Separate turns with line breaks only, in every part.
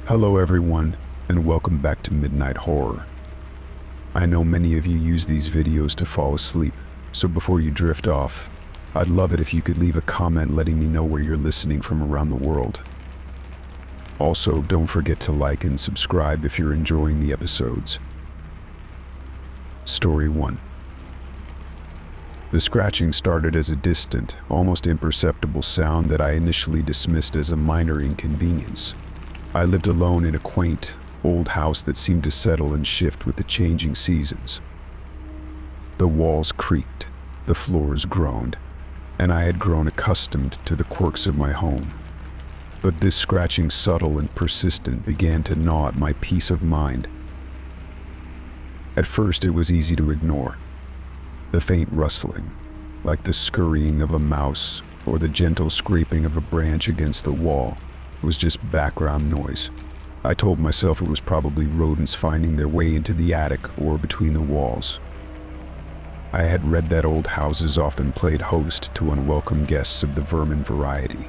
Hello everyone, and welcome back to Midnight Horror. I know many of you use these videos to fall asleep, so before you drift off, I'd love it if you could leave a comment letting me know where you're listening from around the world. Also, don't forget to like and subscribe if you're enjoying the episodes. Story 1. The scratching started as a distant, almost imperceptible sound that I initially dismissed as a minor inconvenience. I lived alone in a quaint, old house that seemed to settle and shift with the changing seasons. The walls creaked, the floors groaned, and I had grown accustomed to the quirks of my home. But this scratching, subtle and persistent, began to gnaw at my peace of mind. At first, it was easy to ignore. The faint rustling, like the scurrying of a mouse or the gentle scraping of a branch against the wall, was just background noise. I told myself it was probably rodents finding their way into the attic or between the walls. I had read that old houses often played host to unwelcome guests of the vermin variety.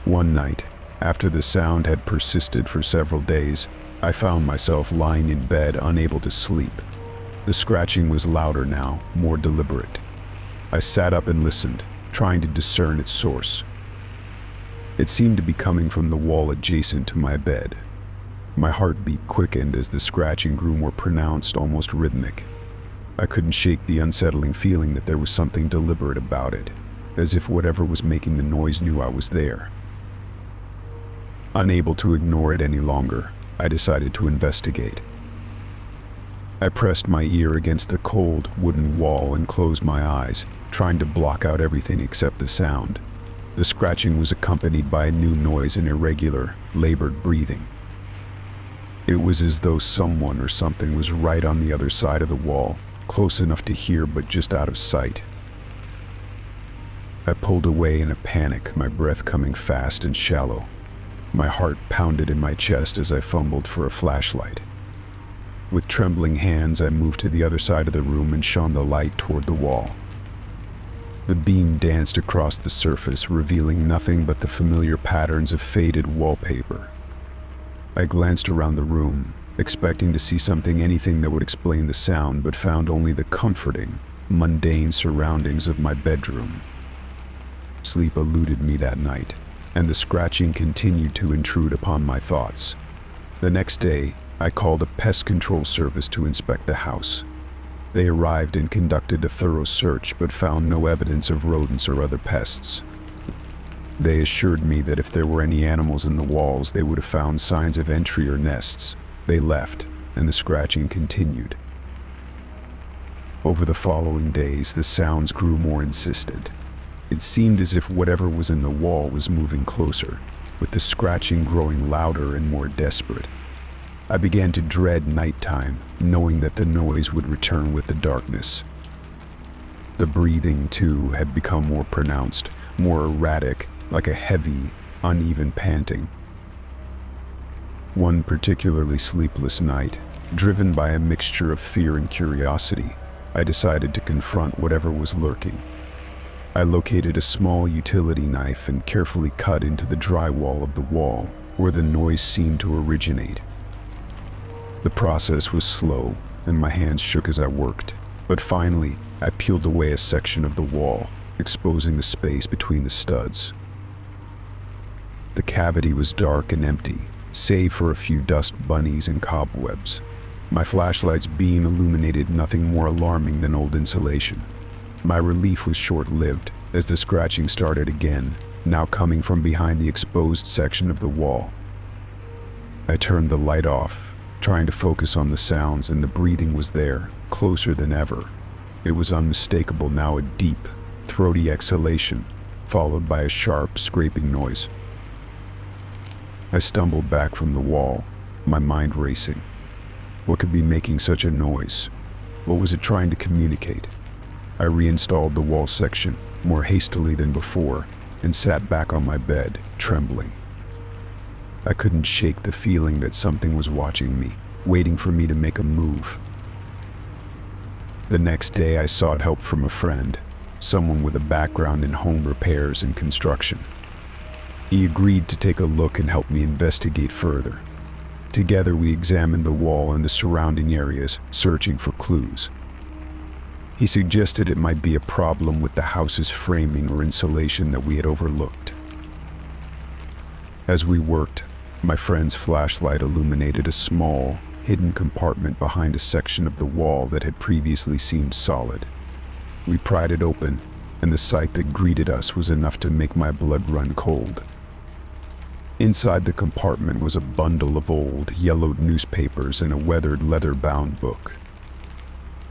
One night, after the sound had persisted for several days, I found myself lying in bed, unable to sleep. The scratching was louder now, more deliberate. I sat up and listened, trying to discern its source. It seemed to be coming from the wall adjacent to my bed. My heartbeat quickened as the scratching grew more pronounced, almost rhythmic. I couldn't shake the unsettling feeling that there was something deliberate about it, as if whatever was making the noise knew I was there. Unable to ignore it any longer, I decided to investigate. I pressed my ear against the cold, wooden wall and closed my eyes, trying to block out everything except the sound. The scratching was accompanied by a new noise and irregular, labored breathing. It was as though someone or something was right on the other side of the wall, close enough to hear but just out of sight. I pulled away in a panic, my breath coming fast and shallow. My heart pounded in my chest as I fumbled for a flashlight. With trembling hands, I moved to the other side of the room and shone the light toward the wall. The beam danced across the surface, revealing nothing but the familiar patterns of faded wallpaper. I glanced around the room, expecting to see anything that would explain the sound, but found only the comforting, mundane surroundings of my bedroom. Sleep eluded me that night, and the scratching continued to intrude upon my thoughts. The next day, I called a pest control service to inspect the house. They arrived and conducted a thorough search, but found no evidence of rodents or other pests. They assured me that if there were any animals in the walls, they would have found signs of entry or nests. They left, and the scratching continued. Over the following days, the sounds grew more insistent. It seemed as if whatever was in the wall was moving closer, with the scratching growing louder and more desperate. I began to dread nighttime, knowing that the noise would return with the darkness. The breathing, too, had become more pronounced, more erratic, like a heavy, uneven panting. One particularly sleepless night, driven by a mixture of fear and curiosity, I decided to confront whatever was lurking. I located a small utility knife and carefully cut into the drywall of the wall, where the noise seemed to originate. The process was slow, and my hands shook as I worked, but finally, I peeled away a section of the wall, exposing the space between the studs. The cavity was dark and empty, save for a few dust bunnies and cobwebs. My flashlight's beam illuminated nothing more alarming than old insulation. My relief was short-lived, as the scratching started again, now coming from behind the exposed section of the wall. I turned the light off, trying to focus on the sounds, and the breathing was there, closer than ever. It was unmistakable now, a deep, throaty exhalation, followed by a sharp, scraping noise. I stumbled back from the wall, my mind racing. What could be making such a noise? What was it trying to communicate? I reinstalled the wall section, more hastily than before, and sat back on my bed, trembling. I couldn't shake the feeling that something was watching me, waiting for me to make a move. The next day, I sought help from a friend, someone with a background in home repairs and construction. He agreed to take a look and help me investigate further. Together we examined the wall and the surrounding areas, searching for clues. He suggested it might be a problem with the house's framing or insulation that we had overlooked. As we worked, my friend's flashlight illuminated a small, hidden compartment behind a section of the wall that had previously seemed solid. We pried it open, and the sight that greeted us was enough to make my blood run cold. Inside the compartment was a bundle of old, yellowed newspapers and a weathered, leather-bound book.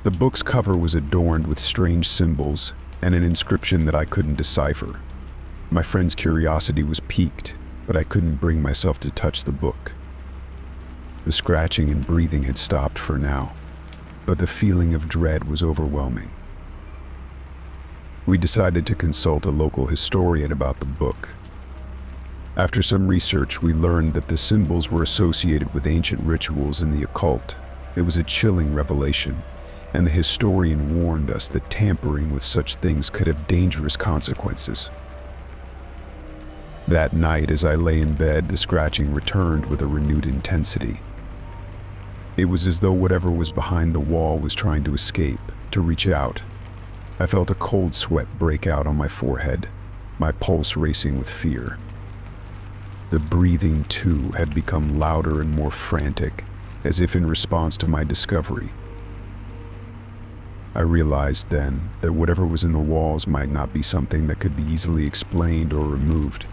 The book's cover was adorned with strange symbols and an inscription that I couldn't decipher. My friend's curiosity was piqued, but I couldn't bring myself to touch the book. The scratching and breathing had stopped for now, but the feeling of dread was overwhelming. We decided to consult a local historian about the book. After some research, we learned that the symbols were associated with ancient rituals in the occult. It was a chilling revelation, and the historian warned us that tampering with such things could have dangerous consequences. That night, as I lay in bed, the scratching returned with a renewed intensity. It was as though whatever was behind the wall was trying to escape, to reach out. I felt a cold sweat break out on my forehead, my pulse racing with fear. The breathing, too, had become louder and more frantic, as if in response to my discovery. I realized then that whatever was in the walls might not be something that could be easily explained or removed.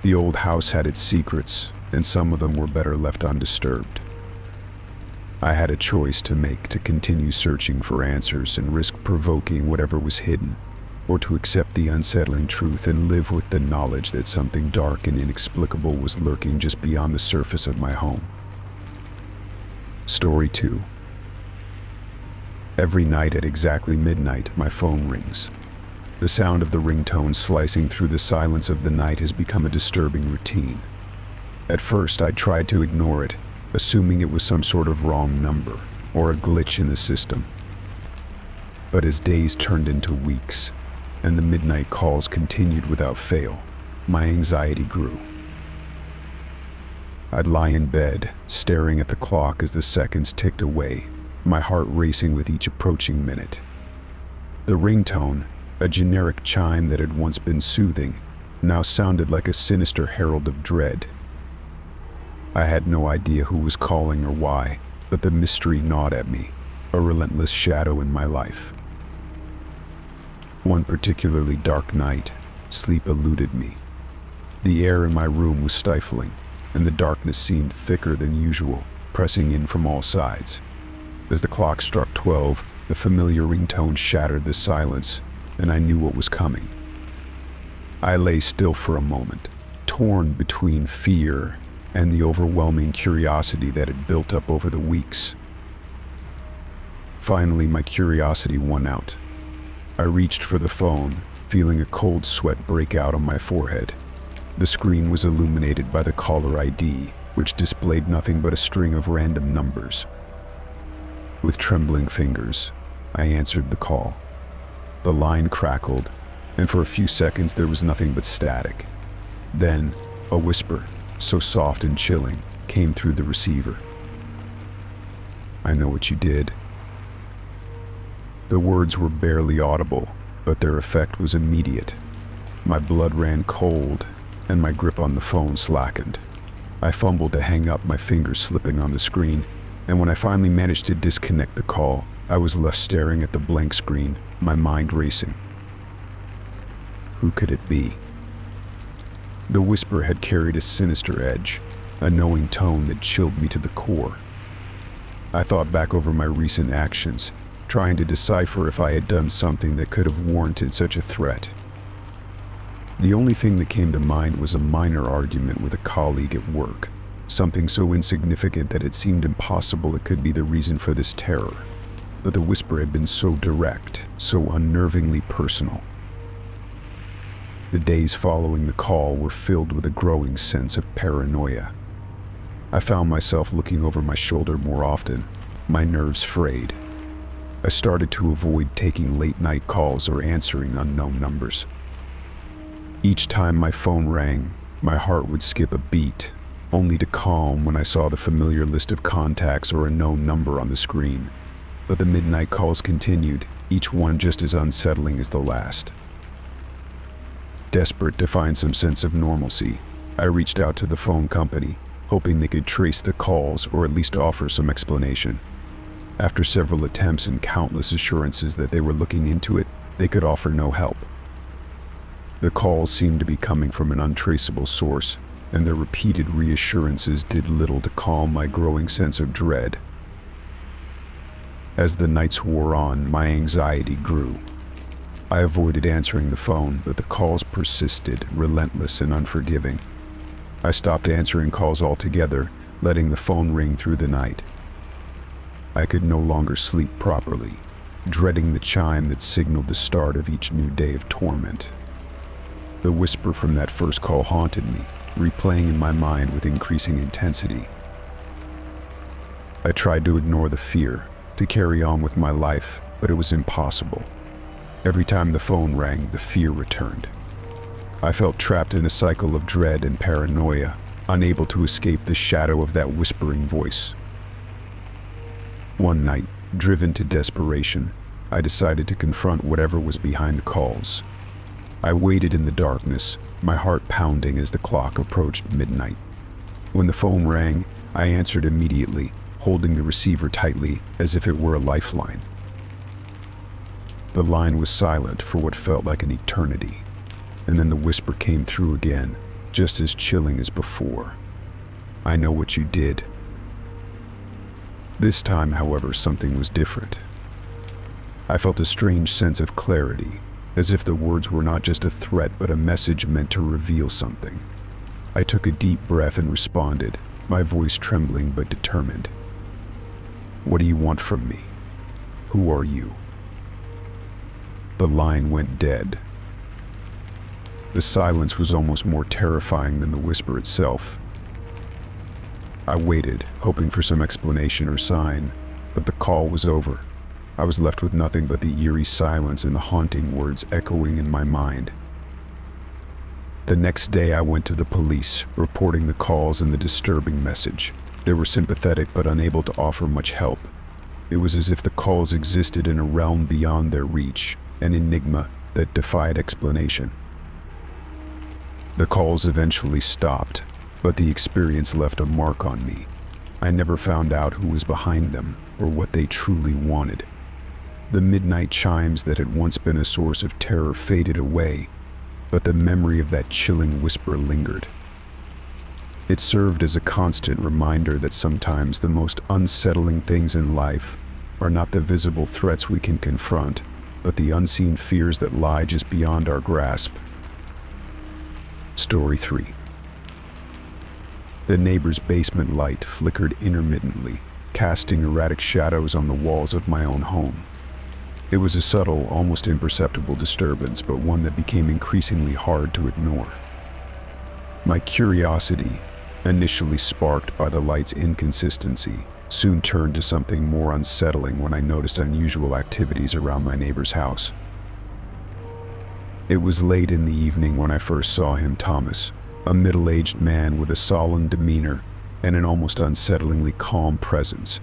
The old house had its secrets, and some of them were better left undisturbed. I had a choice to make: to continue searching for answers and risk provoking whatever was hidden, or to accept the unsettling truth and live with the knowledge that something dark and inexplicable was lurking just beyond the surface of my home. Story 2. Every night at exactly midnight, my phone rings. The sound of the ringtone slicing through the silence of the night has become a disturbing routine. At first, I tried to ignore it, assuming it was some sort of wrong number or a glitch in the system. But as days turned into weeks, and the midnight calls continued without fail, my anxiety grew. I'd lie in bed, staring at the clock as the seconds ticked away, my heart racing with each approaching minute. The ringtone, a generic chime that had once been soothing, now sounded like a sinister herald of dread. I had no idea who was calling or why, but the mystery gnawed at me, a relentless shadow in my life. One particularly dark night, sleep eluded me. The air in my room was stifling, and the darkness seemed thicker than usual, pressing in from all sides. As the clock struck 12, the familiar ringtone shattered the silence, and I knew what was coming. I lay still for a moment, torn between fear and the overwhelming curiosity that had built up over the weeks. Finally, my curiosity won out. I reached for the phone, feeling a cold sweat break out on my forehead. The screen was illuminated by the caller ID, which displayed nothing but a string of random numbers. With trembling fingers, I answered the call. The line crackled, and for a few seconds there was nothing but static. Then, a whisper, so soft and chilling, came through the receiver. "I know what you did." The words were barely audible, but their effect was immediate. My blood ran cold, and my grip on the phone slackened. I fumbled to hang up, my fingers slipping on the screen, and when I finally managed to disconnect the call, I was left staring at the blank screen, my mind racing. Who could it be? The whisper had carried a sinister edge, a knowing tone that chilled me to the core. I thought back over my recent actions, trying to decipher if I had done something that could have warranted such a threat. The only thing that came to mind was a minor argument with a colleague at work, something so insignificant that it seemed impossible it could be the reason for this terror. But the whisper had been so direct, so unnervingly personal. The days following the call were filled with a growing sense of paranoia. I found myself looking over my shoulder more often, my nerves frayed. I started to avoid taking late-night calls or answering unknown numbers. Each time my phone rang, My heart would skip a beat, only to calm when I saw the familiar list of contacts or a known number on the screen. But the midnight calls continued, each one just as unsettling as the last. Desperate to find some sense of normalcy, I reached out to the phone company, hoping they could trace the calls or at least offer some explanation. After several attempts and countless assurances that they were looking into it, they could offer no help. The calls seemed to be coming from an untraceable source, and their repeated reassurances did little to calm my growing sense of dread. As the nights wore on, my anxiety grew. I avoided answering the phone, but the calls persisted, relentless and unforgiving. I stopped answering calls altogether, letting the phone ring through the night. I could no longer sleep properly, dreading the chime that signaled the start of each new day of torment. The whisper from that first call haunted me, replaying in my mind with increasing intensity. I tried to ignore the fear, to carry on with my life, but it was impossible. Every time the phone rang, the fear returned. I felt trapped in a cycle of dread and paranoia, unable to escape the shadow of that whispering voice. One night, driven to desperation, I decided to confront whatever was behind the calls. I waited in the darkness, my heart pounding as the clock approached midnight. When the phone rang, I answered immediately, holding the receiver tightly as if it were a lifeline. The line was silent for what felt like an eternity, and then the whisper came through again, just as chilling as before. "I know what you did." This time, however, something was different. I felt a strange sense of clarity, as if the words were not just a threat but a message meant to reveal something. I took a deep breath and responded, my voice trembling but determined. "What do you want from me? Who are you?" The line went dead. The silence was almost more terrifying than the whisper itself. I waited, hoping for some explanation or sign, but the call was over. I was left with nothing but the eerie silence and the haunting words echoing in my mind. The next day I went to the police, reporting the calls and the disturbing message. They were sympathetic but unable to offer much help. It was as if the calls existed in a realm beyond their reach, an enigma that defied explanation. The calls eventually stopped, but the experience left a mark on me. I never found out who was behind them or what they truly wanted. The midnight chimes that had once been a source of terror faded away, but the memory of that chilling whisper lingered. It served as a constant reminder that sometimes the most unsettling things in life are not the visible threats we can confront, but the unseen fears that lie just beyond our grasp. Story 3. The neighbor's basement light flickered intermittently, casting erratic shadows on the walls of my own home. It was a subtle, almost imperceptible disturbance, but one that became increasingly hard to ignore. My curiosity, initially sparked by the light's inconsistency, soon turned to something more unsettling when I noticed unusual activities around my neighbor's house. It was late in the evening when I first saw him, Thomas, a middle-aged man with a solemn demeanor and an almost unsettlingly calm presence.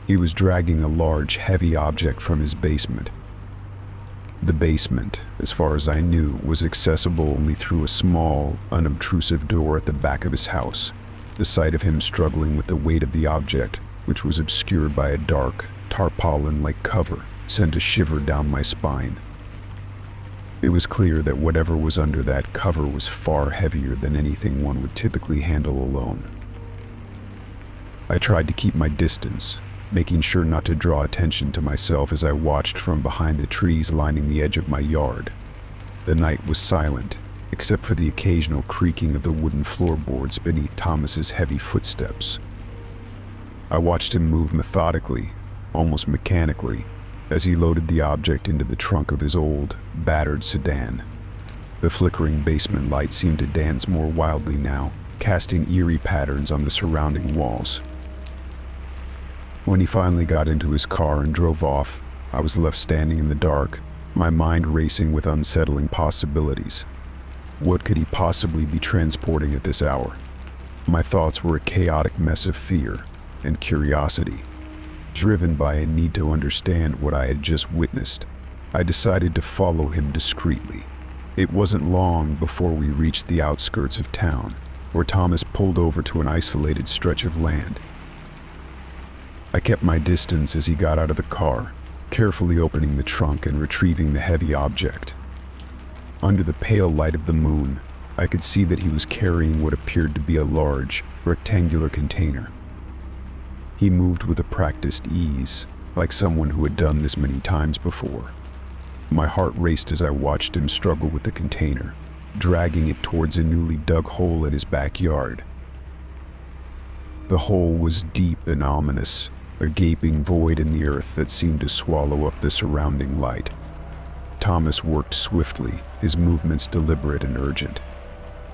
He was dragging a large, heavy object from his basement. The basement, as far as I knew, was accessible only through a small, unobtrusive door at the back of his house. The sight of him struggling with the weight of the object, which was obscured by a dark, tarpaulin-like cover, sent a shiver down my spine. It was clear that whatever was under that cover was far heavier than anything one would typically handle alone. I tried to keep my distance, making sure not to draw attention to myself as I watched from behind the trees lining the edge of my yard. The night was silent, except for the occasional creaking of the wooden floorboards beneath Thomas's heavy footsteps. I watched him move methodically, almost mechanically, as he loaded the object into the trunk of his old, battered sedan. The flickering basement light seemed to dance more wildly now, casting eerie patterns on the surrounding walls. When he finally got into his car and drove off, I was left standing in the dark, my mind racing with unsettling possibilities. What could he possibly be transporting at this hour? My thoughts were a chaotic mess of fear and curiosity. Driven by a need to understand what I had just witnessed, I decided to follow him discreetly. It wasn't long before we reached the outskirts of town, where Thomas pulled over to an isolated stretch of land. I kept my distance as he got out of the car, carefully opening the trunk and retrieving the heavy object. Under the pale light of the moon, I could see that he was carrying what appeared to be a large, rectangular container. He moved with a practiced ease, like someone who had done this many times before. My heart raced as I watched him struggle with the container, dragging it towards a newly dug hole in his backyard. The hole was deep and ominous, a gaping void in the earth that seemed to swallow up the surrounding light. Thomas worked swiftly, his movements deliberate and urgent.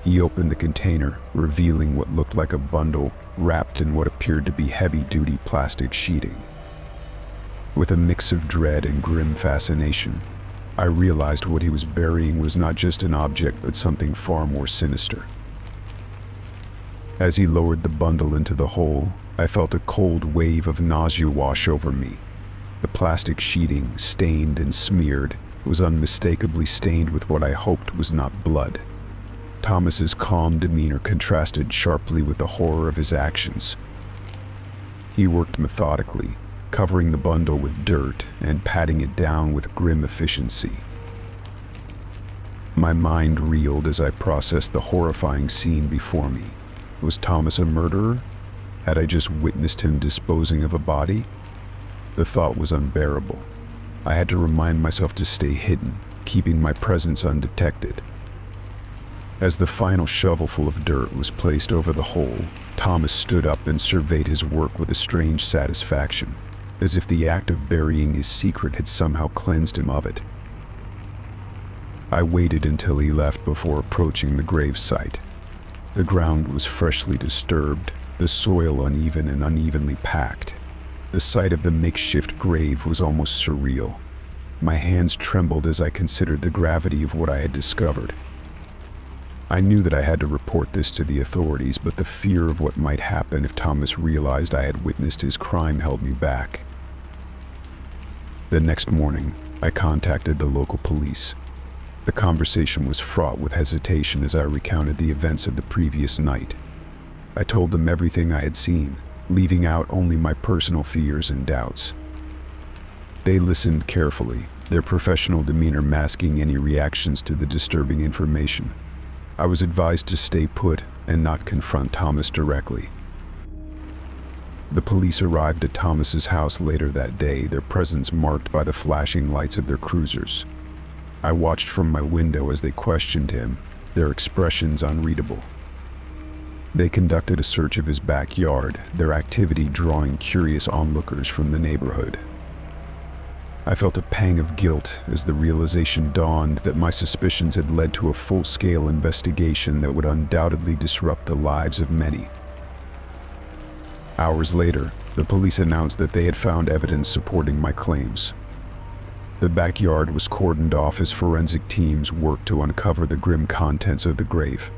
He opened the container, revealing what looked like a bundle wrapped in what appeared to be heavy-duty plastic sheeting. With a mix of dread and grim fascination, I realized what he was burying was not just an object but something far more sinister. As he lowered the bundle into the hole, I felt a cold wave of nausea wash over me. The plastic sheeting, stained and smeared, was unmistakably stained with what I hoped was not blood. Thomas's calm demeanor contrasted sharply with the horror of his actions. He worked methodically, covering the bundle with dirt and patting it down with grim efficiency. My mind reeled as I processed the horrifying scene before me. Was Thomas a murderer? Had I just witnessed him disposing of a body? The thought was unbearable. I had to remind myself to stay hidden, keeping my presence undetected. As the final shovelful of dirt was placed over the hole, Thomas stood up and surveyed his work with a strange satisfaction, as if the act of burying his secret had somehow cleansed him of it. I waited until he left before approaching the grave site. The ground was freshly disturbed, the soil uneven and unevenly packed. The sight of the makeshift grave was almost surreal. My hands trembled as I considered the gravity of what I had discovered. I knew that I had to report this to the authorities, but the fear of what might happen if Thomas realized I had witnessed his crime held me back. The next morning, I contacted the local police. The conversation was fraught with hesitation as I recounted the events of the previous night. I told them everything I had seen, leaving out only my personal fears and doubts. They listened carefully, their professional demeanor masking any reactions to the disturbing information. I was advised to stay put and not confront Thomas directly. The police arrived at Thomas's house later that day, their presence marked by the flashing lights of their cruisers. I watched from my window as they questioned him, their expressions unreadable. They conducted a search of his backyard, their activity drawing curious onlookers from the neighborhood. I felt a pang of guilt as the realization dawned that my suspicions had led to a full-scale investigation that would undoubtedly disrupt the lives of many. Hours later, the police announced that they had found evidence supporting my claims. The backyard was cordoned off as forensic teams worked to uncover the grim contents of the grave.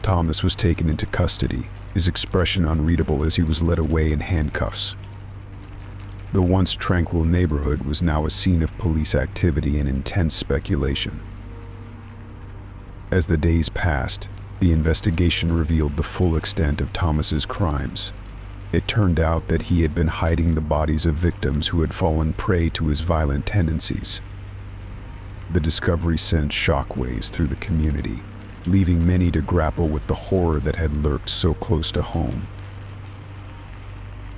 Thomas was taken into custody, his expression unreadable as he was led away in handcuffs. The once tranquil neighborhood was now a scene of police activity and intense speculation. As the days passed, the investigation revealed the full extent of Thomas's crimes. It turned out that he had been hiding the bodies of victims who had fallen prey to his violent tendencies. The discovery sent shockwaves through the community, leaving many to grapple with the horror that had lurked so close to home.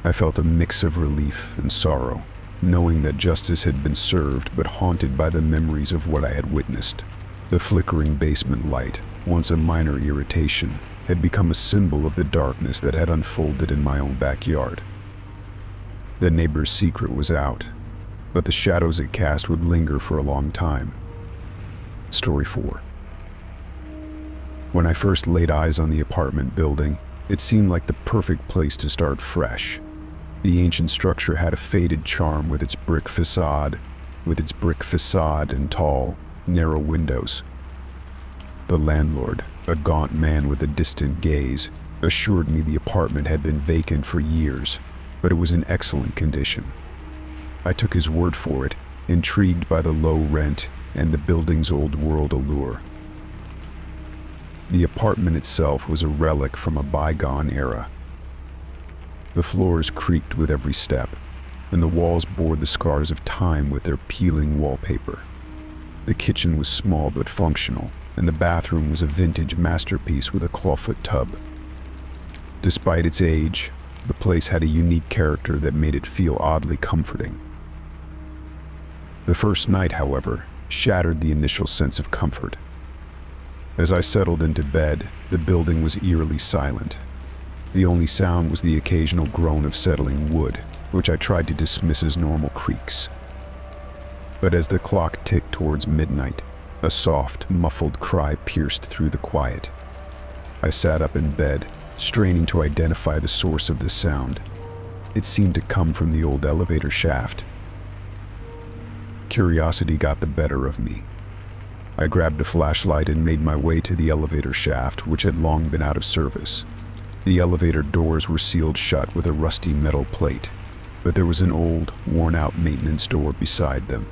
I felt a mix of relief and sorrow, knowing that justice had been served, but haunted by the memories of what I had witnessed. The flickering basement light, once a minor irritation, had become a symbol of the darkness that had unfolded in my own backyard. The neighbor's secret was out, but the shadows it cast would linger for a long time. Story 4. When I first laid eyes on the apartment building, it seemed like the perfect place to start fresh. The ancient structure had a faded charm with its brick facade and tall, narrow windows. The landlord, a gaunt man with a distant gaze, assured me the apartment had been vacant for years, but it was in excellent condition. I took his word for it, intrigued by the low rent and the building's old-world allure. The apartment itself was a relic from a bygone era. The floors creaked with every step, and the walls bore the scars of time with their peeling wallpaper. The kitchen was small but functional, and the bathroom was a vintage masterpiece with a clawfoot tub. Despite its age, the place had a unique character that made it feel oddly comforting. The first night, however, shattered the initial sense of comfort. As I settled into bed, the building was eerily silent. The only sound was the occasional groan of settling wood, which I tried to dismiss as normal creaks. But as the clock ticked towards midnight, a soft, muffled cry pierced through the quiet. I sat up in bed, straining to identify the source of the sound. It seemed to come from the old elevator shaft. Curiosity got the better of me. I grabbed a flashlight and made my way to the elevator shaft, which had long been out of service. The elevator doors were sealed shut with a rusty metal plate, but there was an old, worn-out maintenance door beside them.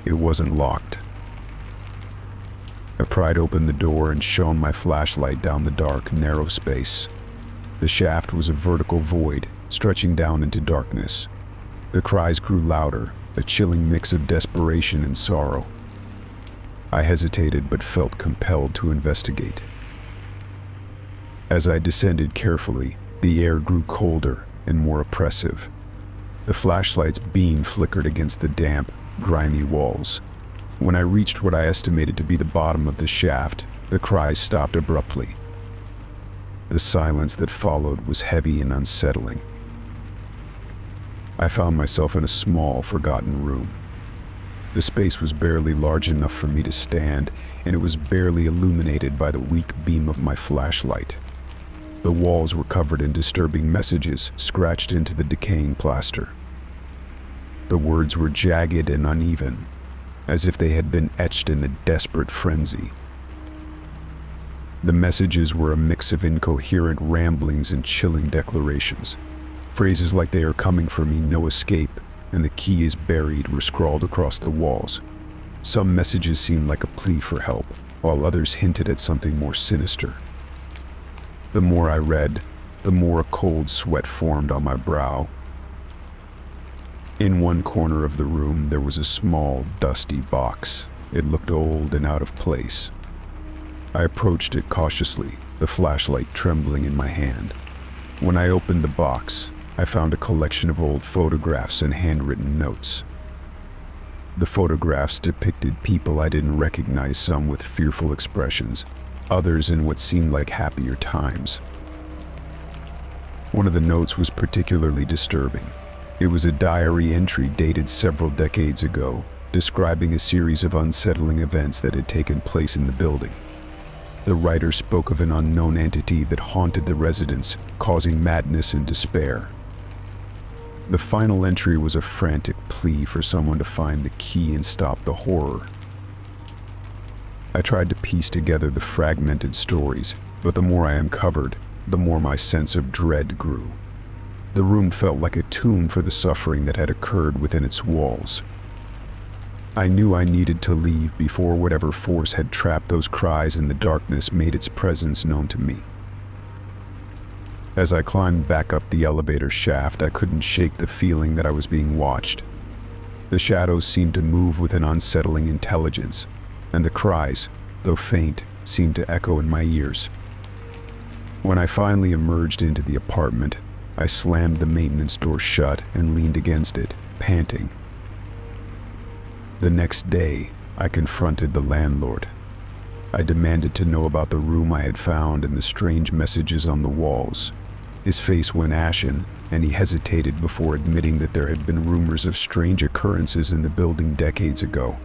It wasn't locked. I pried open the door and shone my flashlight down the dark, narrow space. The shaft was a vertical void, stretching down into darkness. The cries grew louder, a chilling mix of desperation and sorrow. I hesitated but felt compelled to investigate. As I descended carefully, the air grew colder and more oppressive. The flashlight's beam flickered against the damp, grimy walls. When I reached what I estimated to be the bottom of the shaft, the cries stopped abruptly. The silence that followed was heavy and unsettling. I found myself in a small, forgotten room. The space was barely large enough for me to stand, and it was barely illuminated by the weak beam of my flashlight. The walls were covered in disturbing messages scratched into the decaying plaster. The words were jagged and uneven, as if they had been etched in a desperate frenzy. The messages were a mix of incoherent ramblings and chilling declarations. Phrases like "they are coming for me, no escape," and "the key is buried" were scrawled across the walls. Some messages seemed like a plea for help, while others hinted at something more sinister. The more I read, the more a cold sweat formed on my brow. In one corner of the room, there was a small, dusty box. It looked old and out of place. I approached it cautiously, the flashlight trembling in my hand. When I opened the box, I found a collection of old photographs and handwritten notes. The photographs depicted people I didn't recognize, some with fearful expressions, others in what seemed like happier times. One of the notes was particularly disturbing. It was a diary entry dated several decades ago, describing a series of unsettling events that had taken place in the building. The writer spoke of an unknown entity that haunted the residents, causing madness and despair. The final entry was a frantic plea for someone to find the key and stop the horror. I tried to piece together the fragmented stories, but the more I uncovered, the more my sense of dread grew. The room felt like a tomb for the suffering that had occurred within its walls. I knew I needed to leave before whatever force had trapped those cries in the darkness made its presence known to me. As I climbed back up the elevator shaft, I couldn't shake the feeling that I was being watched. The shadows seemed to move with an unsettling intelligence, and the cries, though faint, seemed to echo in my ears. When I finally emerged into the apartment, I slammed the maintenance door shut and leaned against it, panting. The next day, I confronted the landlord. I demanded to know about the room I had found and the strange messages on the walls. His face went ashen, and he hesitated before admitting that there had been rumors of strange occurrences in the building decades ago.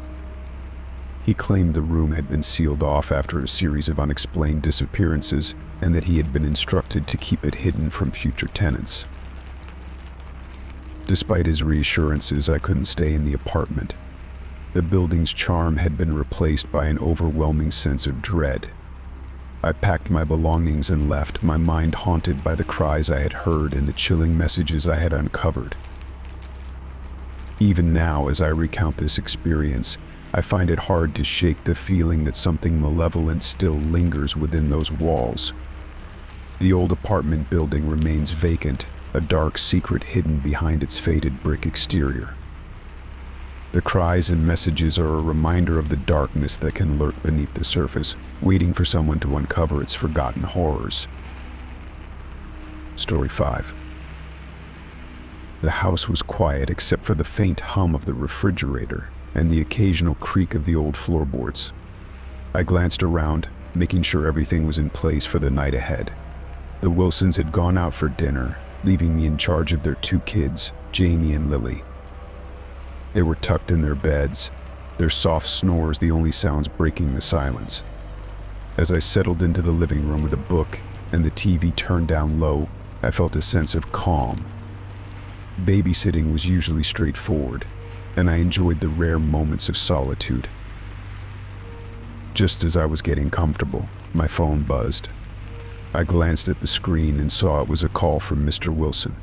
He claimed the room had been sealed off after a series of unexplained disappearances, and that he had been instructed to keep it hidden from future tenants. Despite his reassurances, I couldn't stay in the apartment. The building's charm had been replaced by an overwhelming sense of dread. I packed my belongings and left, my mind haunted by the cries I had heard and the chilling messages I had uncovered. Even now, as I recount this experience, I find it hard to shake the feeling that something malevolent still lingers within those walls. The old apartment building remains vacant, a dark secret hidden behind its faded brick exterior. The cries and messages are a reminder of the darkness that can lurk beneath the surface, waiting for someone to uncover its forgotten horrors. Story 5. The house was quiet except for the faint hum of the refrigerator and the occasional creak of the old floorboards. I glanced around, making sure everything was in place for the night ahead. The Wilsons had gone out for dinner, leaving me in charge of their 2 kids, Jamie and Lily. They were tucked in their beds, their soft snores the only sounds breaking the silence. As I settled into the living room with a book and the TV turned down low, I felt a sense of calm. Babysitting was usually straightforward, and I enjoyed the rare moments of solitude. Just as I was getting comfortable, my phone buzzed. I glanced at the screen and saw it was a call from Mr. Wilson.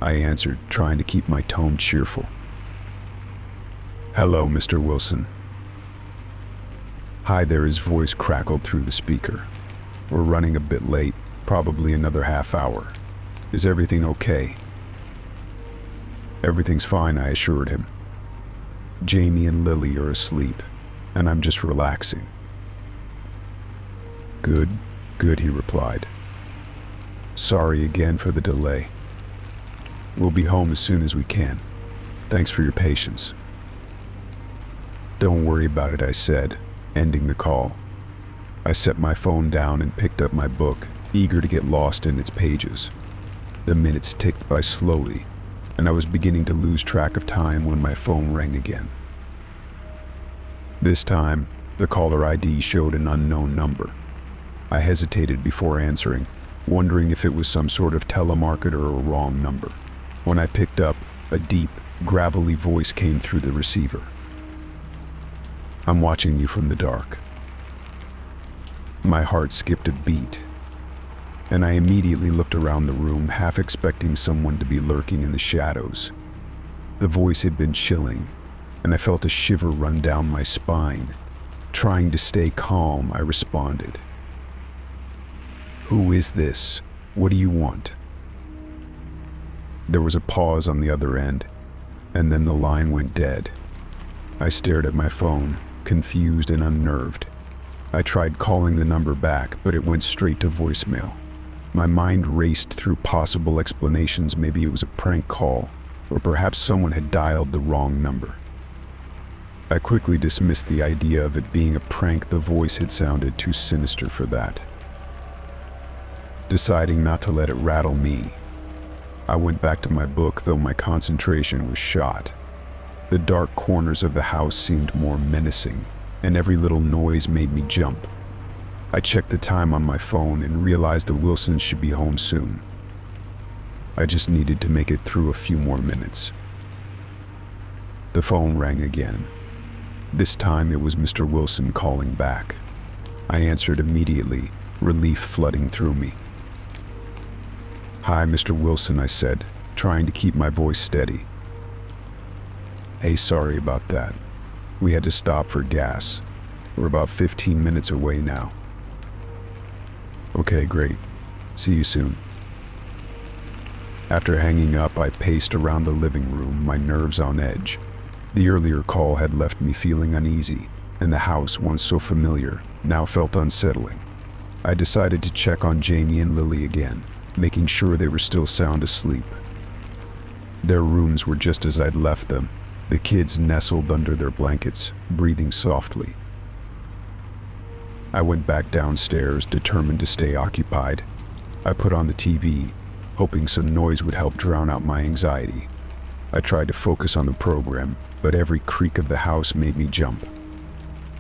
I answered, trying to keep my tone cheerful. "Hello, Mr. Wilson." "Hi there," his voice crackled through the speaker. "We're running a bit late, probably another half hour. Is everything okay?" "Everything's fine," I assured him. "Jamie and Lily are asleep, and I'm just relaxing." Good, he replied. "Sorry again for the delay. We'll be home as soon as we can. Thanks for your patience." "Don't worry about it," I said, ending the call. I set my phone down and picked up my book, eager to get lost in its pages. The minutes ticked by slowly, and I was beginning to lose track of time when my phone rang again. This time, the caller ID showed an unknown number. I hesitated before answering, wondering if it was some sort of telemarketer or a wrong number. When I picked up, a deep, gravelly voice came through the receiver. "I'm watching you from the dark." My heart skipped a beat, and I immediately looked around the room, half expecting someone to be lurking in the shadows. The voice had been chilling, and I felt a shiver run down my spine. Trying to stay calm, I responded. "Who is this? What do you want?" There was a pause on the other end, and then the line went dead. I stared at my phone, confused and unnerved. I tried calling the number back, but it went straight to voicemail. My mind raced through possible explanations. Maybe it was a prank call, or perhaps someone had dialed the wrong number. I quickly dismissed the idea of it being a prank. The voice had sounded too sinister for that. Deciding not to let it rattle me, I went back to my book, though my concentration was shot. The dark corners of the house seemed more menacing, and every little noise made me jump. I checked the time on my phone and realized the Wilsons should be home soon. I just needed to make it through a few more minutes. The phone rang again. This time it was Mr. Wilson calling back. I answered immediately, relief flooding through me. "Hi, Mr. Wilson," I said, trying to keep my voice steady. "Hey, sorry about that. We had to stop for gas. We're about 15 minutes away now." "Okay, great. See you soon." After hanging up, I paced around the living room, my nerves on edge. The earlier call had left me feeling uneasy, and the house, once so familiar, now felt unsettling. I decided to check on Jamie and Lily again, making sure they were still sound asleep. Their rooms were just as I'd left them, the kids nestled under their blankets, breathing softly. I went back downstairs, determined to stay occupied. I put on the TV, hoping some noise would help drown out my anxiety. I tried to focus on the program, but every creak of the house made me jump.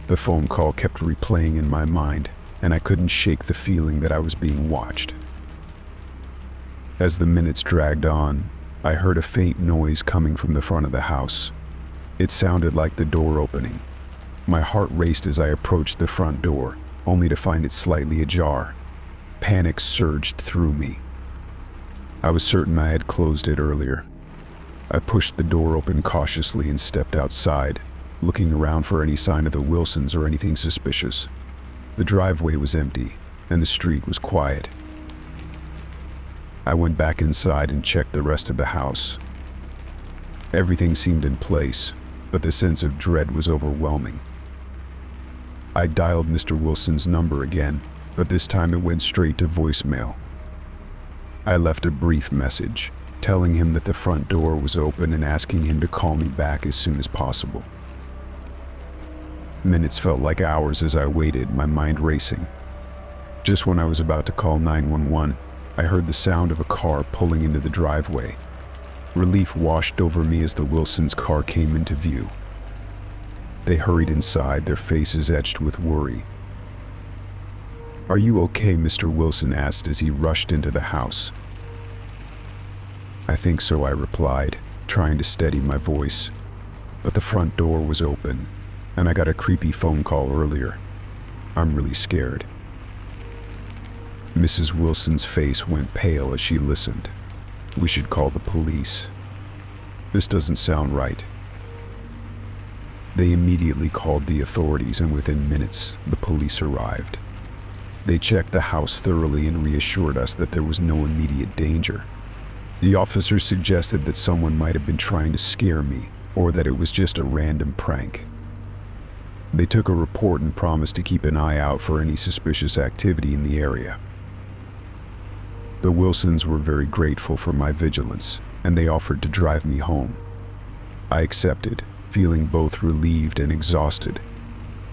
The phone call kept replaying in my mind, and I couldn't shake the feeling that I was being watched. As the minutes dragged on, I heard a faint noise coming from the front of the house. It sounded like the door opening. My heart raced as I approached the front door, only to find it slightly ajar. Panic surged through me. I was certain I had closed it earlier. I pushed the door open cautiously and stepped outside, looking around for any sign of the Wilsons or anything suspicious. The driveway was empty, and the street was quiet. I went back inside and checked the rest of the house. Everything seemed in place, but the sense of dread was overwhelming. I dialed Mr. Wilson's number again, but this time it went straight to voicemail. I left a brief message, telling him that the front door was open and asking him to call me back as soon as possible. Minutes felt like hours as I waited, my mind racing. Just when I was about to call 911, I heard the sound of a car pulling into the driveway. Relief washed over me as the Wilsons' car came into view. They hurried inside, their faces etched with worry. "Are you okay?" Mr. Wilson asked as he rushed into the house. "I think so," I replied, trying to steady my voice. But the front door was open, and I got a creepy phone call earlier. "I'm really scared." Mrs. Wilson's face went pale as she listened. "We should call the police. This doesn't sound right." They immediately called the authorities, and within minutes, the police arrived. They checked the house thoroughly and reassured us that there was no immediate danger. The officers suggested that someone might have been trying to scare me, or that it was just a random prank. They took a report and promised to keep an eye out for any suspicious activity in the area. The Wilsons were very grateful for my vigilance, and they offered to drive me home. I accepted, feeling both relieved and exhausted.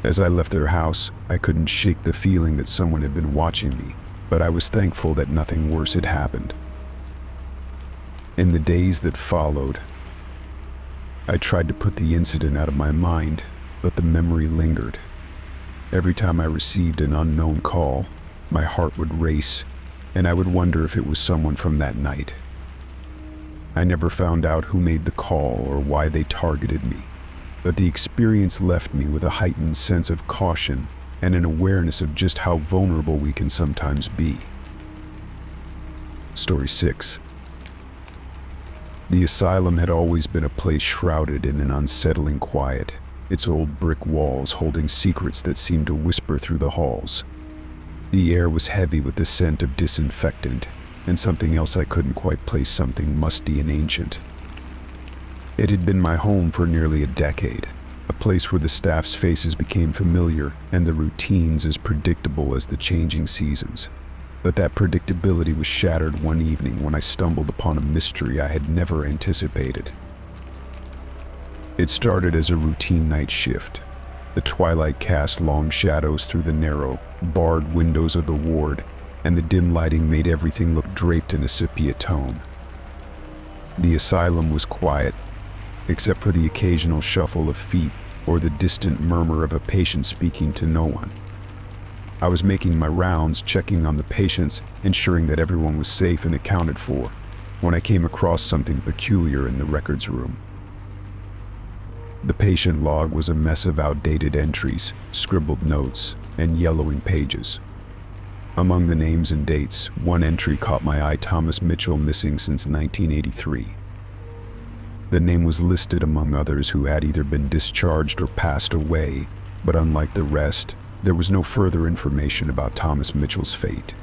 As I left their house, I couldn't shake the feeling that someone had been watching me, but I was thankful that nothing worse had happened. In the days that followed, I tried to put the incident out of my mind, but the memory lingered. Every time I received an unknown call, my heart would race, and I would wonder if it was someone from that night. I never found out who made the call or why they targeted me, but the experience left me with a heightened sense of caution and an awareness of just how vulnerable we can sometimes be. Story 6. The asylum had always been a place shrouded in an unsettling quiet, its old brick walls holding secrets that seemed to whisper through the halls. The air was heavy with the scent of disinfectant, and something else I couldn't quite place, something musty and ancient. It had been my home for nearly a decade, a place where the staff's faces became familiar and the routines as predictable as the changing seasons. But that predictability was shattered one evening when I stumbled upon a mystery I had never anticipated. It started as a routine night shift. The twilight cast long shadows through the narrow, barred windows of the ward, and the dim lighting made everything look draped in a sepia tone. The asylum was quiet, except for the occasional shuffle of feet or the distant murmur of a patient speaking to no one. I was making my rounds, checking on the patients, ensuring that everyone was safe and accounted for, when I came across something peculiar in the records room. The patient log was a mess of outdated entries, scribbled notes, and yellowing pages. Among the names and dates, one entry caught my eye: Thomas Mitchell, missing since 1983. The name was listed among others who had either been discharged or passed away, but unlike the rest, there was no further information about Thomas Mitchell's fate.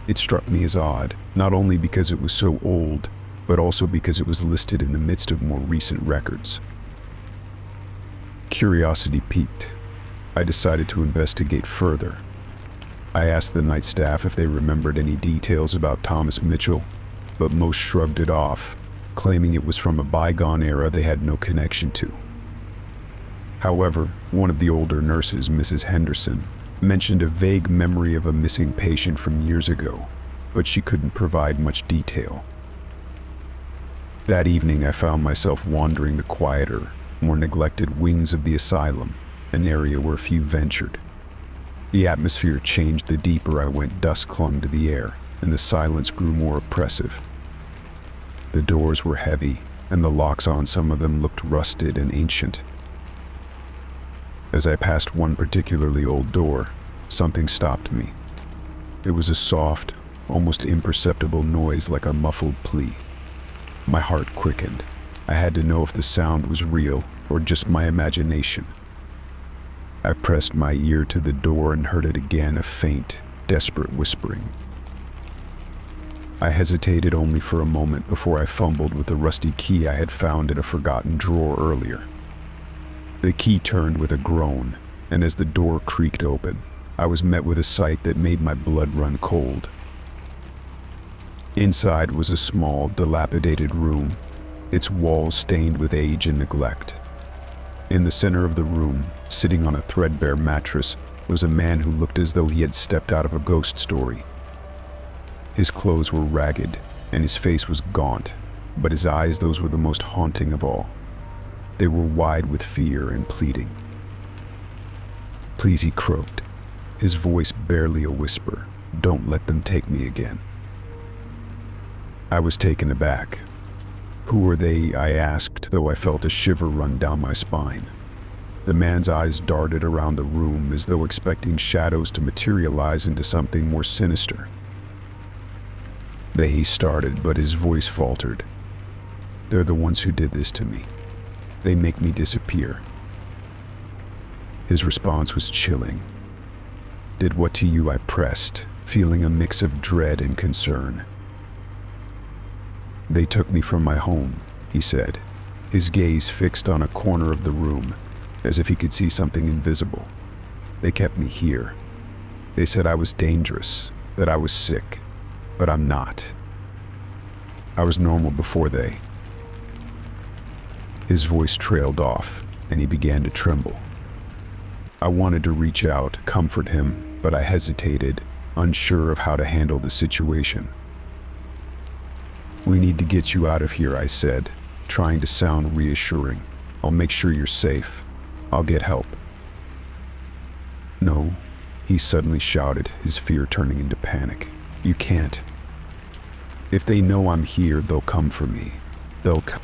It struck me as odd, not only because it was so old, but also because it was listed in the midst of more recent records. Curiosity piqued. I decided to investigate further. I asked the night staff if they remembered any details about Thomas Mitchell, but most shrugged it off, claiming it was from a bygone era they had no connection to. However, one of the older nurses, Mrs. Henderson, mentioned a vague memory of a missing patient from years ago, but she couldn't provide much detail. That evening, I found myself wandering the quieter, more neglected wings of the asylum, an area where few ventured. The atmosphere changed the deeper I went. Dust clung to the air, and the silence grew more oppressive. The doors were heavy, and the locks on some of them looked rusted and ancient. As I passed one particularly old door, something stopped me. It was a soft, almost imperceptible noise like a muffled plea. My heart quickened. I had to know if the sound was real or just my imagination. I pressed my ear to the door and heard it again, a faint, desperate whispering. I hesitated only for a moment before I fumbled with the rusty key I had found in a forgotten drawer earlier. The key turned with a groan, and as the door creaked open, I was met with a sight that made my blood run cold. Inside was a small, dilapidated room, its walls stained with age and neglect. In the center of the room, sitting on a threadbare mattress, was a man who looked as though he had stepped out of a ghost story. His clothes were ragged, and his face was gaunt, but his eyes, those were the most haunting of all. They were wide with fear and pleading. "Please," he croaked, his voice barely a whisper, "don't let them take me again." I was taken aback. "Who are they?" I asked, though I felt a shiver run down my spine. The man's eyes darted around the room as though expecting shadows to materialize into something more sinister. He started, but his voice faltered. "They're the ones who did this to me. They make me disappear." His response was chilling. "Did what to you?" I pressed, feeling a mix of dread and concern. "They took me from my home," he said, his gaze fixed on a corner of the room, as if he could see something invisible. "They kept me here. They said I was dangerous, that I was sick, but I'm not. I was normal before they." His voice trailed off, and he began to tremble. I wanted to reach out, comfort him, but I hesitated, unsure of how to handle the situation. "We need to get you out of here," I said, trying to sound reassuring. "I'll make sure you're safe. I'll get help." "No," he suddenly shouted, his fear turning into panic. "You can't. If they know I'm here, they'll come for me. They'll come."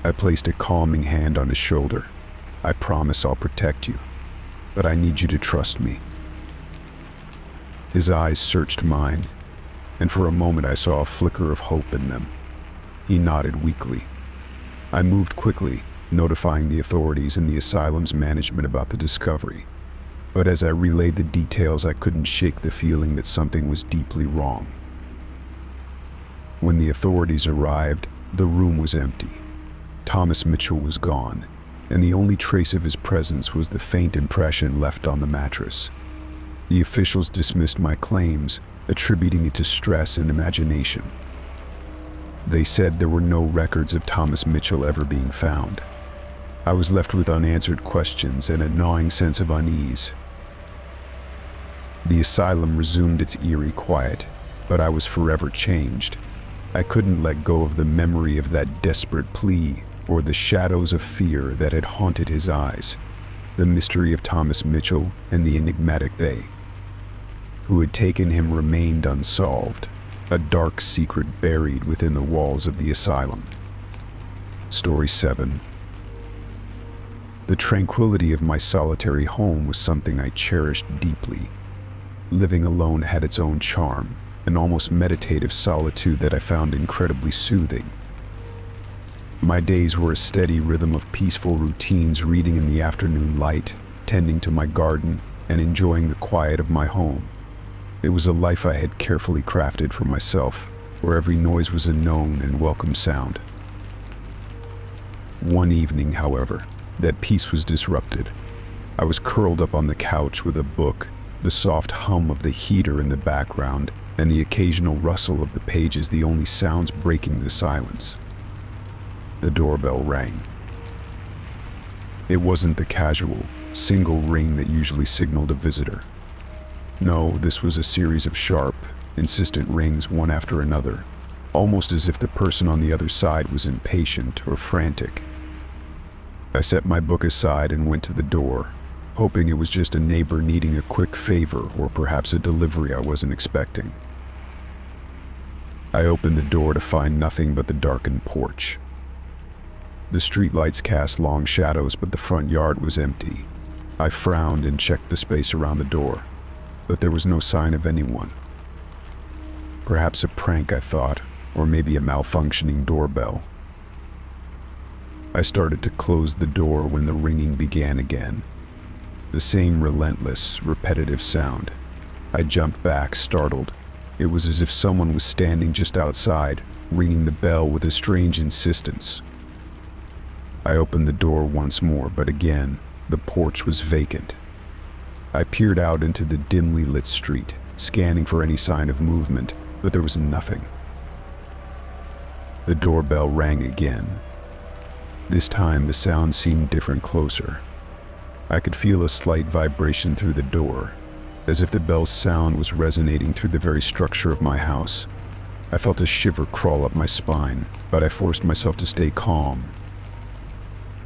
I placed a calming hand on his shoulder. "I promise I'll protect you, but I need you to trust me." His eyes searched mine, and for a moment I saw a flicker of hope in them. He nodded weakly. I moved quickly, notifying the authorities and the asylum's management about the discovery. But as I relayed the details, I couldn't shake the feeling that something was deeply wrong. When the authorities arrived, the room was empty. Thomas Mitchell was gone, and the only trace of his presence was the faint impression left on the mattress. The officials dismissed my claims, attributing it to stress and imagination. They said there were no records of Thomas Mitchell ever being found. I was left with unanswered questions and a gnawing sense of unease. The asylum resumed its eerie quiet, but I was forever changed. I couldn't let go of the memory of that desperate plea or the shadows of fear that had haunted his eyes, the mystery of Thomas Mitchell and the enigmatic they who had taken him remained unsolved, a dark secret buried within the walls of the asylum. Story 7. The tranquility of my solitary home was something I cherished deeply. Living alone had its own charm, an almost meditative solitude that I found incredibly soothing. My days were a steady rhythm of peaceful routines, reading in the afternoon light, tending to my garden, and enjoying the quiet of my home. It was a life I had carefully crafted for myself, where every noise was a known and welcome sound. One evening, however, that peace was disrupted. I was curled up on the couch with a book, the soft hum of the heater in the background, and the occasional rustle of the pages the only sounds breaking the silence. The doorbell rang. It wasn't the casual, single ring that usually signaled a visitor. No, this was a series of sharp, insistent rings one after another, almost as if the person on the other side was impatient or frantic. I set my book aside and went to the door, hoping it was just a neighbor needing a quick favor or perhaps a delivery I wasn't expecting. I opened the door to find nothing but the darkened porch. The streetlights cast long shadows, but the front yard was empty. I frowned and checked the space around the door, but there was no sign of anyone. Perhaps a prank, I thought, or maybe a malfunctioning doorbell. I started to close the door when the ringing began again. The same relentless, repetitive sound. I jumped back, startled. It was as if someone was standing just outside, ringing the bell with a strange insistence. I opened the door once more, but again, the porch was vacant. I peered out into the dimly lit street, scanning for any sign of movement, but there was nothing. The doorbell rang again. This time, the sound seemed different, closer. I could feel a slight vibration through the door, as if the bell's sound was resonating through the very structure of my house. I felt a shiver crawl up my spine, but I forced myself to stay calm.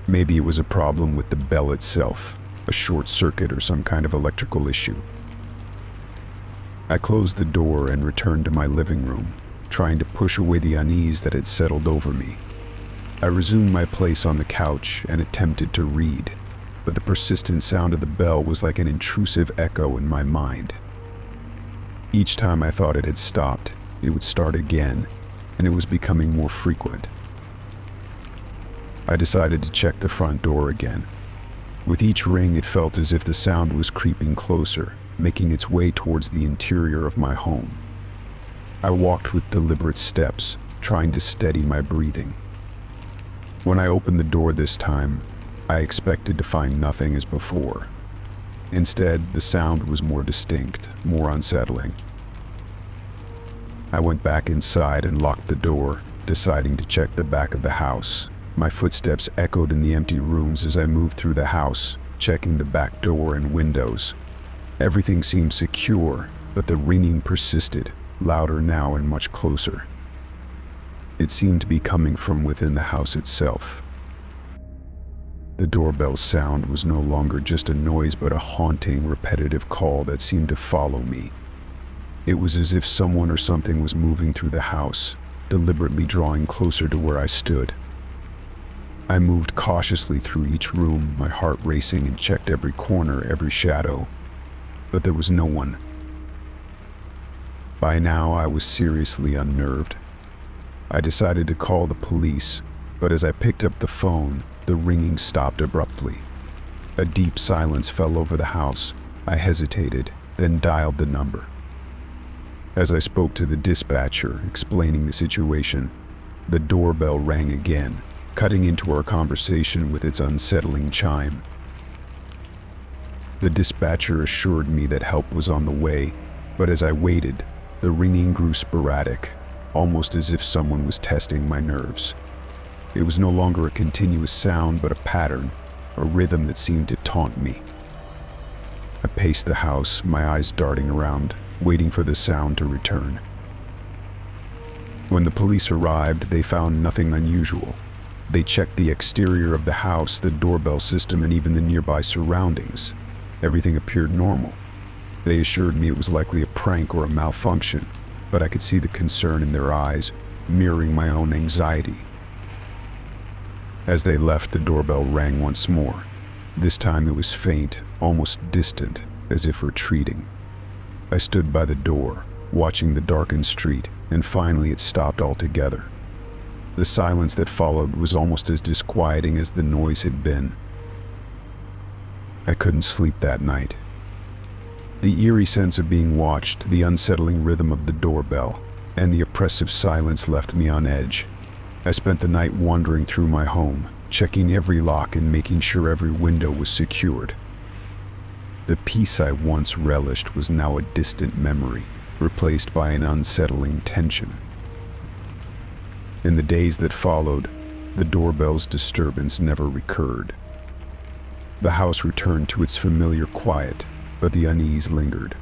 Maybe it was a problem with the bell itself, a short circuit or some kind of electrical issue. I closed the door and returned to my living room, trying to push away the unease that had settled over me. I resumed my place on the couch and attempted to read, but the persistent sound of the bell was like an intrusive echo in my mind. Each time I thought it had stopped, it would start again, and it was becoming more frequent. I decided to check the front door again. With each ring, it felt as if the sound was creeping closer, making its way towards the interior of my home. I walked with deliberate steps, trying to steady my breathing. When I opened the door this time, I expected to find nothing as before. Instead, the sound was more distinct, more unsettling. I went back inside and locked the door, deciding to check the back of the house. My footsteps echoed in the empty rooms as I moved through the house, checking the back door and windows. Everything seemed secure, but the ringing persisted, louder now and much closer. It seemed to be coming from within the house itself. The doorbell sound was no longer just a noise, but a haunting, repetitive call that seemed to follow me. It was as if someone or something was moving through the house, deliberately drawing closer to where I stood. I moved cautiously through each room, my heart racing, and checked every corner, every shadow, but there was no one. By now, I was seriously unnerved. I decided to call the police, but as I picked up the phone, the ringing stopped abruptly. A deep silence fell over the house. I hesitated, then dialed the number. As I spoke to the dispatcher, explaining the situation, the doorbell rang again, cutting into our conversation with its unsettling chime. The dispatcher assured me that help was on the way, but as I waited, the ringing grew sporadic, almost as if someone was testing my nerves. It was no longer a continuous sound, but a pattern, a rhythm that seemed to taunt me. I paced the house, my eyes darting around, waiting for the sound to return. When the police arrived, they found nothing unusual. They checked the exterior of the house, the doorbell system, and even the nearby surroundings. Everything appeared normal. They assured me it was likely a prank or a malfunction, but I could see the concern in their eyes, mirroring my own anxiety. As they left, the doorbell rang once more. This time it was faint, almost distant, as if retreating. I stood by the door, watching the darkened street, and finally it stopped altogether. The silence that followed was almost as disquieting as the noise had been. I couldn't sleep that night. The eerie sense of being watched, the unsettling rhythm of the doorbell, and the oppressive silence left me on edge. I spent the night wandering through my home, checking every lock and making sure every window was secured. The peace I once relished was now a distant memory, replaced by an unsettling tension. In the days that followed, the doorbell's disturbance never recurred. The house returned to its familiar quiet, but the unease lingered.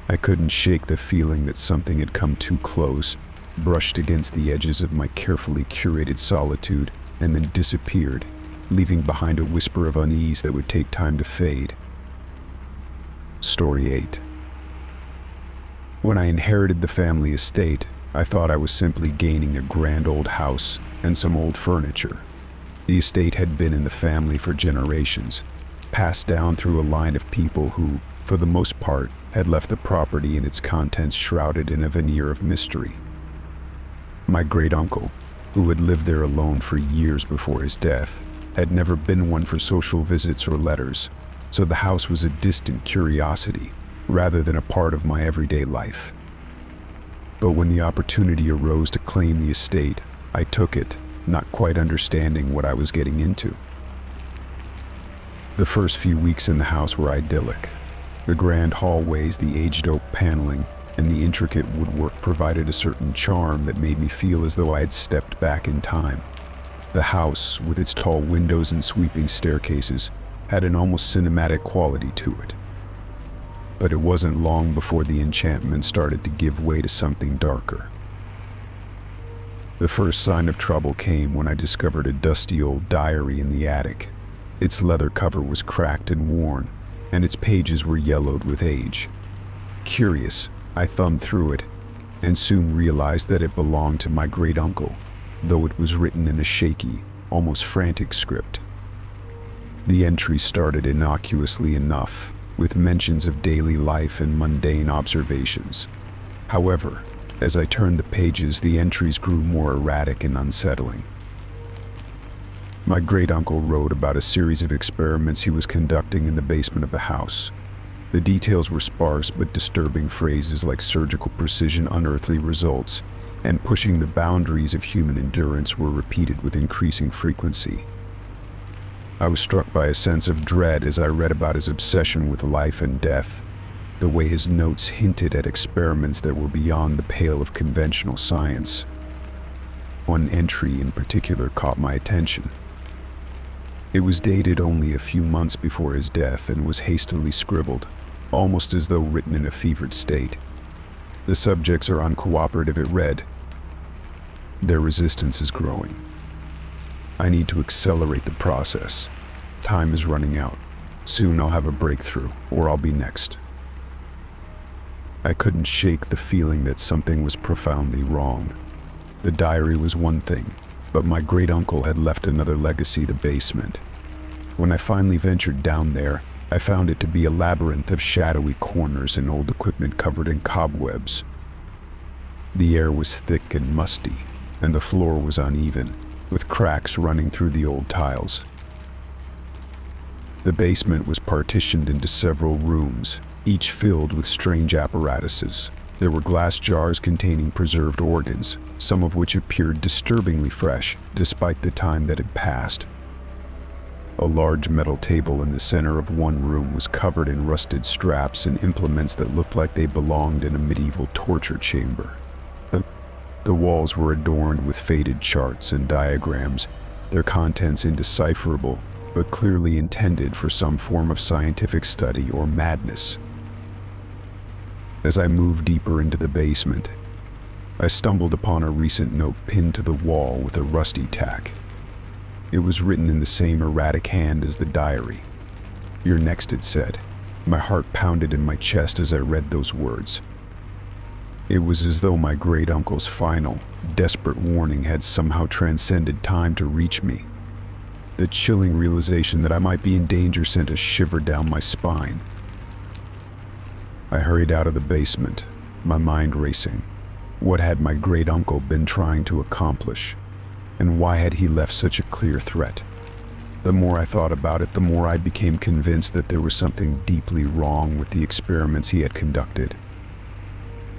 I couldn't shake the feeling that something had come too close, brushed against the edges of my carefully curated solitude, and then disappeared, leaving behind a whisper of unease that would take time to fade. Story 8. When I inherited the family estate, I thought I was simply gaining a grand old house and some old furniture. The estate had been in the family for generations, passed down through a line of people who, for the most part, had left the property and its contents shrouded in a veneer of mystery. My great-uncle, who had lived there alone for years before his death, had never been one for social visits or letters, so the house was a distant curiosity rather than a part of my everyday life. But when the opportunity arose to claim the estate, I took it, not quite understanding what I was getting into. The first few weeks in the house were idyllic. The grand hallways, the aged oak paneling, and the intricate woodwork provided a certain charm that made me feel as though I had stepped back in time. The house, with its tall windows and sweeping staircases, had an almost cinematic quality to it. But it wasn't long before the enchantment started to give way to something darker. The first sign of trouble came when I discovered a dusty old diary in the attic. Its leather cover was cracked and worn, and its pages were yellowed with age. Curious, I thumbed through it, and soon realized that it belonged to my great-uncle, though it was written in a shaky, almost frantic script. The entry started innocuously enough, with mentions of daily life and mundane observations. However, as I turned the pages, the entries grew more erratic and unsettling. My great-uncle wrote about a series of experiments he was conducting in the basement of the house. The details were sparse, but disturbing phrases like surgical precision, unearthly results, and pushing the boundaries of human endurance were repeated with increasing frequency. I was struck by a sense of dread as I read about his obsession with life and death, the way his notes hinted at experiments that were beyond the pale of conventional science. One entry in particular caught my attention. It was dated only a few months before his death and was hastily scribbled, almost as though written in a fevered state. The subjects are uncooperative, it read. Their resistance is growing. I need to accelerate the process. Time is running out. Soon I'll have a breakthrough, or I'll be next. I couldn't shake the feeling that something was profoundly wrong. The diary was one thing, but my great-uncle had left another legacy: the basement. When I finally ventured down there, I found it to be a labyrinth of shadowy corners and old equipment covered in cobwebs. The air was thick and musty, and the floor was uneven, with cracks running through the old tiles. The basement was partitioned into several rooms, each filled with strange apparatuses. There were glass jars containing preserved organs, some of which appeared disturbingly fresh, despite the time that had passed. A large metal table in the center of one room was covered in rusted straps and implements that looked like they belonged in a medieval torture chamber. The walls were adorned with faded charts and diagrams, their contents indecipherable, but clearly intended for some form of scientific study or madness. As I moved deeper into the basement, I stumbled upon a recent note pinned to the wall with a rusty tack. It was written in the same erratic hand as the diary. "You're next," it said. My heart pounded in my chest as I read those words. It was as though my great-uncle's final, desperate warning had somehow transcended time to reach me. The chilling realization that I might be in danger sent a shiver down my spine. I hurried out of the basement, my mind racing. What had my great-uncle been trying to accomplish? And why had he left such a clear threat? The more I thought about it, the more I became convinced that there was something deeply wrong with the experiments he had conducted.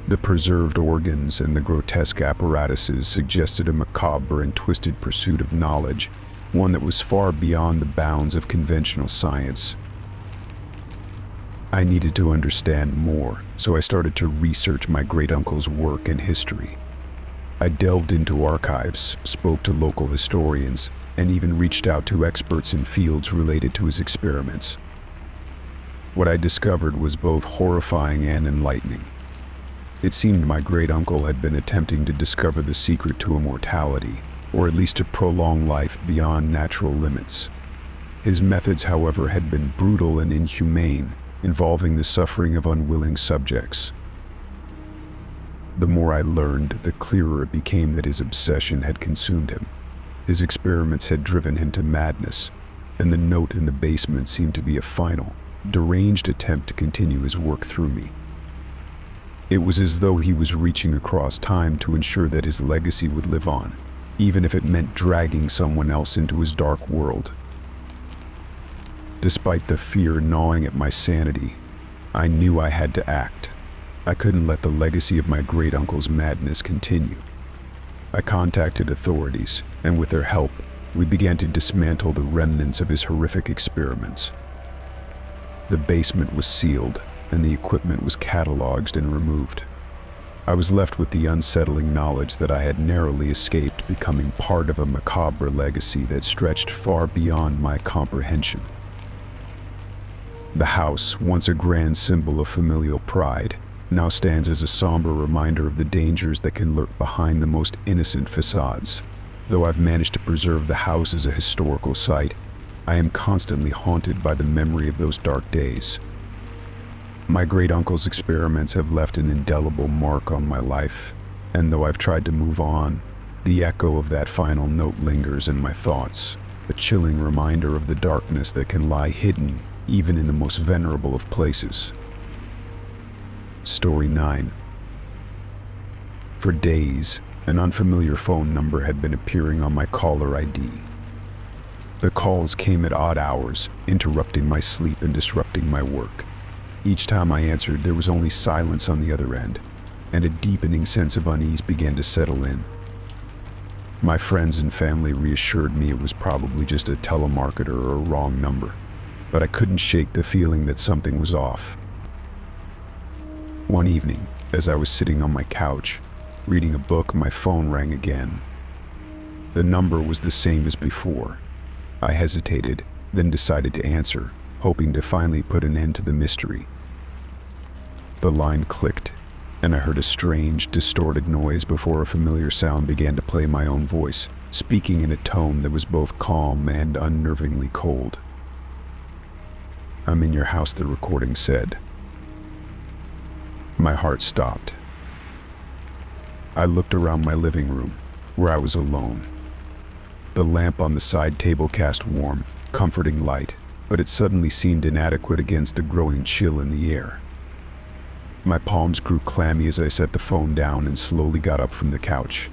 The preserved organs and the grotesque apparatuses suggested a macabre and twisted pursuit of knowledge, one that was far beyond the bounds of conventional science. I needed to understand more, so I started to research my great-uncle's work and history. I delved into archives, spoke to local historians, and even reached out to experts in fields related to his experiments. What I discovered was both horrifying and enlightening. It seemed my great-uncle had been attempting to discover the secret to immortality, or at least to prolong life beyond natural limits. His methods, however, had been brutal and inhumane, involving the suffering of unwilling subjects. The more I learned, the clearer it became that his obsession had consumed him. His experiments had driven him to madness, and the note in the basement seemed to be a final, deranged attempt to continue his work through me. It was as though he was reaching across time to ensure that his legacy would live on, even if it meant dragging someone else into his dark world. Despite the fear gnawing at my sanity, I knew I had to act. I couldn't let the legacy of my great-uncle's madness continue. I contacted authorities, and with their help, we began to dismantle the remnants of his horrific experiments. The basement was sealed, and the equipment was cataloged and removed. I was left with the unsettling knowledge that I had narrowly escaped becoming part of a macabre legacy that stretched far beyond my comprehension. The house, once a grand symbol of familial pride, now stands as a somber reminder of the dangers that can lurk behind the most innocent facades. Though I've managed to preserve the house as a historical site, I am constantly haunted by the memory of those dark days. My great-uncle's experiments have left an indelible mark on my life, and though I've tried to move on, the echo of that final note lingers in my thoughts, a chilling reminder of the darkness that can lie hidden even in the most venerable of places. Story 9. For days, an unfamiliar phone number had been appearing on my caller ID. The calls came at odd hours, interrupting my sleep and disrupting my work. Each time I answered, there was only silence on the other end, and a deepening sense of unease began to settle in. My friends and family reassured me it was probably just a telemarketer or a wrong number, but I couldn't shake the feeling that something was off. One evening, as I was sitting on my couch, reading a book, my phone rang again. The number was the same as before. I hesitated, then decided to answer, hoping to finally put an end to the mystery. The line clicked, and I heard a strange, distorted noise before a familiar sound began to play my own voice, speaking in a tone that was both calm and unnervingly cold. "I'm in your house," the recording said. My heart stopped. I looked around my living room, where I was alone. The lamp on the side table cast warm, comforting light, but it suddenly seemed inadequate against the growing chill in the air. My palms grew clammy as I set the phone down and slowly got up from the couch.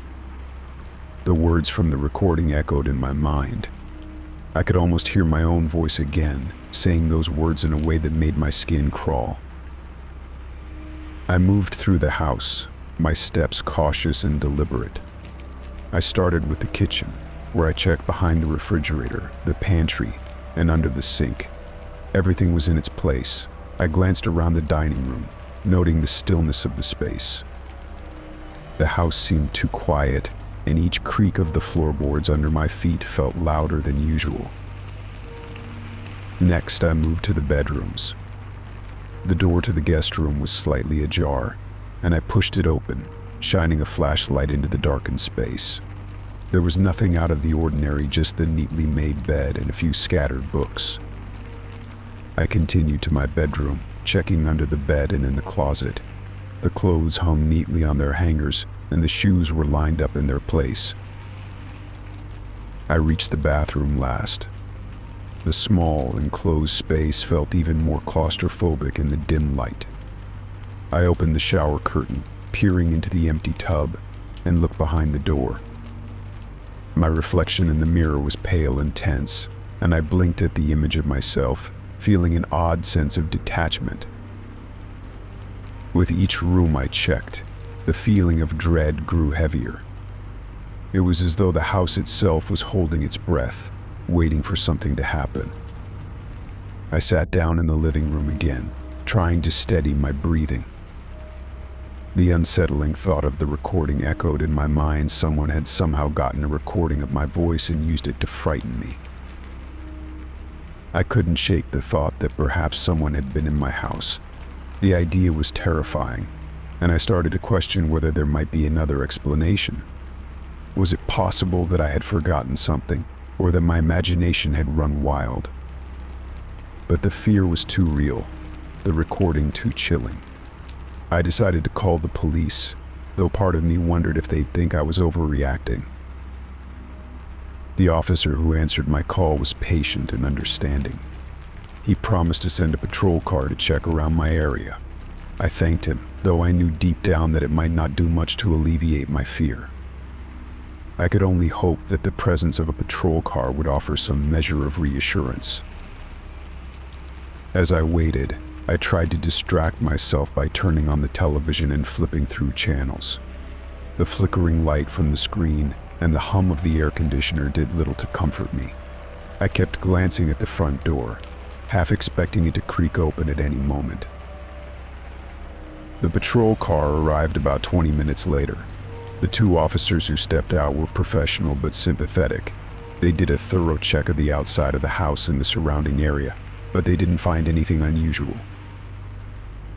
The words from the recording echoed in my mind. I could almost hear my own voice again, saying those words in a way that made my skin crawl. I moved through the house, my steps cautious and deliberate. I started with the kitchen, where I checked behind the refrigerator, the pantry, and under the sink. Everything was in its place. I glanced around the dining room, noting the stillness of the space. The house seemed too quiet, and each creak of the floorboards under my feet felt louder than usual. Next, I moved to the bedrooms. The door to the guest room was slightly ajar, and I pushed it open, shining a flashlight into the darkened space. There was nothing out of the ordinary, just the neatly made bed and a few scattered books. I continued to my bedroom, checking under the bed and in the closet. The clothes hung neatly on their hangers, and the shoes were lined up in their place. I reached the bathroom last. The small, enclosed space felt even more claustrophobic in the dim light. I opened the shower curtain, peering into the empty tub, and looked behind the door. My reflection in the mirror was pale and tense, and I blinked at the image of myself, feeling an odd sense of detachment. With each room I checked, the feeling of dread grew heavier. It was as though the house itself was holding its breath, waiting for something to happen. I sat down in the living room again, trying to steady my breathing. The unsettling thought of the recording echoed in my mind. Someone had somehow gotten a recording of my voice and used it to frighten me. I couldn't shake the thought that perhaps someone had been in my house. The idea was terrifying, and I started to question whether there might be another explanation. Was it possible that I had forgotten something, or that my imagination had run wild? But the fear was too real, the recording too chilling. I decided to call the police, though part of me wondered if they'd think I was overreacting. The officer who answered my call was patient and understanding. He promised to send a patrol car to check around my area. I thanked him, though I knew deep down that it might not do much to alleviate my fear. I could only hope that the presence of a patrol car would offer some measure of reassurance. As I waited, I tried to distract myself by turning on the television and flipping through channels. The flickering light from the screen and the hum of the air conditioner did little to comfort me. I kept glancing at the front door, half expecting it to creak open at any moment. The patrol car arrived about 20 minutes later. The two officers who stepped out were professional but sympathetic. They did a thorough check of the outside of the house and the surrounding area, but they didn't find anything unusual.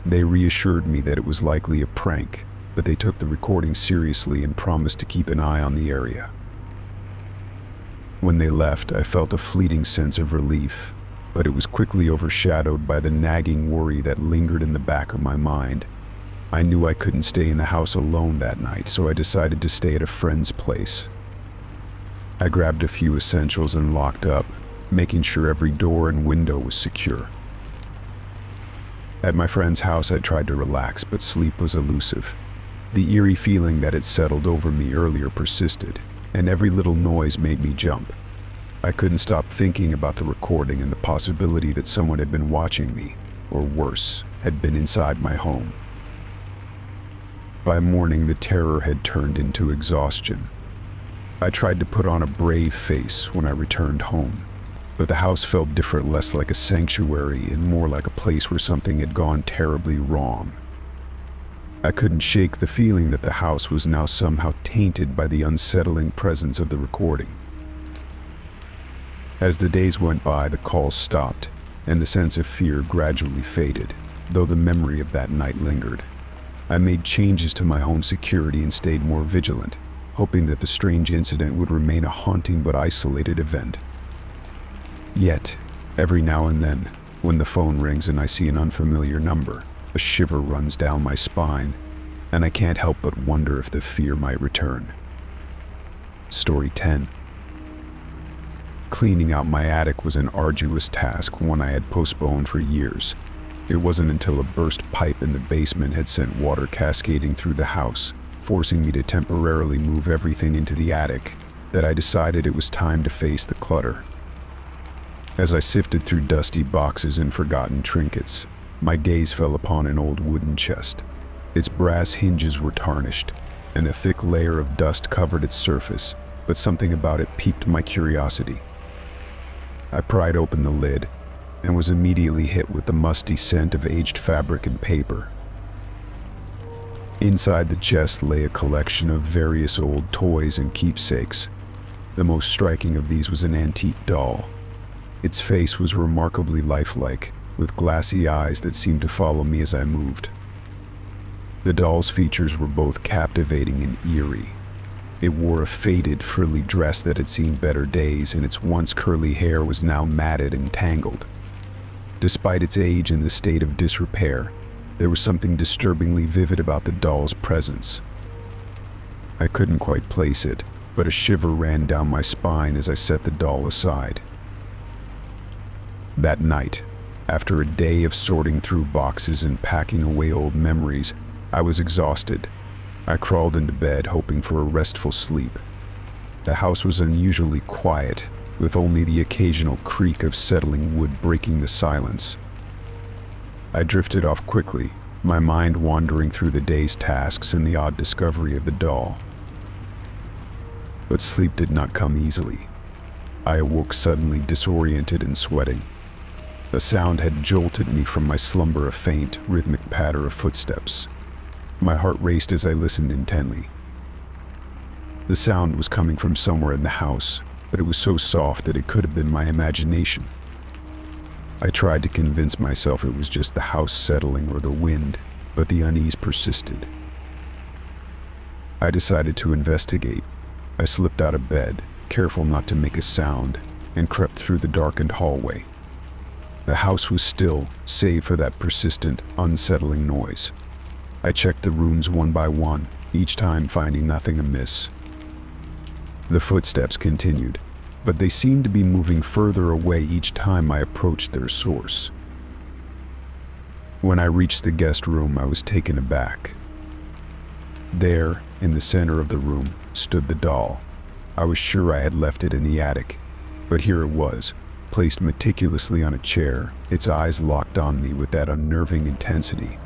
They reassured me that it was likely a prank, but they took the recording seriously and promised to keep an eye on the area. When they left, I felt a fleeting sense of relief, but it was quickly overshadowed by the nagging worry that lingered in the back of my mind. I knew I couldn't stay in the house alone that night, so I decided to stay at a friend's place. I grabbed a few essentials and locked up, making sure every door and window was secure. At my friend's house, I tried to relax, but sleep was elusive. The eerie feeling that had settled over me earlier persisted, and every little noise made me jump. I couldn't stop thinking about the recording and the possibility that someone had been watching me, or worse, had been inside my home. By morning, the terror had turned into exhaustion. I tried to put on a brave face when I returned home, but the house felt different, less like a sanctuary and more like a place where something had gone terribly wrong. I couldn't shake the feeling that the house was now somehow tainted by the unsettling presence of the recording. As the days went by, the calls stopped, and the sense of fear gradually faded, though the memory of that night lingered. I made changes to my home security and stayed more vigilant, hoping that the strange incident would remain a haunting but isolated event. Yet, every now and then, when the phone rings and I see an unfamiliar number, a shiver runs down my spine, and I can't help but wonder if the fear might return. Story 10. Cleaning out my attic was an arduous task, one I had postponed for years. It wasn't until a burst pipe in the basement had sent water cascading through the house, forcing me to temporarily move everything into the attic, that I decided it was time to face the clutter. As I sifted through dusty boxes and forgotten trinkets, my gaze fell upon an old wooden chest. Its brass hinges were tarnished, and a thick layer of dust covered its surface, but something about it piqued my curiosity. I pried open the lid, and was immediately hit with the musty scent of aged fabric and paper. Inside the chest lay a collection of various old toys and keepsakes. The most striking of these was an antique doll. Its face was remarkably lifelike, with glassy eyes that seemed to follow me as I moved. The doll's features were both captivating and eerie. It wore a faded, frilly dress that had seen better days, and its once curly hair was now matted and tangled. Despite its age and the state of disrepair, there was something disturbingly vivid about the doll's presence. I couldn't quite place it, but a shiver ran down my spine as I set the doll aside. That night, after a day of sorting through boxes and packing away old memories, I was exhausted. I crawled into bed, hoping for a restful sleep. The house was unusually quiet, with only the occasional creak of settling wood breaking the silence. I drifted off quickly, my mind wandering through the day's tasks and the odd discovery of the doll. But sleep did not come easily. I awoke suddenly, disoriented and sweating. A sound had jolted me from my slumber, a faint, rhythmic patter of footsteps. My heart raced as I listened intently. The sound was coming from somewhere in the house, but it was so soft that it could have been my imagination. I tried to convince myself it was just the house settling or the wind, but the unease persisted. I decided to investigate. I slipped out of bed, careful not to make a sound, and crept through the darkened hallway. The house was still, save for that persistent, unsettling noise. I checked the rooms one by one, each time finding nothing amiss. The footsteps continued, but they seemed to be moving further away each time I approached their source. When I reached the guest room, I was taken aback. There, in the center of the room, stood the doll. I was sure I had left it in the attic, but here it was, placed meticulously on a chair, its eyes locked on me with that unnerving intensity.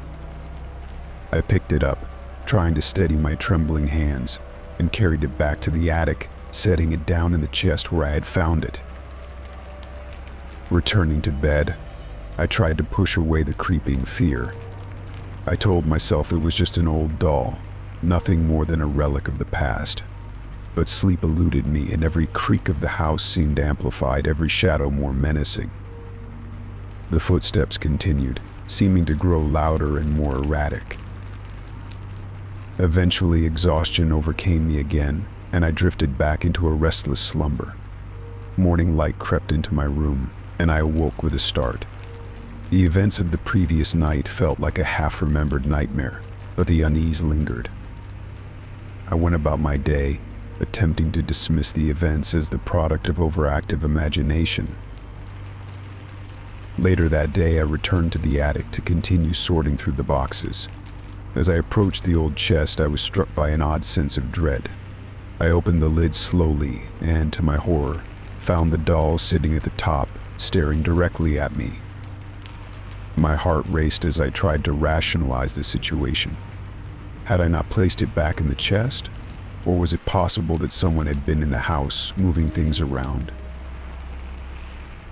I picked it up, trying to steady my trembling hands, and carried it back to the attic, setting it down in the chest where I had found it. Returning to bed, I tried to push away the creeping fear. I told myself it was just an old doll, nothing more than a relic of the past. But sleep eluded me, and every creak of the house seemed amplified, every shadow more menacing. The footsteps continued, seeming to grow louder and more erratic. Eventually, exhaustion overcame me again, and I drifted back into a restless slumber. Morning light crept into my room, and I awoke with a start. The events of the previous night felt like a half-remembered nightmare, but the unease lingered. I went about my day, attempting to dismiss the events as the product of overactive imagination. Later that day, I returned to the attic to continue sorting through the boxes. As I approached the old chest, I was struck by an odd sense of dread. I opened the lid slowly and, to my horror, found the doll sitting at the top, staring directly at me. My heart raced as I tried to rationalize the situation. Had I not placed it back in the chest? Or was it possible that someone had been in the house, moving things around?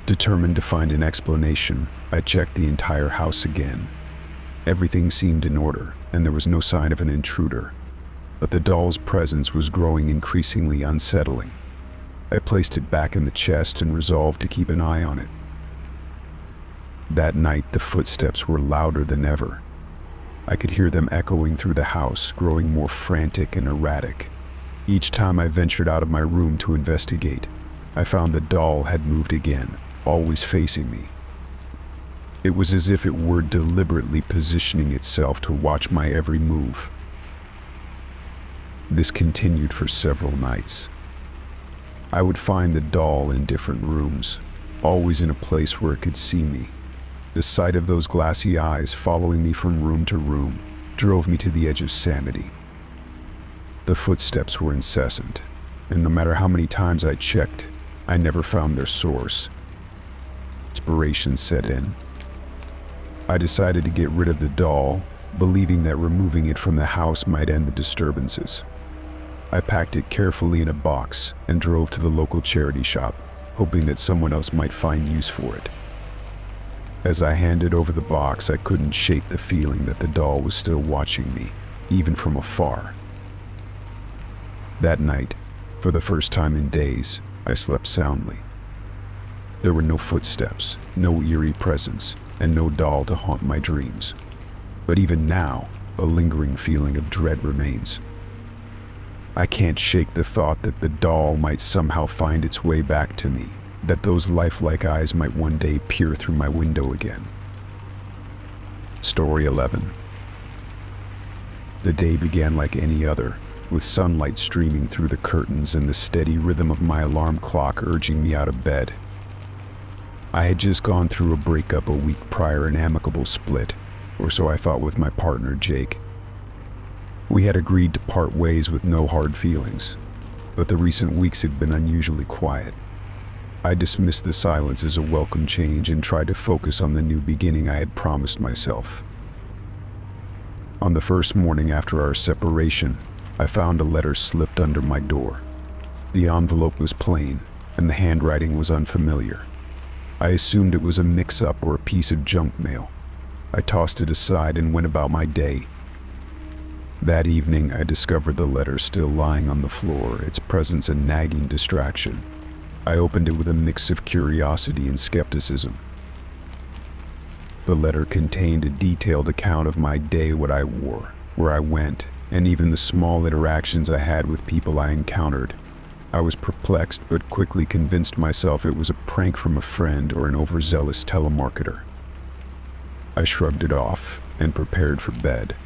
Determined to find an explanation, I checked the entire house again. Everything seemed in order, and there was no sign of an intruder. But the doll's presence was growing increasingly unsettling. I placed it back in the chest and resolved to keep an eye on it. That night, the footsteps were louder than ever. I could hear them echoing through the house, growing more frantic and erratic. Each time I ventured out of my room to investigate, I found the doll had moved again, always facing me. It was as if it were deliberately positioning itself to watch my every move. This continued for several nights. I would find the doll in different rooms, always in a place where it could see me. The sight of those glassy eyes following me from room to room drove me to the edge of sanity. The footsteps were incessant, and no matter how many times I checked, I never found their source. Desperation set in. I decided to get rid of the doll, believing that removing it from the house might end the disturbances. I packed it carefully in a box and drove to the local charity shop, hoping that someone else might find use for it. As I handed over the box, I couldn't shake the feeling that the doll was still watching me, even from afar. That night, for the first time in days, I slept soundly. There were no footsteps, no eerie presence, and no doll to haunt my dreams. But even now, a lingering feeling of dread remains. I can't shake the thought that the doll might somehow find its way back to me, that those lifelike eyes might one day peer through my window again. Story 11. The day began like any other, with sunlight streaming through the curtains and the steady rhythm of my alarm clock urging me out of bed. I had just gone through a breakup a week prior, an amicable split, or so I thought, with my partner, Jake. We had agreed to part ways with no hard feelings, but the recent weeks had been unusually quiet. I dismissed the silence as a welcome change and tried to focus on the new beginning I had promised myself. On the first morning after our separation, I found a letter slipped under my door. The envelope was plain, and the handwriting was unfamiliar. I assumed it was a mix-up or a piece of junk mail. I tossed it aside and went about my day. That evening, I discovered the letter still lying on the floor, its presence a nagging distraction. I opened it with a mix of curiosity and skepticism. The letter contained a detailed account of my day, what I wore, where I went, and even the small interactions I had with people I encountered. I was perplexed, but quickly convinced myself it was a prank from a friend or an overzealous telemarketer. I shrugged it off and prepared for bed.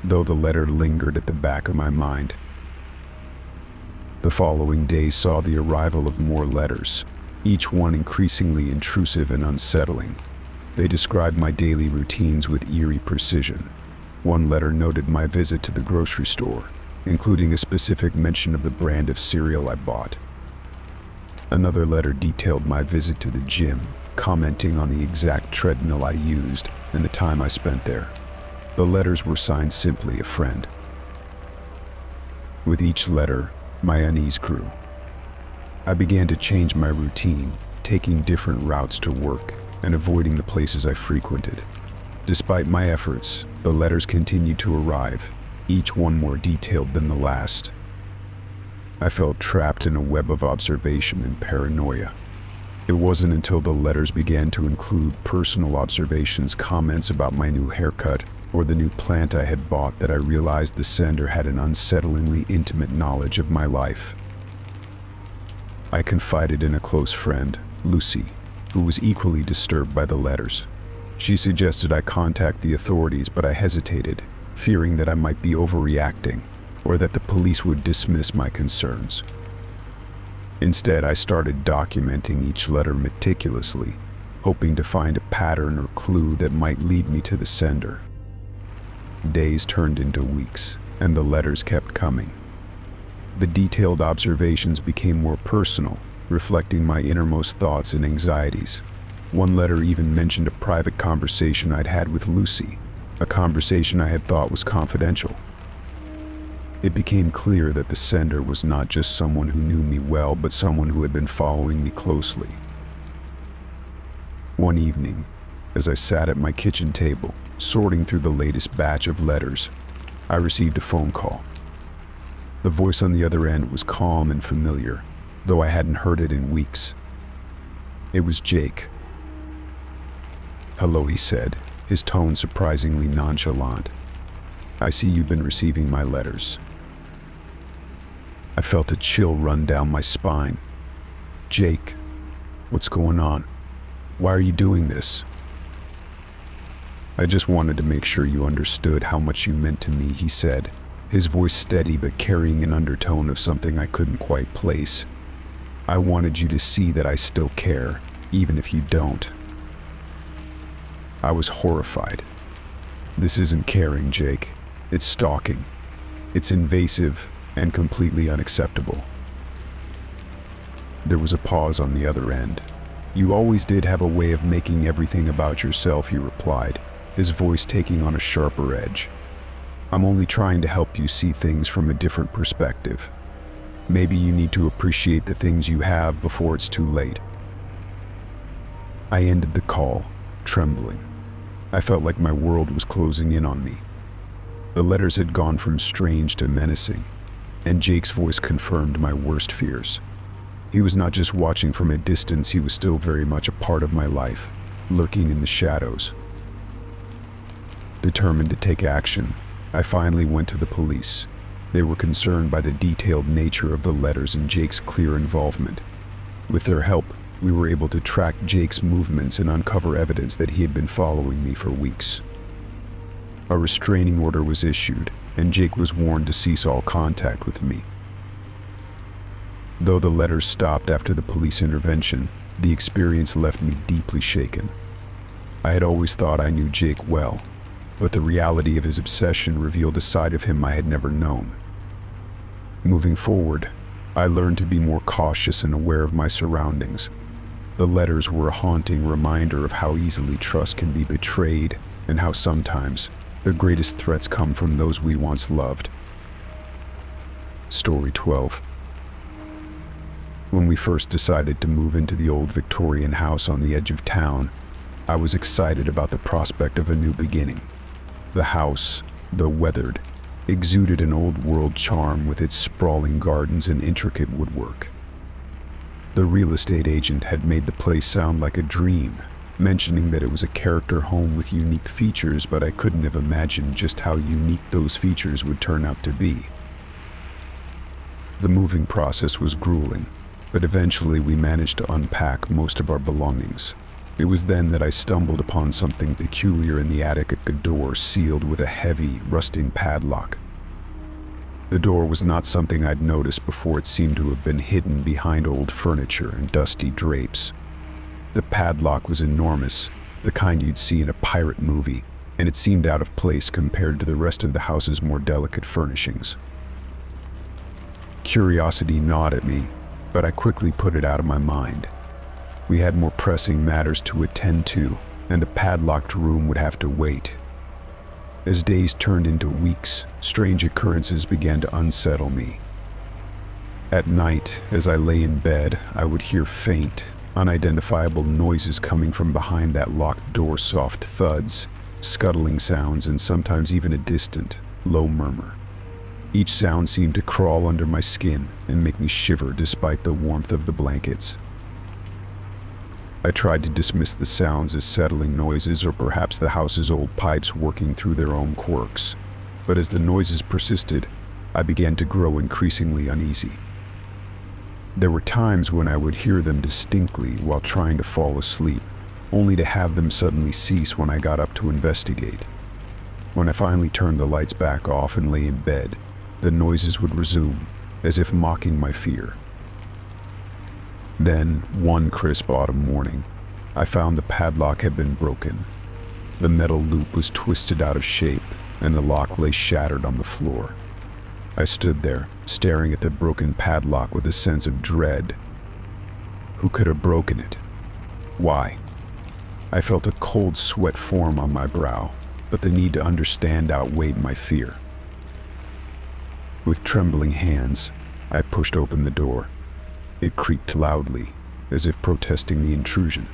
though the letter lingered at the back of my mind. The following days saw the arrival of more letters, each one increasingly intrusive and unsettling. They described my daily routines with eerie precision. One letter noted my visit to the grocery store, including a specific mention of the brand of cereal I bought. Another letter detailed my visit to the gym, commenting on the exact treadmill I used and the time I spent there. The letters were signed simply a friend. With each letter, my unease grew. I began to change my routine, taking different routes to work and avoiding the places I frequented. Despite my efforts, the letters continued to arrive, each one more detailed than the last. I felt trapped in a web of observation and paranoia. It wasn't until the letters began to include personal observations, comments about my new haircut, or the new plant I had bought that I realized the sender had an unsettlingly intimate knowledge of my life. I confided in a close friend, Lucy, who was equally disturbed by the letters. She suggested I contact the authorities, but I hesitated, fearing that I might be overreacting or that the police would dismiss my concerns. Instead, I started documenting each letter meticulously, hoping to find a pattern or clue that might lead me to the sender. Days turned into weeks, and the letters kept coming. The detailed observations became more personal, reflecting my innermost thoughts and anxieties. One letter even mentioned a private conversation I'd had with Lucy, a conversation I had thought was confidential. It became clear that the sender was not just someone who knew me well, but someone who had been following me closely. One evening, as I sat at my kitchen table, sorting through the latest batch of letters, I received a phone call. The voice on the other end was calm and familiar, though I hadn't heard it in weeks. It was Jake. "Hello," he said, his tone surprisingly nonchalant. "I see you've been receiving my letters." I felt a chill run down my spine. "Jake, what's going on? Why are you doing this?" "I just wanted to make sure you understood how much you meant to me," he said, his voice steady but carrying an undertone of something I couldn't quite place. "I wanted you to see that I still care, even if you don't." I was horrified. "This isn't caring, Jake. It's stalking. It's invasive and completely unacceptable." There was a pause on the other end. "You always did have a way of making everything about yourself," he replied, his voice taking on a sharper edge. "I'm only trying to help you see things from a different perspective. Maybe you need to appreciate the things you have before it's too late." I ended the call, trembling. I felt like my world was closing in on me. The letters had gone from strange to menacing, and Jake's voice confirmed my worst fears. He was not just watching from a distance, he was still very much a part of my life, lurking in the shadows. Determined to take action, I finally went to the police. They were concerned by the detailed nature of the letters and Jake's clear involvement. With their help, we were able to track Jake's movements and uncover evidence that he had been following me for weeks. A restraining order was issued, and Jake was warned to cease all contact with me. Though the letters stopped after the police intervention, the experience left me deeply shaken. I had always thought I knew Jake well, but the reality of his obsession revealed a side of him I had never known. Moving forward, I learned to be more cautious and aware of my surroundings. The letters were a haunting reminder of how easily trust can be betrayed and how sometimes the greatest threats come from those we once loved. Story 12. When we first decided to move into the old Victorian house on the edge of town, I was excited about the prospect of a new beginning. The house, though weathered, exuded an old-world charm with its sprawling gardens and intricate woodwork. The real estate agent had made the place sound like a dream, mentioning that it was a character home with unique features, but I couldn't have imagined just how unique those features would turn out to be. The moving process was grueling, but eventually we managed to unpack most of our belongings. It was then that I stumbled upon something peculiar in the attic, a door sealed with a heavy, rusting padlock. The door was not something I'd noticed before. It seemed to have been hidden behind old furniture and dusty drapes. The padlock was enormous, the kind you'd see in a pirate movie, and it seemed out of place compared to the rest of the house's more delicate furnishings. Curiosity gnawed at me, but I quickly put it out of my mind. We had more pressing matters to attend to, and the padlocked room would have to wait. As days turned into weeks, strange occurrences began to unsettle me. At night, as I lay in bed, I would hear faint, unidentifiable noises coming from behind that locked door, soft thuds, scuttling sounds, and sometimes even a distant, low murmur. Each sound seemed to crawl under my skin and make me shiver despite the warmth of the blankets. I tried to dismiss the sounds as settling noises, or perhaps the house's old pipes working through their own quirks. But as the noises persisted, I began to grow increasingly uneasy. There were times when I would hear them distinctly while trying to fall asleep, only to have them suddenly cease when I got up to investigate. When I finally turned the lights back off and lay in bed, the noises would resume, as if mocking my fear. Then, one crisp autumn morning, I found the padlock had been broken. The metal loop was twisted out of shape, and the lock lay shattered on the floor. I stood there, staring at the broken padlock with a sense of dread. Who could have broken it? Why? I felt a cold sweat form on my brow, but the need to understand outweighed my fear. With trembling hands, I pushed open the door. It creaked loudly, as if protesting the intrusion.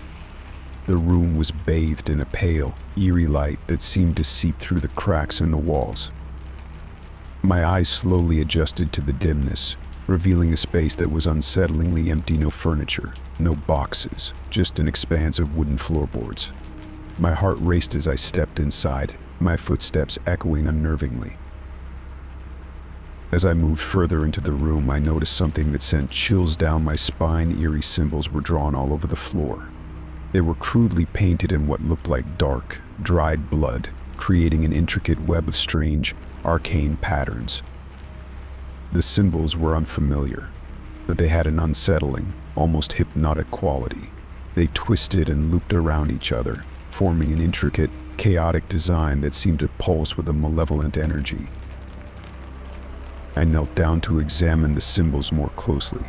The room was bathed in a pale, eerie light that seemed to seep through the cracks in the walls. My eyes slowly adjusted to the dimness, revealing a space that was unsettlingly empty. No furniture, no boxes, just an expanse of wooden floorboards. My heart raced as I stepped inside, my footsteps echoing unnervingly. As I moved further into the room, I noticed something that sent chills down my spine. Eerie symbols were drawn all over the floor. They were crudely painted in what looked like dark, dried blood, creating an intricate web of strange, arcane patterns. The symbols were unfamiliar, but they had an unsettling, almost hypnotic quality. They twisted and looped around each other, forming an intricate, chaotic design that seemed to pulse with a malevolent energy. I knelt down to examine the symbols more closely.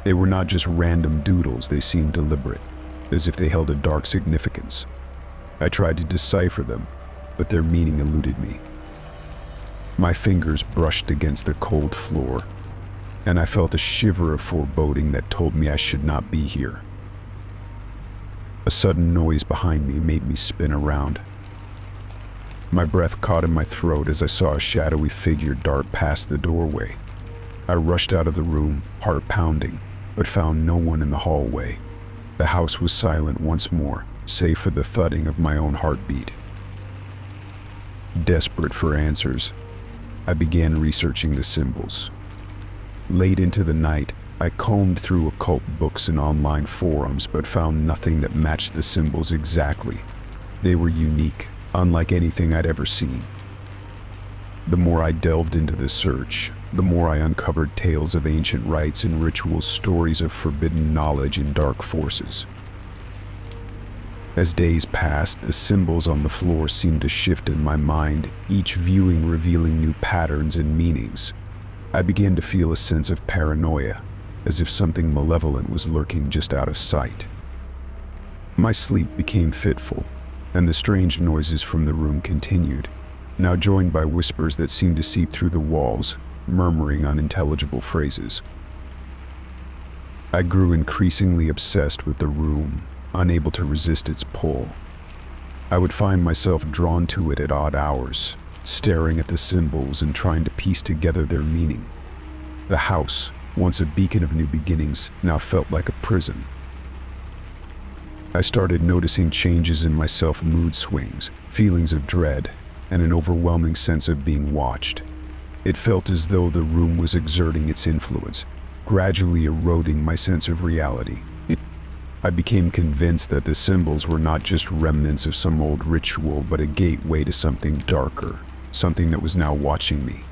They were not just random doodles, they seemed deliberate, as if they held a dark significance. I tried to decipher them, but their meaning eluded me. My fingers brushed against the cold floor, and I felt a shiver of foreboding that told me I should not be here. A sudden noise behind me made me spin around. My breath caught in my throat as I saw a shadowy figure dart past the doorway. I rushed out of the room, heart pounding, but found no one in the hallway. The house was silent once more, save for the thudding of my own heartbeat. Desperate for answers, I began researching the symbols. Late into the night, I combed through occult books and online forums, but found nothing that matched the symbols exactly. They were unique, unlike anything I'd ever seen. The more I delved into the search, the more I uncovered tales of ancient rites and rituals, stories of forbidden knowledge and dark forces. As days passed, the symbols on the floor seemed to shift in my mind, each viewing revealing new patterns and meanings. I began to feel a sense of paranoia, as if something malevolent was lurking just out of sight. My sleep became fitful, and the strange noises from the room continued, now joined by whispers that seemed to seep through the walls, murmuring unintelligible phrases. I grew increasingly obsessed with the room, unable to resist its pull. I would find myself drawn to it at odd hours, staring at the symbols and trying to piece together their meaning. The house, once a beacon of new beginnings, now felt like a prison. I started noticing changes in myself, mood swings, feelings of dread, and an overwhelming sense of being watched. It felt as though the room was exerting its influence, gradually eroding my sense of reality. I became convinced that the symbols were not just remnants of some old ritual, but a gateway to something darker, something that was now watching me.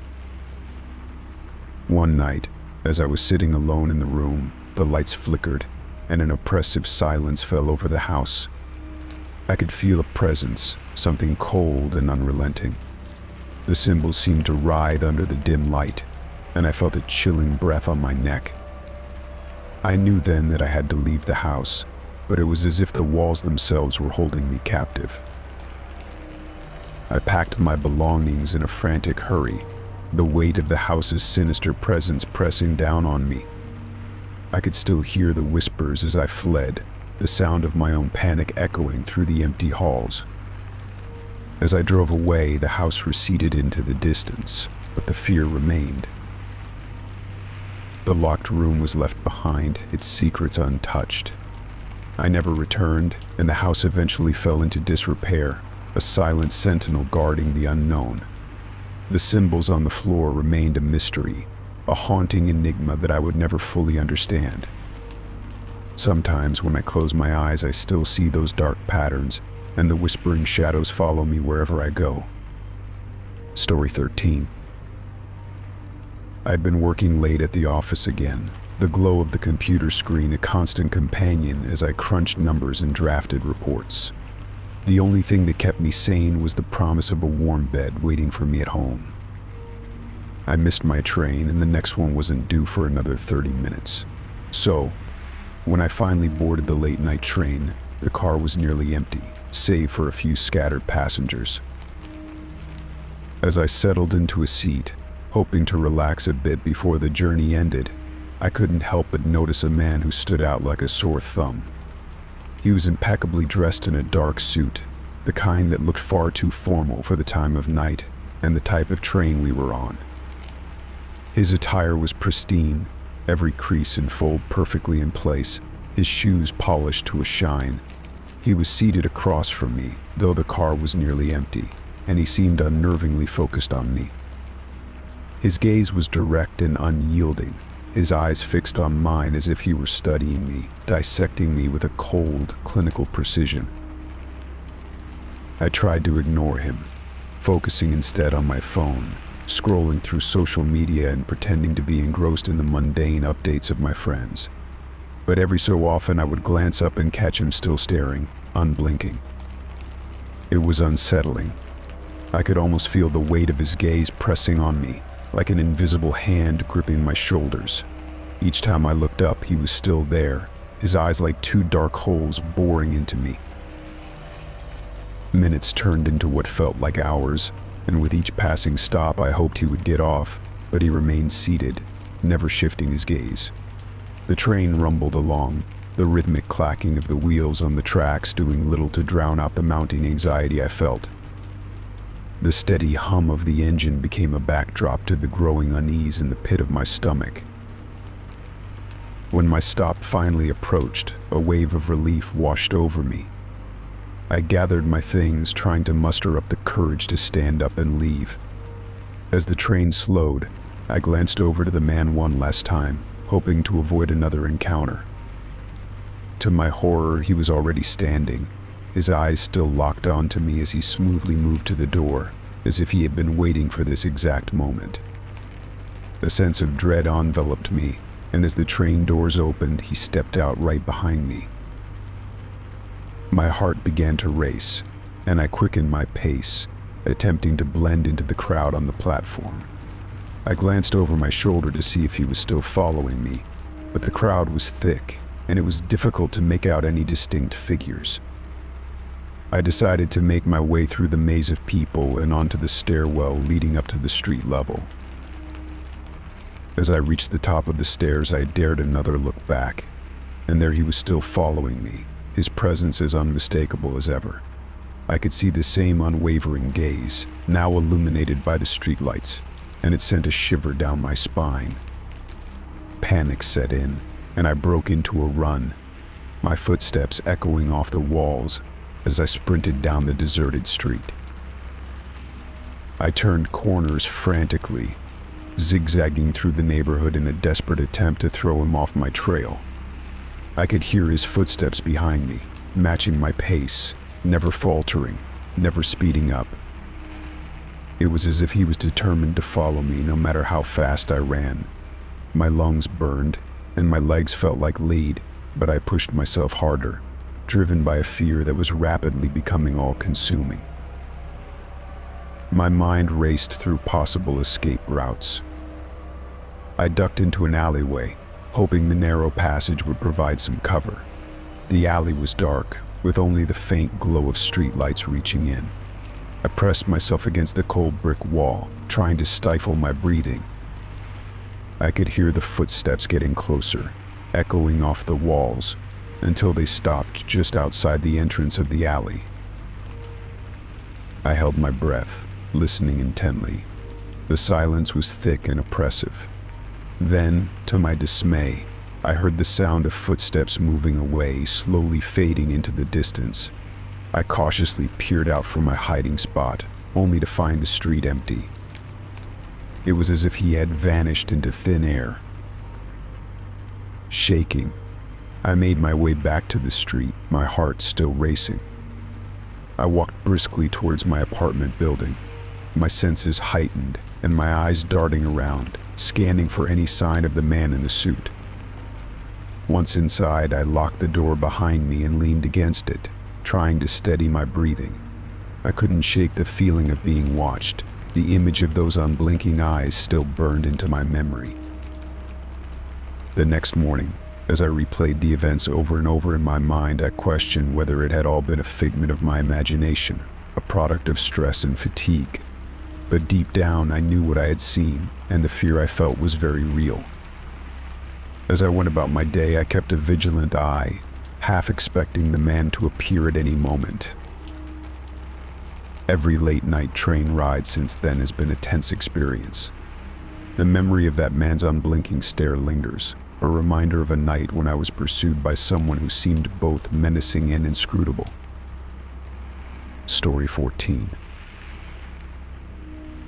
One night, as I was sitting alone in the room, the lights flickered, and an oppressive silence fell over the house. I could feel a presence, something cold and unrelenting. The symbols seemed to writhe under the dim light, and I felt a chilling breath on my neck. I knew then that I had to leave the house, but it was as if the walls themselves were holding me captive. I packed my belongings in a frantic hurry, the weight of the house's sinister presence pressing down on me. I could still hear the whispers as I fled, the sound of my own panic echoing through the empty halls. As I drove away, the house receded into the distance, but the fear remained. The locked room was left behind, its secrets untouched. I never returned, and the house eventually fell into disrepair, a silent sentinel guarding the unknown. The symbols on the floor remained a mystery, a haunting enigma that I would never fully understand. Sometimes when I close my eyes, I still see those dark patterns, and the whispering shadows follow me wherever I go. Story 13. I'd been working late at the office again, the glow of the computer screen a constant companion as I crunched numbers and drafted reports. The only thing that kept me sane was the promise of a warm bed waiting for me at home. I missed my train, and the next one wasn't due for another 30 minutes. So, when I finally boarded the late-night train, the car was nearly empty, save for a few scattered passengers. As I settled into a seat, hoping to relax a bit before the journey ended, I couldn't help but notice a man who stood out like a sore thumb. He was impeccably dressed in a dark suit, the kind that looked far too formal for the time of night and the type of train we were on. His attire was pristine, every crease and fold perfectly in place, his shoes polished to a shine. He was seated across from me, though the car was nearly empty, and he seemed unnervingly focused on me. His gaze was direct and unyielding, his eyes fixed on mine as if he were studying me, dissecting me with a cold, clinical precision. I tried to ignore him, focusing instead on my phone, scrolling through social media and pretending to be engrossed in the mundane updates of my friends. But every so often I would glance up and catch him still staring, unblinking. It was unsettling. I could almost feel the weight of his gaze pressing on me, like an invisible hand gripping my shoulders. Each time I looked up, he was still there, his eyes like two dark holes boring into me. Minutes turned into what felt like hours, and with each passing stop I hoped he would get off, but he remained seated, never shifting his gaze. The train rumbled along, the rhythmic clacking of the wheels on the tracks doing little to drown out the mounting anxiety I felt. The steady hum of the engine became a backdrop to the growing unease in the pit of my stomach. When my stop finally approached, a wave of relief washed over me. I gathered my things, trying to muster up the courage to stand up and leave. As the train slowed, I glanced over to the man one last time, hoping to avoid another encounter. To my horror, he was already standing, his eyes still locked onto me as he smoothly moved to the door, as if he had been waiting for this exact moment. A sense of dread enveloped me, and as the train doors opened, he stepped out right behind me. My heart began to race, and I quickened my pace, attempting to blend into the crowd on the platform. I glanced over my shoulder to see if he was still following me, but the crowd was thick, and it was difficult to make out any distinct figures. I decided to make my way through the maze of people and onto the stairwell leading up to the street level. As I reached the top of the stairs, I dared another look back, and there he was still following me, his presence as unmistakable as ever. I could see the same unwavering gaze, now illuminated by the streetlights, and it sent a shiver down my spine. Panic set in, and I broke into a run, my footsteps echoing off the walls as I sprinted down the deserted street. I turned corners frantically, zigzagging through the neighborhood in a desperate attempt to throw him off my trail. I could hear his footsteps behind me, matching my pace, never faltering, never speeding up. It was as if he was determined to follow me no matter how fast I ran. My lungs burned, and my legs felt like lead, but I pushed myself harder, driven by a fear that was rapidly becoming all-consuming. My mind raced through possible escape routes. I ducked into an alleyway, hoping the narrow passage would provide some cover. The alley was dark, with only the faint glow of streetlights reaching in. I pressed myself against the cold brick wall, trying to stifle my breathing. I could hear the footsteps getting closer, echoing off the walls, until they stopped just outside the entrance of the alley. I held my breath, listening intently. The silence was thick and oppressive. Then, to my dismay, I heard the sound of footsteps moving away, slowly fading into the distance. I cautiously peered out from my hiding spot, only to find the street empty. It was as if he had vanished into thin air. Shaking, I made my way back to the street, my heart still racing. I walked briskly towards my apartment building, my senses heightened and my eyes darting around, scanning for any sign of the man in the suit. Once inside, I locked the door behind me and leaned against it, trying to steady my breathing. I couldn't shake the feeling of being watched. The image of those unblinking eyes still burned into my memory. The next morning, as I replayed the events over and over in my mind, I questioned whether it had all been a figment of my imagination, a product of stress and fatigue. But deep down, I knew what I had seen, and the fear I felt was very real. As I went about my day, I kept a vigilant eye, half expecting the man to appear at any moment. Every late-night train ride since then has been a tense experience. The memory of that man's unblinking stare lingers, a reminder of a night when I was pursued by someone who seemed both menacing and inscrutable. Story 14.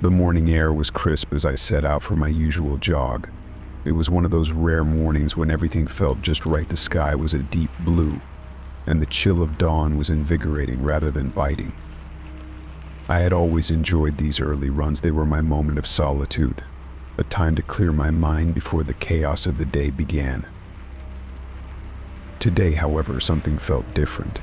The morning air was crisp as I set out for my usual jog. It was one of those rare mornings when everything felt just right. The sky was a deep blue, and the chill of dawn was invigorating rather than biting. I had always enjoyed these early runs. They were my moment of solitude, a time to clear my mind before the chaos of the day began. Today, however, something felt different.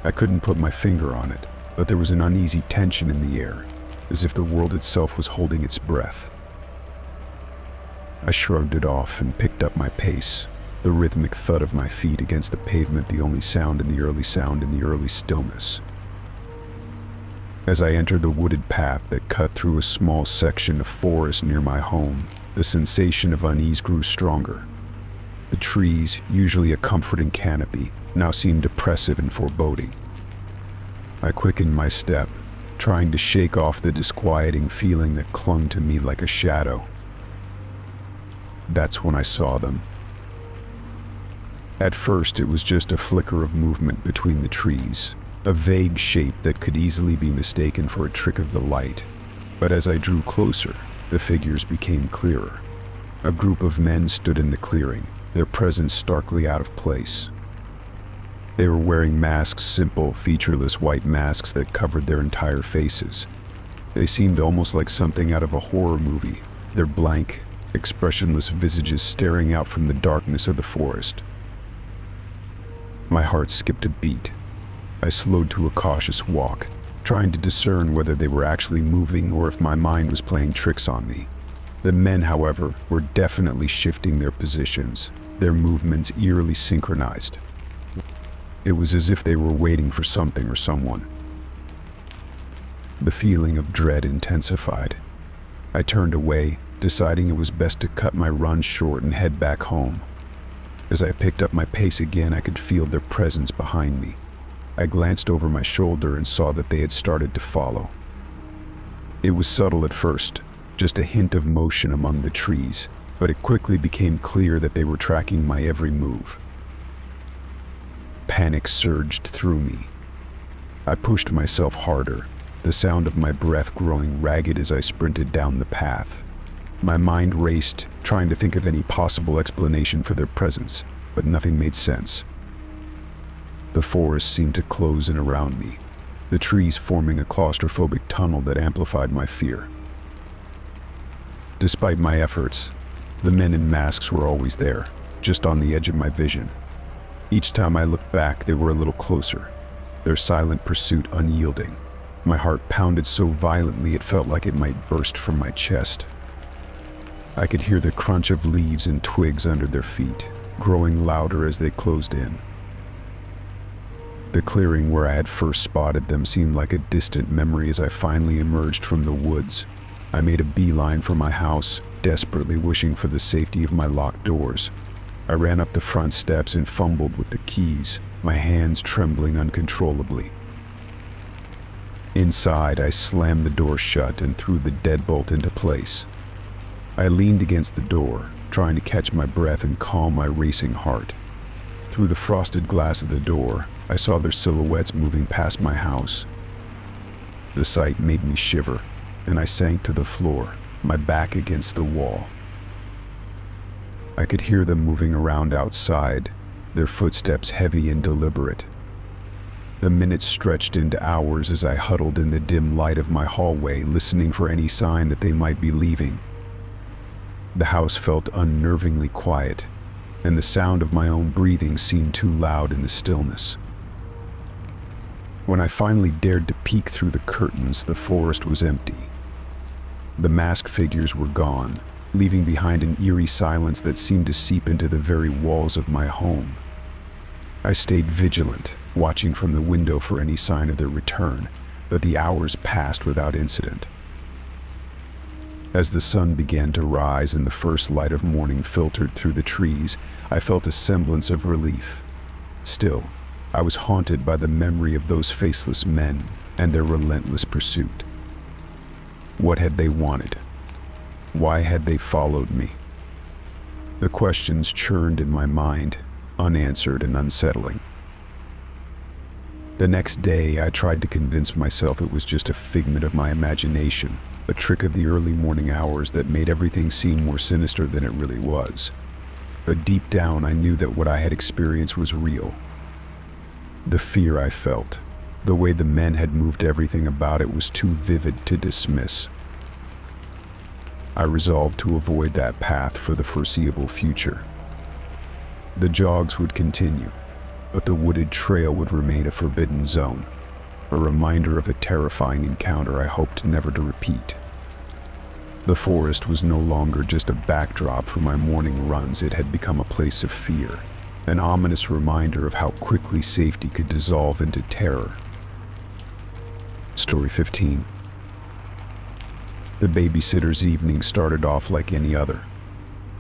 I couldn't put my finger on it, but there was an uneasy tension in the air, as if the world itself was holding its breath. I shrugged it off and picked up my pace, the rhythmic thud of my feet against the pavement the only sound in the early stillness. As I entered the wooded path that cut through a small section of forest near my home, the sensation of unease grew stronger. The trees, usually a comforting canopy, now seemed oppressive and foreboding. I quickened my step, trying to shake off the disquieting feeling that clung to me like a shadow. That's when I saw them. At first, it was just a flicker of movement between the trees, a vague shape that could easily be mistaken for a trick of the light. But as I drew closer, the figures became clearer. A group of men stood in the clearing, their presence starkly out of place. They were wearing masks, simple, featureless white masks that covered their entire faces. They seemed almost like something out of a horror movie, their blank, expressionless visages staring out from the darkness of the forest. My heart skipped a beat. I slowed to a cautious walk, trying to discern whether they were actually moving or if my mind was playing tricks on me. The men, however, were definitely shifting their positions, their movements eerily synchronized. It was as if they were waiting for something or someone. The feeling of dread intensified. I turned away, deciding it was best to cut my run short and head back home. As I picked up my pace again, I could feel their presence behind me. I glanced over my shoulder and saw that they had started to follow. It was subtle at first, just a hint of motion among the trees, but it quickly became clear that they were tracking my every move. Panic surged through me. I pushed myself harder, the sound of my breath growing ragged as I sprinted down the path. My mind raced, trying to think of any possible explanation for their presence, but nothing made sense. The forest seemed to close in around me, the trees forming a claustrophobic tunnel that amplified my fear. Despite my efforts, the men in masks were always there, just on the edge of my vision. Each time I looked back, they were a little closer, their silent pursuit unyielding. My heart pounded so violently it felt like it might burst from my chest. I could hear the crunch of leaves and twigs under their feet, growing louder as they closed in. The clearing where I had first spotted them seemed like a distant memory as I finally emerged from the woods. I made a beeline for my house, desperately wishing for the safety of my locked doors. I ran up the front steps and fumbled with the keys, my hands trembling uncontrollably. Inside, I slammed the door shut and threw the deadbolt into place. I leaned against the door, trying to catch my breath and calm my racing heart. Through the frosted glass of the door, I saw their silhouettes moving past my house. The sight made me shiver, and I sank to the floor, my back against the wall. I could hear them moving around outside, their footsteps heavy and deliberate. The minutes stretched into hours as I huddled in the dim light of my hallway, listening for any sign that they might be leaving. The house felt unnervingly quiet, and the sound of my own breathing seemed too loud in the stillness. When I finally dared to peek through the curtains, the forest was empty. The masked figures were gone, leaving behind an eerie silence that seemed to seep into the very walls of my home. I stayed vigilant, watching from the window for any sign of their return, but the hours passed without incident. As the sun began to rise and the first light of morning filtered through the trees, I felt a semblance of relief. Still, I was haunted by the memory of those faceless men and their relentless pursuit. What had they wanted? Why had they followed me? The questions churned in my mind, unanswered and unsettling. The next day, I tried to convince myself it was just a figment of my imagination, a trick of the early morning hours that made everything seem more sinister than it really was. But deep down, I knew that what I had experienced was real. The fear I felt, the way the men had moved everything about it was too vivid to dismiss. I resolved to avoid that path for the foreseeable future. The jogs would continue, but the wooded trail would remain a forbidden zone, a reminder of a terrifying encounter I hoped never to repeat. The forest was no longer just a backdrop for my morning runs, it had become a place of fear, an ominous reminder of how quickly safety could dissolve into terror. Story 15. The babysitter's evening started off like any other.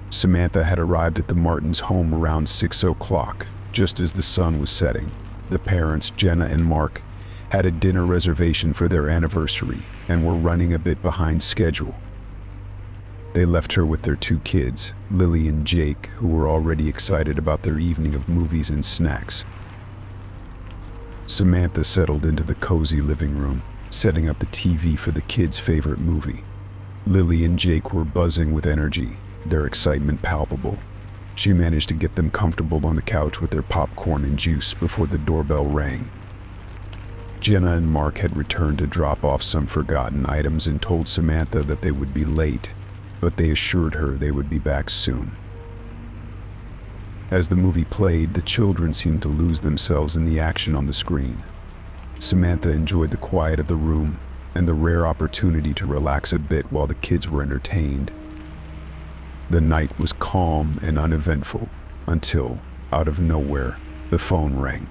Samantha had arrived at the Martins' home around 6 o'clock, just as the sun was setting. The parents, Jenna and Mark, had a dinner reservation for their anniversary and were running a bit behind schedule. They left her with their two kids, Lily and Jake, who were already excited about their evening of movies and snacks. Samantha settled into the cozy living room, setting up the TV for the kids' favorite movie. Lily and Jake were buzzing with energy, their excitement palpable. She managed to get them comfortable on the couch with their popcorn and juice before the doorbell rang. Jenna and Mark had returned to drop off some forgotten items and told Samantha that they would be late, but they assured her they would be back soon. As the movie played, the children seemed to lose themselves in the action on the screen. Samantha enjoyed the quiet of the room and the rare opportunity to relax a bit while the kids were entertained. The night was calm and uneventful until, out of nowhere, the phone rang.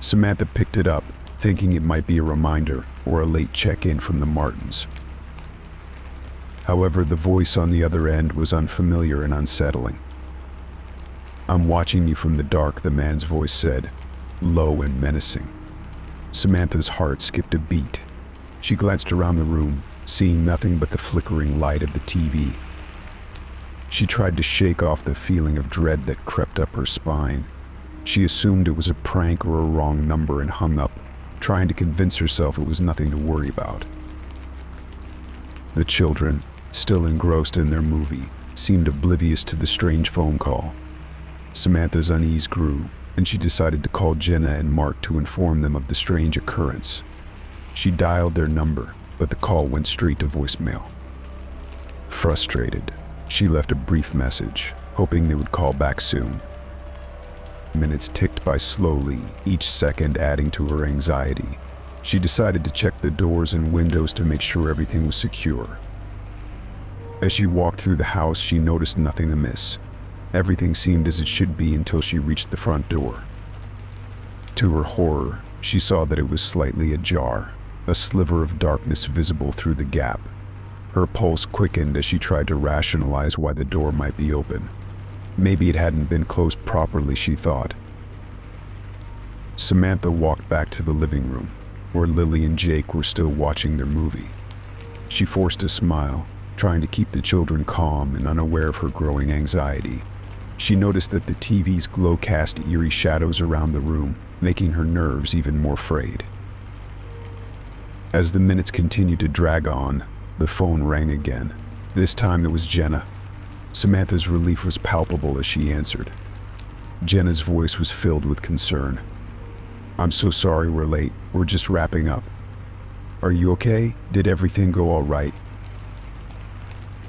Samantha picked it up, thinking it might be a reminder or a late check-in from the Martins. However, the voice on the other end was unfamiliar and unsettling. "I'm watching you from the dark," the man's voice said, low and menacing. Samantha's heart skipped a beat. She glanced around the room, seeing nothing but the flickering light of the TV. She tried to shake off the feeling of dread that crept up her spine. She assumed it was a prank or a wrong number and hung up, trying to convince herself it was nothing to worry about. The children, still engrossed in their movie, seemed oblivious to the strange phone call. Samantha's unease grew, and she decided to call Jenna and Mark to inform them of the strange occurrence. She dialed their number, but the call went straight to voicemail. Frustrated, she left a brief message, hoping they would call back soon. Minutes ticked by slowly, each second adding to her anxiety. She decided to check the doors and windows to make sure everything was secure. As she walked through the house, she noticed nothing amiss. Everything seemed as it should be until she reached the front door. To her horror, she saw that it was slightly ajar, a sliver of darkness visible through the gap. Her pulse quickened as she tried to rationalize why the door might be open. Maybe it hadn't been closed properly, she thought. Samantha walked back to the living room, where Lily and Jake were still watching their movie. She forced a smile, trying to keep the children calm and unaware of her growing anxiety. She noticed that the TV's glow cast eerie shadows around the room, making her nerves even more frayed. As the minutes continued to drag on, the phone rang again. This time it was Jenna. Samantha's relief was palpable as she answered. Jenna's voice was filled with concern. "I'm so sorry we're late. We're just wrapping up. Are you okay? Did everything go all right?"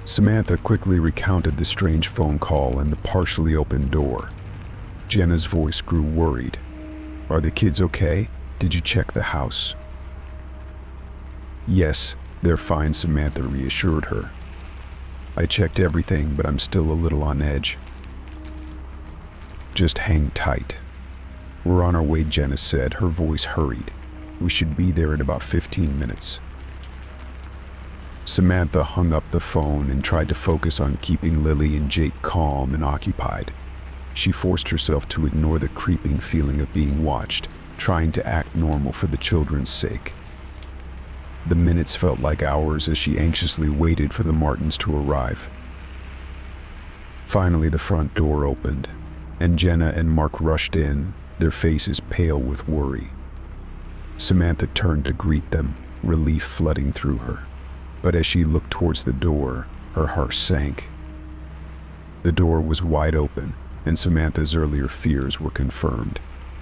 Samantha quickly recounted the strange phone call and the partially opened door. Jenna's voice grew worried. "Are the kids okay? Did you check the house?" "Yes, they're fine," Samantha reassured her. "I checked everything, but I'm still a little on edge." "Just hang tight. We're on our way," Jenna said, her voice hurried. "We should be there in about 15 minutes. Samantha hung up the phone and tried to focus on keeping Lily and Jake calm and occupied. She forced herself to ignore the creeping feeling of being watched, trying to act normal for the children's sake. The minutes felt like hours as she anxiously waited for the Martins to arrive. Finally, the front door opened, and Jenna and Mark rushed in, their faces pale with worry. Samantha turned to greet them, relief flooding through her. But as she looked towards the door, her heart sank. The door was wide open, and Samantha's earlier fears were confirmed.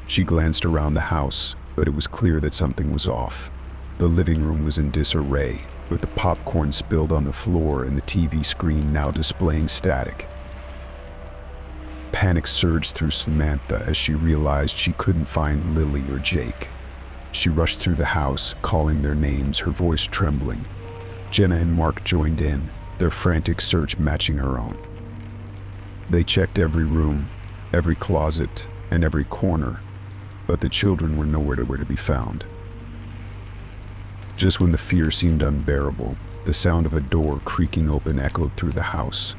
She glanced around the house, but it was clear that something was off. The living room was in disarray, with the popcorn spilled on the floor and the TV screen now displaying static. Panic surged through Samantha as she realized she couldn't find Lily or Jake. She rushed through the house, calling their names, her voice trembling. Jenna and Mark joined in, their frantic search matching her own. They checked every room, every closet, and every corner, but the children were nowhere to be found. Just when the fear seemed unbearable, the sound of a door creaking open echoed through the house.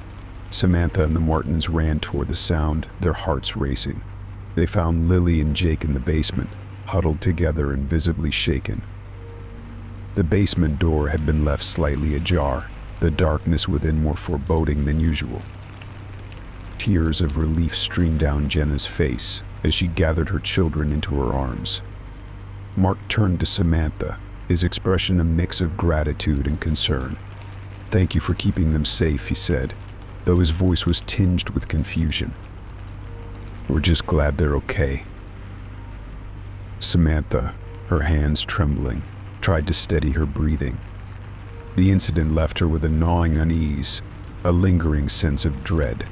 Samantha and the Martins ran toward the sound, their hearts racing. They found Lily and Jake in the basement, huddled together and visibly shaken. The basement door had been left slightly ajar, the darkness within more foreboding than usual. Tears of relief streamed down Jenna's face as she gathered her children into her arms. Mark turned to Samantha, his expression a mix of gratitude and concern. "Thank you for keeping them safe," he said, though his voice was tinged with confusion. "We're just glad they're okay." Samantha, her hands trembling, tried to steady her breathing. The incident left her with a gnawing unease, a lingering sense of dread.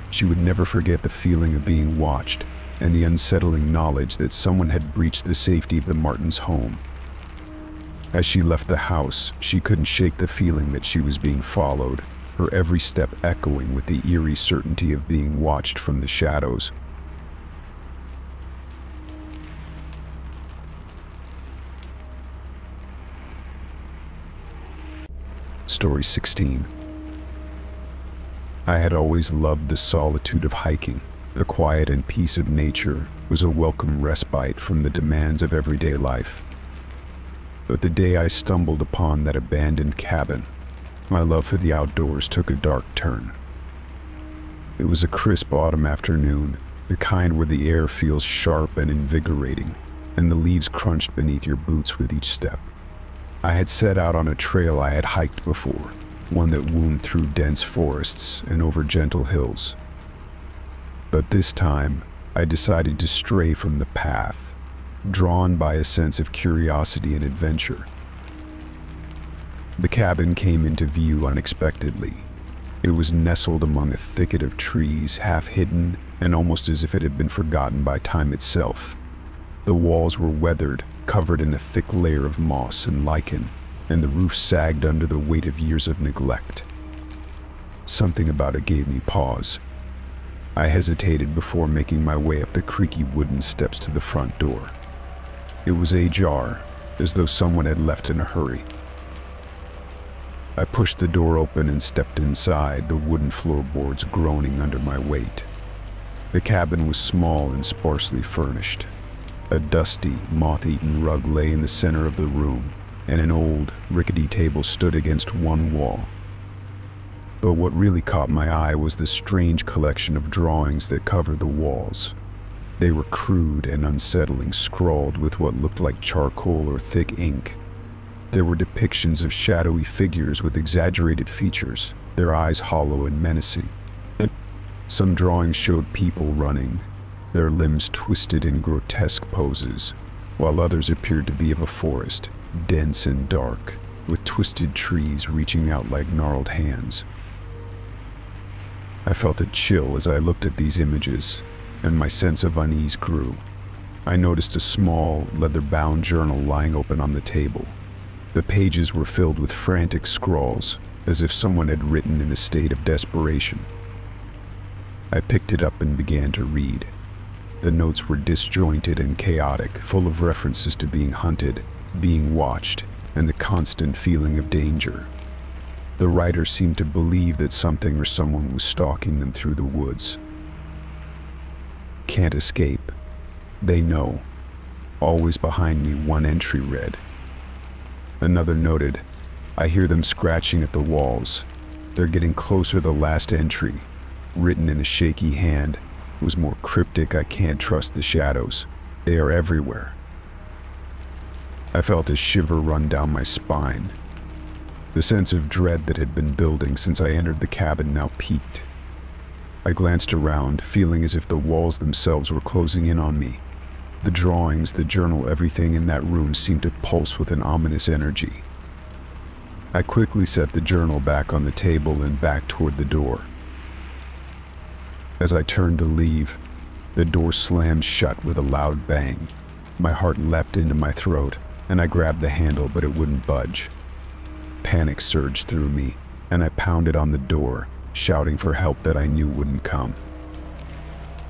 She would never forget the feeling of being watched and the unsettling knowledge that someone had breached the safety of the Martins' home. As she left the house, she couldn't shake the feeling that she was being followed, her every step echoing with the eerie certainty of being watched from the shadows. Story 16. I had always loved the solitude of hiking. The quiet and peace of nature was a welcome respite from the demands of everyday life. But the day I stumbled upon that abandoned cabin, my love for the outdoors took a dark turn. It was a crisp autumn afternoon, the kind where the air feels sharp and invigorating, and the leaves crunched beneath your boots with each step. I had set out on a trail I had hiked before, one that wound through dense forests and over gentle hills. But this time, I decided to stray from the path, drawn by a sense of curiosity and adventure. The cabin came into view unexpectedly. It was nestled among a thicket of trees, half hidden and almost as if it had been forgotten by time itself. The walls were weathered, covered in a thick layer of moss and lichen, and the roof sagged under the weight of years of neglect. Something about it gave me pause. I hesitated before making my way up the creaky wooden steps to the front door. It was ajar, as though someone had left in a hurry. I pushed the door open and stepped inside, the wooden floorboards groaning under my weight. The cabin was small and sparsely furnished. A dusty, moth-eaten rug lay in the center of the room, and an old, rickety table stood against one wall. But what really caught my eye was the strange collection of drawings that covered the walls. They were crude and unsettling, scrawled with what looked like charcoal or thick ink. There were depictions of shadowy figures with exaggerated features, their eyes hollow and menacing. Some drawings showed people running, their limbs twisted in grotesque poses, while others appeared to be of a forest, dense and dark, with twisted trees reaching out like gnarled hands. I felt a chill as I looked at these images, and my sense of unease grew. I noticed a small, leather-bound journal lying open on the table. The pages were filled with frantic scrawls, as if someone had written in a state of desperation. I picked it up and began to read. The notes were disjointed and chaotic, full of references to being hunted, being watched, and the constant feeling of danger. The writer seemed to believe that something or someone was stalking them through the woods. Can't escape. They know. Always behind me, one entry read. Another noted, I hear them scratching at the walls. They're getting closer. The last entry, written in a shaky hand, was more cryptic. I can't trust the shadows. They are everywhere. I felt a shiver run down my spine. The sense of dread that had been building since I entered the cabin now peaked. I glanced around, feeling as if the walls themselves were closing in on me. The drawings, the journal, everything in that room seemed to pulse with an ominous energy. I quickly set the journal back on the table and backed toward the door. As I turned to leave, the door slammed shut with a loud bang. My heart leapt into my throat, and I grabbed the handle, but it wouldn't budge. Panic surged through me, and I pounded on the door, shouting for help that I knew wouldn't come.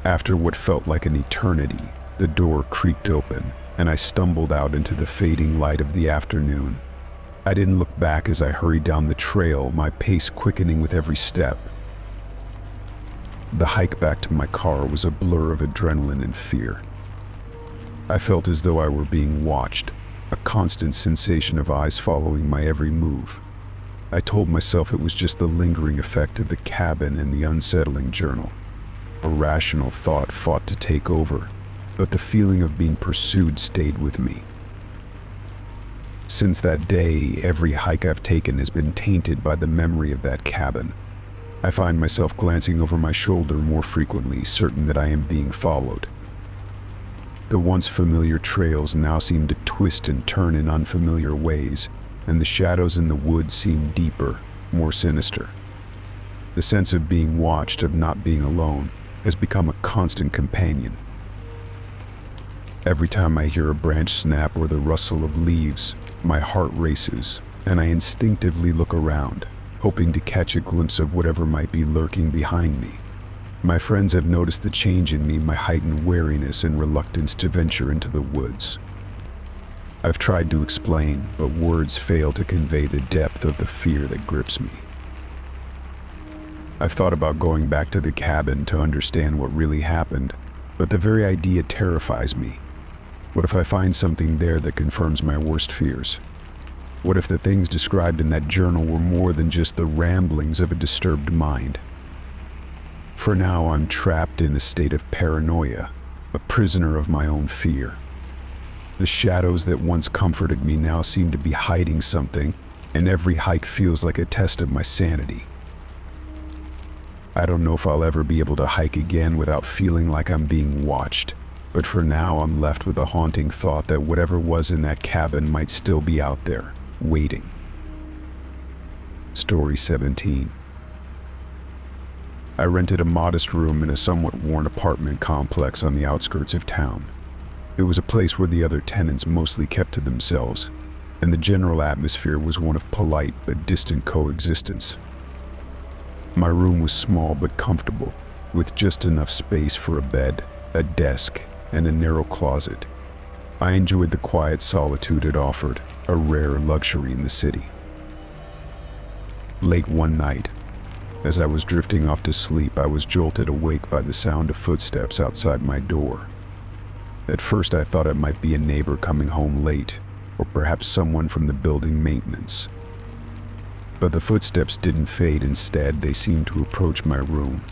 After what felt like an eternity, the door creaked open, and I stumbled out into the fading light of the afternoon. I didn't look back as I hurried down the trail, my pace quickening with every step. The hike back to my car was a blur of adrenaline and fear. I felt as though I were being watched, a constant sensation of eyes following my every move. I told myself it was just the lingering effect of the cabin and the unsettling journal. A rational thought fought to take over, but the feeling of being pursued stayed with me. Since that day, every hike I've taken has been tainted by the memory of that cabin. I find myself glancing over my shoulder more frequently, certain that I am being followed. The once familiar trails now seem to twist and turn in unfamiliar ways, and the shadows in the woods seem deeper, more sinister. The sense of being watched, of not being alone, has become a constant companion. Every time I hear a branch snap or the rustle of leaves, my heart races, and I instinctively look around, hoping to catch a glimpse of whatever might be lurking behind me. My friends have noticed the change in me, my heightened wariness and reluctance to venture into the woods. I've tried to explain, but words fail to convey the depth of the fear that grips me. I've thought about going back to the cabin to understand what really happened, but the very idea terrifies me. What if I find something there that confirms my worst fears? What if the things described in that journal were more than just the ramblings of a disturbed mind? For now, I'm trapped in a state of paranoia, a prisoner of my own fear. The shadows that once comforted me now seem to be hiding something, and every hike feels like a test of my sanity. I don't know if I'll ever be able to hike again without feeling like I'm being watched, but for now I'm left with a haunting thought that whatever was in that cabin might still be out there, waiting. Story 17. I rented a modest room in a somewhat worn apartment complex on the outskirts of town. It was a place where the other tenants mostly kept to themselves, and the general atmosphere was one of polite but distant coexistence. My room was small but comfortable, with just enough space for a bed, a desk, and a narrow closet. I enjoyed the quiet solitude it offered, a rare luxury in the city. Late one night, as I was drifting off to sleep, I was jolted awake by the sound of footsteps outside my door. At first I thought it might be a neighbor coming home late, or perhaps someone from the building maintenance. But the footsteps didn't fade. Instead, they seemed to approach my room.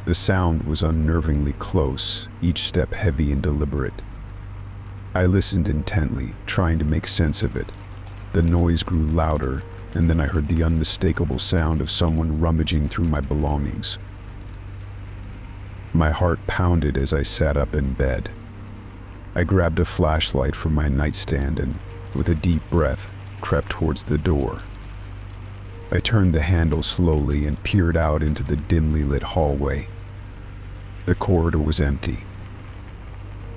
The sound was unnervingly close, each step heavy and deliberate. I listened intently, trying to make sense of it. The noise grew louder, and then I heard the unmistakable sound of someone rummaging through my belongings. My heart pounded as I sat up in bed. I grabbed a flashlight from my nightstand and, with a deep breath, crept towards the door. I turned the handle slowly and peered out into the dimly lit hallway. The corridor was empty.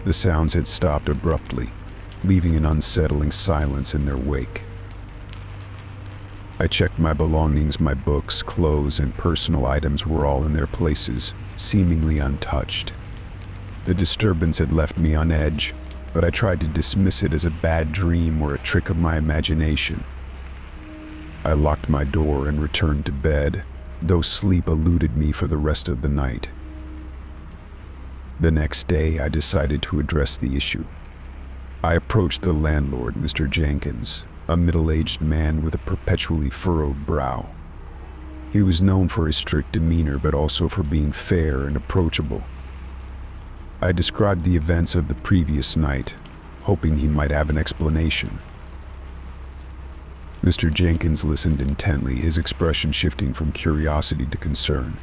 The sounds had stopped abruptly, leaving an unsettling silence in their wake. I checked my belongings. My books, clothes, and personal items were all in their places, seemingly untouched. The disturbance had left me on edge, but I tried to dismiss it as a bad dream or a trick of my imagination. I locked my door and returned to bed, though sleep eluded me for the rest of the night. The next day, I decided to address the issue. I approached the landlord, Mr. Jenkins, a middle-aged man with a perpetually furrowed brow. He was known for his strict demeanor, but also for being fair and approachable. I described the events of the previous night, hoping he might have an explanation. Mr. Jenkins listened intently, his expression shifting from curiosity to concern.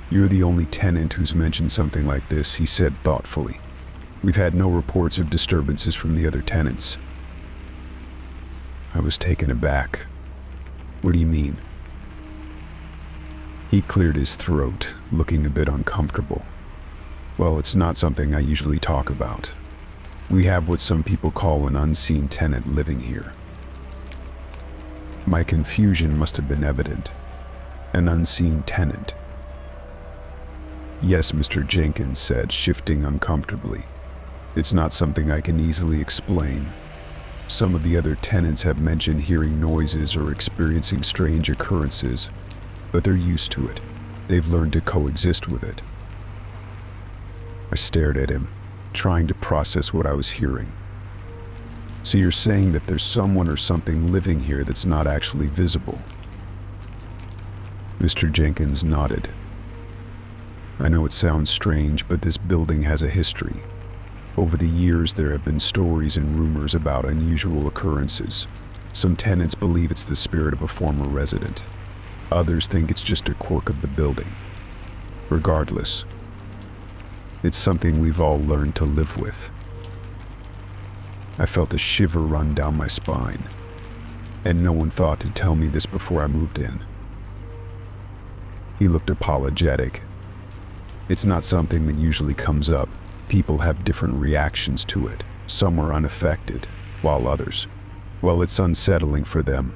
"You're the only tenant who's mentioned something like this," he said thoughtfully. "We've had no reports of disturbances from the other tenants." I was taken aback. "What do you mean?" He cleared his throat, looking a bit uncomfortable. "Well, it's not something I usually talk about. We have what some people call an unseen tenant living here." My confusion must have been evident. An unseen tenant. "Yes," Mr. Jenkins said, shifting uncomfortably. "It's not something I can easily explain. Some of the other tenants have mentioned hearing noises or experiencing strange occurrences, but they're used to it. They've learned to coexist with it." I stared at him, trying to process what I was hearing. "So you're saying that there's someone or something living here that's not actually visible?" Mr. Jenkins nodded. "I know it sounds strange, but this building has a history. Over the years, there have been stories and rumors about unusual occurrences. Some tenants believe it's the spirit of a former resident. Others think it's just a quirk of the building. Regardless, it's something we've all learned to live with." I felt a shiver run down my spine, and no one thought to tell me this before I moved in. He looked apologetic. "It's not something that usually comes up. People have different reactions to it. Some are unaffected, while others, well, it's unsettling for them.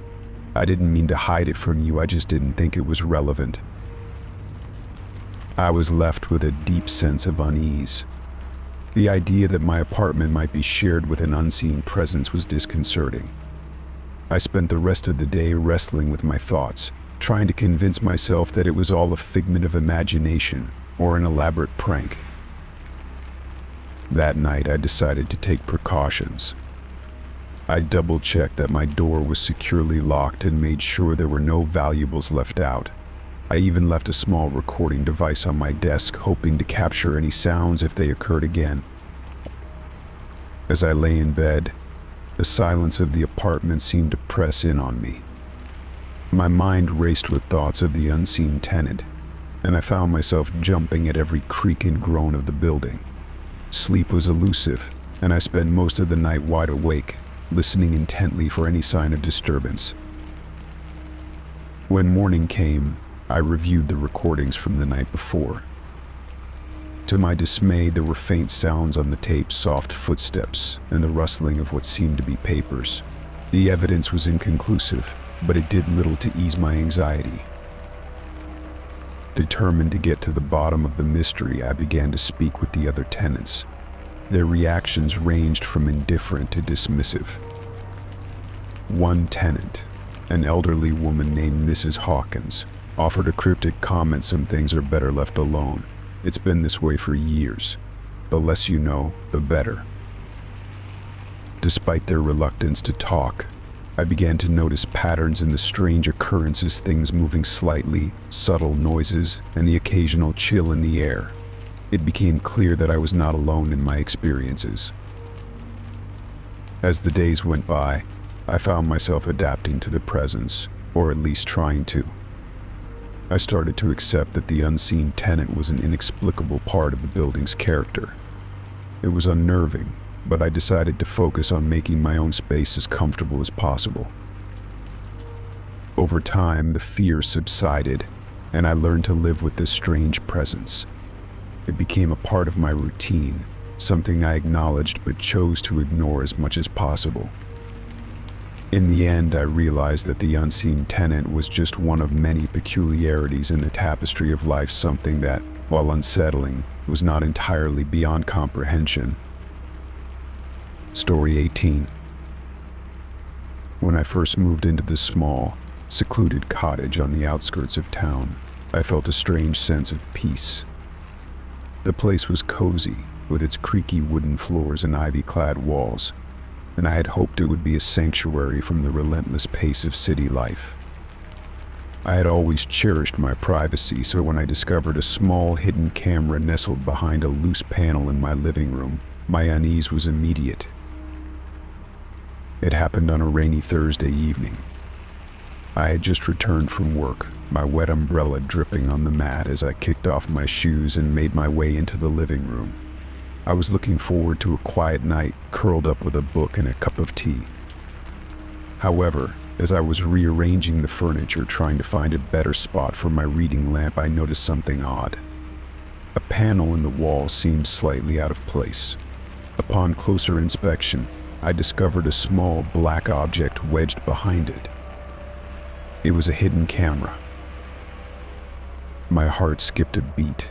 I didn't mean to hide it from you, I just didn't think it was relevant." I was left with a deep sense of unease. The idea that my apartment might be shared with an unseen presence was disconcerting. I spent the rest of the day wrestling with my thoughts, trying to convince myself that it was all a figment of imagination or an elaborate prank. That night, I decided to take precautions. I double-checked that my door was securely locked and made sure there were no valuables left out. I even left a small recording device on my desk, hoping to capture any sounds if they occurred again. As I lay in bed, the silence of the apartment seemed to press in on me. My mind raced with thoughts of the unseen tenant, and I found myself jumping at every creak and groan of the building. Sleep was elusive, and I spent most of the night wide awake, listening intently for any sign of disturbance. When morning came, I reviewed the recordings from the night before. To my dismay, there were faint sounds on the tape, soft footsteps, and the rustling of what seemed to be papers. The evidence was inconclusive, but it did little to ease my anxiety. Determined to get to the bottom of the mystery, I began to speak with the other tenants. Their reactions ranged from indifferent to dismissive. One tenant, an elderly woman named Mrs. Hawkins, offered a cryptic comment: "Some things are better left alone. It's been this way for years. The less you know, the better." Despite their reluctance to talk, I began to notice patterns in the strange occurrences, things moving slightly, subtle noises, and the occasional chill in the air. It became clear that I was not alone in my experiences. As the days went by, I found myself adapting to the presence, or at least trying to. I started to accept that the unseen tenant was an inexplicable part of the building's character. It was unnerving, but I decided to focus on making my own space as comfortable as possible. Over time, the fear subsided, and I learned to live with this strange presence. It became a part of my routine, something I acknowledged but chose to ignore as much as possible. In the end, I realized that the unseen tenant was just one of many peculiarities in the tapestry of life, something that, while unsettling, was not entirely beyond comprehension. Story 18. When I first moved into the small, secluded cottage on the outskirts of town, I felt a strange sense of peace. The place was cozy, with its creaky wooden floors and ivy-clad walls, and I had hoped it would be a sanctuary from the relentless pace of city life. I had always cherished my privacy, so when I discovered a small hidden camera nestled behind a loose panel in my living room, my unease was immediate. It happened on a rainy Thursday evening. I had just returned from work, my wet umbrella dripping on the mat as I kicked off my shoes and made my way into the living room. I was looking forward to a quiet night, curled up with a book and a cup of tea. However, as I was rearranging the furniture, trying to find a better spot for my reading lamp, I noticed something odd. A panel in the wall seemed slightly out of place. Upon closer inspection, I discovered a small black object wedged behind it. It was a hidden camera. My heart skipped a beat.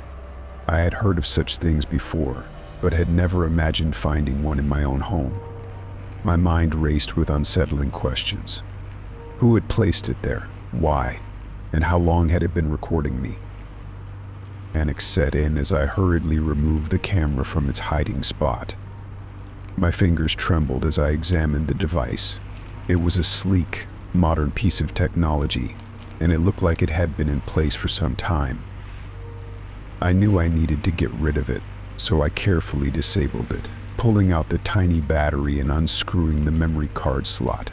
I had heard of such things before, but had never imagined finding one in my own home. My mind raced with unsettling questions. Who had placed it there? Why? And how long had it been recording me? Panic set in as I hurriedly removed the camera from its hiding spot. My fingers trembled as I examined the device. It was a sleek, modern piece of technology, and it looked like it had been in place for some time. I knew I needed to get rid of it, so I carefully disabled it, pulling out the tiny battery and unscrewing the memory card slot.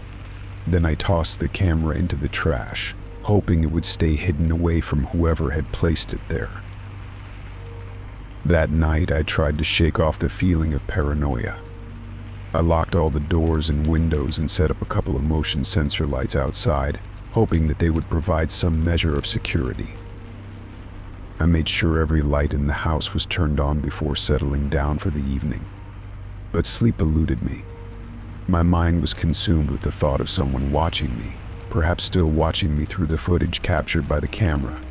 Then I tossed the camera into the trash, hoping it would stay hidden away from whoever had placed it there. That night, I tried to shake off the feeling of paranoia. I locked all the doors and windows and set up a couple of motion sensor lights outside, hoping that they would provide some measure of security. I made sure every light in the house was turned on before settling down for the evening. But sleep eluded me. My mind was consumed with the thought of someone watching me, perhaps still watching me through the footage captured by the camera.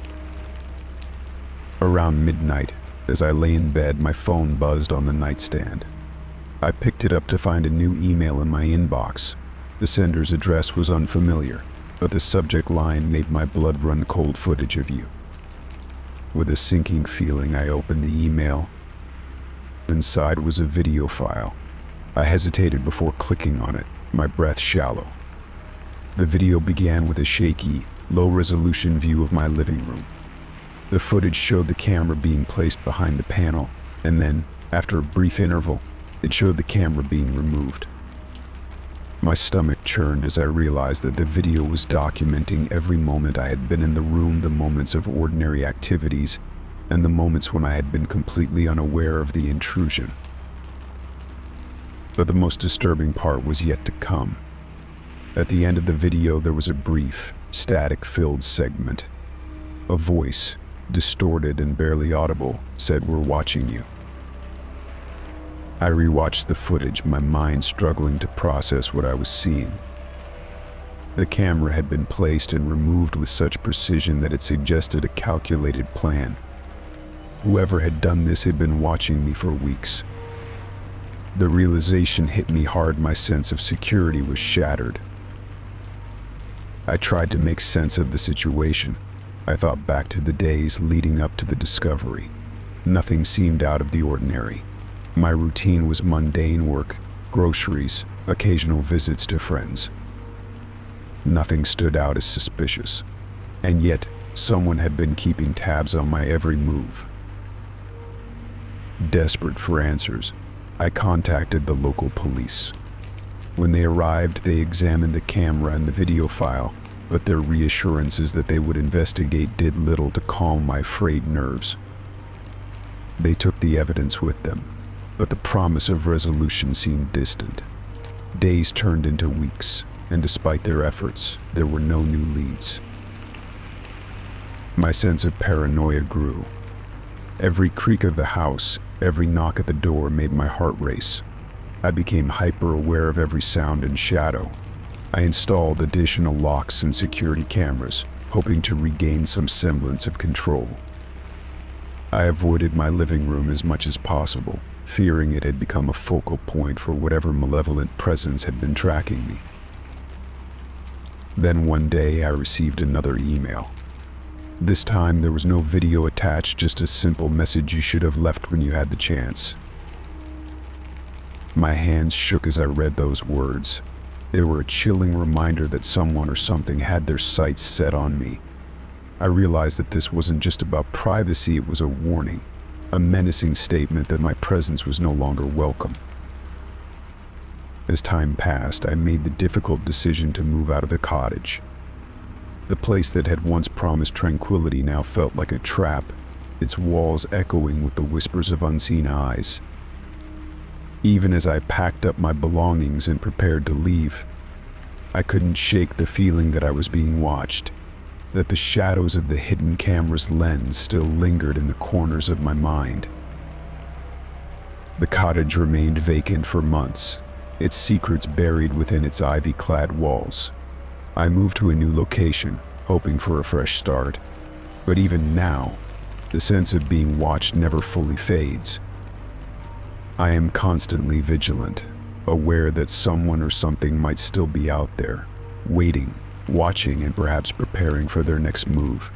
Around midnight, as I lay in bed, my phone buzzed on the nightstand. I picked it up to find a new email in my inbox. The sender's address was unfamiliar, but the subject line made my blood run cold. Footage of you. With a sinking feeling, I opened the email. Inside was a video file. I hesitated before clicking on it, my breath shallow. The video began with a shaky, low-resolution view of my living room. The footage showed the camera being placed behind the panel, and then, after a brief interval, it showed the camera being removed. My stomach churned as I realized that the video was documenting every moment I had been in the room, the moments of ordinary activities, and the moments when I had been completely unaware of the intrusion. But the most disturbing part was yet to come. At the end of the video, there was a brief, static-filled segment. A voice, distorted and barely audible, said, "We're watching you." I rewatched the footage, my mind struggling to process what I was seeing. The camera had been placed and removed with such precision that it suggested a calculated plan. Whoever had done this had been watching me for weeks. The realization hit me hard. My sense of security was shattered. I tried to make sense of the situation. I thought back to the days leading up to the discovery. Nothing seemed out of the ordinary. My routine was mundane work, groceries, occasional visits to friends. Nothing stood out as suspicious. And yet, someone had been keeping tabs on my every move. Desperate for answers, I contacted the local police. When they arrived, they examined the camera and the video file, but their reassurances that they would investigate did little to calm my frayed nerves. They took the evidence with them, but the promise of resolution seemed distant. Days turned into weeks, and despite their efforts, there were no new leads. My sense of paranoia grew. Every creak of the house, every knock at the door made my heart race. I became hyper-aware of every sound and shadow. I installed additional locks and security cameras, hoping to regain some semblance of control. I avoided my living room as much as possible, fearing it had become a focal point for whatever malevolent presence had been tracking me. Then one day I received another email. This time there was no video attached, just a simple message: "You should have left when you had the chance." My hands shook as I read those words. They were a chilling reminder that someone or something had their sights set on me. I realized that this wasn't just about privacy, it was a warning, a menacing statement that my presence was no longer welcome. As time passed, I made the difficult decision to move out of the cottage. The place that had once promised tranquility now felt like a trap, its walls echoing with the whispers of unseen eyes. Even as I packed up my belongings and prepared to leave, I couldn't shake the feeling that I was being watched, that the shadows of the hidden camera's lens still lingered in the corners of my mind. The cottage remained vacant for months, its secrets buried within its ivy-clad walls. I moved to a new location, hoping for a fresh start. But even now, the sense of being watched never fully fades. I am constantly vigilant, aware that someone or something might still be out there, waiting, watching, and perhaps preparing for their next move.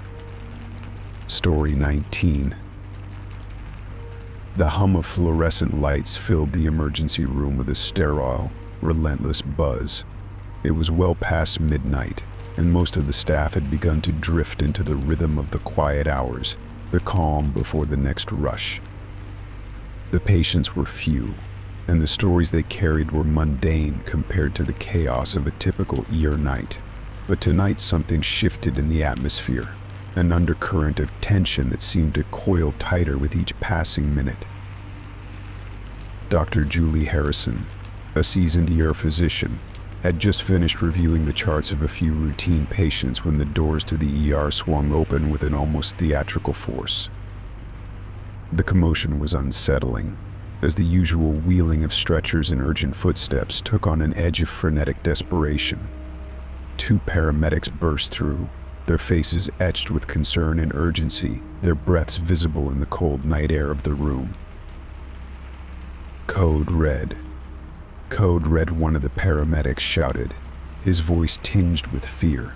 Story 19. The hum of fluorescent lights filled the emergency room with a sterile, relentless buzz. It was well past midnight, and most of the staff had begun to drift into the rhythm of the quiet hours, the calm before the next rush. The patients were few, and the stories they carried were mundane compared to the chaos of a typical ER night. But tonight something shifted in the atmosphere, an undercurrent of tension that seemed to coil tighter with each passing minute. Dr. Julie Harrison, a seasoned ER physician, had just finished reviewing the charts of a few routine patients when the doors to the ER swung open with an almost theatrical force. The commotion was unsettling, as the usual wheeling of stretchers and urgent footsteps took on an edge of frenetic desperation. 2 paramedics burst through, their faces etched with concern and urgency, their breaths visible in the cold night air of the room. "Code red. Code red," one of the paramedics shouted, his voice tinged with fear.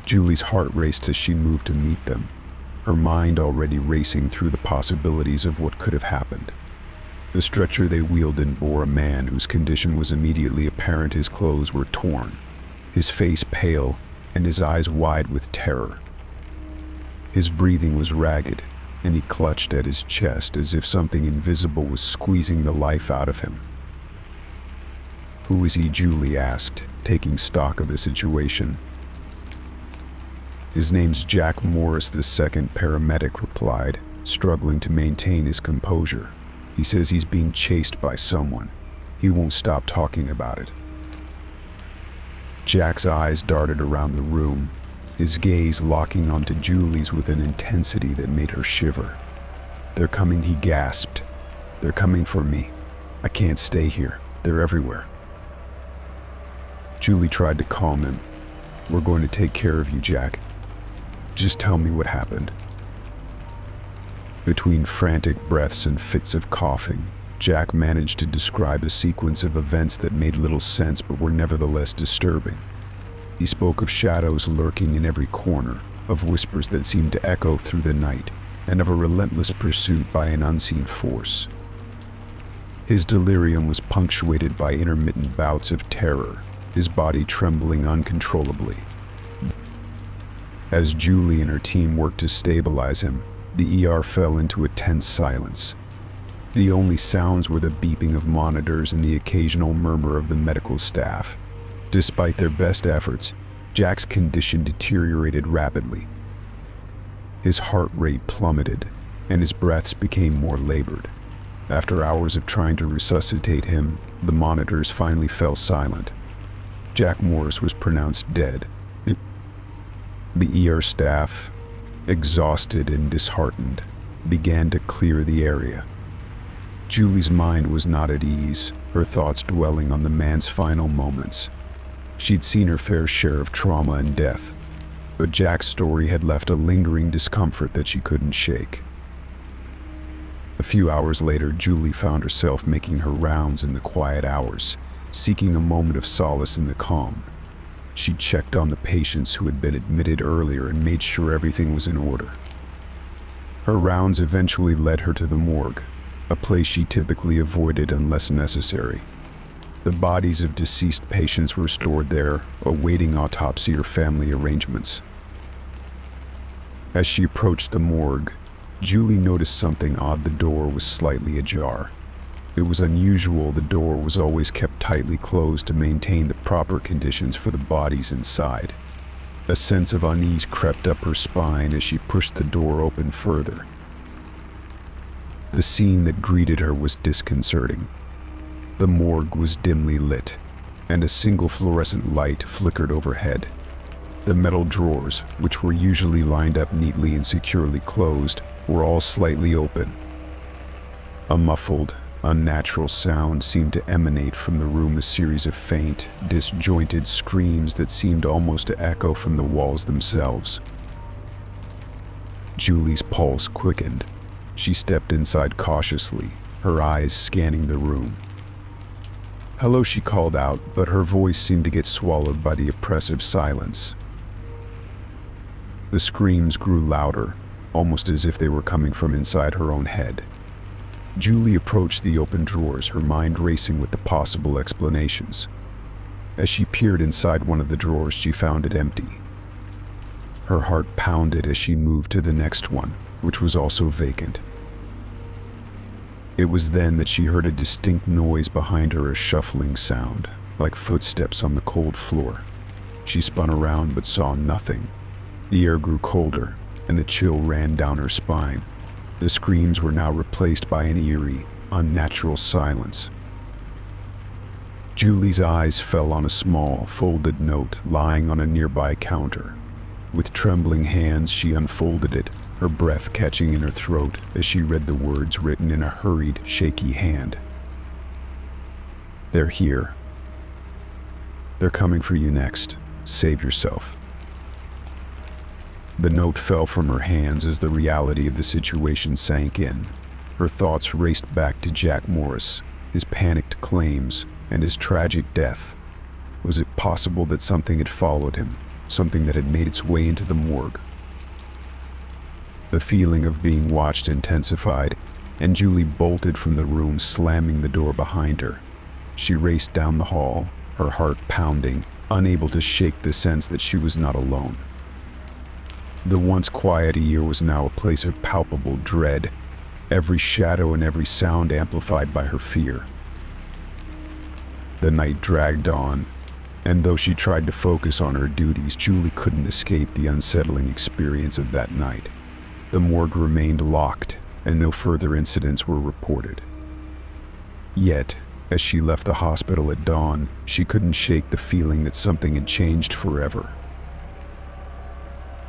Julie's heart raced as she moved to meet them, her mind already racing through the possibilities of what could have happened. The stretcher they wheeled in bore a man whose condition was immediately apparent. His clothes were torn, his face pale, and his eyes wide with terror. His breathing was ragged, and he clutched at his chest as if something invisible was squeezing the life out of him. "Who is he?" Julie asked, taking stock of the situation. "His name's Jack Morris," the second paramedic replied, struggling to maintain his composure. "He says he's being chased by someone. He won't stop talking about it." Jack's eyes darted around the room, his gaze locking onto Julie's with an intensity that made her shiver. "They're coming," he gasped. "They're coming for me. I can't stay here. They're everywhere." Julie tried to calm him. "We're going to take care of you, Jack. Just tell me what happened." Between frantic breaths and fits of coughing, Jack managed to describe a sequence of events that made little sense but were nevertheless disturbing. He spoke of shadows lurking in every corner, of whispers that seemed to echo through the night, and of a relentless pursuit by an unseen force. His delirium was punctuated by intermittent bouts of terror, his body trembling uncontrollably. As Julie and her team worked to stabilize him, the ER fell into a tense silence. The only sounds were the beeping of monitors and the occasional murmur of the medical staff. Despite their best efforts, Jack's condition deteriorated rapidly. His heart rate plummeted, and his breaths became more labored. After hours of trying to resuscitate him, the monitors finally fell silent. Jack Morris was pronounced dead. The ER staff, exhausted and disheartened, began to clear the area. Julie's mind was not at ease, her thoughts dwelling on the man's final moments. She'd seen her fair share of trauma and death, but Jack's story had left a lingering discomfort that she couldn't shake. A few hours later, Julie found herself making her rounds in the quiet hours, seeking a moment of solace in the calm. She checked on the patients who had been admitted earlier and made sure everything was in order. Her rounds eventually led her to the morgue, a place she typically avoided unless necessary. The bodies of deceased patients were stored there, awaiting autopsy or family arrangements. As she approached the morgue, Julie noticed something odd. The door was slightly ajar. It was unusual. The door was always kept tightly closed to maintain the proper conditions for the bodies inside. A sense of unease crept up her spine as she pushed the door open further. The scene that greeted her was disconcerting. The morgue was dimly lit, and a single fluorescent light flickered overhead. The metal drawers, which were usually lined up neatly and securely closed, were all slightly open. A muffled, unnatural sound seemed to emanate from the room, a series of faint, disjointed screams that seemed almost to echo from the walls themselves. Julie's pulse quickened. She stepped inside cautiously, her eyes scanning the room. "Hello," she called out, but her voice seemed to get swallowed by the oppressive silence. The screams grew louder, almost as if they were coming from inside her own head. Julie approached the open drawers, her mind racing with the possible explanations. As she peered inside one of the drawers, she found it empty. Her heart pounded as she moved to the next one, which was also vacant. It was then that she heard a distinct noise behind her, a shuffling sound, like footsteps on the cold floor. She spun around but saw nothing. The air grew colder, and a chill ran down her spine. The screams were now replaced by an eerie, unnatural silence. Julie's eyes fell on a small, folded note lying on a nearby counter. With trembling hands, she unfolded it, her breath catching in her throat as she read the words written in a hurried, shaky hand. "They're here. They're coming for you next. Save yourself." The note fell from her hands as the reality of the situation sank in. Her thoughts raced back to Jack Morris, his panicked claims, and his tragic death. Was it possible that something had followed him, something that had made its way into the morgue? The feeling of being watched intensified, and Julie bolted from the room, slamming the door behind her. She raced down the hall, her heart pounding, unable to shake the sense that she was not alone. The once quiet ER was now a place of palpable dread, every shadow and every sound amplified by her fear. The night dragged on, and though she tried to focus on her duties, Julie couldn't escape the unsettling experience of that night. The morgue remained locked, and no further incidents were reported. Yet, as she left the hospital at dawn, she couldn't shake the feeling that something had changed forever.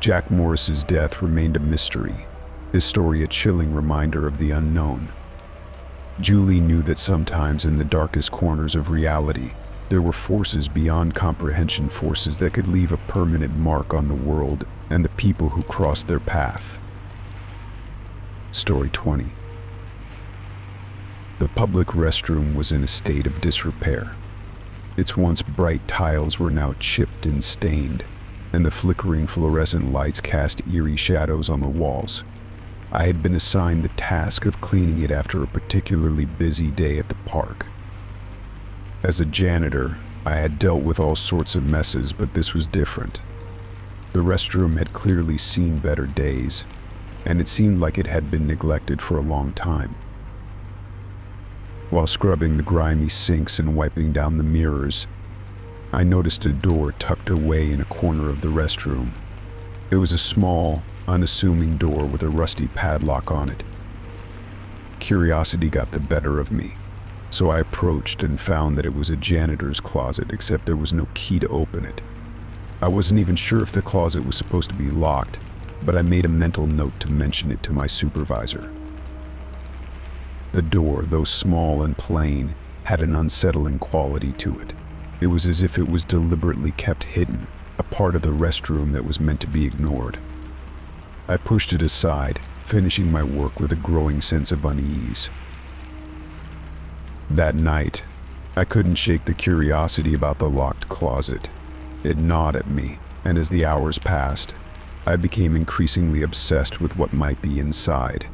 Jack Morris's death remained a mystery, his story a chilling reminder of the unknown. Julie knew that sometimes in the darkest corners of reality, there were forces beyond comprehension, forces that could leave a permanent mark on the world and the people who crossed their path. Story 20. The public restroom was in a state of disrepair. Its once bright tiles were now chipped and stained, and the flickering fluorescent lights cast eerie shadows on the walls. I had been assigned the task of cleaning it after a particularly busy day at the park. As a janitor, I had dealt with all sorts of messes, but this was different. The restroom had clearly seen better days, and it seemed like it had been neglected for a long time. While scrubbing the grimy sinks and wiping down the mirrors, I noticed a door tucked away in a corner of the restroom. It was a small, unassuming door with a rusty padlock on it. Curiosity got the better of me, so I approached and found that it was a janitor's closet, except there was no key to open it. I wasn't even sure if the closet was supposed to be locked, but I made a mental note to mention it to my supervisor. The door, though small and plain, had an unsettling quality to it. It was as if it was deliberately kept hidden, a part of the restroom that was meant to be ignored. I pushed it aside, finishing my work with a growing sense of unease. That night, I couldn't shake the curiosity about the locked closet. It gnawed at me, and as the hours passed, I became increasingly obsessed with what might be inside.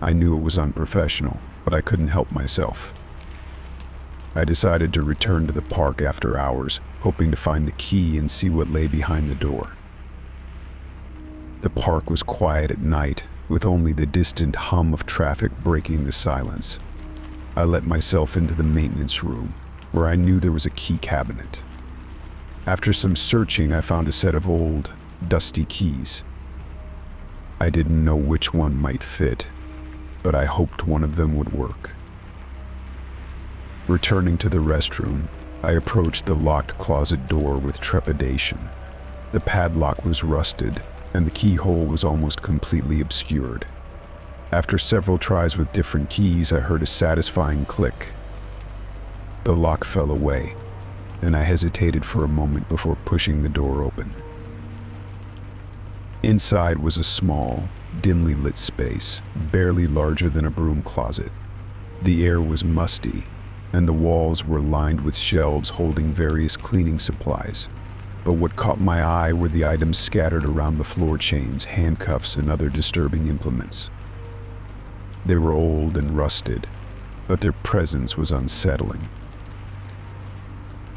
I knew it was unprofessional, but I couldn't help myself. I decided to return to the park after hours, hoping to find the key and see what lay behind the door. The park was quiet at night, with only the distant hum of traffic breaking the silence. I let myself into the maintenance room, where I knew there was a key cabinet. After some searching, I found a set of old, dusty keys. I didn't know which one might fit, but I hoped one of them would work. Returning to the restroom, I approached the locked closet door with trepidation. The padlock was rusted, and the keyhole was almost completely obscured. After several tries with different keys, I heard a satisfying click. The lock fell away, and I hesitated for a moment before pushing the door open. Inside was a small, dimly lit space, barely larger than a broom closet. The air was musty, and the walls were lined with shelves holding various cleaning supplies. But what caught my eye were the items scattered around the floor: chains, handcuffs, and other disturbing implements. They were old and rusted, but their presence was unsettling.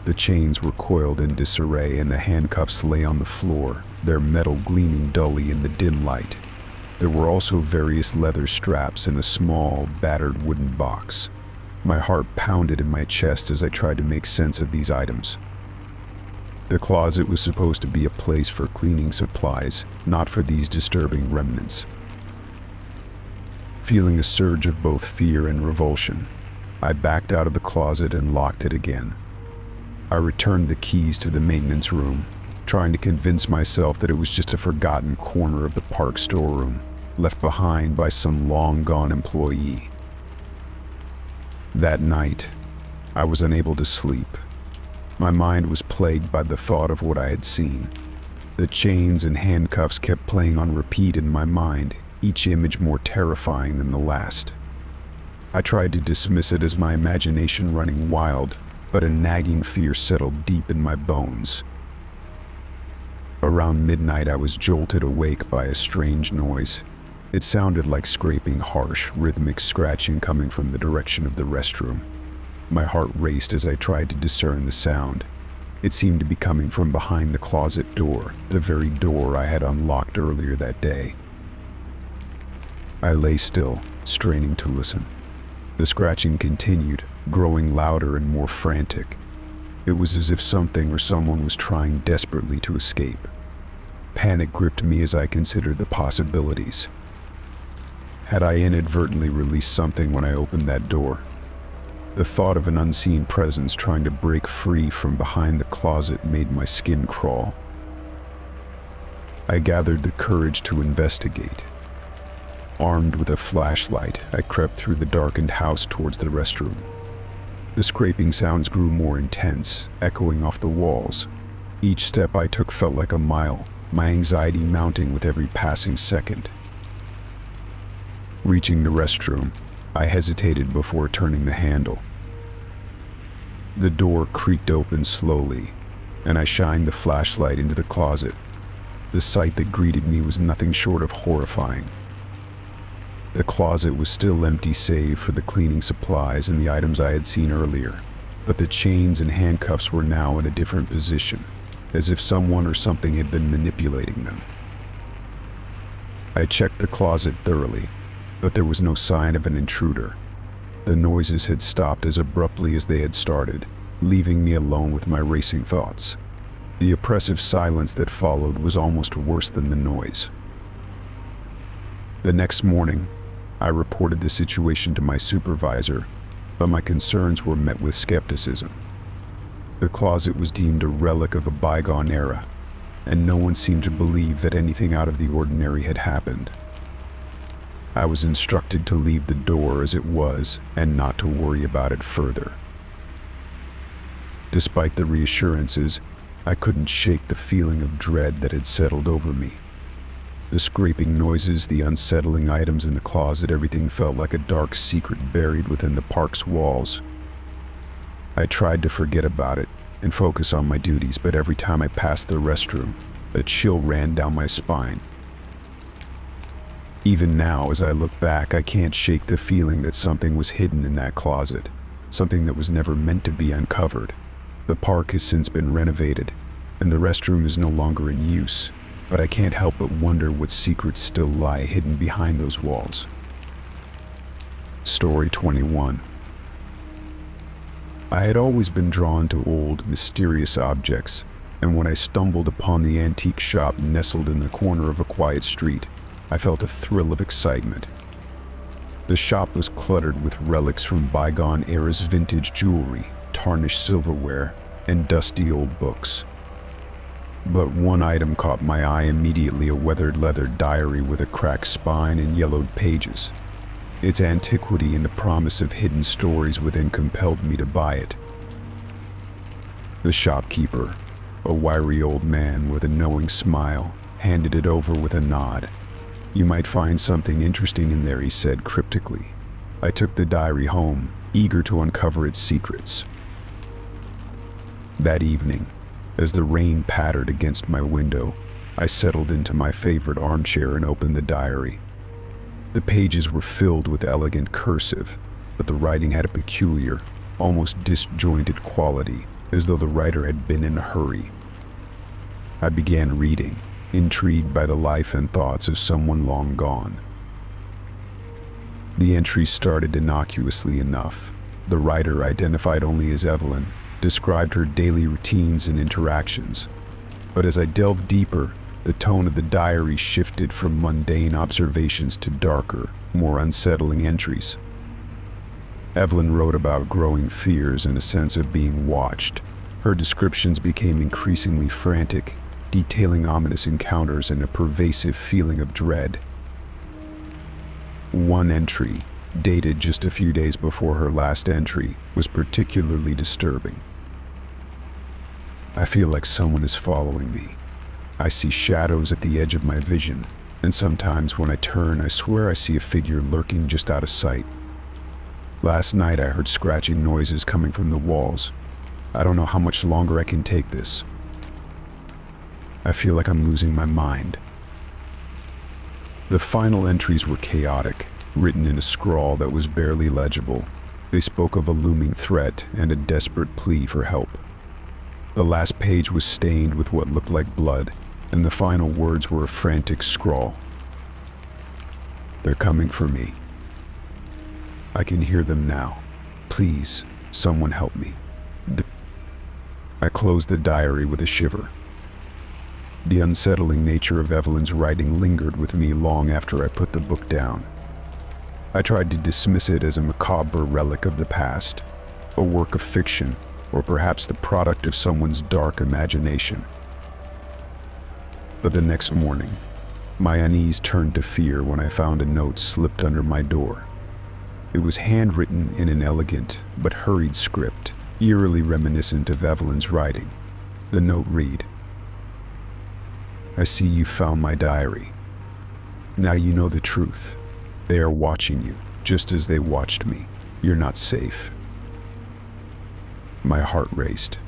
The chains were coiled in disarray, and the handcuffs lay on the floor, their metal gleaming dully in the dim light. There were also various leather straps in a small, battered wooden box. My heart pounded in my chest as I tried to make sense of these items. The closet was supposed to be a place for cleaning supplies, not for these disturbing remnants. Feeling a surge of both fear and revulsion, I backed out of the closet and locked it again. I returned the keys to the maintenance room, trying to convince myself that it was just a forgotten corner of the park storeroom, left behind by some long-gone employee. That night, I was unable to sleep. My mind was plagued by the thought of what I had seen. The chains and handcuffs kept playing on repeat in my mind, each image more terrifying than the last. I tried to dismiss it as my imagination running wild, but a nagging fear settled deep in my bones. Around midnight, I was jolted awake by a strange noise. It sounded like scraping, harsh, rhythmic scratching coming from the direction of the restroom. My heart raced as I tried to discern the sound. It seemed to be coming from behind the closet door, the very door I had unlocked earlier that day. I lay still, straining to listen. The scratching continued, growing louder and more frantic, It was as if something or someone was trying desperately to escape. Panic gripped me as I considered the possibilities. Had I inadvertently released something when I opened that door? The thought of an unseen presence trying to break free from behind the closet made my skin crawl. I gathered the courage to investigate. Armed with a flashlight, I crept through the darkened house towards the restroom. The scraping sounds grew more intense, echoing off the walls. Each step I took felt like a mile, my anxiety mounting with every passing second. Reaching the restroom, I hesitated before turning the handle. The door creaked open slowly, and I shined the flashlight into the closet. The sight that greeted me was nothing short of horrifying. The closet was still empty save for the cleaning supplies and the items I had seen earlier, but the chains and handcuffs were now in a different position, as if someone or something had been manipulating them. I checked the closet thoroughly, but there was no sign of an intruder. The noises had stopped as abruptly as they had started, leaving me alone with my racing thoughts. The oppressive silence that followed was almost worse than the noise. The next morning, I reported the situation to my supervisor, but my concerns were met with skepticism. The closet was deemed a relic of a bygone era, and no one seemed to believe that anything out of the ordinary had happened. I was instructed to leave the door as it was and not to worry about it further. Despite the reassurances, I couldn't shake the feeling of dread that had settled over me. The scraping noises, the unsettling items in the closet, everything felt like a dark secret buried within the park's walls. I tried to forget about it and focus on my duties, but every time I passed the restroom, a chill ran down my spine. Even now, as I look back, I can't shake the feeling that something was hidden in that closet, something that was never meant to be uncovered. The park has since been renovated, and the restroom is no longer in use, but I can't help but wonder what secrets still lie hidden behind those walls. Story 21. I had always been drawn to old, mysterious objects, and when I stumbled upon the antique shop nestled in the corner of a quiet street, I felt a thrill of excitement. The shop was cluttered with relics from bygone eras, vintage jewelry, tarnished silverware, and dusty old books. But one item caught my eye immediately, a weathered leather diary with a cracked spine and yellowed pages. Its antiquity and the promise of hidden stories within compelled me to buy it. The shopkeeper, a wiry old man with a knowing smile, handed it over with a nod. "You might find something interesting in there," he said cryptically. I took the diary home, eager to uncover its secrets. That evening, as the rain pattered against my window, I settled into my favorite armchair and opened the diary. The pages were filled with elegant cursive, but the writing had a peculiar, almost disjointed quality, as though the writer had been in a hurry. I began reading, intrigued by the life and thoughts of someone long gone. The entries started innocuously enough. The writer, identified only as Evelyn, described her daily routines and interactions. But as I delved deeper, the tone of the diary shifted from mundane observations to darker, more unsettling entries. Evelyn wrote about growing fears and a sense of being watched. Her descriptions became increasingly frantic, detailing ominous encounters and a pervasive feeling of dread. One entry, dated just a few days before her last entry, was particularly disturbing. "I feel like someone is following me. I see shadows at the edge of my vision, and sometimes when I turn, I swear I see a figure lurking just out of sight. Last night I heard scratching noises coming from the walls. I don't know how much longer I can take this. I feel like I'm losing my mind." The final entries were chaotic, written in a scrawl that was barely legible. They spoke of a looming threat and a desperate plea for help. The last page was stained with what looked like blood, and the final words were a frantic scrawl. "They're coming for me. I can hear them now. Please, someone help me." I closed the diary with a shiver. The unsettling nature of Evelyn's writing lingered with me long after I put the book down. I tried to dismiss it as a macabre relic of the past, a work of fiction, or perhaps the product of someone's dark imagination. But the next morning, my unease turned to fear when I found a note slipped under my door. It was handwritten in an elegant but hurried script, eerily reminiscent of Evelyn's writing. The note read, "I see you found my diary. Now you know the truth. They are watching you, just as they watched me. You're not safe." My heart raced.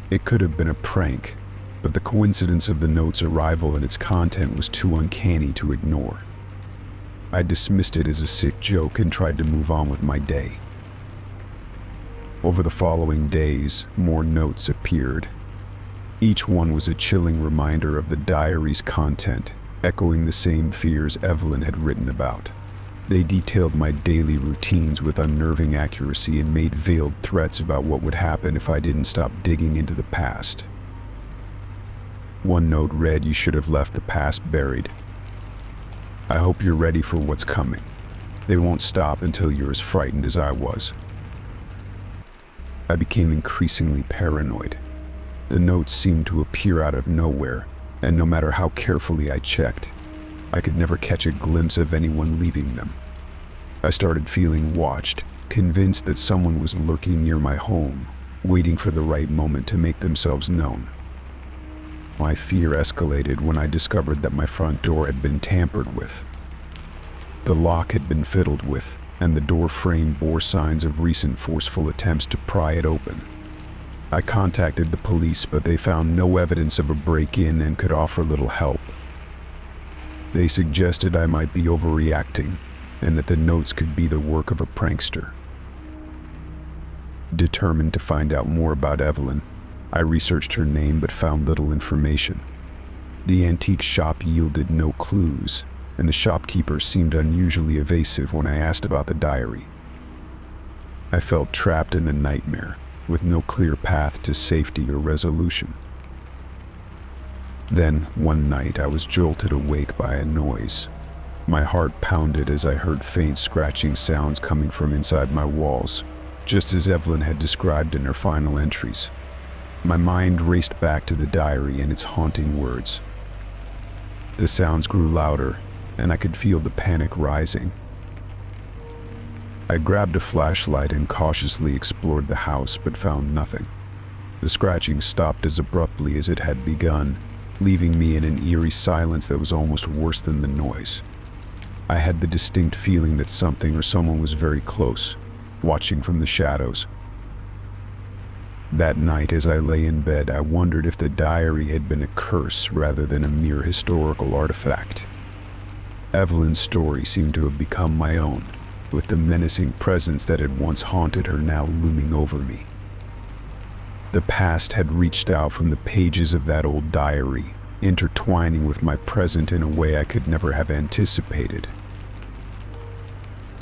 It could have been a prank, but the coincidence of the note's arrival and its content was too uncanny to ignore. I dismissed it as a sick joke and tried to move on with my day. Over the following days, more notes appeared. Each one was a chilling reminder of the diary's content, echoing the same fears Evelyn had written about. They detailed my daily routines with unnerving accuracy and made veiled threats about what would happen if I didn't stop digging into the past. One note read, "You should have left the past buried. I hope you're ready for what's coming. They won't stop until you're as frightened as I was." I became increasingly paranoid. The notes seemed to appear out of nowhere, and no matter how carefully I checked, I could never catch a glimpse of anyone leaving them. I started feeling watched, convinced that someone was lurking near my home, waiting for the right moment to make themselves known. My fear escalated when I discovered that my front door had been tampered with. The lock had been fiddled with, and the door frame bore signs of recent forceful attempts to pry it open. I contacted the police, but they found no evidence of a break-in and could offer little help. They suggested I might be overreacting, and that the notes could be the work of a prankster. Determined to find out more about Evelyn, I researched her name but found little information. The antique shop yielded no clues, and the shopkeeper seemed unusually evasive when I asked about the diary. I felt trapped in a nightmare, with no clear path to safety or resolution. Then, one night, I was jolted awake by a noise. My heart pounded as I heard faint scratching sounds coming from inside my walls, just as Evelyn had described in her final entries. My mind raced back to the diary and its haunting words. The sounds grew louder, and I could feel the panic rising. I grabbed a flashlight and cautiously explored the house, but found nothing. The scratching stopped as abruptly as it had begun, leaving me in an eerie silence that was almost worse than the noise. I had the distinct feeling that something or someone was very close, watching from the shadows. That night, as I lay in bed, I wondered if the diary had been a curse rather than a mere historical artifact. Evelyn's story seemed to have become my own, with the menacing presence that had once haunted her now looming over me. The past had reached out from the pages of that old diary, intertwining with my present in a way I could never have anticipated.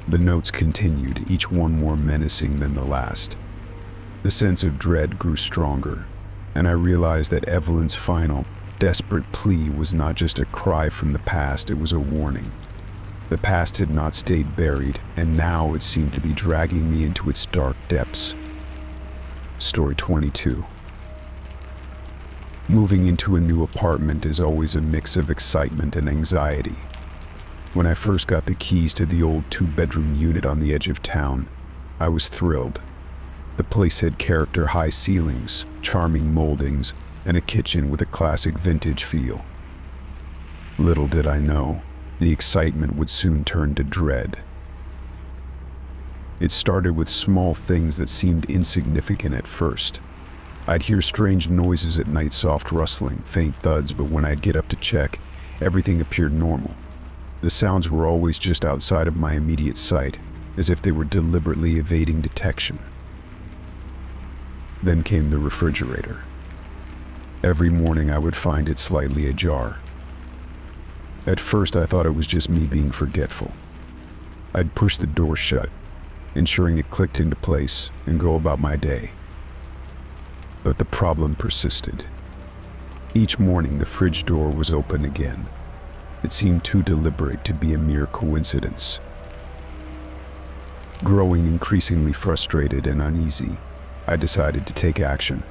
The notes continued, each one more menacing than the last. The sense of dread grew stronger, and I realized that Evelyn's final, desperate plea was not just a cry from the past, it was a warning. The past had not stayed buried, and now it seemed to be dragging me into its dark depths. Story 22. Moving into a new apartment is always a mix of excitement and anxiety. When I first got the keys to the old 2-bedroom unit on the edge of town, I was thrilled. The place had character, high ceilings, charming moldings, and a kitchen with a classic vintage feel. Little did I know, the excitement would soon turn to dread. It started with small things that seemed insignificant at first. I'd hear strange noises at night, soft rustling, faint thuds, but when I'd get up to check, everything appeared normal. The sounds were always just outside of my immediate sight, as if they were deliberately evading detection. Then came the refrigerator. Every morning I would find it slightly ajar. At first I thought it was just me being forgetful. I'd push the door shut, ensuring it clicked into place, and go about my day. But the problem persisted. Each morning the fridge door was open again. It seemed too deliberate to be a mere coincidence. Growing increasingly frustrated and uneasy, I decided to take action.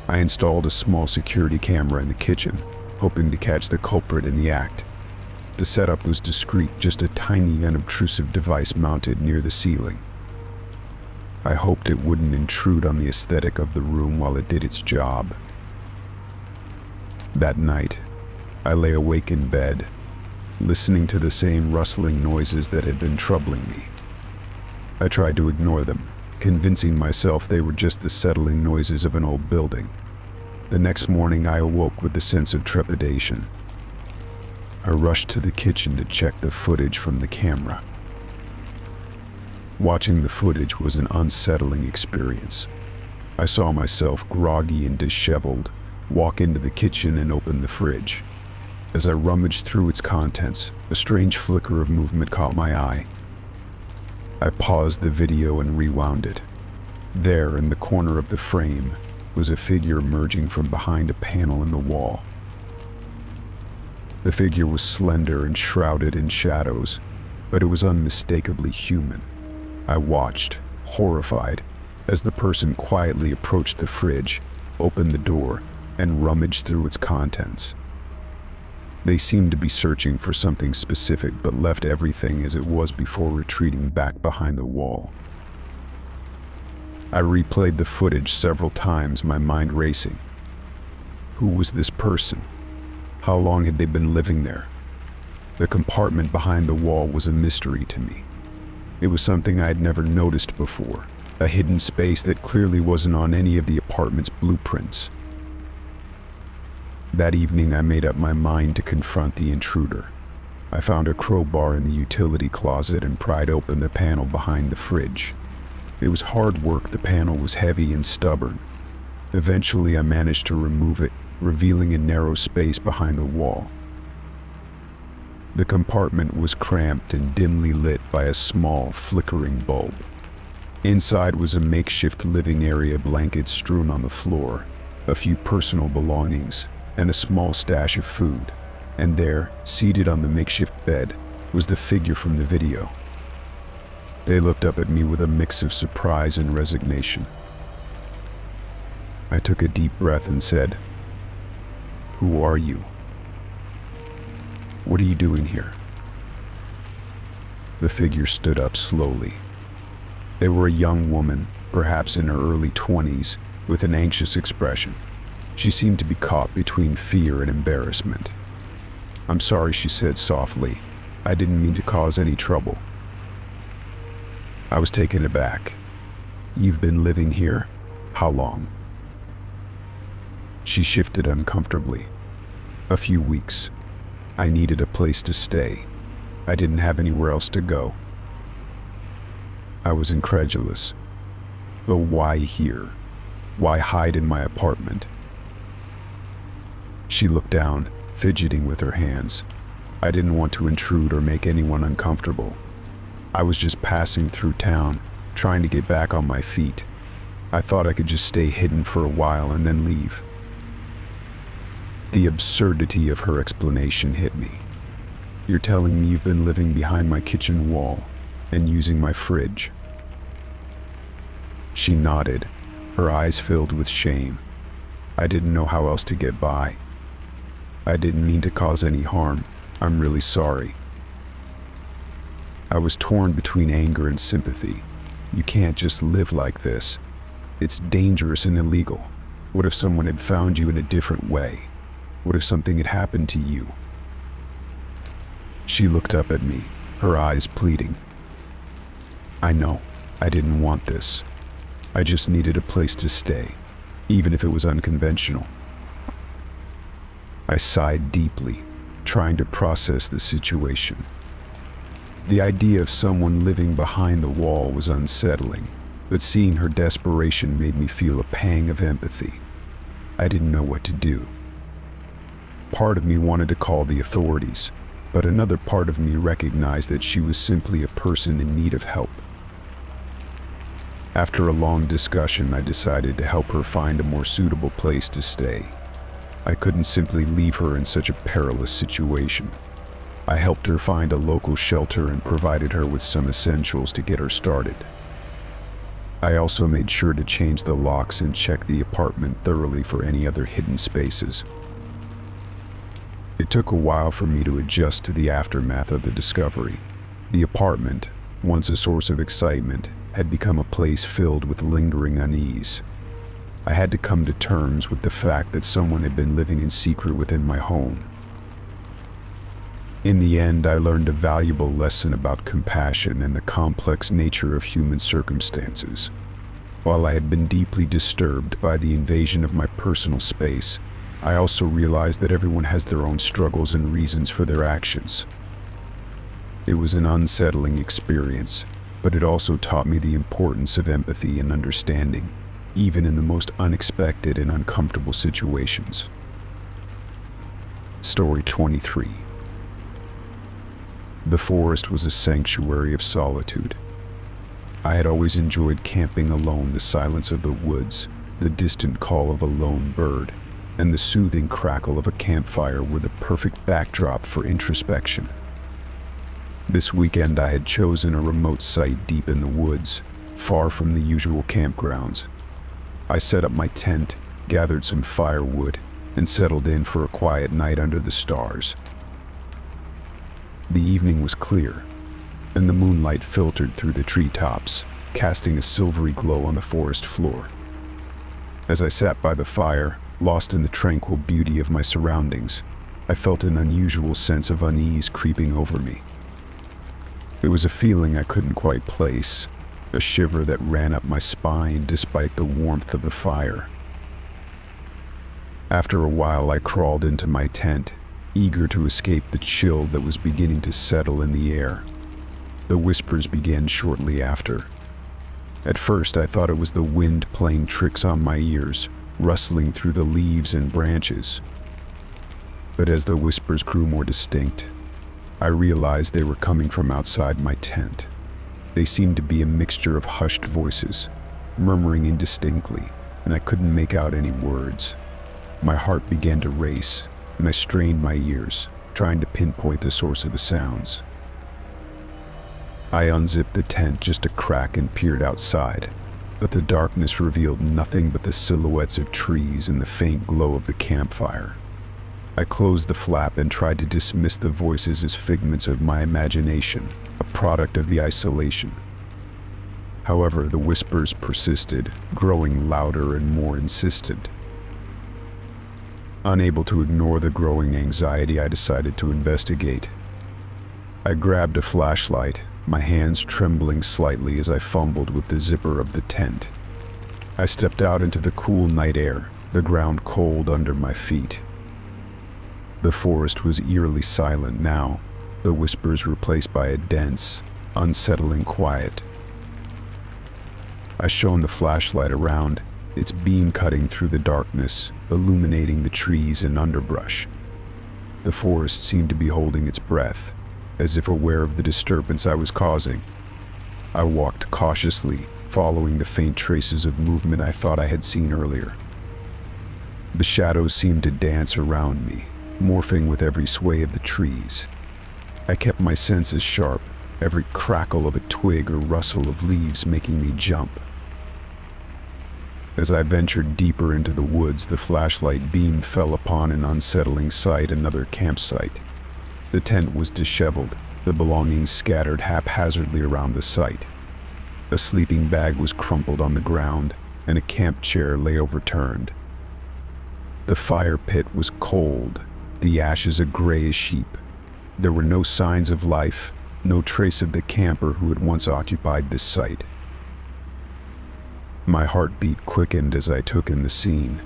I installed a small security camera in the kitchen, hoping to catch the culprit in the act. The setup was discreet, just a tiny, unobtrusive device mounted near the ceiling. I hoped it wouldn't intrude on the aesthetic of the room while it did its job. That night, I lay awake in bed, listening to the same rustling noises that had been troubling me. I tried to ignore them, convincing myself they were just the settling noises of an old building. The next morning, I awoke with a sense of trepidation. I rushed to the kitchen to check the footage from the camera. Watching the footage was an unsettling experience. I saw myself, groggy and disheveled, walk into the kitchen and open the fridge. As I rummaged through its contents, a strange flicker of movement caught my eye. I paused the video and rewound it. There, in the corner of the frame, was a figure emerging from behind a panel in the wall. The figure was slender and shrouded in shadows, but it was unmistakably human. I watched, horrified, as the person quietly approached the fridge, opened the door, and rummaged through its contents. They seemed to be searching for something specific, but left everything as it was before retreating back behind the wall. I replayed the footage several times, my mind racing. Who was this person? How long had they been living there? The compartment behind the wall was a mystery to me. It was something I had never noticed before, a hidden space that clearly wasn't on any of the apartment's blueprints. That evening, I made up my mind to confront the intruder. I found a crowbar in the utility closet and pried open the panel behind the fridge. It was hard work. The panel was heavy and stubborn. Eventually, I managed to remove it, revealing a narrow space behind the wall. The compartment was cramped and dimly lit by a small, flickering bulb. Inside was a makeshift living area, blankets strewn on the floor, a few personal belongings, and a small stash of food. And there, seated on the makeshift bed, was the figure from the video. They looked up at me with a mix of surprise and resignation. I took a deep breath and said, "Who are you? What are you doing here?" The figure stood up slowly. They were a young woman, perhaps in her early 20s, with an anxious expression. She seemed to be caught between fear and embarrassment. "I'm sorry," she said softly. "I didn't mean to cause any trouble." I was taken aback. "You've been living here? How long?" She shifted uncomfortably. "A few weeks. I needed a place to stay. I didn't have anywhere else to go." I was incredulous. But why here? Why hide in my apartment? She looked down, fidgeting with her hands. I didn't want to intrude or make anyone uncomfortable. I was just passing through town, trying to get back on my feet. I thought I could just stay hidden for a while and then leave. The absurdity of her explanation hit me. "You're telling me you've been living behind my kitchen wall and using my fridge?" She nodded, her eyes filled with shame. "I didn't know how else to get by. I didn't mean to cause any harm. I'm really sorry." I was torn between anger and sympathy. You can't just live like this. It's dangerous and illegal. What if someone had found you in a different way? What if something had happened to you? She looked up at me, her eyes pleading. "I know, I didn't want this. I just needed a place to stay, even if it was unconventional." I sighed deeply, trying to process the situation. The idea of someone living behind the wall was unsettling, but seeing her desperation made me feel a pang of empathy. I didn't know what to do. Part of me wanted to call the authorities, but another part of me recognized that she was simply a person in need of help. After a long discussion, I decided to help her find a more suitable place to stay. I couldn't simply leave her in such a perilous situation. I helped her find a local shelter and provided her with some essentials to get her started. I also made sure to change the locks and check the apartment thoroughly for any other hidden spaces. It took a while for me to adjust to the aftermath of the discovery. The apartment, once a source of excitement, had become a place filled with lingering unease. I had to come to terms with the fact that someone had been living in secret within my home. In the end, I learned a valuable lesson about compassion and the complex nature of human circumstances. While I had been deeply disturbed by the invasion of my personal space, I also realized that everyone has their own struggles and reasons for their actions. It was an unsettling experience, but it also taught me the importance of empathy and understanding, even in the most unexpected and uncomfortable situations. Story 23. The forest was a sanctuary of solitude. I had always enjoyed camping alone. The silence of the woods, the distant call of a lone bird, and the soothing crackle of a campfire were the perfect backdrop for introspection. This weekend I had chosen a remote site deep in the woods, far from the usual campgrounds. I set up my tent, gathered some firewood, and settled in for a quiet night under the stars. The evening was clear, and the moonlight filtered through the treetops, casting a silvery glow on the forest floor. As I sat by the fire, lost in the tranquil beauty of my surroundings, I felt an unusual sense of unease creeping over me. It was a feeling I couldn't quite place, a shiver that ran up my spine despite the warmth of the fire. After a while, I crawled into my tent, eager to escape the chill that was beginning to settle in the air. The whispers began shortly after. At first, I thought it was the wind playing tricks on my ears, rustling through the leaves and branches. But as the whispers grew more distinct, I realized they were coming from outside my tent. They seemed to be a mixture of hushed voices, murmuring indistinctly, and I couldn't make out any words. My heart began to race, and I strained my ears, trying to pinpoint the source of the sounds. I unzipped the tent just a crack and peered outside, but the darkness revealed nothing but the silhouettes of trees and the faint glow of the campfire. I closed the flap and tried to dismiss the voices as figments of my imagination, a product of the isolation. However, the whispers persisted, growing louder and more insistent. Unable to ignore the growing anxiety, I decided to investigate. I grabbed a flashlight, my hands trembling slightly as I fumbled with the zipper of the tent. I stepped out into the cool night air, the ground cold under my feet. The forest was eerily silent now, the whispers replaced by a dense, unsettling quiet. I shone the flashlight around, its beam cutting through the darkness, illuminating the trees and underbrush. The forest seemed to be holding its breath, as if aware of the disturbance I was causing. I walked cautiously, following the faint traces of movement I thought I had seen earlier. The shadows seemed to dance around me, morphing with every sway of the trees. I kept my senses sharp, every crackle of a twig or rustle of leaves making me jump. As I ventured deeper into the woods, the flashlight beam fell upon an unsettling sight, another campsite. The tent was disheveled, the belongings scattered haphazardly around the site. A sleeping bag was crumpled on the ground, and a camp chair lay overturned. The fire pit was cold, the ashes a grayish heap. There were no signs of life, no trace of the camper who had once occupied this site. My heartbeat quickened as I took in the scene.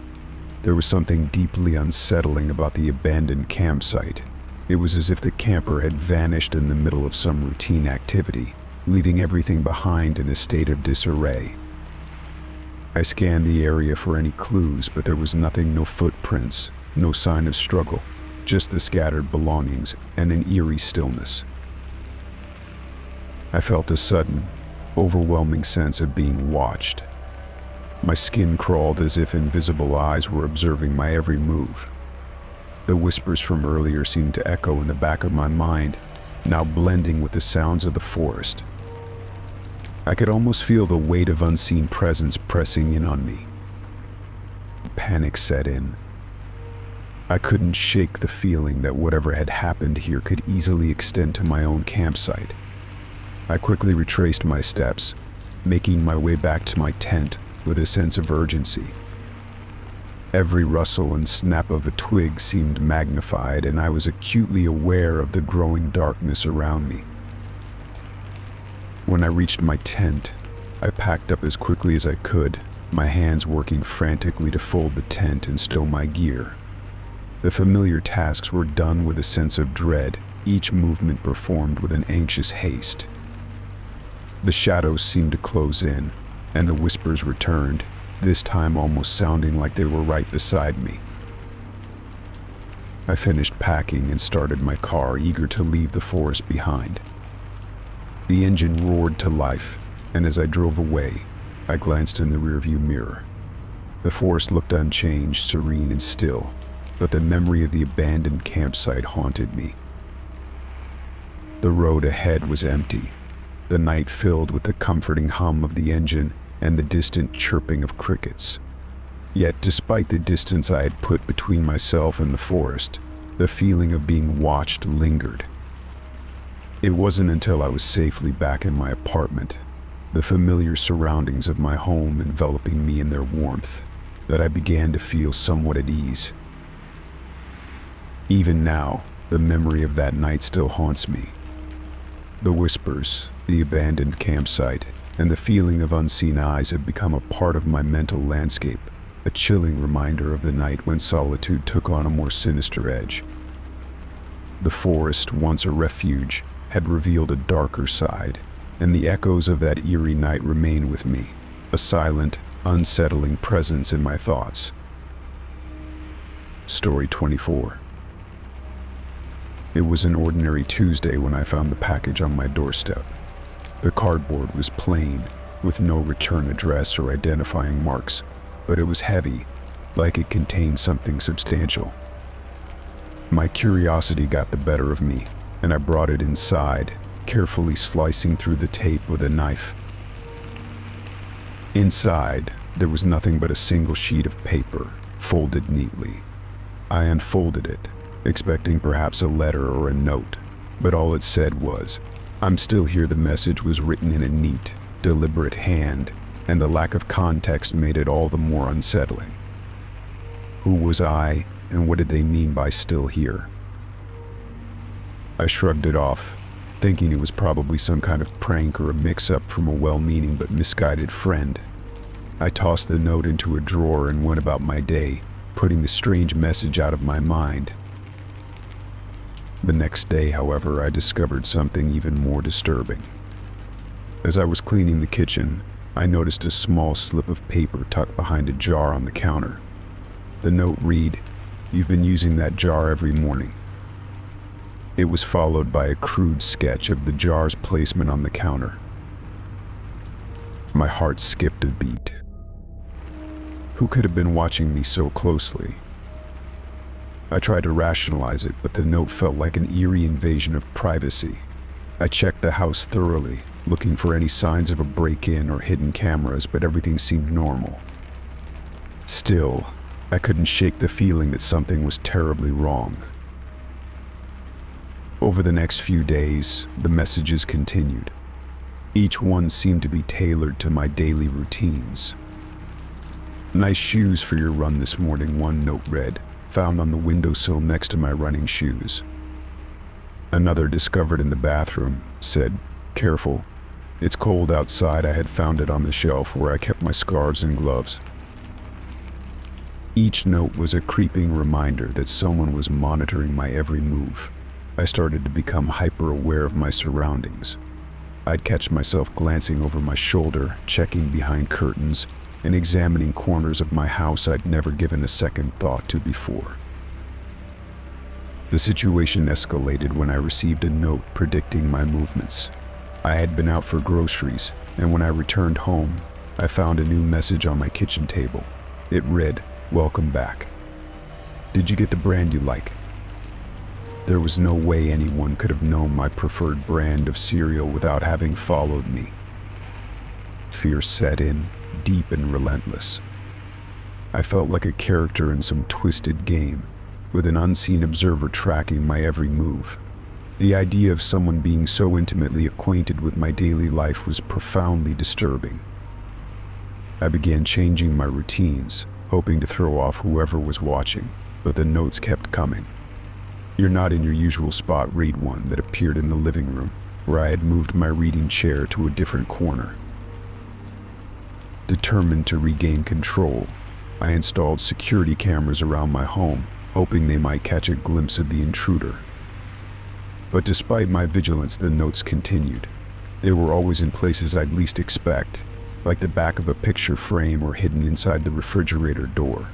There was something deeply unsettling about the abandoned campsite. It was as if the camper had vanished in the middle of some routine activity, leaving everything behind in a state of disarray. I scanned the area for any clues, but there was nothing, no footprints, no sign of struggle, just the scattered belongings and an eerie stillness. I felt a sudden, overwhelming sense of being watched. My skin crawled as if invisible eyes were observing my every move. The whispers from earlier seemed to echo in the back of my mind, now blending with the sounds of the forest. I could almost feel the weight of unseen presence pressing in on me. Panic set in. I couldn't shake the feeling that whatever had happened here could easily extend to my own campsite. I quickly retraced my steps, making my way back to my tent with a sense of urgency. Every rustle and snap of a twig seemed magnified, and I was acutely aware of the growing darkness around me. When I reached my tent, I packed up as quickly as I could, my hands working frantically to fold the tent and stow my gear. The familiar tasks were done with a sense of dread, each movement performed with an anxious haste. The shadows seemed to close in, and the whispers returned, this time almost sounding like they were right beside me. I finished packing and started my car, eager to leave the forest behind. The engine roared to life, and as I drove away, I glanced in the rearview mirror. The forest looked unchanged, serene and still, but the memory of the abandoned campsite haunted me. The road ahead was empty, the night filled with the comforting hum of the engine and the distant chirping of crickets. Yet, despite the distance I had put between myself and the forest, the feeling of being watched lingered. It wasn't until I was safely back in my apartment, the familiar surroundings of my home enveloping me in their warmth, that I began to feel somewhat at ease. Even now, the memory of that night still haunts me. The whispers, the abandoned campsite, and the feeling of unseen eyes have become a part of my mental landscape, a chilling reminder of the night when solitude took on a more sinister edge. The forest, once a refuge, had revealed a darker side, and the echoes of that eerie night remain with me, a silent, unsettling presence in my thoughts. Story 24. It was an ordinary Tuesday when I found the package on my doorstep. The cardboard was plain, with no return address or identifying marks, but it was heavy, like it contained something substantial. My curiosity got the better of me, and I brought it inside, carefully slicing through the tape with a knife. Inside, there was nothing but a single sheet of paper, folded neatly. I unfolded it, expecting perhaps a letter or a note, but all it said was, "I'm still here." The message was written in a neat, deliberate hand, and the lack of context made it all the more unsettling. Who was I, and what did they mean by still here? I shrugged it off, thinking it was probably some kind of prank or a mix-up from a well-meaning but misguided friend. I tossed the note into a drawer and went about my day, putting the strange message out of my mind. The next day, however, I discovered something even more disturbing. As I was cleaning the kitchen, I noticed a small slip of paper tucked behind a jar on the counter. The note read, "You've been using that jar every morning." It was followed by a crude sketch of the jar's placement on the counter. My heart skipped a beat. Who could have been watching me so closely? I tried to rationalize it, but the note felt like an eerie invasion of privacy. I checked the house thoroughly, looking for any signs of a break-in or hidden cameras, but everything seemed normal. Still, I couldn't shake the feeling that something was terribly wrong. Over the next few days, the messages continued. Each one seemed to be tailored to my daily routines. "Nice shoes for your run this morning," one note read, found on the windowsill next to my running shoes. Another, discovered in the bathroom, said, "Careful, it's cold outside." I had found it on the shelf where I kept my scarves and gloves. Each note was a creeping reminder that someone was monitoring my every move. I started to become hyper-aware of my surroundings. I'd catch myself glancing over my shoulder, checking behind curtains, and examining corners of my house I'd never given a second thought to before. The situation escalated when I received a note predicting my movements. I had been out for groceries, and when I returned home, I found a new message on my kitchen table. It read, "Welcome back. Did you get the brand you like?" There was no way anyone could have known my preferred brand of cereal without having followed me. Fear set in, deep and relentless. I felt like a character in some twisted game, with an unseen observer tracking my every move. The idea of someone being so intimately acquainted with my daily life was profoundly disturbing. I began changing my routines, hoping to throw off whoever was watching, but the notes kept coming. "You're not in your usual spot," read one that appeared in the living room, where I had moved my reading chair to a different corner. Determined to regain control, I installed security cameras around my home, hoping they might catch a glimpse of the intruder. But despite my vigilance, the notes continued. They were always in places I'd least expect, like the back of a picture frame or hidden inside the refrigerator door.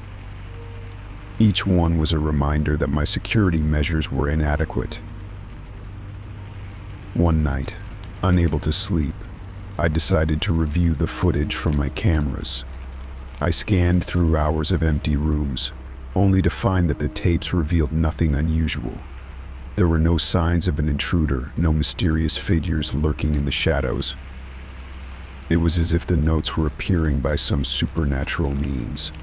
Each one was a reminder that my security measures were inadequate. One night, unable to sleep, I decided to review the footage from my cameras. I scanned through hours of empty rooms, only to find that the tapes revealed nothing unusual. There were no signs of an intruder, no mysterious figures lurking in the shadows. It was as if the notes were appearing by some supernatural means.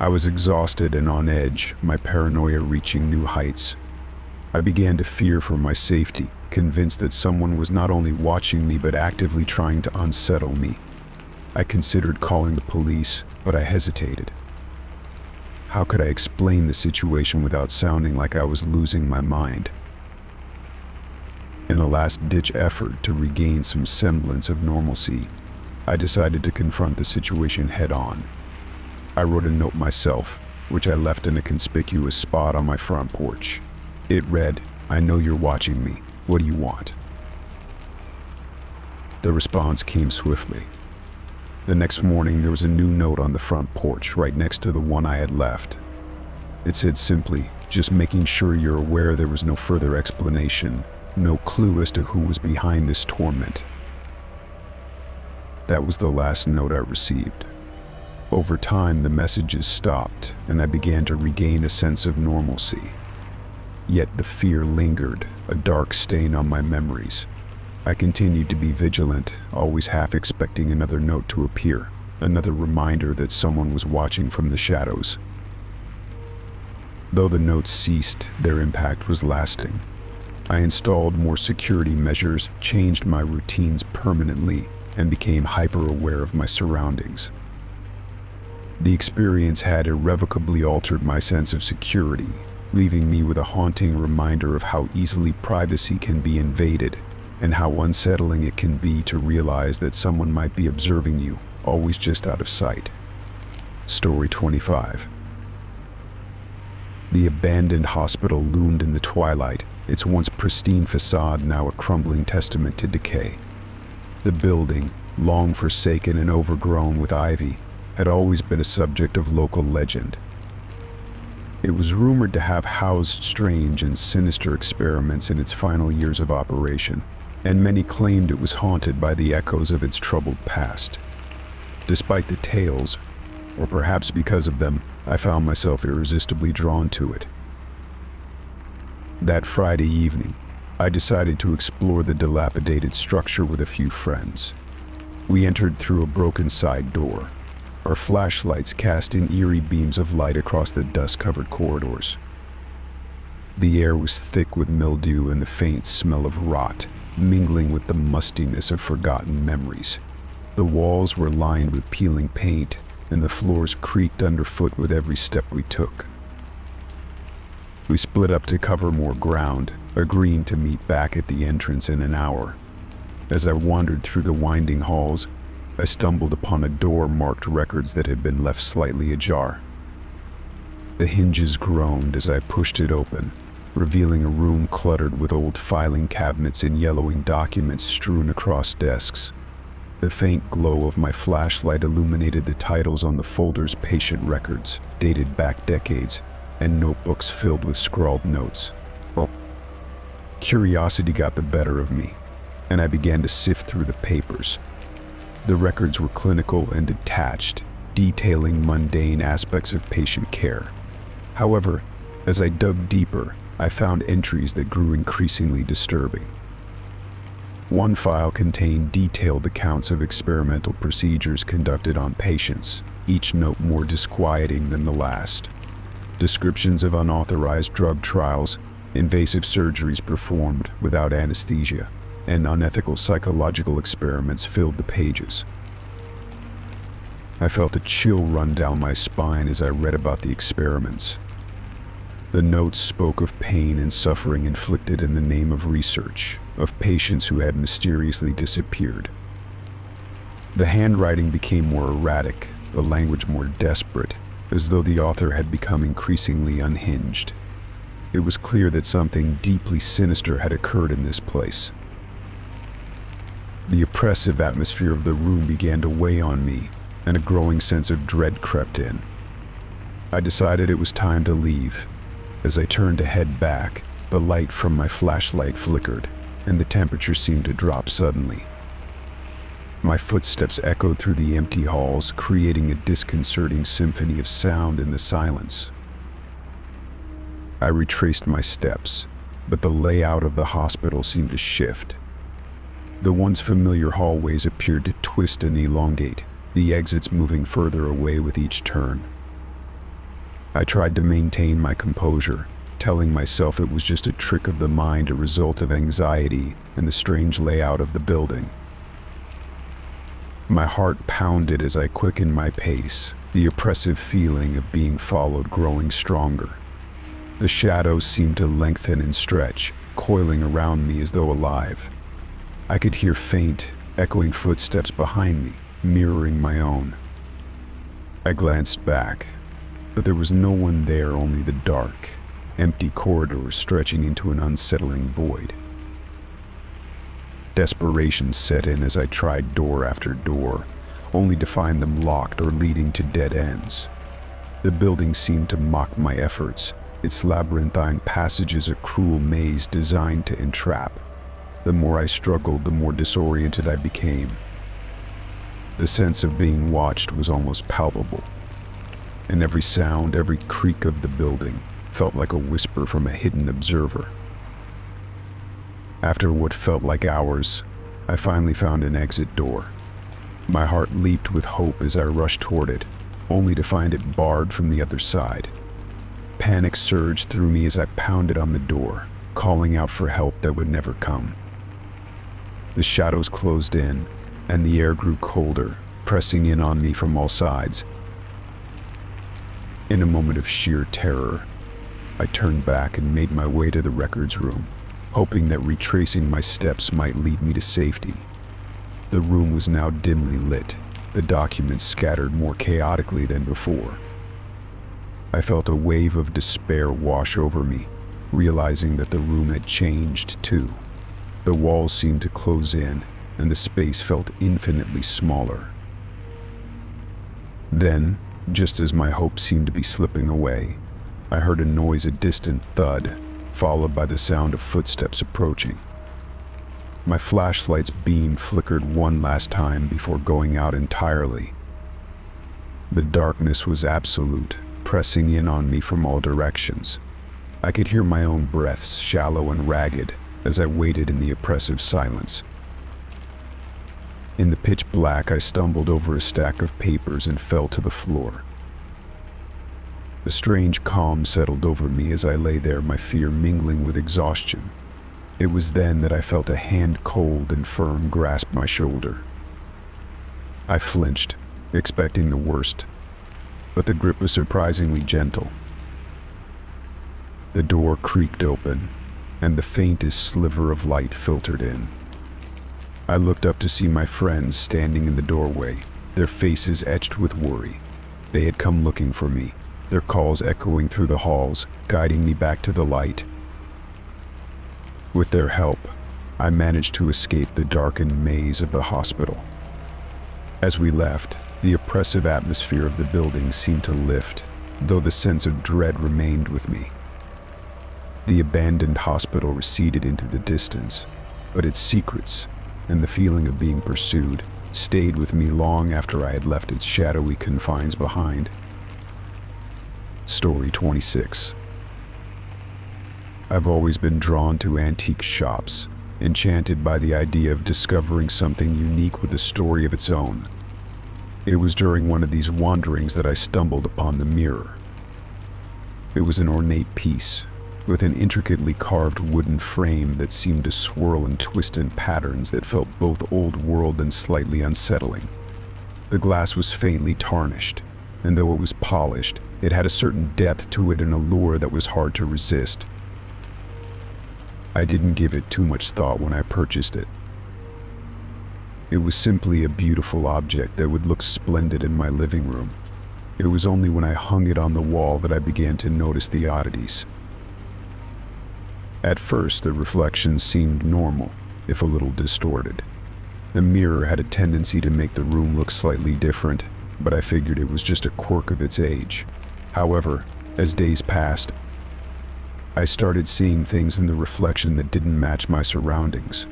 I was exhausted and on edge, my paranoia reaching new heights. I began to fear for my safety, convinced that someone was not only watching me but actively trying to unsettle me. I considered calling the police, but I hesitated. How could I explain the situation without sounding like I was losing my mind? In a last-ditch effort to regain some semblance of normalcy, I decided to confront the situation head-on. I wrote a note myself, which I left in a conspicuous spot on my front porch. It read, "I know you're watching me. What do you want?" The response came swiftly. The next morning, there was a new note on the front porch, right next to the one I had left. It said simply, "Just making sure you're aware." There was no further explanation, no clue as to who was behind this torment. That was the last note I received. Over time, the messages stopped, and I began to regain a sense of normalcy. Yet the fear lingered, a dark stain on my memories. I continued to be vigilant, always half expecting another note to appear, another reminder that someone was watching from the shadows. Though the notes ceased, their impact was lasting. I installed more security measures, changed my routines permanently, and became hyper-aware of my surroundings. The experience had irrevocably altered my sense of security, leaving me with a haunting reminder of how easily privacy can be invaded, and how unsettling it can be to realize that someone might be observing you, always just out of sight. Story 25. The abandoned hospital loomed in the twilight, its once pristine facade now a crumbling testament to decay. The building, long forsaken and overgrown with ivy, had always been a subject of local legend. It was rumored to have housed strange and sinister experiments in its final years of operation, and many claimed it was haunted by the echoes of its troubled past. Despite the tales, or perhaps because of them, I found myself irresistibly drawn to it. That Friday evening, I decided to explore the dilapidated structure with a few friends. We entered through a broken side door, our flashlights casting eerie beams of light across the dust-covered corridors. The air was thick with mildew and the faint smell of rot, mingling with the mustiness of forgotten memories. The walls were lined with peeling paint, and the floors creaked underfoot with every step we took. We split up to cover more ground, agreeing to meet back at the entrance in an hour. As I wandered through the winding halls, I stumbled upon a door marked records that had been left slightly ajar. The hinges groaned as I pushed it open, revealing a room cluttered with old filing cabinets and yellowing documents strewn across desks. The faint glow of my flashlight illuminated the titles on the folder's patient records, dated back decades, and notebooks filled with scrawled notes. Curiosity got the better of me, and I began to sift through the papers. The records were clinical and detached, detailing mundane aspects of patient care. However, as I dug deeper, I found entries that grew increasingly disturbing. One file contained detailed accounts of experimental procedures conducted on patients, each note more disquieting than the last. Descriptions of unauthorized drug trials, invasive surgeries performed without anesthesia, and unethical psychological experiments filled the pages. I felt a chill run down my spine as I read about the experiments. The notes spoke of pain and suffering inflicted in the name of research, of patients who had mysteriously disappeared. The handwriting became more erratic, the language more desperate, as though the author had become increasingly unhinged. It was clear that something deeply sinister had occurred in this place. The oppressive atmosphere of the room began to weigh on me, and a growing sense of dread crept in. I decided it was time to leave. As I turned to head back, the light from my flashlight flickered, and the temperature seemed to drop suddenly. My footsteps echoed through the empty halls, creating a disconcerting symphony of sound in the silence. I retraced my steps, but the layout of the hospital seemed to shift. The once familiar hallways appeared to twist and elongate, the exits moving further away with each turn. I tried to maintain my composure, telling myself it was just a trick of the mind, a result of anxiety and the strange layout of the building. My heart pounded as I quickened my pace, the oppressive feeling of being followed growing stronger. The shadows seemed to lengthen and stretch, coiling around me as though alive. I could hear faint, echoing footsteps behind me, mirroring my own. I glanced back, but there was no one there, only the dark, empty corridors stretching into an unsettling void. Desperation set in as I tried door after door, only to find them locked or leading to dead ends. The building seemed to mock my efforts, its labyrinthine passages a cruel maze designed to entrap. The more I struggled, the more disoriented I became. The sense of being watched was almost palpable, and every sound, every creak of the building felt like a whisper from a hidden observer. After what felt like hours, I finally found an exit door. My heart leaped with hope as I rushed toward it, only to find it barred from the other side. Panic surged through me as I pounded on the door, calling out for help that would never come. The shadows closed in, and the air grew colder, pressing in on me from all sides. In a moment of sheer terror, I turned back and made my way to the records room, hoping that retracing my steps might lead me to safety. The room was now dimly lit, the documents scattered more chaotically than before. I felt a wave of despair wash over me, realizing that the room had changed too. The walls seemed to close in, and the space felt infinitely smaller. Then, just as my hopes seemed to be slipping away, I heard a noise, a distant thud, followed by the sound of footsteps approaching. My flashlight's beam flickered one last time before going out entirely. The darkness was absolute, pressing in on me from all directions. I could hear my own breaths, shallow and ragged, as I waited in the oppressive silence. In the pitch black, I stumbled over a stack of papers and fell to the floor. A strange calm settled over me as I lay there, my fear mingling with exhaustion. It was then that I felt a hand, cold and firm, grasp my shoulder. I flinched, expecting the worst, but the grip was surprisingly gentle. The door creaked open, and the faintest sliver of light filtered in. I looked up to see my friends standing in the doorway, their faces etched with worry. They had come looking for me, their calls echoing through the halls, guiding me back to the light. With their help, I managed to escape the darkened maze of the hospital. As we left, the oppressive atmosphere of the building seemed to lift, though the sense of dread remained with me. The abandoned hospital receded into the distance, but its secrets, and the feeling of being pursued stayed with me long after I had left its shadowy confines behind. Story 26. I've always been drawn to antique shops, enchanted by the idea of discovering something unique with a story of its own. It was during one of these wanderings that I stumbled upon the mirror. It was an ornate piece, with an intricately carved wooden frame that seemed to swirl and twist in patterns that felt both old-world and slightly unsettling. The glass was faintly tarnished, and though it was polished, it had a certain depth to it and allure that was hard to resist. I didn't give it too much thought when I purchased it. It was simply a beautiful object that would look splendid in my living room. It was only when I hung it on the wall that I began to notice the oddities. At first, the reflection seemed normal, if a little distorted. The mirror had a tendency to make the room look slightly different, but I figured it was just a quirk of its age. However, as days passed, I started seeing things in the reflection that didn't match my surroundings.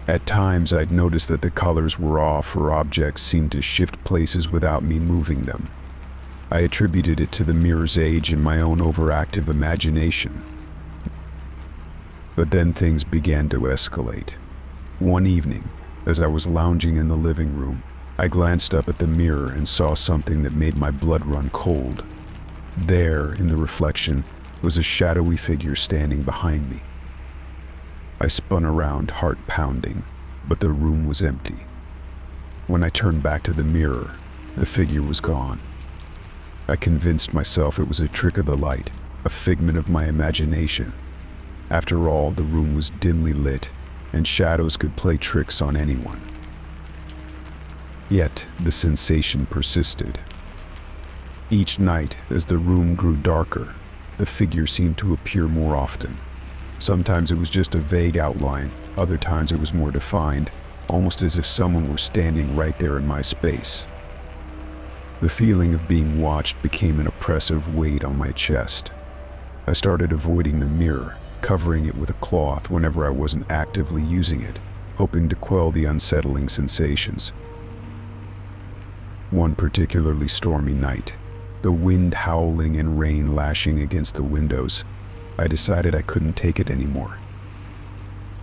At times, I'd noticed that the colors were off or objects seemed to shift places without me moving them. I attributed it to the mirror's age and my own overactive imagination. But then things began to escalate. One evening, as I was lounging in the living room, I glanced up at the mirror and saw something that made my blood run cold. There, in the reflection, was a shadowy figure standing behind me. I spun around, heart pounding, but the room was empty. When I turned back to the mirror, the figure was gone. I convinced myself it was a trick of the light, a figment of my imagination. After all, the room was dimly lit, and shadows could play tricks on anyone. Yet, the sensation persisted. Each night, as the room grew darker, the figure seemed to appear more often. Sometimes it was just a vague outline, other times it was more defined, almost as if someone were standing right there in my space. The feeling of being watched became an oppressive weight on my chest. I started avoiding the mirror, covering it with a cloth whenever I wasn't actively using it, hoping to quell the unsettling sensations. One particularly stormy night, the wind howling and rain lashing against the windows, I decided I couldn't take it anymore.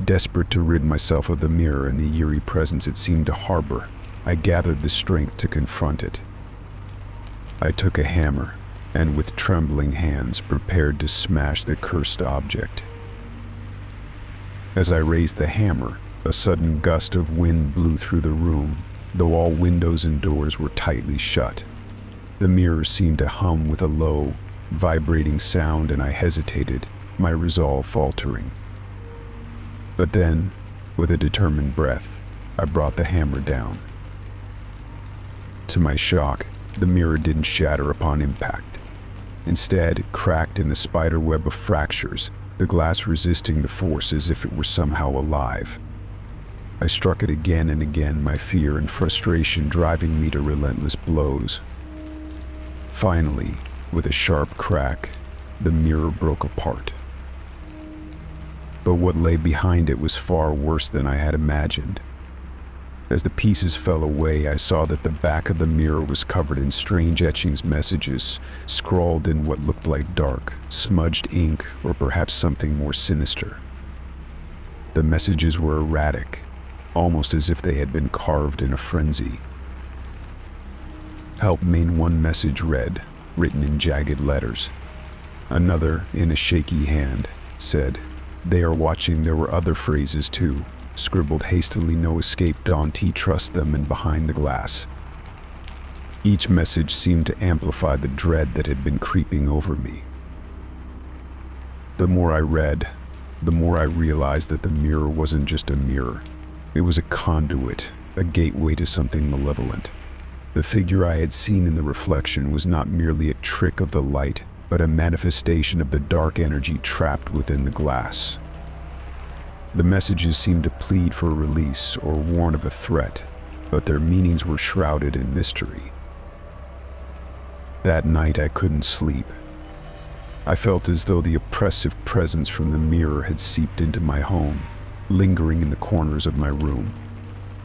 Desperate to rid myself of the mirror and the eerie presence it seemed to harbor, I gathered the strength to confront it. I took a hammer and with trembling hands prepared to smash the cursed object. As I raised the hammer, a sudden gust of wind blew through the room, though all windows and doors were tightly shut. The mirror seemed to hum with a low, vibrating sound, and I hesitated, my resolve faltering. But then, with a determined breath, I brought the hammer down. To my shock, the mirror didn't shatter upon impact. Instead, it cracked in a spider web of fractures, the glass resisting the force as if it were somehow alive. I struck it again and again, my fear and frustration driving me to relentless blows. Finally, with a sharp crack, the mirror broke apart. But what lay behind it was far worse than I had imagined. As the pieces fell away, I saw that the back of the mirror was covered in strange etchings, messages, scrawled in what looked like dark, smudged ink, or perhaps something more sinister. The messages were erratic, almost as if they had been carved in a frenzy. Help main one message read, written in jagged letters. Another, in a shaky hand, said, "They are watching." There were other phrases too, scribbled hastily, "No escape, Dante, trust them," and "behind the glass." Each message seemed to amplify the dread that had been creeping over me. The more I read, the more I realized that the mirror wasn't just a mirror. It was a conduit, a gateway to something malevolent. The figure I had seen in the reflection was not merely a trick of the light, but a manifestation of the dark energy trapped within the glass. The messages seemed to plead for release or warn of a threat, but their meanings were shrouded in mystery. That night I couldn't sleep. I felt as though the oppressive presence from the mirror had seeped into my home, lingering in the corners of my room.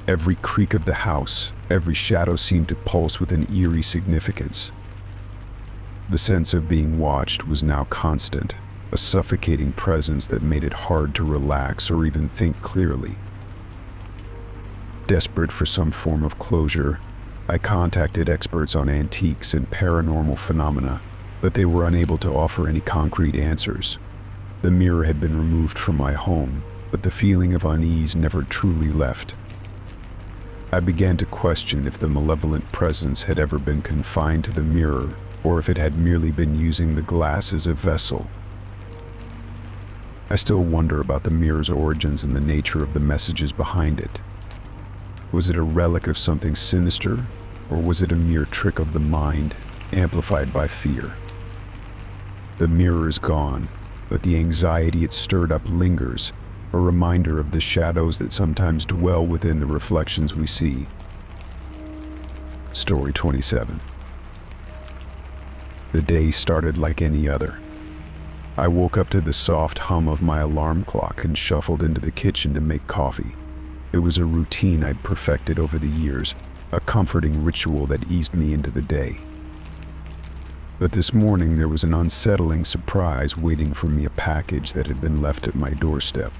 Every creak of the house, every shadow seemed to pulse with an eerie significance. The sense of being watched was now constant, a suffocating presence that made it hard to relax or even think clearly. Desperate for some form of closure, I contacted experts on antiques and paranormal phenomena, but they were unable to offer any concrete answers. The mirror had been removed from my home, but the feeling of unease never truly left. I began to question if the malevolent presence had ever been confined to the mirror, or if it had merely been using the glass as a vessel. I still wonder about the mirror's origins and the nature of the messages behind it. Was it a relic of something sinister, or was it a mere trick of the mind, amplified by fear? The mirror is gone, but the anxiety it stirred up lingers, a reminder of the shadows that sometimes dwell within the reflections we see. Story 27. The day started like any other. I woke up to the soft hum of my alarm clock and shuffled into the kitchen to make coffee. It was a routine I'd perfected over the years, a comforting ritual that eased me into the day. But this morning there was an unsettling surprise waiting for me, a package that had been left at my doorstep.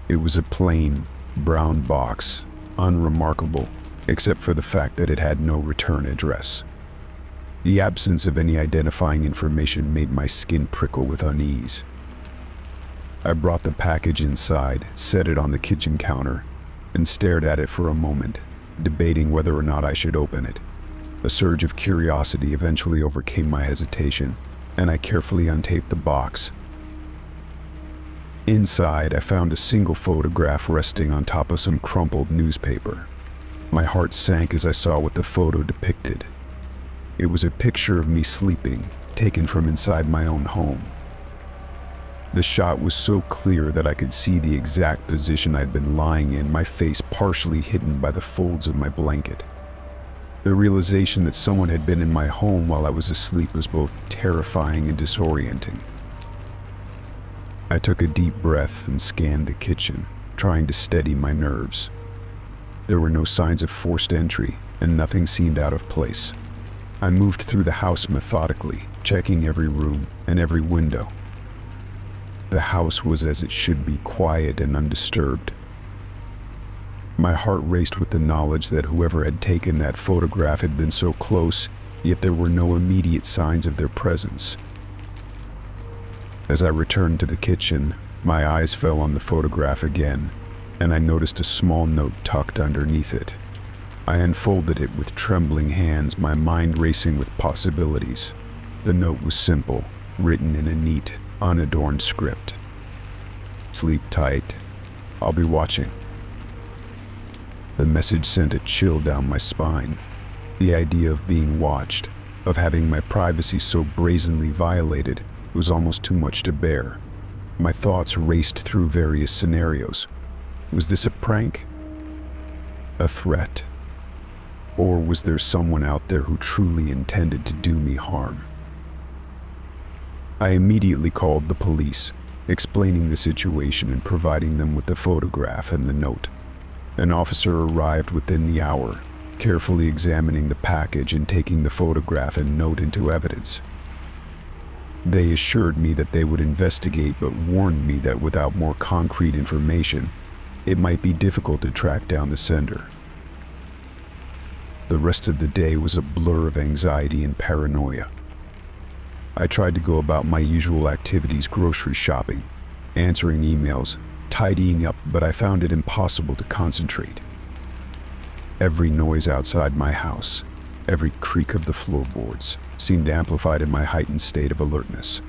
It was a plain, brown box, unremarkable, except for the fact that it had no return address. The absence of any identifying information made my skin prickle with unease. I brought the package inside, set it on the kitchen counter, and stared at it for a moment, debating whether or not I should open it. A surge of curiosity eventually overcame my hesitation, and I carefully untaped the box. Inside, I found a single photograph resting on top of some crumpled newspaper. My heart sank as I saw what the photo depicted. It was a picture of me sleeping, taken from inside my own home. The shot was so clear that I could see the exact position I'd been lying in, my face partially hidden by the folds of my blanket. The realization that someone had been in my home while I was asleep was both terrifying and disorienting. I took a deep breath and scanned the kitchen, trying to steady my nerves. There were no signs of forced entry, and nothing seemed out of place. I moved through the house methodically, checking every room and every window. The house was as it should be, quiet and undisturbed. My heart raced with the knowledge that whoever had taken that photograph had been so close, yet there were no immediate signs of their presence. As I returned to the kitchen, my eyes fell on the photograph again, and I noticed a small note tucked underneath it. I unfolded it with trembling hands, my mind racing with possibilities. The note was simple, written in a neat, unadorned script. "Sleep tight. I'll be watching." The message sent a chill down my spine. The idea of being watched, of having my privacy so brazenly violated, was almost too much to bear. My thoughts raced through various scenarios. Was this a prank? A threat? Or was there someone out there who truly intended to do me harm? I immediately called the police, explaining the situation and providing them with the photograph and the note. An officer arrived within the hour, carefully examining the package and taking the photograph and note into evidence. They assured me that they would investigate, but warned me that without more concrete information, it might be difficult to track down the sender. The rest of the day was a blur of anxiety and paranoia. I tried to go about my usual activities, grocery shopping, answering emails, tidying up, but I found it impossible to concentrate. Every noise outside my house, every creak of the floorboards, seemed amplified in my heightened state of alertness.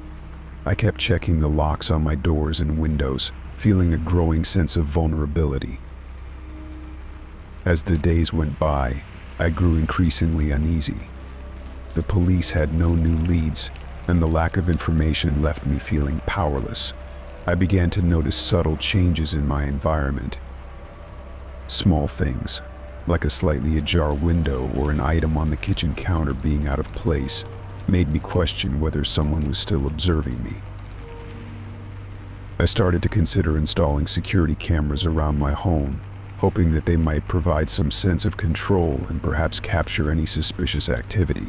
I kept checking the locks on my doors and windows, feeling a growing sense of vulnerability. As the days went by, I grew increasingly uneasy. The police had no new leads, and the lack of information left me feeling powerless. I began to notice subtle changes in my environment. Small things, like a slightly ajar window or an item on the kitchen counter being out of place, made me question whether someone was still observing me. I started to consider installing security cameras around my home, hoping that they might provide some sense of control and perhaps capture any suspicious activity.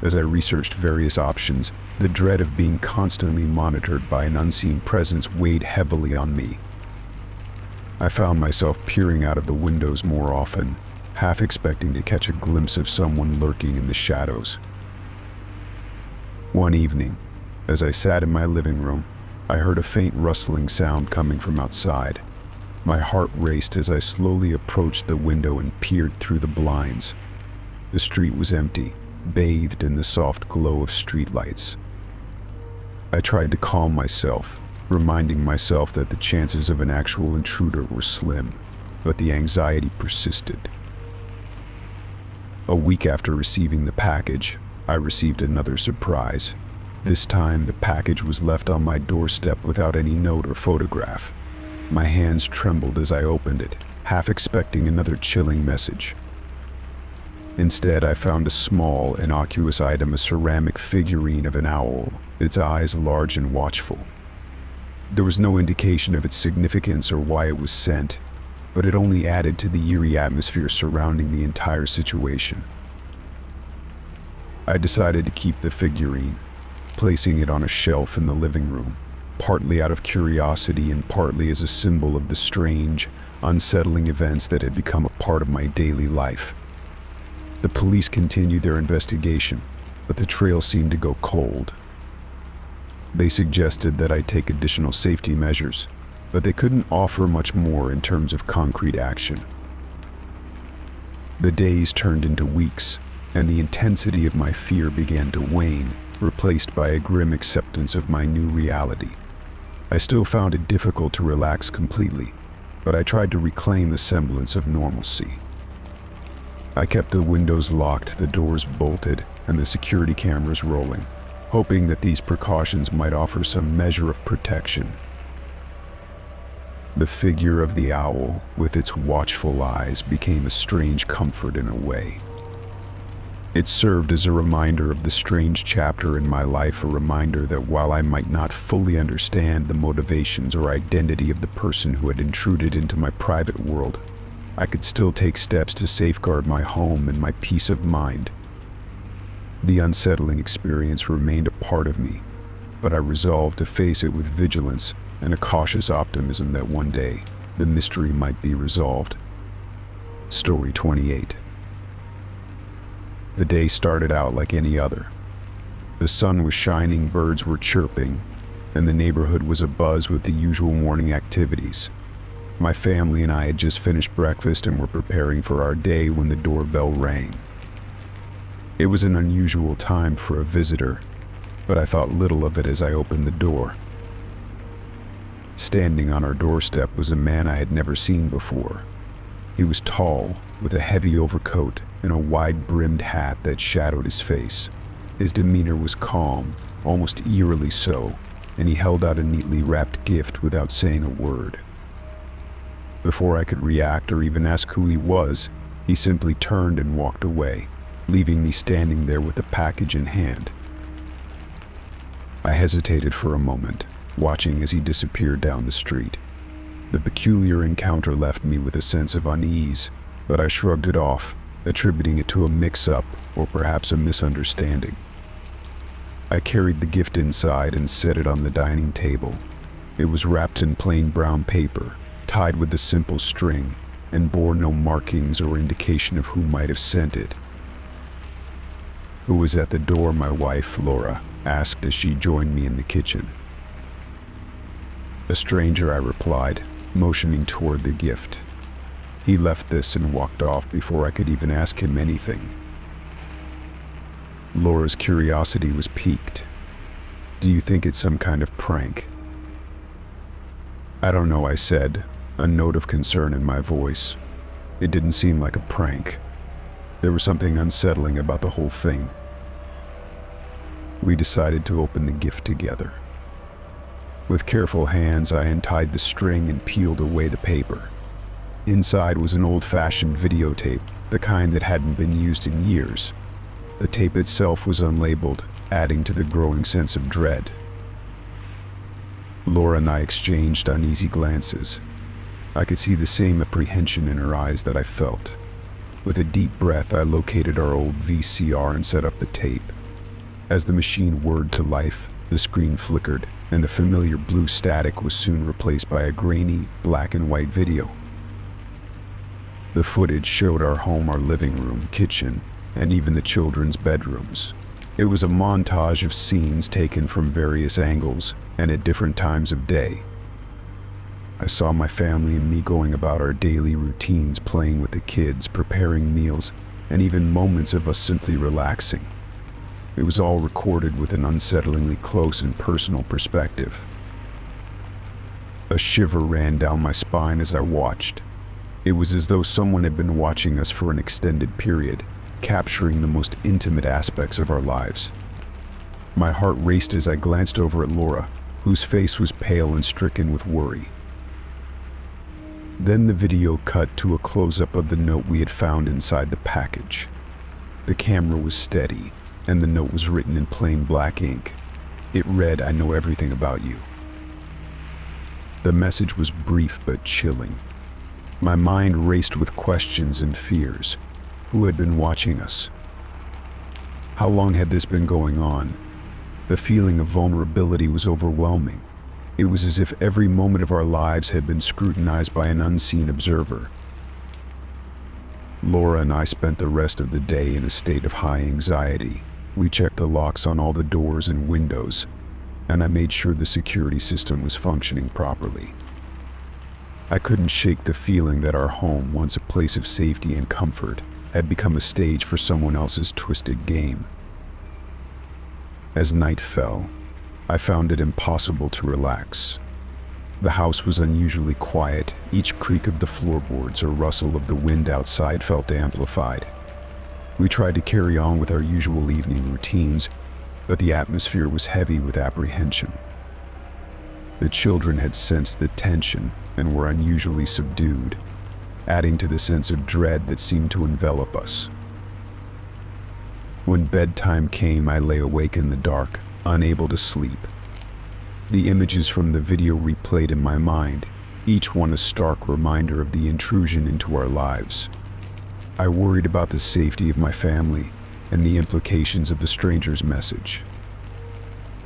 As I researched various options, the dread of being constantly monitored by an unseen presence weighed heavily on me. I found myself peering out of the windows more often, half expecting to catch a glimpse of someone lurking in the shadows. One evening, as I sat in my living room, I heard a faint rustling sound coming from outside. My heart raced as I slowly approached the window and peered through the blinds. The street was empty, bathed in the soft glow of streetlights. I tried to calm myself, reminding myself that the chances of an actual intruder were slim, but the anxiety persisted. A week after receiving the package, I received another surprise. This time, the package was left on my doorstep without any note or photograph. My hands trembled as I opened it, half expecting another chilling message. Instead, I found a small, innocuous item, a ceramic figurine of an owl, its eyes large and watchful. There was no indication of its significance or why it was sent, but it only added to the eerie atmosphere surrounding the entire situation. I decided to keep the figurine, placing it on a shelf in the living room, partly out of curiosity and partly as a symbol of the strange, unsettling events that had become a part of my daily life. The police continued their investigation, but the trail seemed to go cold. They suggested that I take additional safety measures, but they couldn't offer much more in terms of concrete action. The days turned into weeks, and the intensity of my fear began to wane, replaced by a grim acceptance of my new reality. I still found it difficult to relax completely, but I tried to reclaim the semblance of normalcy. I kept the windows locked, the doors bolted, and the security cameras rolling, hoping that these precautions might offer some measure of protection. The figure of the owl, with its watchful eyes, became a strange comfort in a way. It served as a reminder of the strange chapter in my life, a reminder that while I might not fully understand the motivations or identity of the person who had intruded into my private world, I could still take steps to safeguard my home and my peace of mind. The unsettling experience remained a part of me, but I resolved to face it with vigilance and a cautious optimism that one day the mystery might be resolved. Story 28. The day started out like any other. The sun was shining, birds were chirping, and the neighborhood was abuzz with the usual morning activities. My family and I had just finished breakfast and were preparing for our day when the doorbell rang. It was an unusual time for a visitor, but I thought little of it as I opened the door. Standing on our doorstep was a man I had never seen before. He was tall, with a heavy overcoat and a wide-brimmed hat that shadowed his face. His demeanor was calm, almost eerily so, and he held out a neatly wrapped gift without saying a word. Before I could react or even ask who he was, he simply turned and walked away, leaving me standing there with the package in hand. I hesitated for a moment, watching as he disappeared down the street. The peculiar encounter left me with a sense of unease, but I shrugged it off, attributing it to a mix-up or perhaps a misunderstanding. I carried the gift inside and set it on the dining table. It was wrapped in plain brown paper, tied with a simple string, and bore no markings or indication of who might have sent it. "Who was at the door?" my wife, Laura, asked as she joined me in the kitchen. "A stranger," I replied, motioning toward the gift. He left this and walked off before I could even ask him anything. Laura's curiosity was piqued. "Do you think it's some kind of prank?" "I don't know," I said, a note of concern in my voice. It didn't seem like a prank. There was something unsettling about the whole thing. We decided to open the gift together. With careful hands, I untied the string and peeled away the paper. Inside was an old-fashioned videotape, the kind that hadn't been used in years. The tape itself was unlabeled, adding to the growing sense of dread. Laura and I exchanged uneasy glances. I could see the same apprehension in her eyes that I felt. With a deep breath, I located our old VCR and set up the tape. As the machine whirred to life, the screen flickered, and the familiar blue static was soon replaced by a grainy, black and white video. The footage showed our home, our living room, kitchen, and even the children's bedrooms. It was a montage of scenes taken from various angles and at different times of day. I saw my family and me going about our daily routines, playing with the kids, preparing meals, and even moments of us simply relaxing. It was all recorded with an unsettlingly close and personal perspective. A shiver ran down my spine as I watched. It was as though someone had been watching us for an extended period, capturing the most intimate aspects of our lives. My heart raced as I glanced over at Laura, whose face was pale and stricken with worry. Then the video cut to a close-up of the note we had found inside the package. The camera was steady, and the note was written in plain black ink. It read, "I know everything about you." The message was brief but chilling. My mind raced with questions and fears. Who had been watching us? How long had this been going on? The feeling of vulnerability was overwhelming. It was as if every moment of our lives had been scrutinized by an unseen observer. Laura and I spent the rest of the day in a state of high anxiety. We checked the locks on all the doors and windows, and I made sure the security system was functioning properly. I couldn't shake the feeling that our home, once a place of safety and comfort, had become a stage for someone else's twisted game. As night fell, I found it impossible to relax. The house was unusually quiet. Each creak of the floorboards or rustle of the wind outside felt amplified. We tried to carry on with our usual evening routines, but the atmosphere was heavy with apprehension. The children had sensed the tension and were unusually subdued, adding to the sense of dread that seemed to envelop us. When bedtime came, I lay awake in the dark, unable to sleep. The images from the video replayed in my mind, each one a stark reminder of the intrusion into our lives. I worried about the safety of my family and the implications of the stranger's message.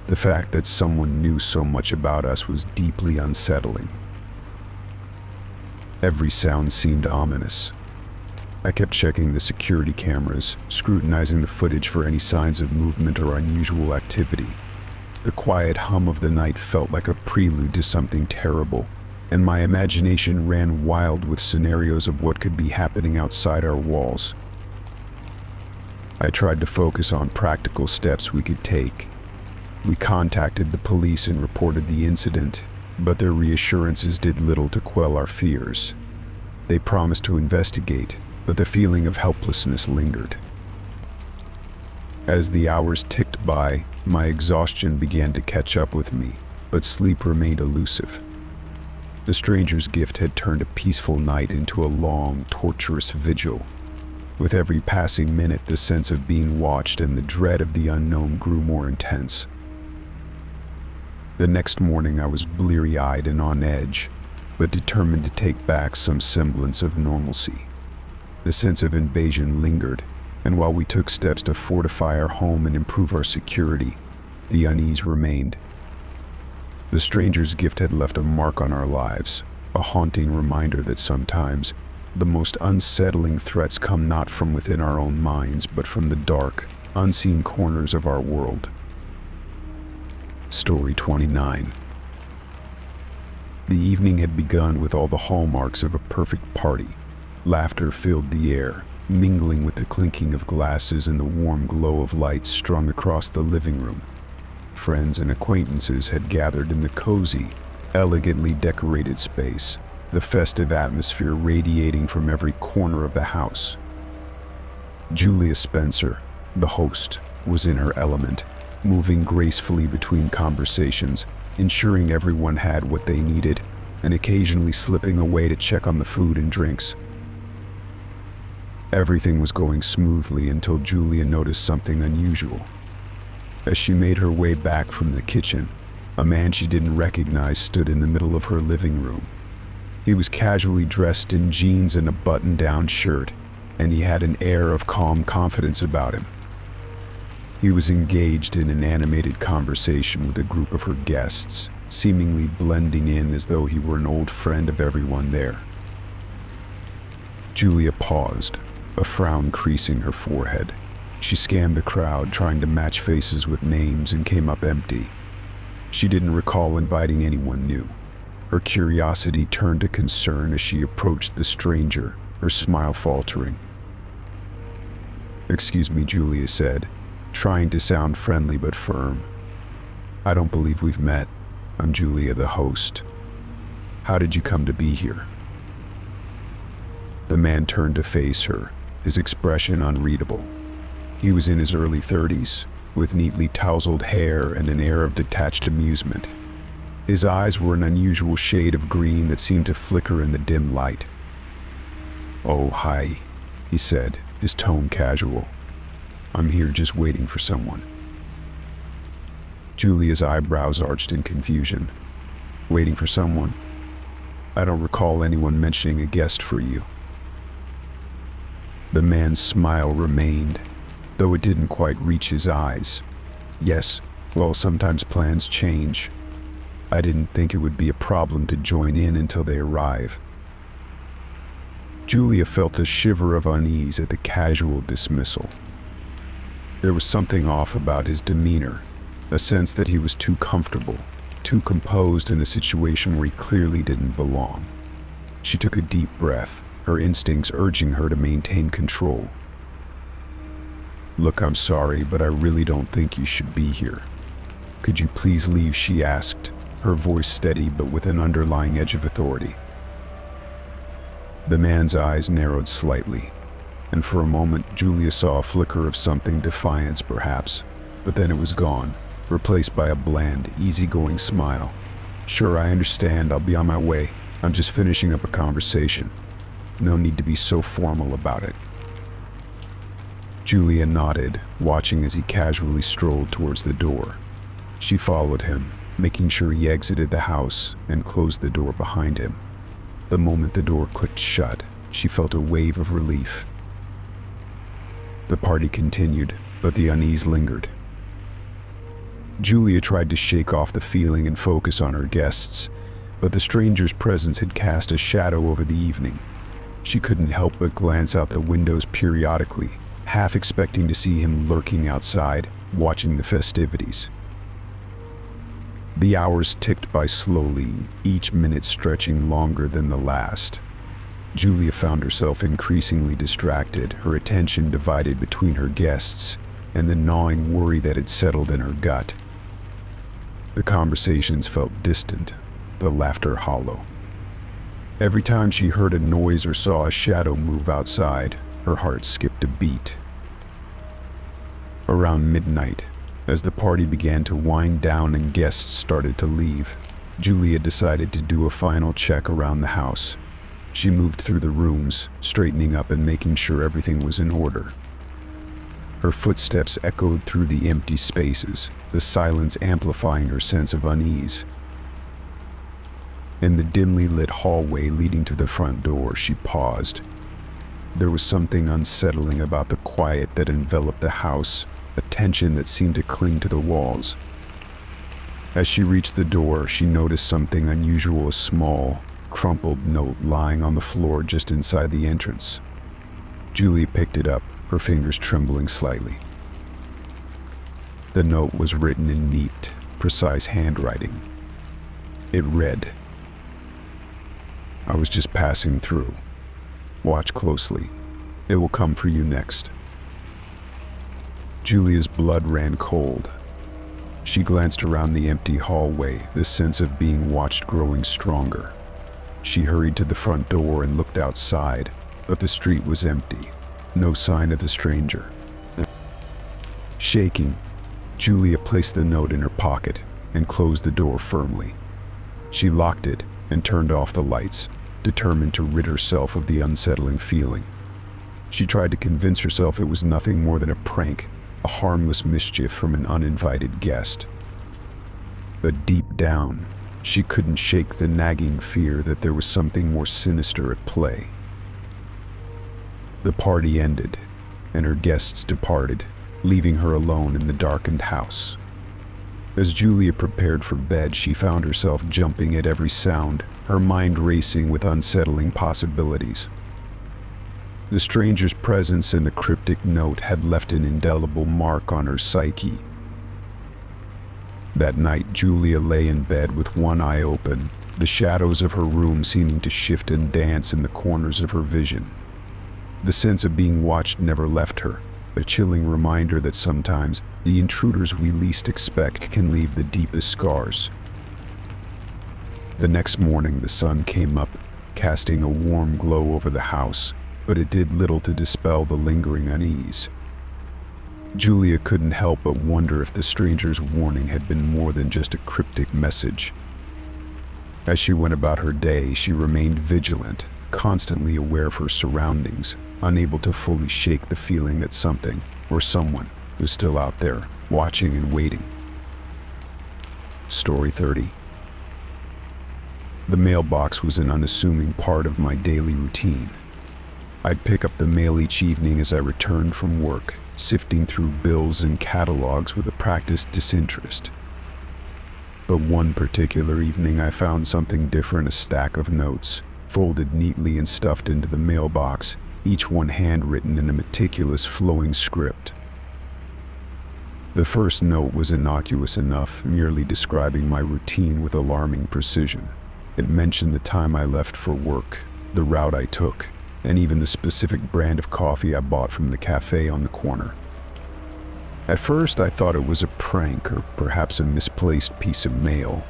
The fact that someone knew so much about us was deeply unsettling. Every sound seemed ominous. I kept checking the security cameras, scrutinizing the footage for any signs of movement or unusual activity. The quiet hum of the night felt like a prelude to something terrible, and my imagination ran wild with scenarios of what could be happening outside our walls. I tried to focus on practical steps we could take. We contacted the police and reported the incident, but their reassurances did little to quell our fears. They promised to investigate, but the feeling of helplessness lingered. As the hours ticked by, my exhaustion began to catch up with me, but sleep remained elusive. The stranger's gift had turned a peaceful night into a long, torturous vigil. With every passing minute, the sense of being watched and the dread of the unknown grew more intense. The next morning, I was bleary-eyed and on edge, but determined to take back some semblance of normalcy. The sense of invasion lingered, and while we took steps to fortify our home and improve our security, the unease remained. The stranger's gift had left a mark on our lives, a haunting reminder that sometimes the most unsettling threats come not from within our own minds, but from the dark, unseen corners of our world. Story 29. The evening had begun with all the hallmarks of a perfect party. Laughter filled the air, mingling with the clinking of glasses and the warm glow of lights strung across the living room. Friends and acquaintances had gathered in the cozy, elegantly decorated space, the festive atmosphere radiating from every corner of the house. Julia Spencer, the host, was in her element, moving gracefully between conversations, ensuring everyone had what they needed, and occasionally slipping away to check on the food and drinks. Everything was going smoothly until Julia noticed something unusual. As she made her way back from the kitchen, A man she didn't recognize stood in the middle of her living room. He was casually dressed in jeans and a button-down shirt, and he had an air of calm confidence about him. He was engaged in an animated conversation with a group of her guests, seemingly blending in as though he were an old friend of everyone there. Julia paused, a frown creasing her forehead. She scanned the crowd, trying to match faces with names, and came up empty. She didn't recall inviting anyone new. Her curiosity turned to concern as she approached the stranger, her smile faltering. "Excuse me," Julia said, trying to sound friendly but firm. "I don't believe we've met. I'm Julia, the host. How did you come to be here?" The man turned to face her, his expression unreadable. He was in his early 30s, with neatly tousled hair and an air of detached amusement. His eyes were an unusual shade of green that seemed to flicker in the dim light. "Oh, hi," he said, his tone casual. "I'm here just waiting for someone." Julia's eyebrows arched in confusion. "Waiting for someone? I don't recall anyone mentioning a guest for you." The man's smile remained, though it didn't quite reach his eyes. "Yes, well, sometimes plans change. I didn't think it would be a problem to join in until they arrive." Julia felt a shiver of unease at the casual dismissal. There was something off about his demeanor, a sense that he was too comfortable, too composed in a situation where he clearly didn't belong. She took a deep breath, her instincts urging her to maintain control. "Look, I'm sorry, but I really don't think you should be here. Could you please leave?" she asked, her voice steady but with an underlying edge of authority. The man's eyes narrowed slightly, and for a moment Julia saw a flicker of something, defiance perhaps, but then it was gone, replaced by a bland, easygoing smile. "Sure, I understand. I'll be on my way. I'm just finishing up a conversation. No need to be so formal about it." Julia nodded, watching as he casually strolled towards the door. She followed him, making sure he exited the house and closed the door behind him. The moment the door clicked shut, she felt a wave of relief. The party continued, but the unease lingered. Julia tried to shake off the feeling and focus on her guests, but the stranger's presence had cast a shadow over the evening. She couldn't help but glance out the windows periodically, half expecting to see him lurking outside, watching the festivities. The hours ticked by slowly, each minute stretching longer than the last. Julia found herself increasingly distracted, her attention divided between her guests and the gnawing worry that had settled in her gut. The conversations felt distant, the laughter hollow. Every time she heard a noise or saw a shadow move outside, her heart skipped a beat. Around midnight, as the party began to wind down and guests started to leave, Julia decided to do a final check around the house. She moved through the rooms, straightening up and making sure everything was in order. Her footsteps echoed through the empty spaces, the silence amplifying her sense of unease. In the dimly lit hallway leading to the front door, she paused. There was something unsettling about the quiet that enveloped the house, a tension that seemed to cling to the walls. As she reached the door, she noticed something unusual, a small, crumpled note lying on the floor just inside the entrance. Julia picked it up, her fingers trembling slightly. The note was written in neat, precise handwriting. It read, "I was just passing through. Watch closely. It will come for you next." Julia's blood ran cold. She glanced around the empty hallway, the sense of being watched growing stronger. She hurried to the front door and looked outside, but the street was empty. No sign of the stranger. Shaking, Julia placed the note in her pocket and closed the door firmly. She locked it and turned off the lights, determined to rid herself of the unsettling feeling. She tried to convince herself it was nothing more than a prank, a harmless mischief from an uninvited guest. but deep down, she couldn't shake the nagging fear that there was something more sinister at play. The party ended, and her guests departed, leaving her alone in the darkened house. As Julia prepared for bed, she found herself jumping at every sound, her mind racing with unsettling possibilities. The stranger's presence and the cryptic note had left an indelible mark on her psyche. That night, Julia lay in bed with one eye open, the shadows of her room seeming to shift and dance in the corners of her vision. The sense of being watched never left her, a chilling reminder that sometimes the intruders we least expect can leave the deepest scars. The next morning, the sun came up, casting a warm glow over the house, but it did little to dispel the lingering unease. Julia couldn't help but wonder if the stranger's warning had been more than just a cryptic message. As she went about her day, she remained vigilant, constantly aware of her surroundings, unable to fully shake the feeling that something or someone was still out there, watching and waiting. Story 30. The mailbox was an unassuming part of my daily routine. I'd pick up the mail each evening as I returned from work, sifting through bills and catalogs with a practiced disinterest. But one particular evening I found something different, a stack of notes, folded neatly and stuffed into the mailbox, each one handwritten in a meticulous flowing script. The first note was innocuous enough, merely describing my routine with alarming precision. It mentioned the time I left for work, the route I took, and even the specific brand of coffee I bought from the cafe on the corner. At first, I thought it was a prank or perhaps a misplaced piece of mail.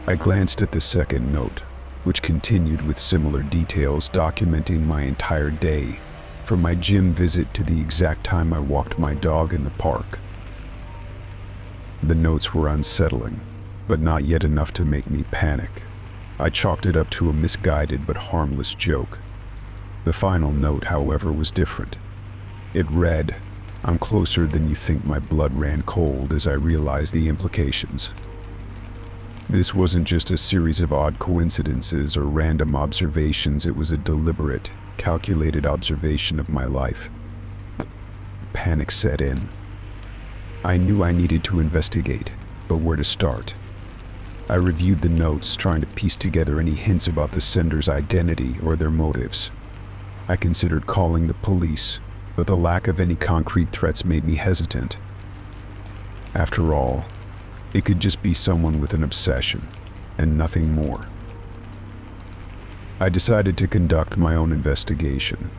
I glanced at the second note, which continued with similar details documenting my entire day, from my gym visit to the exact time I walked my dog in the park. The notes were unsettling, but not yet enough to make me panic. I chalked it up to a misguided but harmless joke. The final note, however, was different. It read, "I'm closer than you think." My blood ran cold as I realized the implications. This wasn't just a series of odd coincidences or random observations, it was a deliberate, calculated observation of my life. Panic set in. I knew I needed to investigate, but where to start? I reviewed the notes, trying to piece together any hints about the sender's identity or their motives. I considered calling the police, but the lack of any concrete threats made me hesitant. After all, it could just be someone with an obsession, and nothing more. I decided to conduct my own investigation.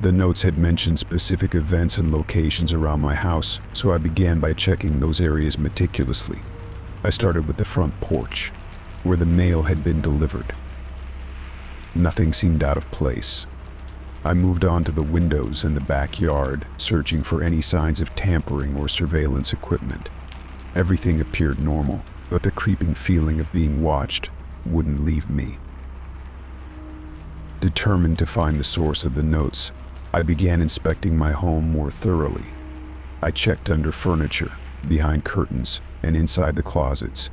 The notes had mentioned specific events and locations around my house, so I began by checking those areas meticulously. I started with the front porch, where the mail had been delivered. Nothing seemed out of place. I moved on to the windows and the backyard, searching for any signs of tampering or surveillance equipment. Everything appeared normal, but the creeping feeling of being watched wouldn't leave me. Determined to find the source of the notes, I began inspecting my home more thoroughly. I checked under furniture, behind curtains, and inside the closets.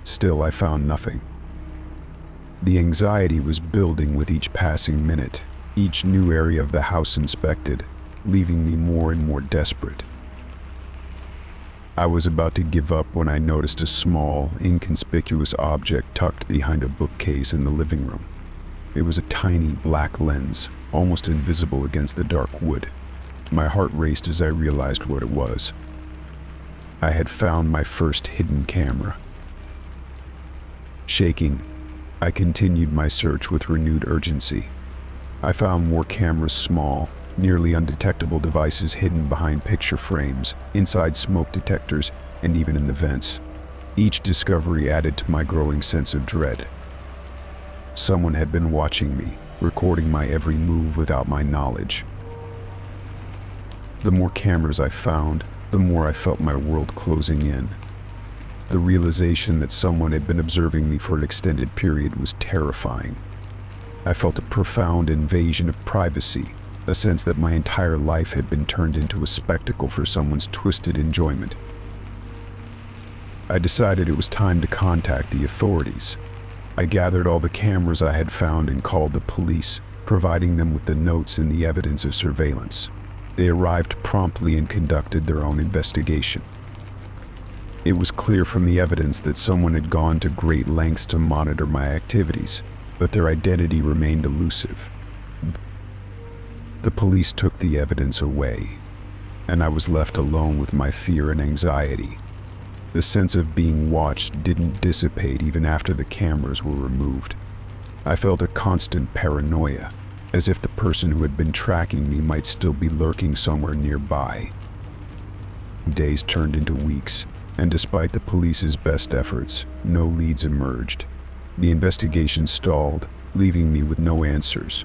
Still, I found nothing. The anxiety was building with each passing minute, each new area of the house inspected, leaving me more and more desperate. I was about to give up when I noticed a small, inconspicuous object tucked behind a bookcase in the living room. It was a tiny black lens, almost invisible against the dark wood. My heart raced as I realized what it was. I had found my first hidden camera. Shaking, I continued my search with renewed urgency. I found more cameras, small, nearly undetectable devices hidden behind picture frames, inside smoke detectors, and even in the vents. Each discovery added to my growing sense of dread. Someone had been watching me, recording my every move without my knowledge. The more cameras I found, the more I felt my world closing in. The realization that someone had been observing me for an extended period was terrifying. I felt a profound invasion of privacy, a sense that my entire life had been turned into a spectacle for someone's twisted enjoyment. I decided it was time to contact the authorities. I gathered all the cameras I had found and called the police, providing them with the notes and the evidence of surveillance. They arrived promptly and conducted their own investigation. It was clear from the evidence that someone had gone to great lengths to monitor my activities, but their identity remained elusive. The police took the evidence away, and I was left alone with my fear and anxiety. The sense of being watched didn't dissipate even after the cameras were removed. I felt a constant paranoia, as if the person who had been tracking me might still be lurking somewhere nearby. Days turned into weeks, and despite the police's best efforts, no leads emerged. The investigation stalled, leaving me with no answers.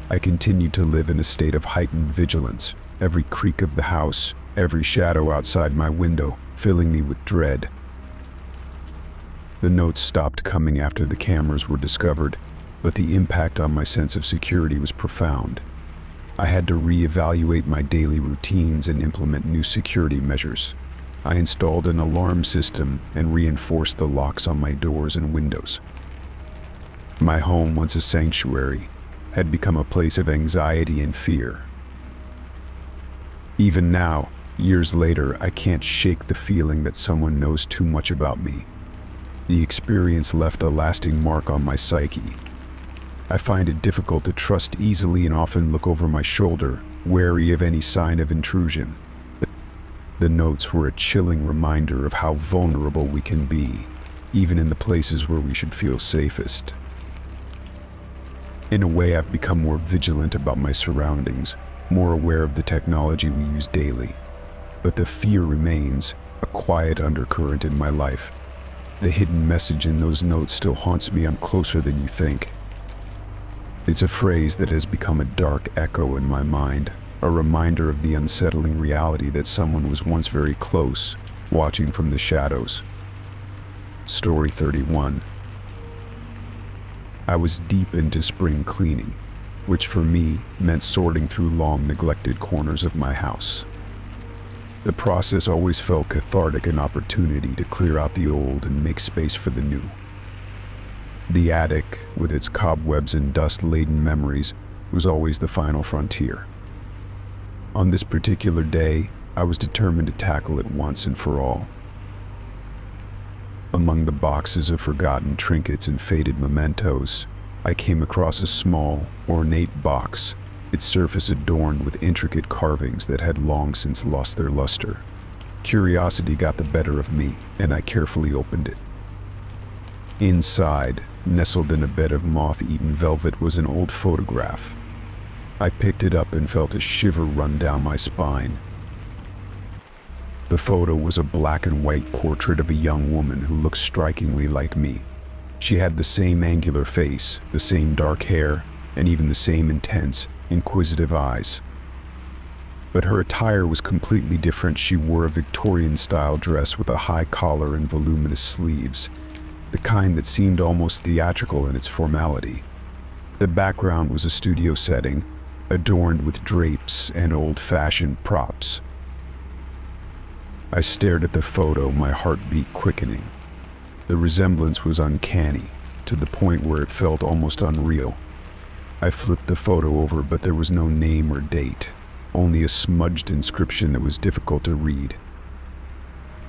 I continued to live in a state of heightened vigilance, every creak of the house, every shadow outside my window, filling me with dread. The notes stopped coming after the cameras were discovered, but the impact on my sense of security was profound. I had to reevaluate my daily routines and implement new security measures. I installed an alarm system and reinforced the locks on my doors and windows. My home, once a sanctuary, had become a place of anxiety and fear. Even now, years later, I can't shake the feeling that someone knows too much about me. The experience left a lasting mark on my psyche. I find it difficult to trust easily and often look over my shoulder, wary of any sign of intrusion. The notes were a chilling reminder of how vulnerable we can be, even in the places where we should feel safest. In a way, I've become more vigilant about my surroundings, more aware of the technology we use daily. But the fear remains, a quiet undercurrent in my life. The hidden message in those notes still haunts me. I'm closer than you think. It's a phrase that has become a dark echo in my mind, a reminder of the unsettling reality that someone was once very close, watching from the shadows. Story 31. I was deep into spring cleaning, which for me meant sorting through long neglected corners of my house. The process always felt cathartic, an opportunity to clear out the old and make space for the new. The attic, with its cobwebs and dust-laden memories, was always the final frontier. On this particular day, I was determined to tackle it once and for all. Among the boxes of forgotten trinkets and faded mementos, I came across a small, ornate box, its surface adorned with intricate carvings that had long since lost their luster. Curiosity got the better of me, and I carefully opened it. Inside, nestled in a bed of moth-eaten velvet, was an old photograph. I picked it up and felt a shiver run down my spine. The photo was a black and white portrait of a young woman who looked strikingly like me. She had the same angular face, the same dark hair, and even the same intense, inquisitive eyes. But her attire was completely different. She wore a Victorian-style dress with a high collar and voluminous sleeves, the kind that seemed almost theatrical in its formality. The background was a studio setting, adorned with drapes and old-fashioned props. I stared at the photo, my heartbeat quickening. The resemblance was uncanny, to the point where it felt almost unreal. I flipped the photo over, but there was no name or date, only a smudged inscription that was difficult to read.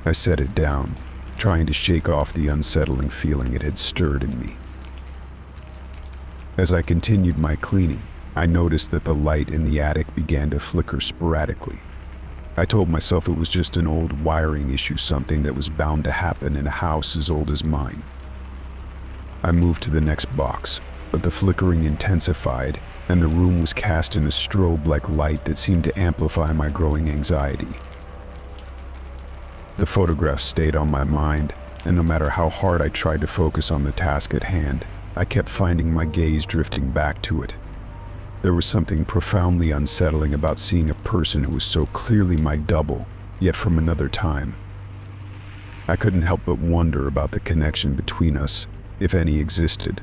I set it down, trying to shake off the unsettling feeling it had stirred in me. As I continued my cleaning, I noticed that the light in the attic began to flicker sporadically. I told myself it was just an old wiring issue, something that was bound to happen in a house as old as mine. I moved to the next box, but the flickering intensified, and the room was cast in a strobe-like light that seemed to amplify my growing anxiety. The photograph stayed on my mind, and no matter how hard I tried to focus on the task at hand, I kept finding my gaze drifting back to it. There was something profoundly unsettling about seeing a person who was so clearly my double, yet from another time. I couldn't help but wonder about the connection between us, if any existed.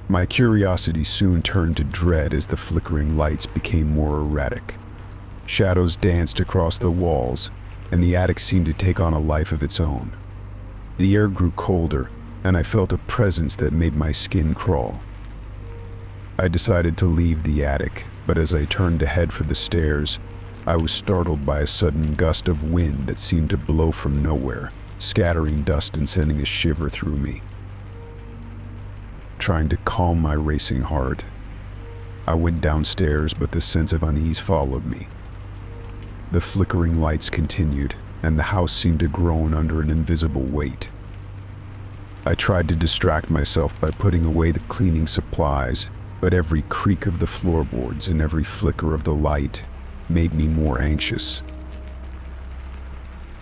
My curiosity soon turned to dread as the flickering lights became more erratic. Shadows danced across the walls, and the attic seemed to take on a life of its own. The air grew colder, and I felt a presence that made my skin crawl. I decided to leave the attic, but as I turned to head for the stairs, I was startled by a sudden gust of wind that seemed to blow from nowhere, scattering dust and sending a shiver through me. Trying to calm my racing heart, I went downstairs, but the sense of unease followed me. The flickering lights continued, and the house seemed to groan under an invisible weight. I tried to distract myself by putting away the cleaning supplies, but every creak of the floorboards and every flicker of the light made me more anxious.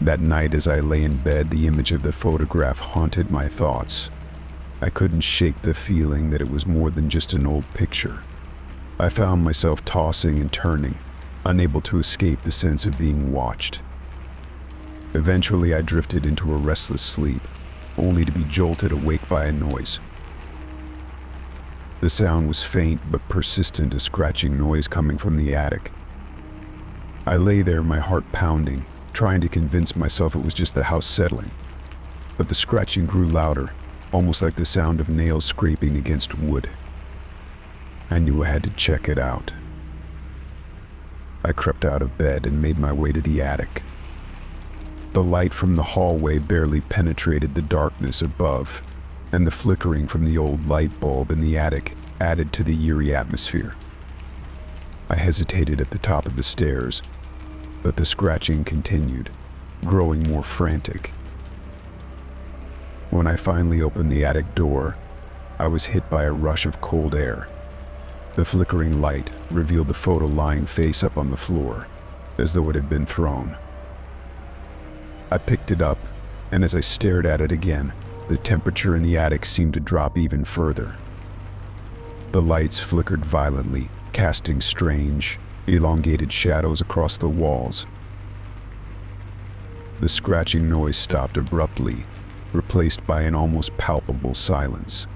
That night, as I lay in bed, the image of the photograph haunted my thoughts. I couldn't shake the feeling that it was more than just an old picture. I found myself tossing and turning, unable to escape the sense of being watched. Eventually, I drifted into a restless sleep, only to be jolted awake by a noise. The sound was faint but persistent, a scratching noise coming from the attic. I lay there, my heart pounding, trying to convince myself it was just the house settling. But the scratching grew louder, almost like the sound of nails scraping against wood. I knew I had to check it out. I crept out of bed and made my way to the attic. The light from the hallway barely penetrated the darkness above, and the flickering from the old light bulb in the attic added to the eerie atmosphere. I hesitated at the top of the stairs, but the scratching continued, growing more frantic. When I finally opened the attic door, I was hit by a rush of cold air. The flickering light revealed the photo lying face up on the floor, as though it had been thrown. I picked it up, and as I stared at it again, the temperature in the attic seemed to drop even further. The lights flickered violently, casting strange, elongated shadows across the walls. The scratching noise stopped abruptly, replaced by an almost palpable silence.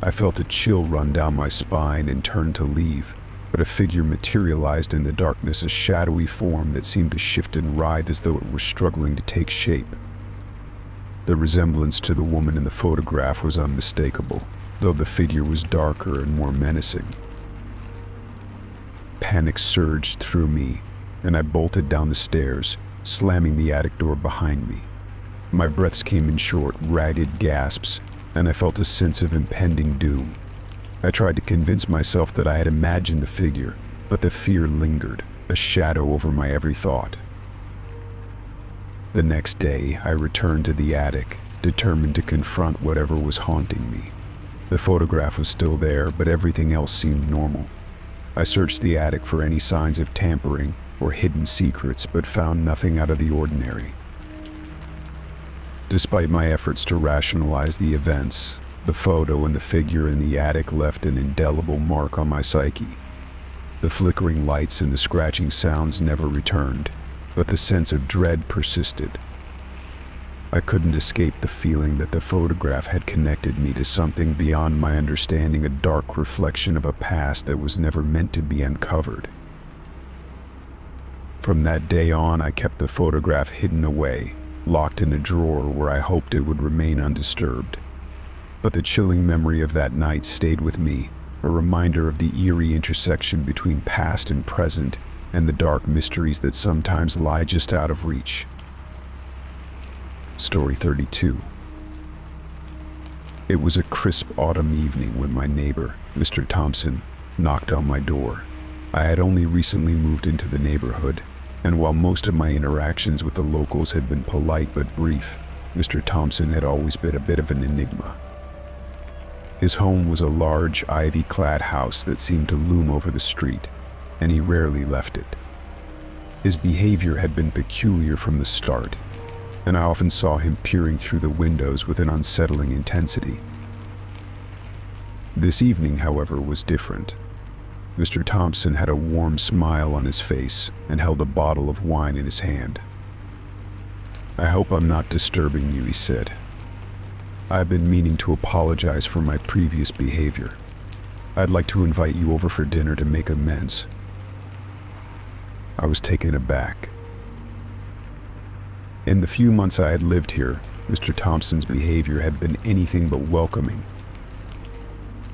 I felt a chill run down my spine and turned to leave, but a figure materialized in the darkness, a shadowy form that seemed to shift and writhe as though it were struggling to take shape. The resemblance to the woman in the photograph was unmistakable, though the figure was darker and more menacing. Panic surged through me, and I bolted down the stairs, slamming the attic door behind me. My breaths came in short, ragged gasps, and I felt a sense of impending doom. I tried to convince myself that I had imagined the figure, but the fear lingered, a shadow over my every thought. The next day, I returned to the attic, determined to confront whatever was haunting me. The photograph was still there, but everything else seemed normal. I searched the attic for any signs of tampering or hidden secrets, but found nothing out of the ordinary. Despite my efforts to rationalize the events, the photo and the figure in the attic left an indelible mark on my psyche. The flickering lights and the scratching sounds never returned, but the sense of dread persisted. I couldn't escape the feeling that the photograph had connected me to something beyond my understanding, a dark reflection of a past that was never meant to be uncovered. From that day on, I kept the photograph hidden away, locked in a drawer where I hoped it would remain undisturbed. But the chilling memory of that night stayed with me, a reminder of the eerie intersection between past and present, and the dark mysteries that sometimes lie just out of reach. Story 32. It was a crisp autumn evening when my neighbor, Mr. Thompson, knocked on my door. I had only recently moved into the neighborhood, and while most of my interactions with the locals had been polite but brief, Mr. Thompson had always been a bit of an enigma. His home was a large, ivy-clad house that seemed to loom over the street, and he rarely left it. His behavior had been peculiar from the start, and I often saw him peering through the windows with an unsettling intensity. This evening, however, was different. Mr. Thompson had a warm smile on his face and held a bottle of wine in his hand. "I hope I'm not disturbing you," he said. "I've been meaning to apologize for my previous behavior. I'd like to invite you over for dinner to make amends." I was taken aback. In the few months I had lived here, Mr. Thompson's behavior had been anything but welcoming.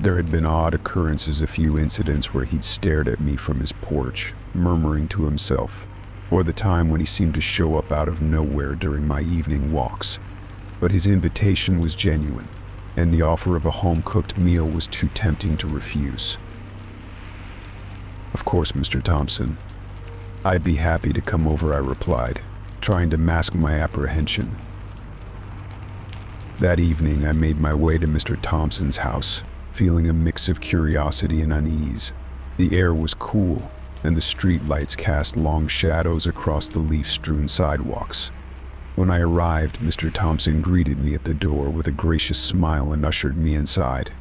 There had been odd occurrences, a few incidents where he'd stared at me from his porch, murmuring to himself, or the time when he seemed to show up out of nowhere during my evening walks. But his invitation was genuine, and the offer of a home-cooked meal was too tempting to refuse. "Of course, Mr. Thompson. I'd be happy to come over," I replied, trying to mask my apprehension. That evening, I made my way to Mr. Thompson's house, feeling a mix of curiosity and unease. The air was cool, and the street lights cast long shadows across the leaf-strewn sidewalks. When I arrived, Mr. Thompson greeted me at the door with a gracious smile and ushered me inside.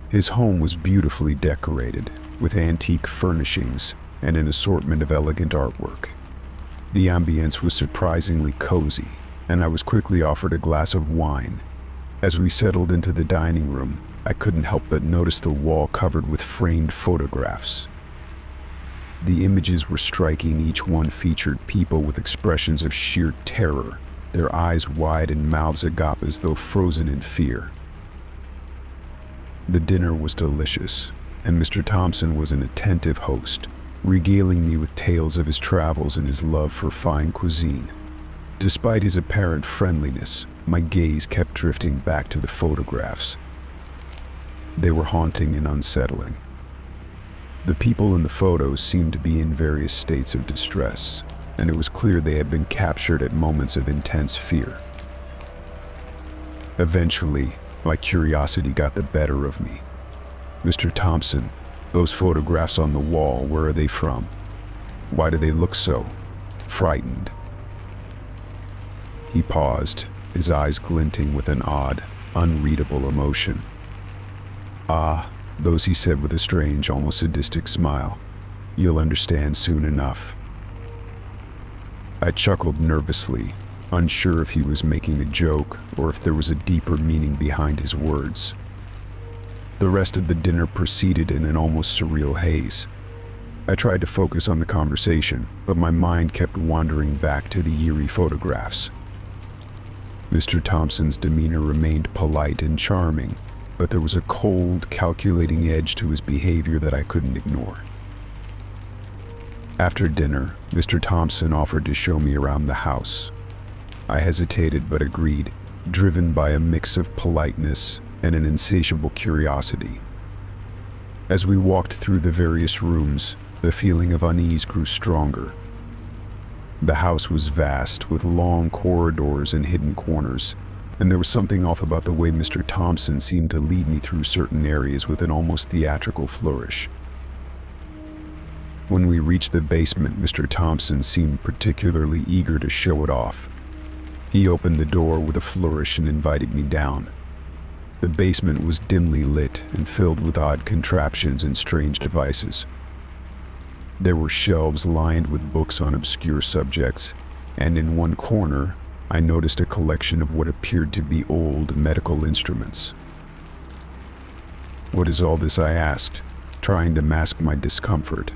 His home was beautifully decorated, with antique furnishings and an assortment of elegant artwork. The ambience was surprisingly cozy, and I was quickly offered a glass of wine. As we settled into the dining room, I couldn't help but notice the wall covered with framed photographs. The images were striking. Each one featured people with expressions of sheer terror, their eyes wide and mouths agape as though frozen in fear. The dinner was delicious, and Mr. Thompson was an attentive host, regaling me with tales of his travels and his love for fine cuisine. Despite his apparent friendliness, my gaze kept drifting back to the photographs. They were haunting and unsettling. The people in the photos seemed to be in various states of distress, and it was clear they had been captured at moments of intense fear. Eventually, my curiosity got the better of me. "Mr. Thompson, those photographs on the wall, where are they from? Why do they look so frightened?" He paused, his eyes glinting with an odd, unreadable emotion. "Ah, those," he said with a strange, almost sadistic smile. "You'll understand soon enough." I chuckled nervously, unsure if he was making a joke or if there was a deeper meaning behind his words. The rest of the dinner proceeded in an almost surreal haze. I tried to focus on the conversation, but my mind kept wandering back to the eerie photographs. Mr. Thompson's demeanor remained polite and charming, but there was a cold, calculating edge to his behavior that I couldn't ignore. After dinner, Mr. Thompson offered to show me around the house. I hesitated but agreed, driven by a mix of politeness and an insatiable curiosity. As we walked through the various rooms, the feeling of unease grew stronger. The house was vast, with long corridors and hidden corners, and there was something off about the way Mr. Thompson seemed to lead me through certain areas with an almost theatrical flourish. When we reached the basement, Mr. Thompson seemed particularly eager to show it off. He opened the door with a flourish and invited me down. The basement was dimly lit and filled with odd contraptions and strange devices. There were shelves lined with books on obscure subjects, and in one corner, I noticed a collection of what appeared to be old medical instruments. "What is all this?" I asked, trying to mask my discomfort.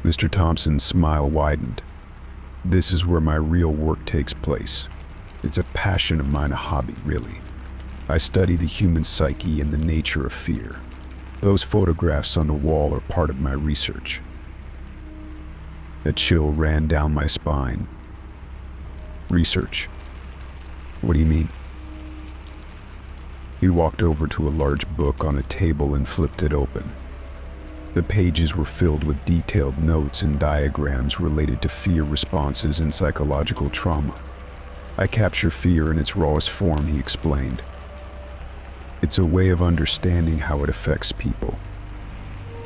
Mr. Thompson's smile widened. "This is where my real work takes place. It's a passion of mine, a hobby, really. I study the human psyche and the nature of fear. Those photographs on the wall are part of my research." A chill ran down my spine. "Research? What do you mean?" He walked over to a large book on a table and flipped it open. The pages were filled with detailed notes and diagrams related to fear responses and psychological trauma. "I capture fear in its rawest form," he explained. "It's a way of understanding how it affects people.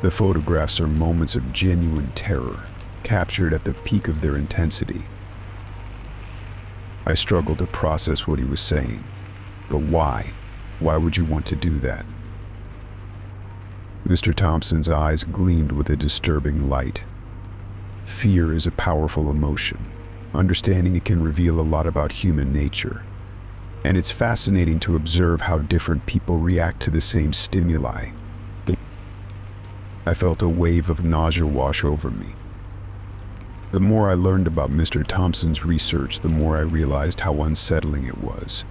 The photographs are moments of genuine terror, captured at the peak of their intensity." I struggled to process what he was saying. But why? Why would you want to do that? Mr. Thompson's eyes gleamed with a disturbing light. Fear is a powerful emotion. Understanding it can reveal a lot about human nature. And it's fascinating to observe how different people react to the same stimuli. I felt a wave of nausea wash over me. The more I learned about Mr. Thompson's research, the more I realized how unsettling it was.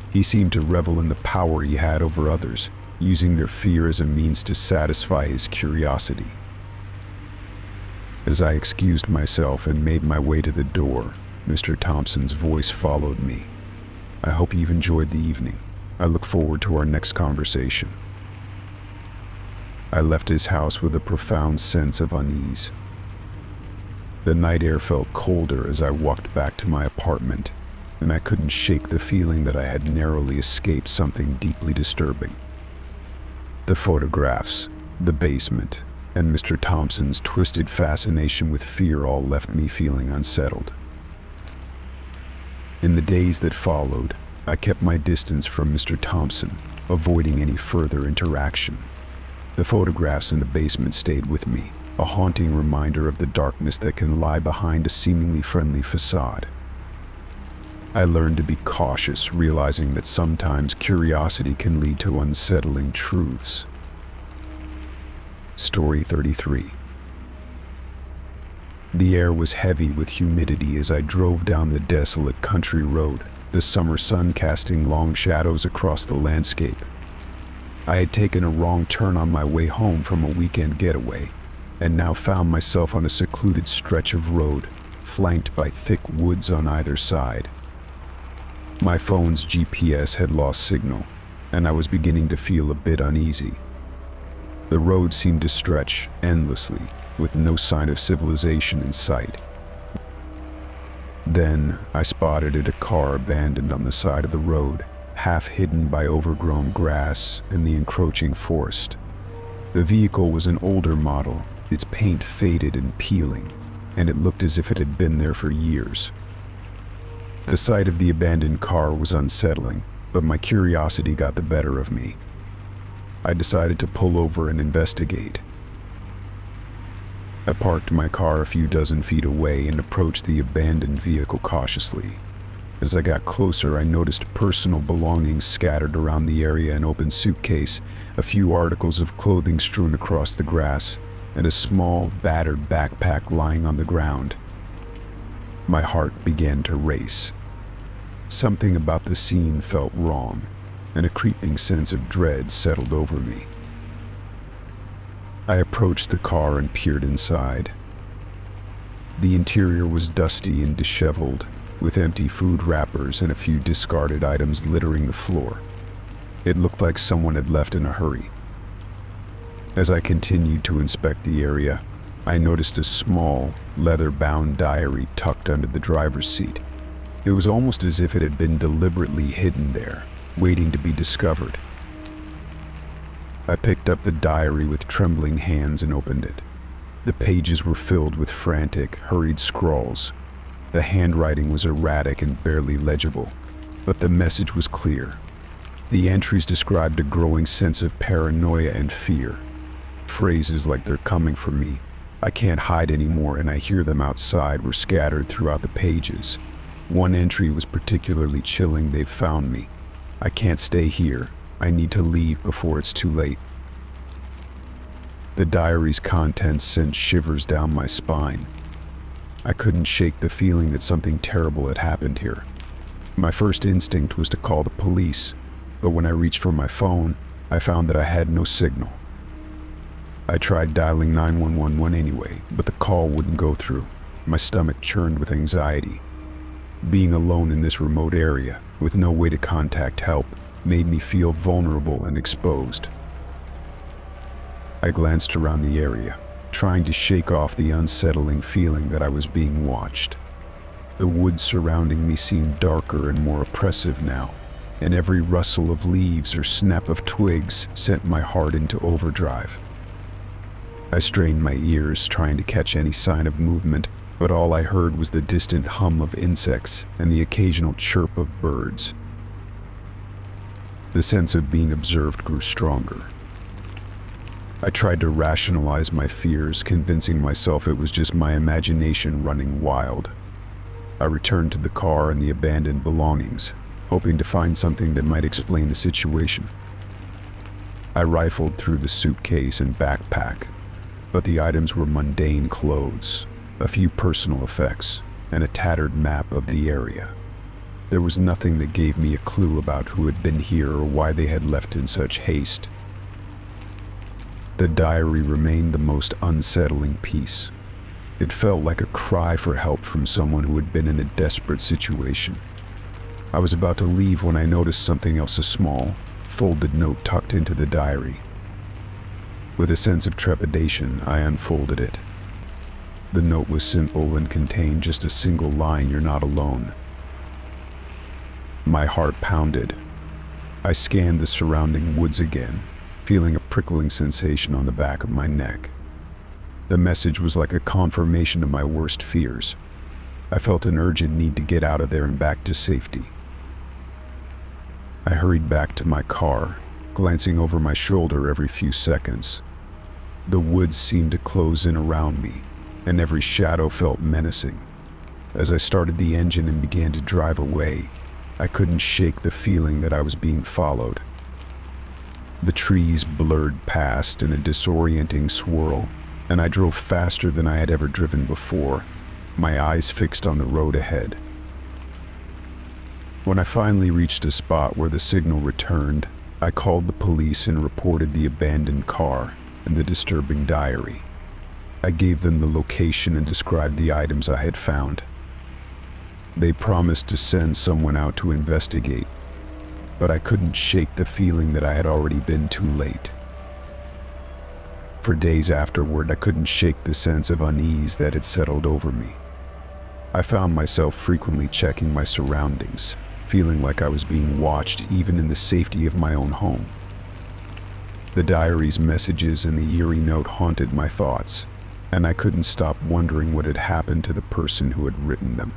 He seemed to revel in the power he had over others, using their fear as a means to satisfy his curiosity. As I excused myself and made my way to the door, Mr. Thompson's voice followed me. "I hope you've enjoyed the evening. I look forward to our next conversation." I left his house with a profound sense of unease. The night air felt colder as I walked back to my apartment, and I couldn't shake the feeling that I had narrowly escaped something deeply disturbing. The photographs, the basement, and Mr. Thompson's twisted fascination with fear all left me feeling unsettled. In the days that followed, I kept my distance from Mr. Thompson, avoiding any further interaction. The photographs in the basement stayed with me, a haunting reminder of the darkness that can lie behind a seemingly friendly facade. I learned to be cautious, realizing that sometimes curiosity can lead to unsettling truths. Story 33. The air was heavy with humidity as I drove down the desolate country road, the summer sun casting long shadows across the landscape. I had taken a wrong turn on my way home from a weekend getaway, and now found myself on a secluded stretch of road, flanked by thick woods on either side. My phone's GPS had lost signal, and I was beginning to feel a bit uneasy. The road seemed to stretch endlessly, with no sign of civilization in sight. Then I spotted a car abandoned on the side of the road, half hidden by overgrown grass and the encroaching forest. The vehicle was an older model, its paint faded and peeling, and it looked as if it had been there for years. The sight of the abandoned car was unsettling, but my curiosity got the better of me. I decided to pull over and investigate. I parked my car a few dozen feet away and approached the abandoned vehicle cautiously. As I got closer, I noticed personal belongings scattered around the area: an open suitcase, a few articles of clothing strewn across the grass, and a small, battered backpack lying on the ground. My heart began to race. Something about the scene felt wrong, and a creeping sense of dread settled over me. I approached the car and peered inside. The interior was dusty and disheveled, with empty food wrappers and a few discarded items littering the floor. It looked like someone had left in a hurry. As I continued to inspect the area, I noticed a small, leather-bound diary tucked under the driver's seat. It was almost as if it had been deliberately hidden there, waiting to be discovered. I picked up the diary with trembling hands and opened it. The pages were filled with frantic, hurried scrawls. The handwriting was erratic and barely legible, but the message was clear. The entries described a growing sense of paranoia and fear. Phrases like "they're coming for me," "I can't hide anymore and I hear them outside" were scattered throughout the pages. One entry was particularly chilling: "They've found me. I can't stay here. I need to leave before it's too late." The diary's contents sent shivers down my spine. I couldn't shake the feeling that something terrible had happened here. My first instinct was to call the police, but when I reached for my phone, I found that I had no signal. I tried dialing 911 anyway, but the call wouldn't go through. My stomach churned with anxiety. Being alone in this remote area, with no way to contact help, made me feel vulnerable and exposed. I glanced around the area, trying to shake off the unsettling feeling that I was being watched. The woods surrounding me seemed darker and more oppressive now, and every rustle of leaves or snap of twigs sent my heart into overdrive. I strained my ears, trying to catch any sign of movement, but all I heard was the distant hum of insects and the occasional chirp of birds. The sense of being observed grew stronger. I tried to rationalize my fears, convincing myself it was just my imagination running wild. I returned to the car and the abandoned belongings, hoping to find something that might explain the situation. I rifled through the suitcase and backpack, but the items were mundane clothes, a few personal effects, and a tattered map of the area. There was nothing that gave me a clue about who had been here or why they had left in such haste. The diary remained the most unsettling piece. It felt like a cry for help from someone who had been in a desperate situation. I was about to leave when I noticed something else, a small, folded note tucked into the diary. With a sense of trepidation, I unfolded it. The note was simple and contained just a single line: "You're not alone." My heart pounded. I scanned the surrounding woods again, feeling a prickling sensation on the back of my neck. The message was like a confirmation of my worst fears. I felt an urgent need to get out of there and back to safety. I hurried back to my car, glancing over my shoulder every few seconds. The woods seemed to close in around me, and every shadow felt menacing. As I started the engine and began to drive away, I couldn't shake the feeling that I was being followed. The trees blurred past in a disorienting swirl, and I drove faster than I had ever driven before, my eyes fixed on the road ahead. When I finally reached a spot where the signal returned, I called the police and reported the abandoned car and the disturbing diary. I gave them the location and described the items I had found. They promised to send someone out to investigate, but I couldn't shake the feeling that I had already been too late. For days afterward, I couldn't shake the sense of unease that had settled over me. I found myself frequently checking my surroundings, feeling like I was being watched even in the safety of my own home. The diary's messages and the eerie note haunted my thoughts, and I couldn't stop wondering what had happened to the person who had written them.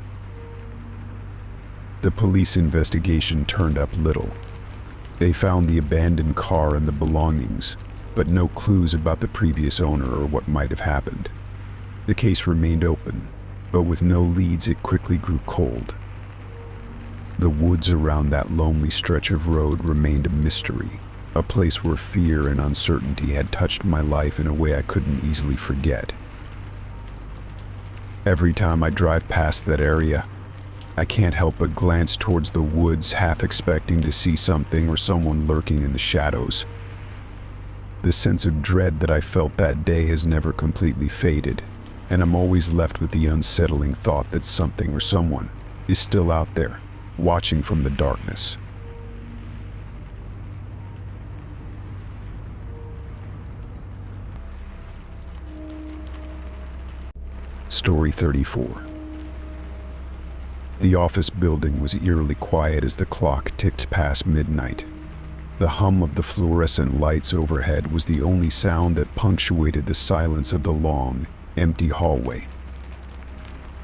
The police investigation turned up little. They found the abandoned car and the belongings, but no clues about the previous owner or what might have happened. The case remained open, but with no leads, it quickly grew cold. The woods around that lonely stretch of road remained a mystery, a place where fear and uncertainty had touched my life in a way I couldn't easily forget. Every time I drive past that area, I can't help but glance towards the woods, half expecting to see something or someone lurking in the shadows. The sense of dread that I felt that day has never completely faded, and I'm always left with the unsettling thought that something or someone is still out there, watching from the darkness. Story 34. The office building was eerily quiet as the clock ticked past midnight. The hum of the fluorescent lights overhead was the only sound that punctuated the silence of the long, empty hallway.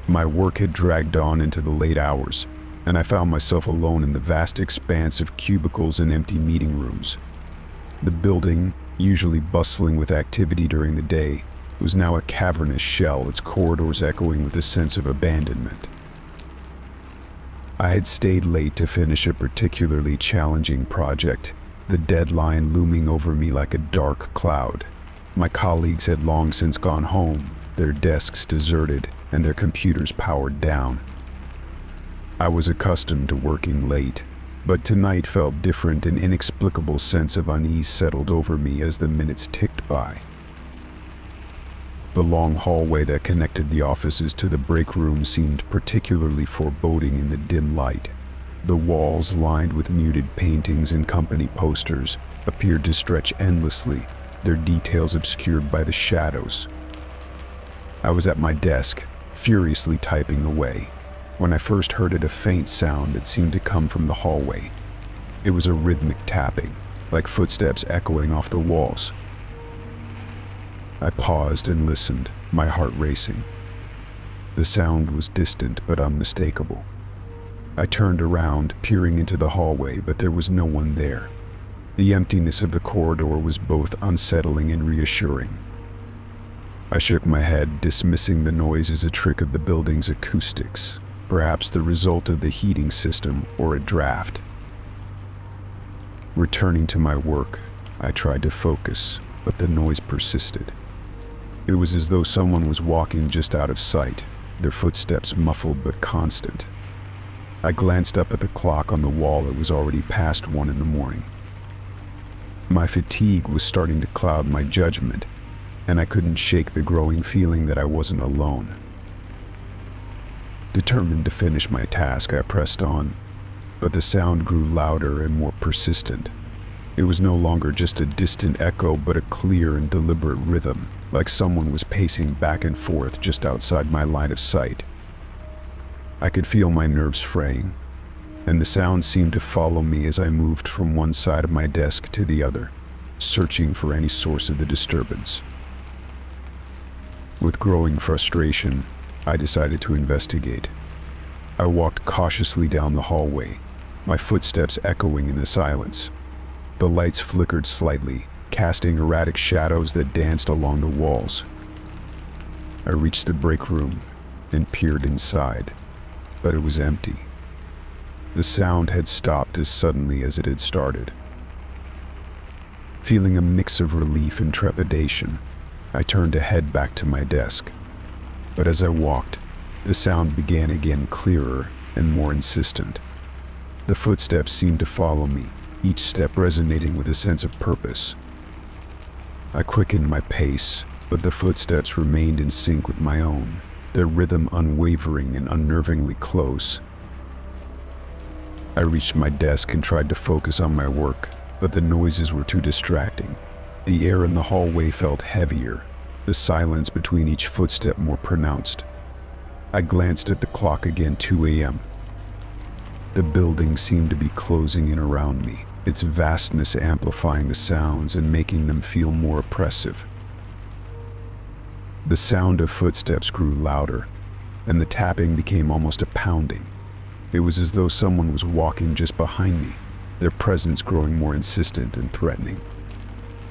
My work had dragged on into the late hours, and I found myself alone in the vast expanse of cubicles and empty meeting rooms. The building, usually bustling with activity during the day, was now a cavernous shell, its corridors echoing with a sense of abandonment. I had stayed late to finish a particularly challenging project, the deadline looming over me like a dark cloud. My colleagues had long since gone home, their desks deserted and their computers powered down. I was accustomed to working late, but tonight felt different. An inexplicable sense of unease settled over me as the minutes ticked by. The long hallway that connected the offices to the break room seemed particularly foreboding in the dim light. The walls, lined with muted paintings and company posters, appeared to stretch endlessly, their details obscured by the shadows. I was at my desk, furiously typing away, when I first heard a faint sound that seemed to come from the hallway. It was a rhythmic tapping, like footsteps echoing off the walls. I paused and listened, my heart racing. The sound was distant but unmistakable. I turned around, peering into the hallway, but there was no one there. The emptiness of the corridor was both unsettling and reassuring. I shook my head, dismissing the noise as a trick of the building's acoustics, perhaps the result of the heating system or a draft. Returning to my work, I tried to focus, but the noise persisted. It was as though someone was walking just out of sight, their footsteps muffled but constant. I glanced up at the clock on the wall. It was already past 1 in the morning. My fatigue was starting to cloud my judgment, and I couldn't shake the growing feeling that I wasn't alone. Determined to finish my task, I pressed on, but the sound grew louder and more persistent. It was no longer just a distant echo, but a clear and deliberate rhythm, like someone was pacing back and forth just outside my line of sight. I could feel my nerves fraying, and the sound seemed to follow me as I moved from one side of my desk to the other, searching for any source of the disturbance. With growing frustration, I decided to investigate. I walked cautiously down the hallway, my footsteps echoing in the silence. The lights flickered slightly, casting erratic shadows that danced along the walls. I reached the break room and peered inside, but it was empty. The sound had stopped as suddenly as it had started. Feeling a mix of relief and trepidation, I turned to head back to my desk. But as I walked, the sound began again, clearer and more insistent. The footsteps seemed to follow me, each step resonating with a sense of purpose. I quickened my pace, but the footsteps remained in sync with my own, their rhythm unwavering and unnervingly close. I reached my desk and tried to focus on my work, but the noises were too distracting. The air in the hallway felt heavier, the silence between each footstep more pronounced. I glanced at the clock again, 2 a.m. The building seemed to be closing in around me, its vastness amplifying the sounds and making them feel more oppressive. The sound of footsteps grew louder, and the tapping became almost a pounding. It was as though someone was walking just behind me, their presence growing more insistent and threatening.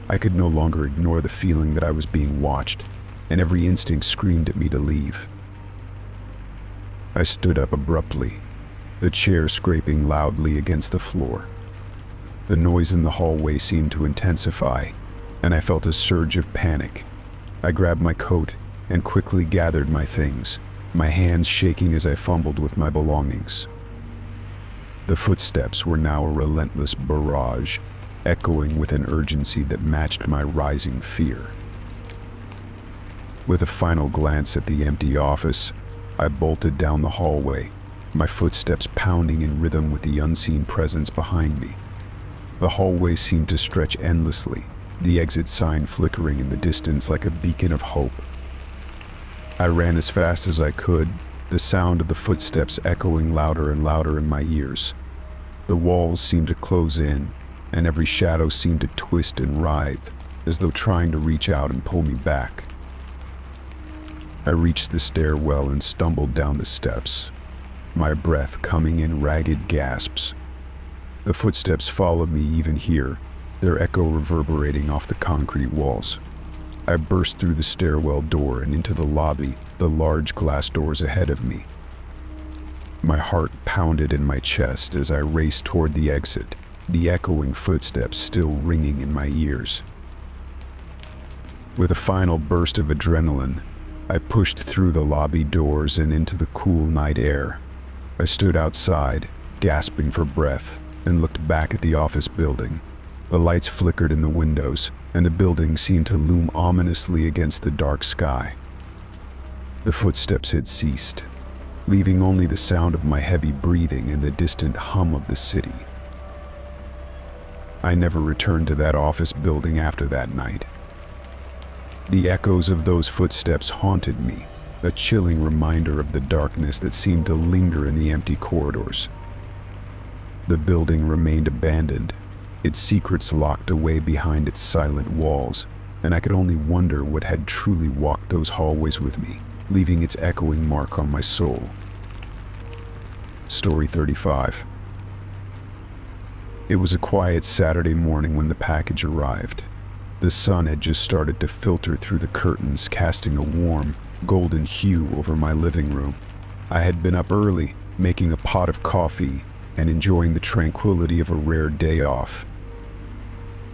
I could no longer ignore the feeling that I was being watched, and every instinct screamed at me to leave. I stood up abruptly, the chair scraping loudly against the floor. The noise in the hallway seemed to intensify, and I felt a surge of panic. I grabbed my coat and quickly gathered my things, my hands shaking as I fumbled with my belongings. The footsteps were now a relentless barrage, echoing with an urgency that matched my rising fear. With a final glance at the empty office, I bolted down the hallway, my footsteps pounding in rhythm with the unseen presence behind me. The hallway seemed to stretch endlessly, the exit sign flickering in the distance like a beacon of hope. I ran as fast as I could, the sound of the footsteps echoing louder and louder in my ears. The walls seemed to close in, and every shadow seemed to twist and writhe, as though trying to reach out and pull me back. I reached the stairwell and stumbled down the steps, my breath coming in ragged gasps. The footsteps followed me even here, their echo reverberating off the concrete walls. I burst through the stairwell door and into the lobby, the large glass doors ahead of me. My heart pounded in my chest as I raced toward the exit, the echoing footsteps still ringing in my ears. With a final burst of adrenaline, I pushed through the lobby doors and into the cool night air. I stood outside, gasping for breath, and looked back at the office building. The lights flickered in the windows, and the building seemed to loom ominously against the dark sky. The footsteps had ceased, leaving only the sound of my heavy breathing and the distant hum of the city. I never returned to that office building after that night. The echoes of those footsteps haunted me, a chilling reminder of the darkness that seemed to linger in the empty corridors. The building remained abandoned, its secrets locked away behind its silent walls, and I could only wonder what had truly walked those hallways with me, leaving its echoing mark on my soul. Story 35. It was a quiet Saturday morning when the package arrived. The sun had just started to filter through the curtains, casting a warm, golden hue over my living room. I had been up early, making a pot of coffee and enjoying the tranquility of a rare day off.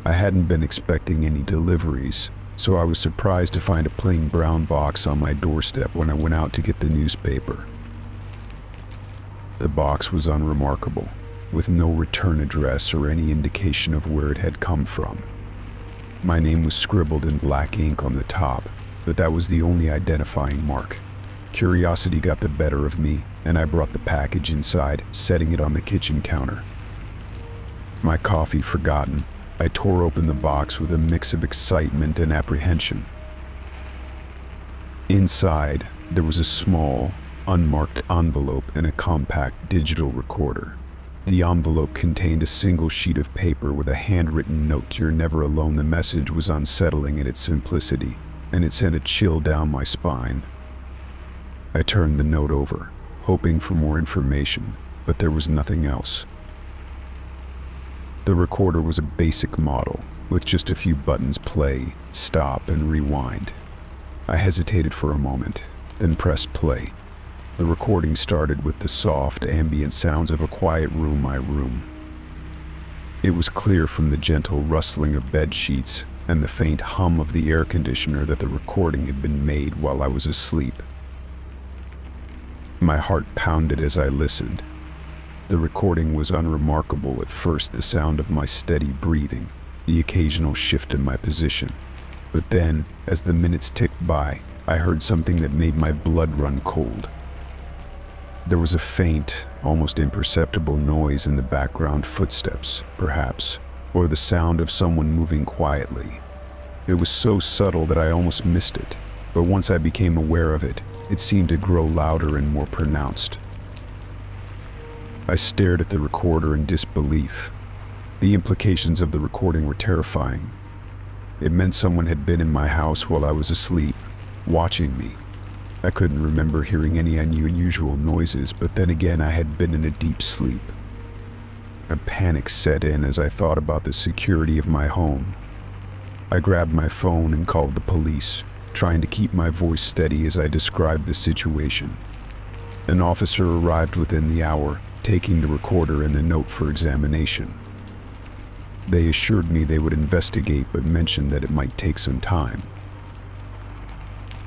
I hadn't been expecting any deliveries, so I was surprised to find a plain brown box on my doorstep when I went out to get the newspaper. The box was unremarkable, with no return address or any indication of where it had come from. My name was scribbled in black ink on the top, but that was the only identifying mark. Curiosity got the better of me, and I brought the package inside, setting it on the kitchen counter. My coffee forgotten, I tore open the box with a mix of excitement and apprehension. Inside, there was a small, unmarked envelope and a compact digital recorder. The envelope contained a single sheet of paper with a handwritten note, "You're never alone." The message was unsettling in its simplicity, and it sent a chill down my spine. I turned the note over, hoping for more information, but there was nothing else. The recorder was a basic model, with just a few buttons: play, stop, and rewind. I hesitated for a moment, then pressed play. The recording started with the soft, ambient sounds of a quiet room, my room. It was clear from the gentle rustling of bed sheets and the faint hum of the air conditioner that the recording had been made while I was asleep. My heart pounded as I listened. The recording was unremarkable at first, the sound of my steady breathing, the occasional shift in my position. But then, as the minutes ticked by, I heard something that made my blood run cold. There was a faint, almost imperceptible noise in the background, footsteps, perhaps, or the sound of someone moving quietly. It was so subtle that I almost missed it, but once I became aware of it, it seemed to grow louder and more pronounced. I stared at the recorder in disbelief. The implications of the recording were terrifying. It meant someone had been in my house while I was asleep, watching me. I couldn't remember hearing any unusual noises, but then again I had been in a deep sleep. A panic set in as I thought about the security of my home. I grabbed my phone and called the police, trying to keep my voice steady as I described the situation. An officer arrived within the hour, taking the recorder and the note for examination. They assured me they would investigate, but mentioned that it might take some time.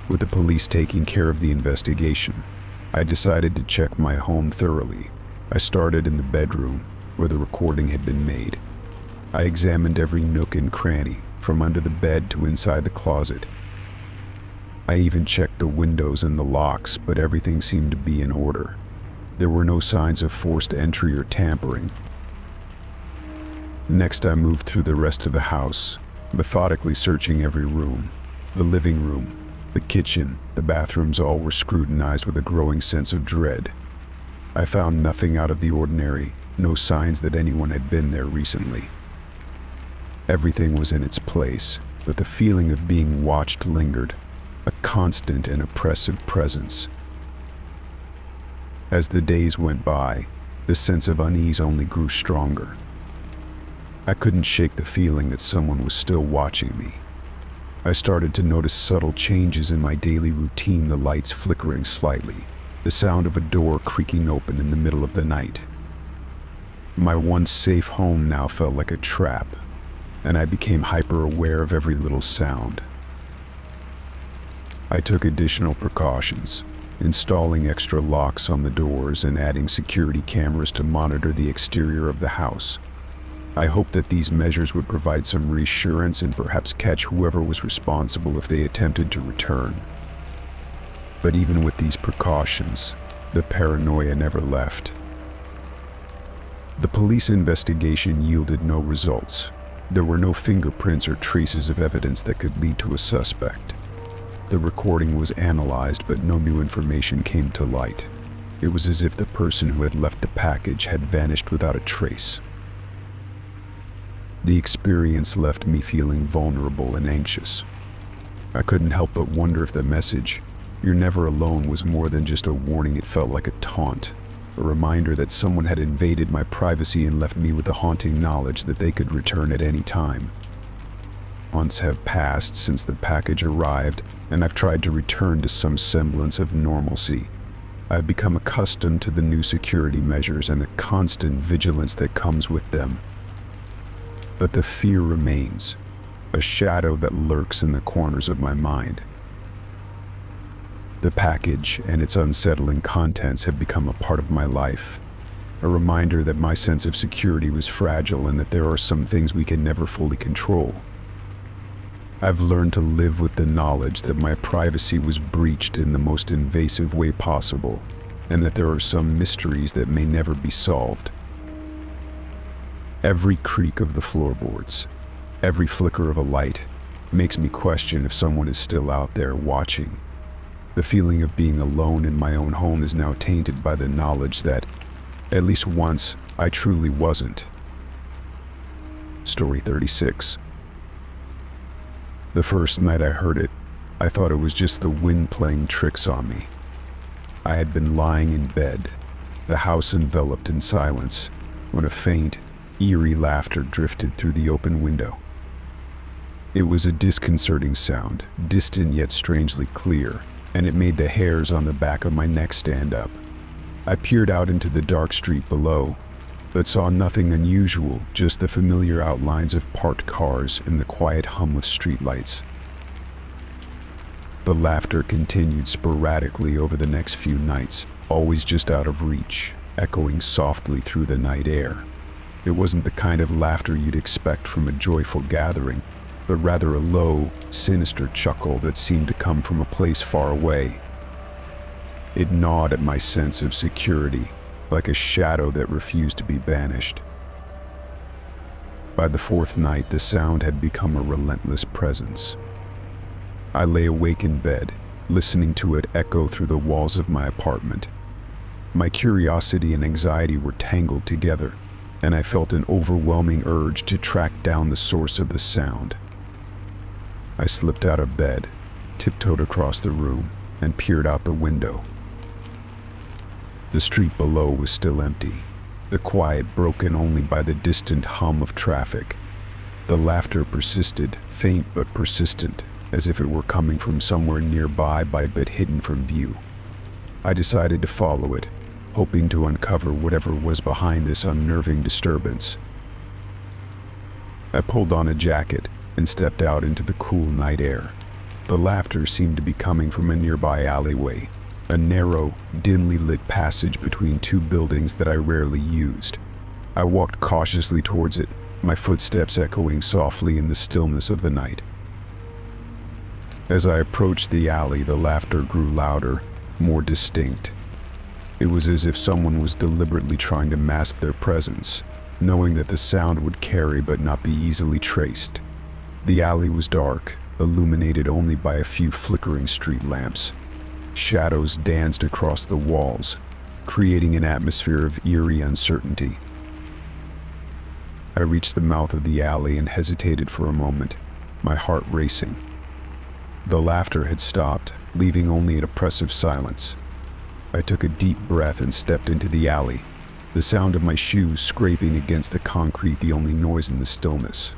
With the police taking care of the investigation, I decided to check my home thoroughly. I started in the bedroom, where the recording had been made. I examined every nook and cranny, from under the bed to inside the closet. I even checked the windows and the locks, but everything seemed to be in order. There were no signs of forced entry or tampering. Next, I moved through the rest of the house, methodically searching every room. The living room, the kitchen, the bathrooms, all were scrutinized with a growing sense of dread. I found nothing out of the ordinary, no signs that anyone had been there recently. Everything was in its place, but the feeling of being watched lingered, a constant and oppressive presence. As the days went by, the sense of unease only grew stronger. I couldn't shake the feeling that someone was still watching me. I started to notice subtle changes in my daily routine, the lights flickering slightly, the sound of a door creaking open in the middle of the night. My once safe home now felt like a trap, and I became hyper-aware of every little sound. I took additional precautions, installing extra locks on the doors and adding security cameras to monitor the exterior of the house. I hoped that these measures would provide some reassurance and perhaps catch whoever was responsible if they attempted to return. But even with these precautions, the paranoia never left. The police investigation yielded no results. There were no fingerprints or traces of evidence that could lead to a suspect. The recording was analyzed, but no new information came to light. It was as if the person who had left the package had vanished without a trace. The experience left me feeling vulnerable and anxious. I couldn't help but wonder if the message, "You're never alone," was more than just a warning. It felt like a taunt, a reminder that someone had invaded my privacy and left me with the haunting knowledge that they could return at any time. Months have passed since the package arrived, and I've tried to return to some semblance of normalcy. I've become accustomed to the new security measures and the constant vigilance that comes with them. But the fear remains, a shadow that lurks in the corners of my mind. The package and its unsettling contents have become a part of my life, a reminder that my sense of security was fragile and that there are some things we can never fully control. I've learned to live with the knowledge that my privacy was breached in the most invasive way possible, and that there are some mysteries that may never be solved. Every creak of the floorboards, every flicker of a light, makes me question if someone is still out there watching. The feeling of being alone in my own home is now tainted by the knowledge that, at least once, I truly wasn't. Story 36. The first night I heard it, I thought it was just the wind playing tricks on me. I had been lying in bed, the house enveloped in silence, when a faint, eerie laughter drifted through the open window. It was a disconcerting sound, distant yet strangely clear, and it made the hairs on the back of my neck stand up. I peered out into the dark street below, but saw nothing unusual, just the familiar outlines of parked cars and the quiet hum of streetlights. The laughter continued sporadically over the next few nights, always just out of reach, echoing softly through the night air. It wasn't the kind of laughter you'd expect from a joyful gathering, but rather a low, sinister chuckle that seemed to come from a place far away. It gnawed at my sense of security, like a shadow that refused to be banished. By the fourth night, the sound had become a relentless presence. I lay awake in bed, listening to it echo through the walls of my apartment. My curiosity and anxiety were tangled together, and I felt an overwhelming urge to track down the source of the sound. I slipped out of bed, tiptoed across the room, and peered out the window. The street below was still empty, the quiet broken only by the distant hum of traffic. The laughter persisted, faint but persistent, as if it were coming from somewhere nearby but hidden from view. I decided to follow it, hoping to uncover whatever was behind this unnerving disturbance. I pulled on a jacket and stepped out into the cool night air. The laughter seemed to be coming from a nearby alleyway, a narrow, dimly lit passage between two buildings that I rarely used. I walked cautiously towards it, my footsteps echoing softly in the stillness of the night. As I approached the alley, the laughter grew louder, more distinct. It was as if someone was deliberately trying to mask their presence, knowing that the sound would carry but not be easily traced. The alley was dark, illuminated only by a few flickering street lamps. Shadows danced across the walls, creating an atmosphere of eerie uncertainty. I reached the mouth of the alley and hesitated for a moment, my heart racing. The laughter had stopped, leaving only an oppressive silence. I took a deep breath and stepped into the alley, the sound of my shoes scraping against the concrete the only noise in the stillness.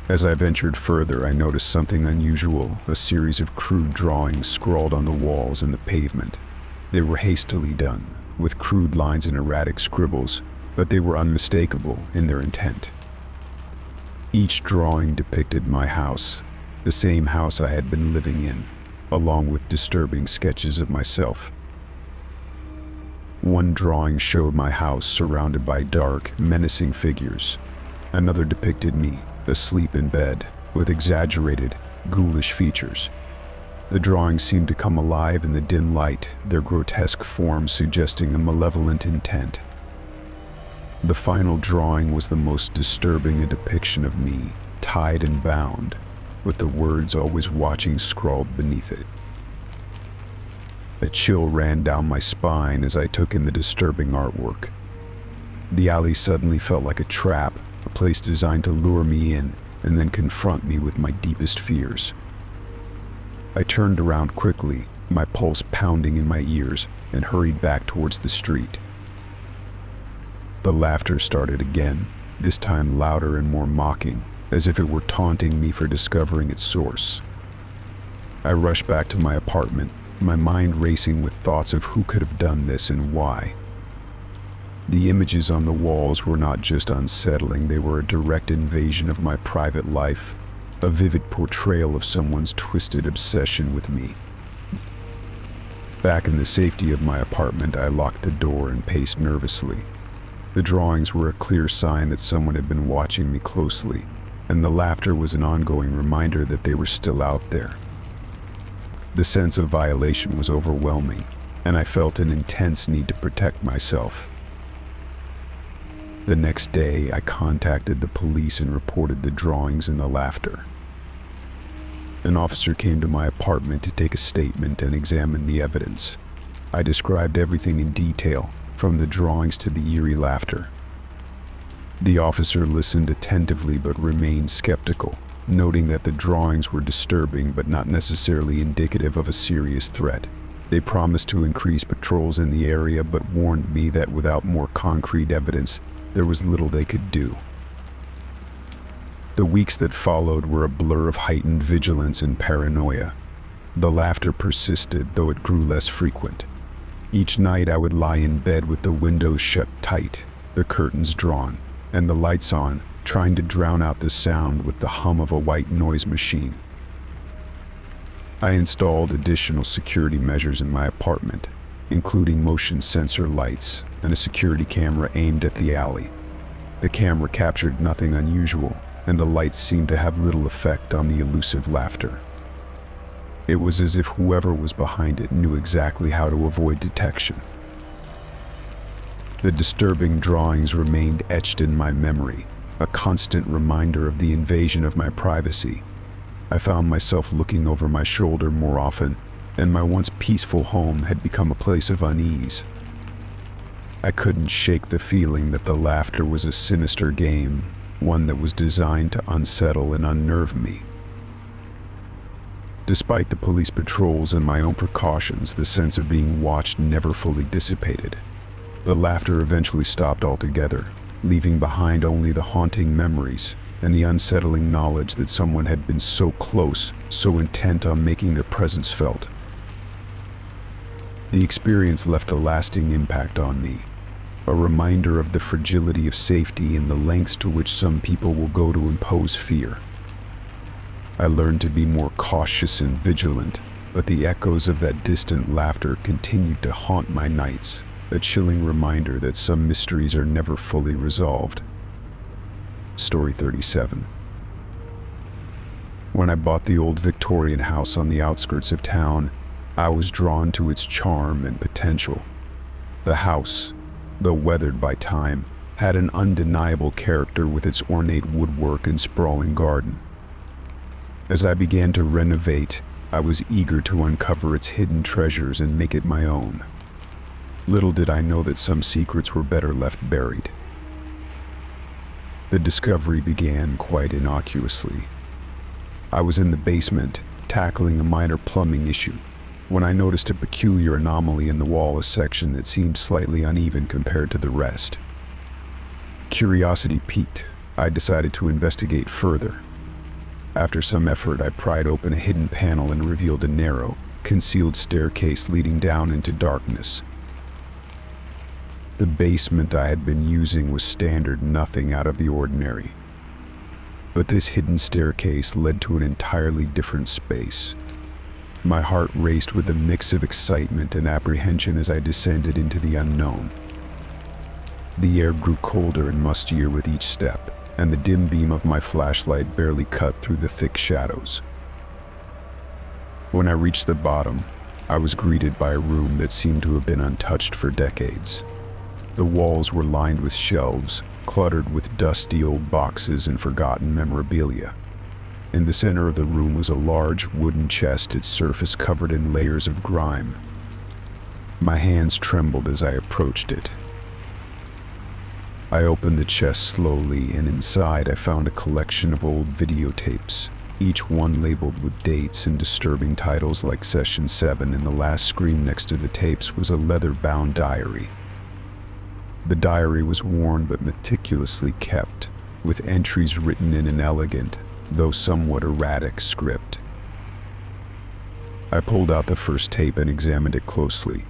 As I ventured further, I noticed something unusual, a series of crude drawings scrawled on the walls and the pavement. They were hastily done, with crude lines and erratic scribbles, but they were unmistakable in their intent. Each drawing depicted my house, the same house I had been living in, along with disturbing sketches of myself. One drawing showed my house surrounded by dark, menacing figures. Another depicted me, asleep in bed, with exaggerated, ghoulish features. The drawings seemed to come alive in the dim light, their grotesque forms suggesting a malevolent intent. The final drawing was the most disturbing, a depiction of me, tied and bound, with the words "always watching" scrawled beneath it. A chill ran down my spine as I took in the disturbing artwork. The alley suddenly felt like a trap, a place designed to lure me in and then confront me with my deepest fears. I turned around quickly, my pulse pounding in my ears, and hurried back towards the street. The laughter started again, this time louder and more mocking, as if it were taunting me for discovering its source. I rushed back to my apartment, my mind racing with thoughts of who could have done this and why. The images on the walls were not just unsettling, they were a direct invasion of my private life, a vivid portrayal of someone's twisted obsession with me. Back in the safety of my apartment, I locked the door and paced nervously. The drawings were a clear sign that someone had been watching me closely, and the laughter was an ongoing reminder that they were still out there. The sense of violation was overwhelming, and I felt an intense need to protect myself. The next day, I contacted the police and reported the drawings and the laughter. An officer came to my apartment to take a statement and examine the evidence. I described everything in detail, from the drawings to the eerie laughter. The officer listened attentively but remained skeptical, noting that the drawings were disturbing but not necessarily indicative of a serious threat. They promised to increase patrols in the area but warned me that without more concrete evidence, there was little they could do. The weeks that followed were a blur of heightened vigilance and paranoia. The laughter persisted, though it grew less frequent. Each night I would lie in bed with the windows shut tight, the curtains drawn, and the lights on, trying to drown out the sound with the hum of a white noise machine. I installed additional security measures in my apartment, including motion sensor lights and a security camera aimed at the alley. The camera captured nothing unusual, and the lights seemed to have little effect on the elusive laughter. It was as if whoever was behind it knew exactly how to avoid detection. The disturbing drawings remained etched in my memory, a constant reminder of the invasion of my privacy. I found myself looking over my shoulder more often, and my once peaceful home had become a place of unease. I couldn't shake the feeling that the laughter was a sinister game, one that was designed to unsettle and unnerve me. Despite the police patrols and my own precautions, the sense of being watched never fully dissipated. The laughter eventually stopped altogether, leaving behind only the haunting memories and the unsettling knowledge that someone had been so close, so intent on making their presence felt. The experience left a lasting impact on me, a reminder of the fragility of safety and the lengths to which some people will go to impose fear. I learned to be more cautious and vigilant, but the echoes of that distant laughter continued to haunt my nights, a chilling reminder that some mysteries are never fully resolved. Story 37. When I bought the old Victorian house on the outskirts of town, I was drawn to its charm and potential. The house, though weathered by time, had an undeniable character with its ornate woodwork and sprawling garden. As I began to renovate, I was eager to uncover its hidden treasures and make it my own. Little did I know that some secrets were better left buried. The discovery began quite innocuously. I was in the basement, tackling a minor plumbing issue, when I noticed a peculiar anomaly in the wall, a section that seemed slightly uneven compared to the rest. Curiosity piqued. I decided to investigate further. After some effort, I pried open a hidden panel and revealed a narrow, concealed staircase leading down into darkness. The basement I had been using was standard, nothing out of the ordinary. But this hidden staircase led to an entirely different space. My heart raced with a mix of excitement and apprehension as I descended into the unknown. The air grew colder and mustier with each step, and the dim beam of my flashlight barely cut through the thick shadows. When I reached the bottom, I was greeted by a room that seemed to have been untouched for decades. The walls were lined with shelves, cluttered with dusty old boxes and forgotten memorabilia. In the center of the room was a large wooden chest, its surface covered in layers of grime. My hands trembled as I approached it. I opened the chest slowly, and inside I found a collection of old videotapes, each one labeled with dates and disturbing titles like Session 7, and the last screen next to the tapes was a leather-bound diary. The diary was worn but meticulously kept, with entries written in an elegant, though somewhat erratic script. I pulled out the first tape and examined it closely.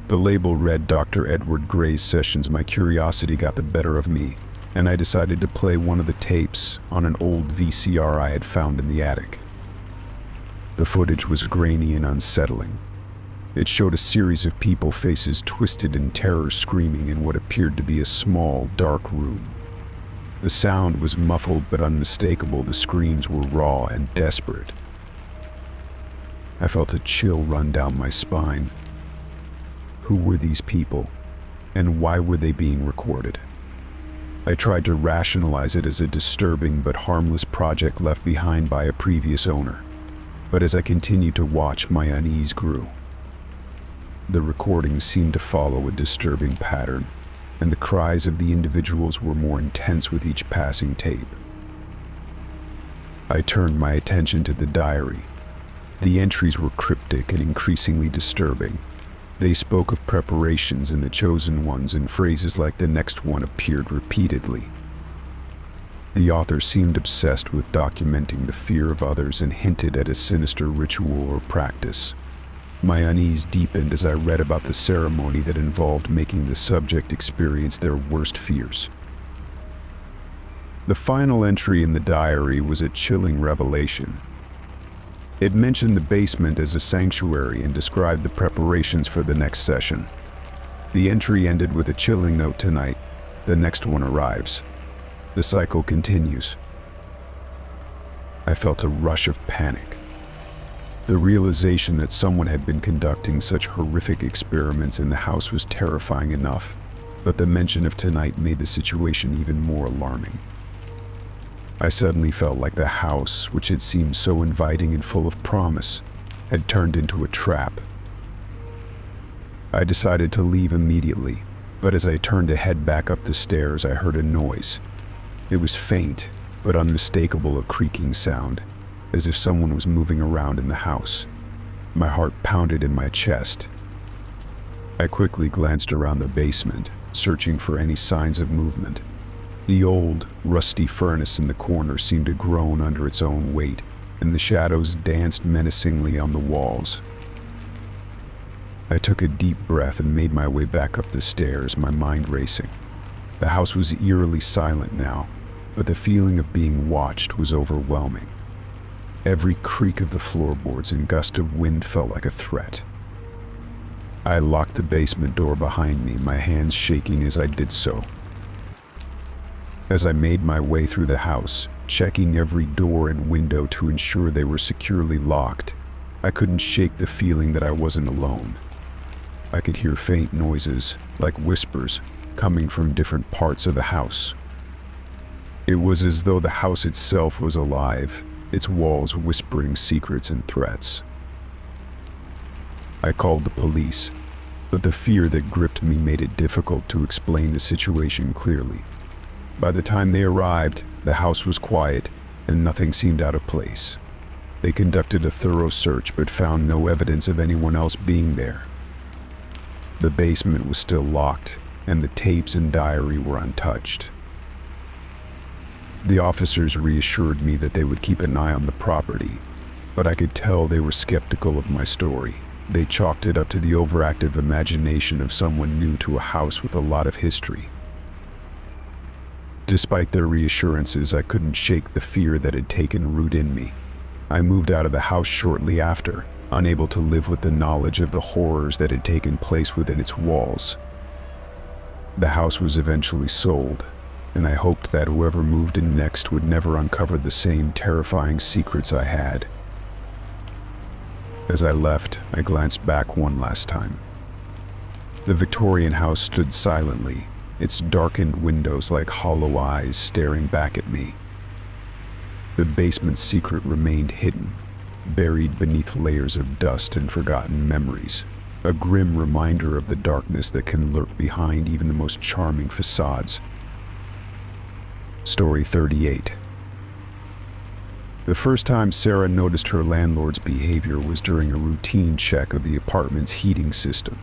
The label read Dr. Edward Gray's Sessions. My curiosity got the better of me, and I decided to play one of the tapes on an old VCR I had found in the attic. The footage was grainy and unsettling. It showed a series of people, faces twisted in terror, screaming in what appeared to be a small, dark room. The sound was muffled but unmistakable. The screams were raw and desperate. I felt a chill run down my spine. Who were these people, and why were they being recorded? I tried to rationalize it as a disturbing but harmless project left behind by a previous owner. But as I continued to watch, my unease grew. The recordings seemed to follow a disturbing pattern, and the cries of the individuals were more intense with each passing tape. I turned my attention to the diary. The entries were cryptic and increasingly disturbing. They spoke of preparations and the chosen ones, and phrases like "the next one" appeared repeatedly. The author seemed obsessed with documenting the fear of others and hinted at a sinister ritual or practice. My unease deepened as I read about the ceremony that involved making the subject experience their worst fears. The final entry in the diary was a chilling revelation. It mentioned the basement as a sanctuary and described the preparations for the next session. The entry ended with a chilling note: "Tonight, the next one arrives. The cycle continues." I felt a rush of panic. The realization that someone had been conducting such horrific experiments in the house was terrifying enough, but the mention of tonight made the situation even more alarming. I suddenly felt like the house, which had seemed so inviting and full of promise, had turned into a trap. I decided to leave immediately, but as I turned to head back up the stairs, I heard a noise. It was faint, but unmistakable, a creaking sound, as if someone was moving around in the house. My heart pounded in my chest. I quickly glanced around the basement, searching for any signs of movement. The old, rusty furnace in the corner seemed to groan under its own weight, and the shadows danced menacingly on the walls. I took a deep breath and made my way back up the stairs, my mind racing. The house was eerily silent now, but the feeling of being watched was overwhelming. Every creak of the floorboards and gust of wind felt like a threat. I locked the basement door behind me, my hands shaking as I did so. As I made my way through the house, checking every door and window to ensure they were securely locked, I couldn't shake the feeling that I wasn't alone. I could hear faint noises, like whispers, coming from different parts of the house. It was as though the house itself was alive, its walls whispering secrets and threats. I called the police, but the fear that gripped me made it difficult to explain the situation clearly. By the time they arrived, the house was quiet and nothing seemed out of place. They conducted a thorough search but found no evidence of anyone else being there. The basement was still locked, and the tapes and diary were untouched. The officers reassured me that they would keep an eye on the property, but I could tell they were skeptical of my story. They chalked it up to the overactive imagination of someone new to a house with a lot of history. Despite their reassurances, I couldn't shake the fear that had taken root in me. I moved out of the house shortly after, unable to live with the knowledge of the horrors that had taken place within its walls. The house was eventually sold, and I hoped that whoever moved in next would never uncover the same terrifying secrets I had. As I left, I glanced back one last time. The Victorian house stood silently, its darkened windows like hollow eyes staring back at me. The basement's secret remained hidden, buried beneath layers of dust and forgotten memories, a grim reminder of the darkness that can lurk behind even the most charming facades. Story 38. The first time Sarah noticed her landlord's behavior was during a routine check of the apartment's heating system.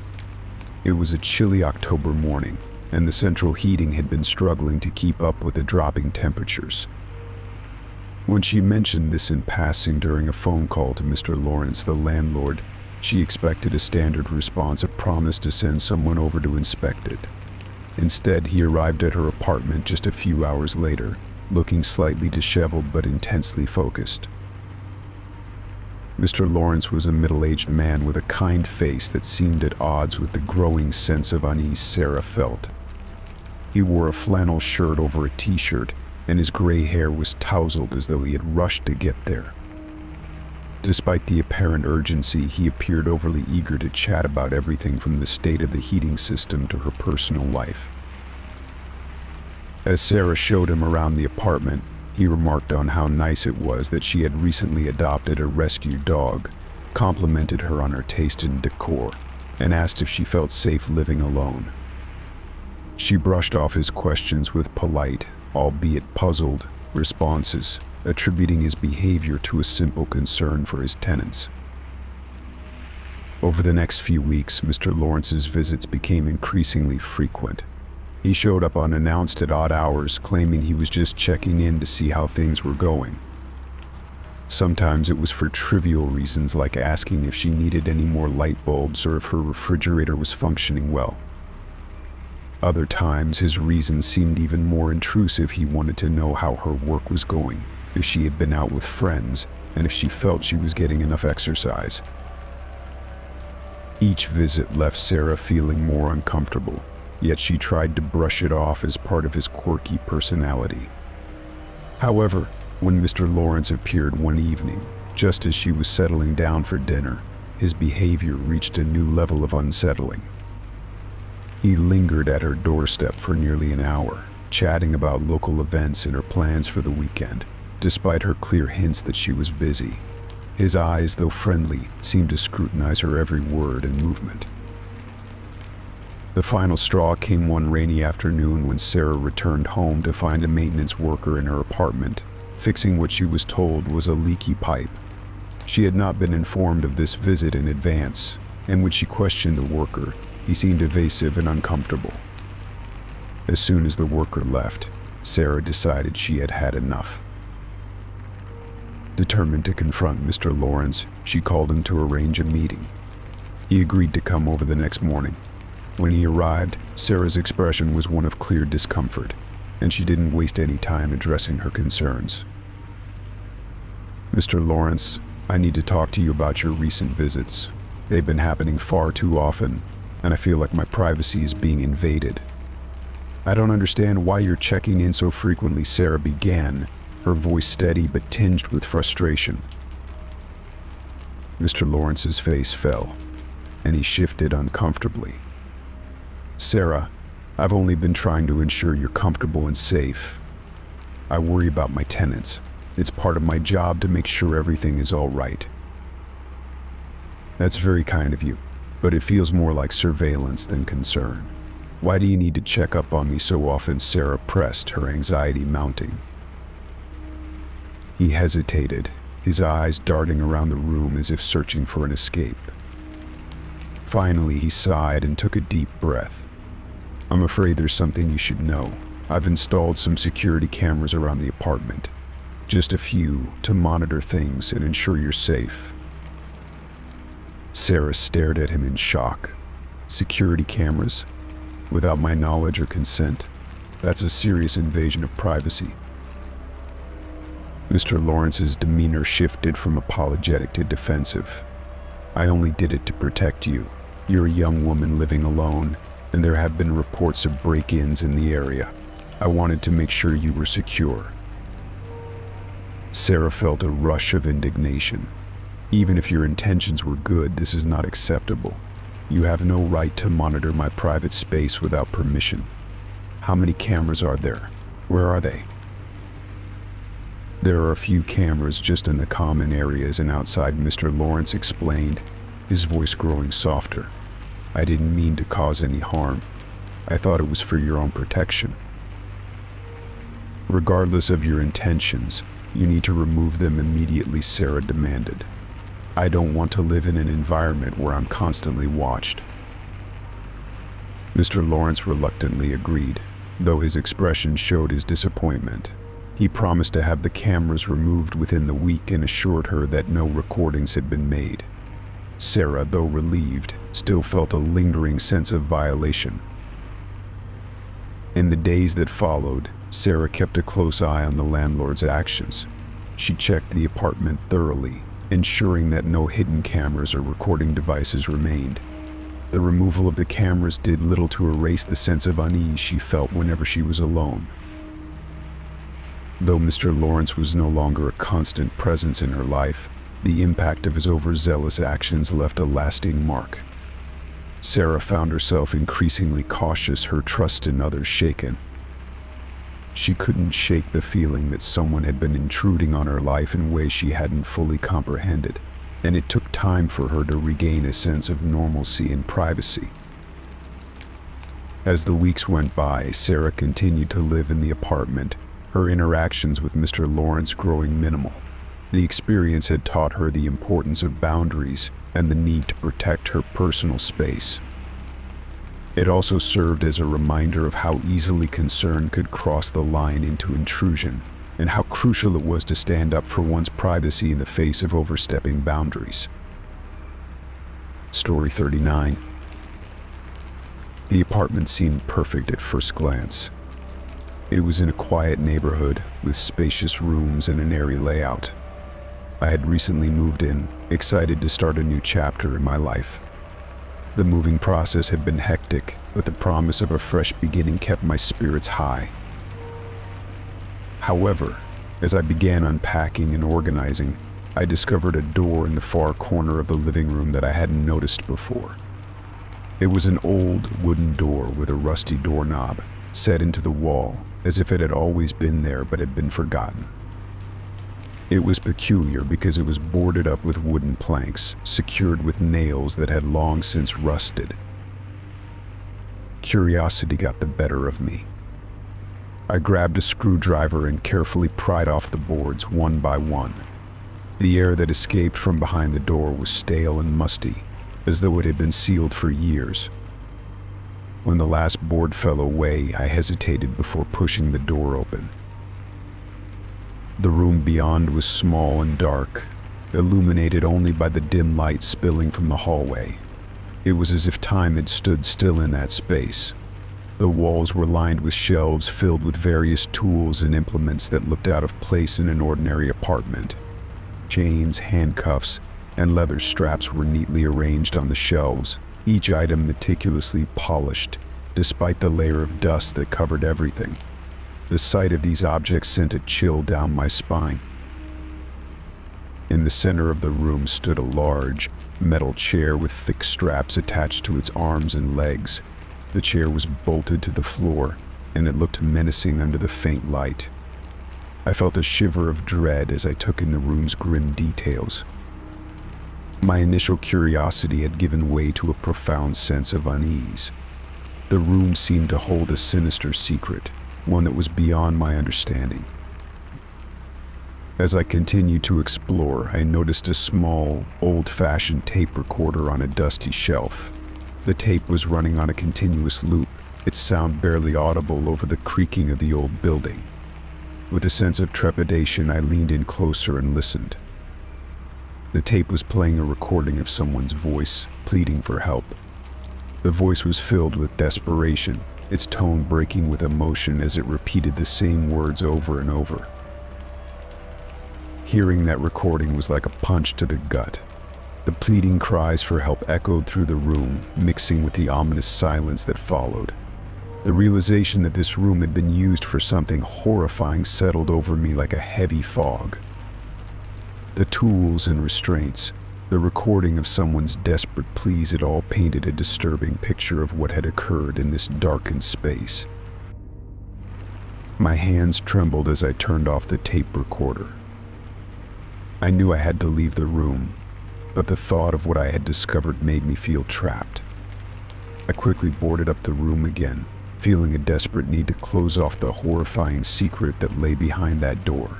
It was a chilly October morning, and the central heating had been struggling to keep up with the dropping temperatures. When she mentioned this in passing during a phone call to Mr. Lawrence, the landlord, She expected a standard response, a promise to send someone over to inspect it. Instead, he arrived at her apartment just a few hours later, looking slightly disheveled but intensely focused. Mr. Lawrence was a middle-aged man with a kind face that seemed at odds with the growing sense of unease Sarah felt. He wore a flannel shirt over a t-shirt, and his gray hair was tousled as though he had rushed to get there. Despite the apparent urgency, he appeared overly eager to chat about everything from the state of the heating system to her personal life. As Sarah showed him around the apartment, he remarked on how nice it was that she had recently adopted a rescue dog, complimented her on her taste in decor, and asked if she felt safe living alone. She brushed off his questions with polite, albeit puzzled, responses, attributing his behavior to a simple concern for his tenants. Over the next few weeks, Mr. Lawrence's visits became increasingly frequent. He showed up unannounced at odd hours, claiming he was just checking in to see how things were going. Sometimes it was for trivial reasons like asking if she needed any more light bulbs or if her refrigerator was functioning well. Other times, his reasons seemed even more intrusive. He wanted to know how her work was going, if she had been out with friends, and if she felt she was getting enough exercise. Each visit left Sarah feeling more uncomfortable, yet she tried to brush it off as part of his quirky personality. However, when Mr. Lawrence appeared one evening, just as she was settling down for dinner, his behavior reached a new level of unsettling. He lingered at her doorstep for nearly an hour, chatting about local events and her plans for the weekend, despite her clear hints that she was busy. His eyes, though friendly, seemed to scrutinize her every word and movement. The final straw came one rainy afternoon when Sarah returned home to find a maintenance worker in her apartment, fixing what she was told was a leaky pipe. She had not been informed of this visit in advance, and when she questioned the worker, he seemed evasive and uncomfortable. As soon as the worker left, Sarah decided she had had enough. Determined to confront Mr. Lawrence, she called him to arrange a meeting. He agreed to come over the next morning. When he arrived, Sarah's expression was one of clear discomfort, and she didn't waste any time addressing her concerns. "Mr. Lawrence, I need to talk to you about your recent visits. They've been happening far too often, and I feel like my privacy is being invaded." "I don't understand why you're checking in so frequently," Sarah began, her voice steady but tinged with frustration. Mr. Lawrence's face fell, and he shifted uncomfortably. "Sarah, I've only been trying to ensure you're comfortable and safe. I worry about my tenants. It's part of my job to make sure everything is all right." "That's very kind of you, but it feels more like surveillance than concern. Why do you need to check up on me so often?" Sarah pressed, her anxiety mounting. He hesitated, his eyes darting around the room as if searching for an escape. Finally, he sighed and took a deep breath. "I'm afraid there's something you should know. I've installed some security cameras around the apartment. Just a few, to monitor things and ensure you're safe." Sarah stared at him in shock. "Security cameras? Without my knowledge or consent? That's a serious invasion of privacy." Mr. Lawrence's demeanor shifted from apologetic to defensive. "I only did it to protect you. You're a young woman living alone, and there have been reports of break-ins in the area. I wanted to make sure you were secure." Sarah felt a rush of indignation. "Even if your intentions were good, this is not acceptable. You have no right to monitor my private space without permission. How many cameras are there? Where are they?" "There are a few cameras just in the common areas and outside," Mr. Lawrence explained, his voice growing softer. "I didn't mean to cause any harm. I thought it was for your own protection." "Regardless of your intentions, you need to remove them immediately," Sarah demanded. "I don't want to live in an environment where I'm constantly watched." Mr. Lawrence reluctantly agreed, though his expression showed his disappointment. He promised to have the cameras removed within the week and assured her that no recordings had been made. Sarah, though relieved, still felt a lingering sense of violation. In the days that followed, Sarah kept a close eye on the landlord's actions. She checked the apartment thoroughly, ensuring that no hidden cameras or recording devices remained. The removal of the cameras did little to erase the sense of unease she felt whenever she was alone. Though Mr. Lawrence was no longer a constant presence in her life, the impact of his overzealous actions left a lasting mark. Sarah found herself increasingly cautious, her trust in others shaken. She couldn't shake the feeling that someone had been intruding on her life in ways she hadn't fully comprehended, and it took time for her to regain a sense of normalcy and privacy. As the weeks went by, Sarah continued to live in the apartment, her interactions with Mr. Lawrence growing minimal. The experience had taught her the importance of boundaries and the need to protect her personal space. It also served as a reminder of how easily concern could cross the line into intrusion, and how crucial it was to stand up for one's privacy in the face of overstepping boundaries. Story 39. The apartment seemed perfect at first glance. It was in a quiet neighborhood with spacious rooms and an airy layout. I had recently moved in, excited to start a new chapter in my life. The moving process had been hectic, but the promise of a fresh beginning kept my spirits high. However, as I began unpacking and organizing, I discovered a door in the far corner of the living room that I hadn't noticed before. It was an old wooden door with a rusty doorknob set into the wall, as if it had always been there but had been forgotten. It was peculiar because it was boarded up with wooden planks, secured with nails that had long since rusted. Curiosity got the better of me. I grabbed a screwdriver and carefully pried off the boards one by one. The air that escaped from behind the door was stale and musty, as though it had been sealed for years. When the last board fell away, I hesitated before pushing the door open. The room beyond was small and dark, illuminated only by the dim light spilling from the hallway. It was as if time had stood still in that space. The walls were lined with shelves filled with various tools and implements that looked out of place in an ordinary apartment. Chains, handcuffs, and leather straps were neatly arranged on the shelves, each item meticulously polished, despite the layer of dust that covered everything. The sight of these objects sent a chill down my spine. In the center of the room stood a large, metal chair with thick straps attached to its arms and legs. The chair was bolted to the floor, and it looked menacing under the faint light. I felt a shiver of dread as I took in the room's grim details. My initial curiosity had given way to a profound sense of unease. The room seemed to hold a sinister secret, one that was beyond my understanding. As I continued to explore, I noticed a small, old-fashioned tape recorder on a dusty shelf. The tape was running on a continuous loop, its sound barely audible over the creaking of the old building. With a sense of trepidation, I leaned in closer and listened. The tape was playing a recording of someone's voice, pleading for help. The voice was filled with desperation, its tone breaking with emotion as it repeated the same words over and over. Hearing that recording was like a punch to the gut. The pleading cries for help echoed through the room, mixing with the ominous silence that followed. The realization that this room had been used for something horrifying settled over me like a heavy fog. The tools and restraints, the recording of someone's desperate pleas, it all painted a disturbing picture of what had occurred in this darkened space. My hands trembled as I turned off the tape recorder. I knew I had to leave the room, but the thought of what I had discovered made me feel trapped. I quickly boarded up the room again, feeling a desperate need to close off the horrifying secret that lay behind that door.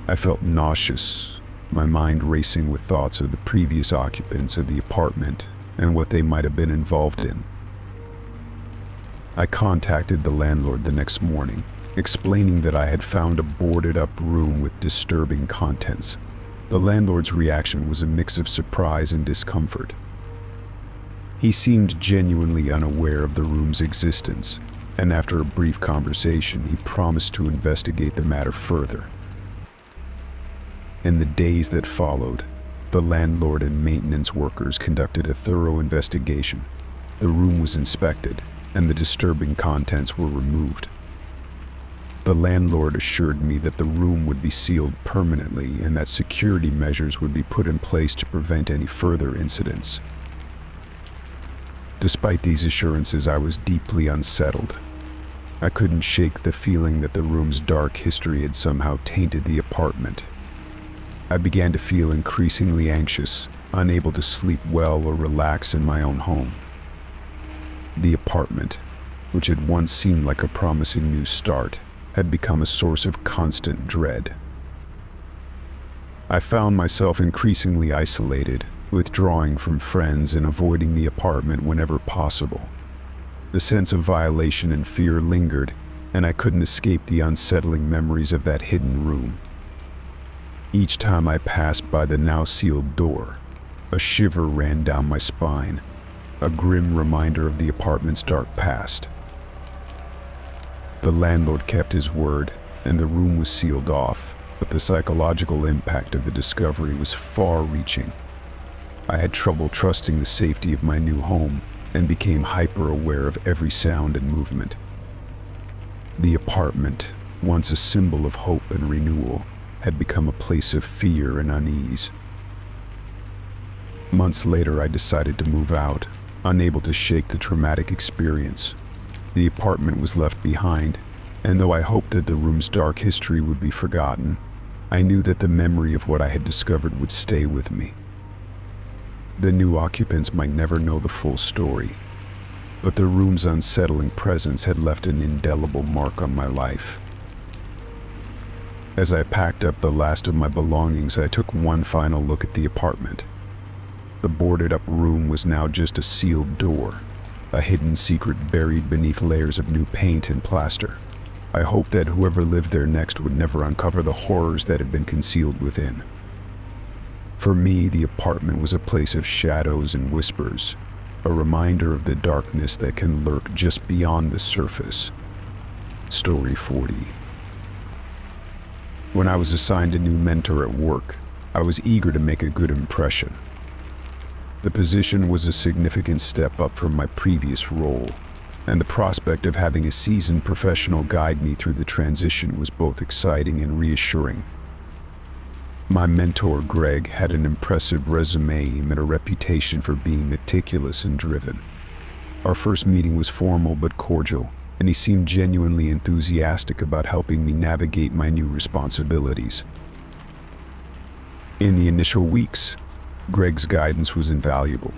I felt nauseous, my mind racing with thoughts of the previous occupants of the apartment and what they might have been involved in. I contacted the landlord the next morning, explaining that I had found a boarded-up room with disturbing contents. The landlord's reaction was a mix of surprise and discomfort. He seemed genuinely unaware of the room's existence, and after a brief conversation, he promised to investigate the matter further. In the days that followed, the landlord and maintenance workers conducted a thorough investigation. The room was inspected, and the disturbing contents were removed. The landlord assured me that the room would be sealed permanently and that security measures would be put in place to prevent any further incidents. Despite these assurances, I was deeply unsettled. I couldn't shake the feeling that the room's dark history had somehow tainted the apartment. I began to feel increasingly anxious, unable to sleep well or relax in my own home. The apartment, which had once seemed like a promising new start, had become a source of constant dread. I found myself increasingly isolated, withdrawing from friends and avoiding the apartment whenever possible. The sense of violation and fear lingered, and I couldn't escape the unsettling memories of that hidden room. Each time I passed by the now sealed door, a shiver ran down my spine, a grim reminder of the apartment's dark past. The landlord kept his word, and the room was sealed off, but the psychological impact of the discovery was far-reaching. I had trouble trusting the safety of my new home, and became hyper-aware of every sound and movement. The apartment, once a symbol of hope and renewal, had become a place of fear and unease. Months later, I decided to move out, unable to shake the traumatic experience. The apartment was left behind, and though I hoped that the room's dark history would be forgotten, I knew that the memory of what I had discovered would stay with me. The new occupants might never know the full story, but the room's unsettling presence had left an indelible mark on my life. As I packed up the last of my belongings, I took one final look at the apartment. The boarded-up room was now just a sealed door, a hidden secret buried beneath layers of new paint and plaster. I hoped that whoever lived there next would never uncover the horrors that had been concealed within. For me, the apartment was a place of shadows and whispers, a reminder of the darkness that can lurk just beyond the surface. Story 40. When I was assigned a new mentor at work, I was eager to make a good impression. The position was a significant step up from my previous role, and the prospect of having a seasoned professional guide me through the transition was both exciting and reassuring. My mentor, Greg, had an impressive resume and a reputation for being meticulous and driven. Our first meeting was formal but cordial, and he seemed genuinely enthusiastic about helping me navigate my new responsibilities. In the initial weeks, Greg's guidance was invaluable.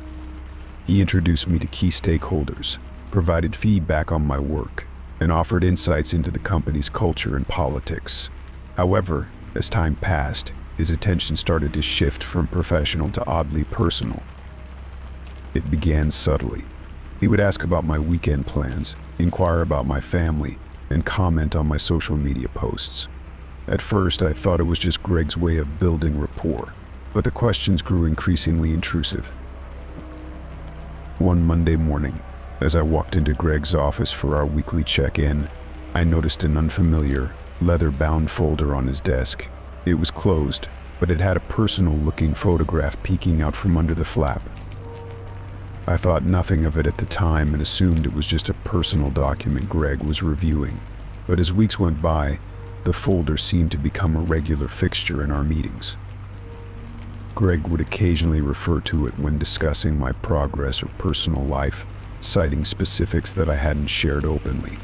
He introduced me to key stakeholders, provided feedback on my work, and offered insights into the company's culture and politics. However, as time passed, his attention started to shift from professional to oddly personal. It began subtly. He would ask about my weekend plans, inquire about my family, and comment on my social media posts. At first, I thought it was just Greg's way of building rapport, but the questions grew increasingly intrusive. One Monday morning, as I walked into Greg's office for our weekly check-in, I noticed an unfamiliar, leather-bound folder on his desk. It was closed, but it had a personal-looking photograph peeking out from under the flap. I thought nothing of it at the time and assumed it was just a personal document Greg was reviewing. But as weeks went by, the folder seemed to become a regular fixture in our meetings. Greg would occasionally refer to it when discussing my progress or personal life, citing specifics that I hadn't shared openly.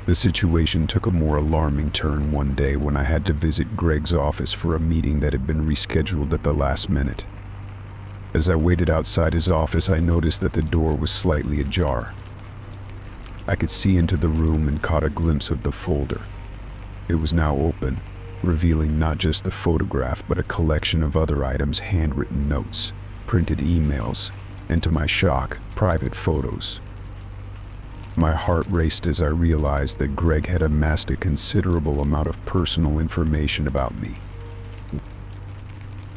The situation took a more alarming turn one day when I had to visit Greg's office for a meeting that had been rescheduled at the last minute. As I waited outside his office, I noticed that the door was slightly ajar. I could see into the room and caught a glimpse of the folder. It was now open, revealing not just the photograph but a collection of other items: handwritten notes, printed emails, and to my shock, private photos. My heart raced as I realized that Greg had amassed a considerable amount of personal information about me.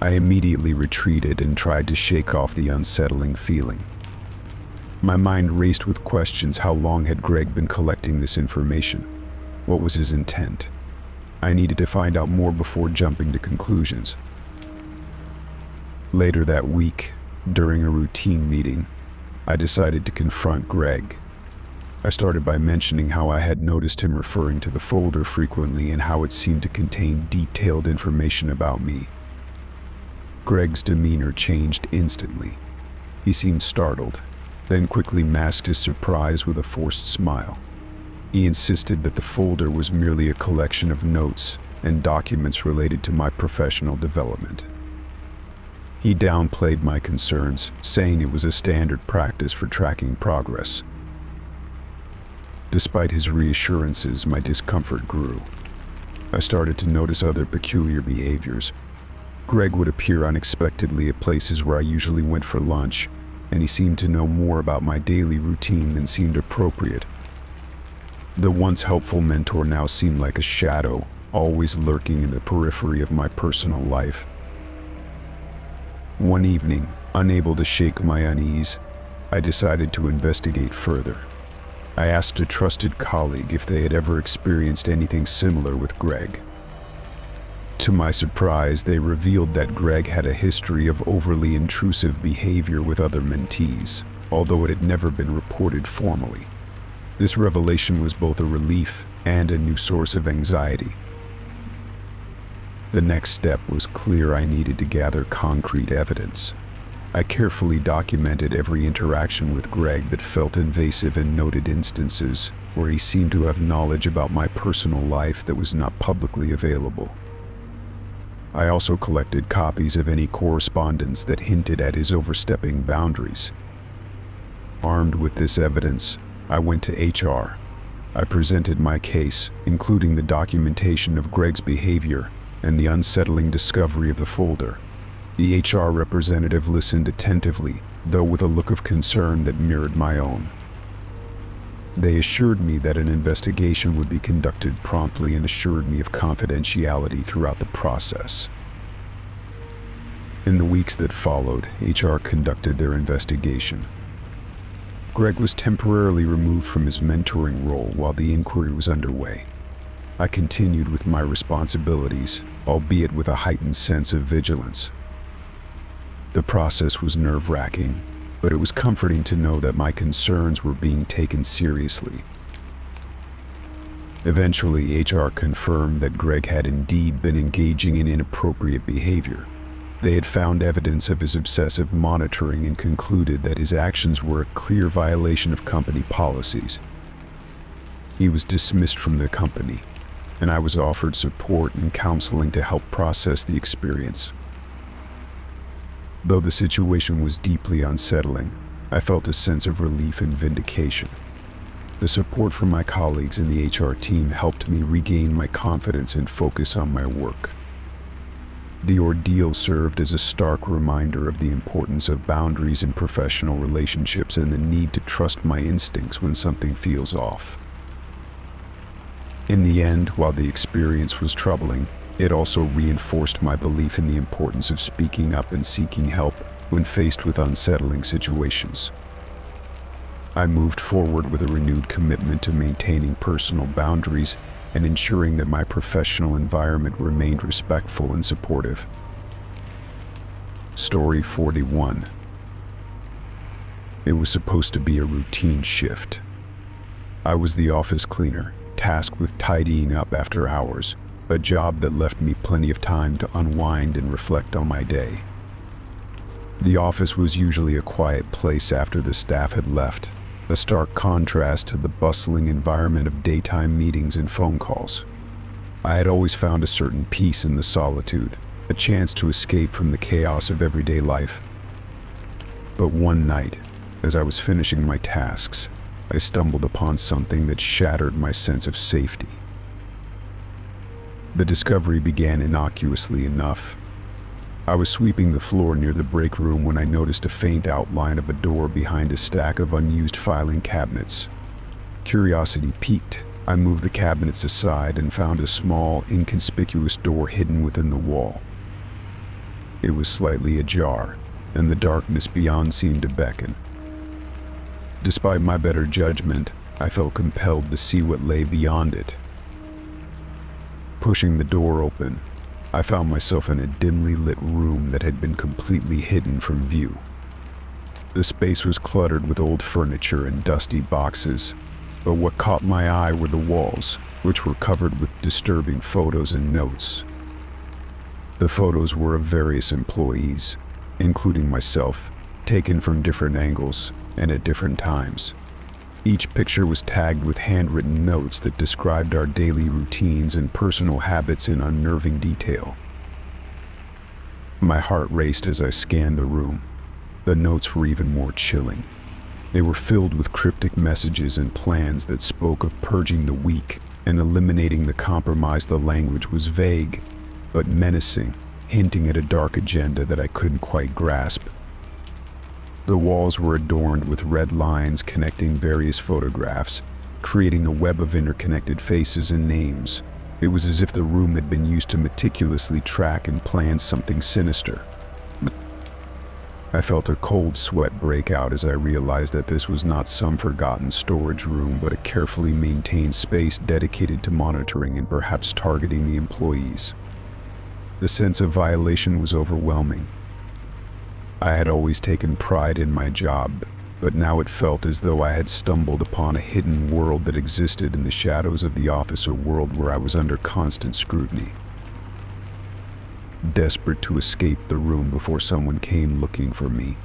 I immediately retreated and tried to shake off the unsettling feeling. My mind raced with questions. How long had Greg been collecting this information? What was his intent? I needed to find out more before jumping to conclusions. Later that week, during a routine meeting, I decided to confront Greg. I started by mentioning how I had noticed him referring to the folder frequently and how it seemed to contain detailed information about me. Greg's demeanor changed instantly. He seemed startled, then quickly masked his surprise with a forced smile. He insisted that the folder was merely a collection of notes and documents related to my professional development. He downplayed my concerns, saying it was a standard practice for tracking progress. Despite his reassurances, my discomfort grew. I started to notice other peculiar behaviors. Greg would appear unexpectedly at places where I usually went for lunch, and he seemed to know more about my daily routine than seemed appropriate. The once helpful mentor now seemed like a shadow, always lurking in the periphery of my personal life. One evening, unable to shake my unease, I decided to investigate further. I asked a trusted colleague if they had ever experienced anything similar with Greg. To my surprise, they revealed that Greg had a history of overly intrusive behavior with other mentees, although it had never been reported formally. This revelation was both a relief and a new source of anxiety. The next step was clear. I needed to gather concrete evidence. I carefully documented every interaction with Greg that felt invasive and noted instances where he seemed to have knowledge about my personal life that was not publicly available. I also collected copies of any correspondence that hinted at his overstepping boundaries. Armed with this evidence, I went to HR. I presented my case, including the documentation of Greg's behavior and the unsettling discovery of the folder. The HR representative listened attentively, though with a look of concern that mirrored my own. They assured me that an investigation would be conducted promptly and assured me of confidentiality throughout the process. In the weeks that followed, HR conducted their investigation. Greg was temporarily removed from his mentoring role while the inquiry was underway. I continued with my responsibilities, albeit with a heightened sense of vigilance. The process was nerve-wracking, but it was comforting to know that my concerns were being taken seriously. Eventually, HR confirmed that Greg had indeed been engaging in inappropriate behavior. They had found evidence of his obsessive monitoring and concluded that his actions were a clear violation of company policies. He was dismissed from the company, and I was offered support and counseling to help process the experience. Though the situation was deeply unsettling, I felt a sense of relief and vindication. The support from my colleagues and the HR team helped me regain my confidence and focus on my work. The ordeal served as a stark reminder of the importance of boundaries in professional relationships and the need to trust my instincts when something feels off. In the end, while the experience was troubling, it also reinforced my belief in the importance of speaking up and seeking help when faced with unsettling situations. I moved forward with a renewed commitment to maintaining personal boundaries and ensuring that my professional environment remained respectful and supportive. Story 41. It was supposed to be a routine shift. I was the office cleaner, tasked with tidying up after hours, a job that left me plenty of time to unwind and reflect on my day. The office was usually a quiet place after the staff had left, a stark contrast to the bustling environment of daytime meetings and phone calls. I had always found a certain peace in the solitude, a chance to escape from the chaos of everyday life. But one night, as I was finishing my tasks, I stumbled upon something that shattered my sense of safety. The discovery began innocuously enough. I was sweeping the floor near the break room when I noticed a faint outline of a door behind a stack of unused filing cabinets. Curiosity piqued. I moved the cabinets aside and found a small, inconspicuous door hidden within the wall. It was slightly ajar, and the darkness beyond seemed to beckon. Despite my better judgment, I felt compelled to see what lay beyond it. Pushing the door open, I found myself in a dimly lit room that had been completely hidden from view. The space was cluttered with old furniture and dusty boxes, but what caught my eye were the walls, which were covered with disturbing photos and notes. The photos were of various employees, including myself, taken from different angles and at different times. Each picture was tagged with handwritten notes that described our daily routines and personal habits in unnerving detail. My heart raced as I scanned the room. The notes were even more chilling. They were filled with cryptic messages and plans that spoke of purging the weak and eliminating the compromised. The language was vague, but menacing, hinting at a dark agenda that I couldn't quite grasp. The walls were adorned with red lines connecting various photographs, creating a web of interconnected faces and names. It was as if the room had been used to meticulously track and plan something sinister. I felt a cold sweat break out as I realized that this was not some forgotten storage room, but a carefully maintained space dedicated to monitoring and perhaps targeting the employees. The sense of violation was overwhelming. I had always taken pride in my job, but now it felt as though I had stumbled upon a hidden world that existed in the shadows of the office, a world where I was under constant scrutiny. Desperate to escape the room before someone came looking for me,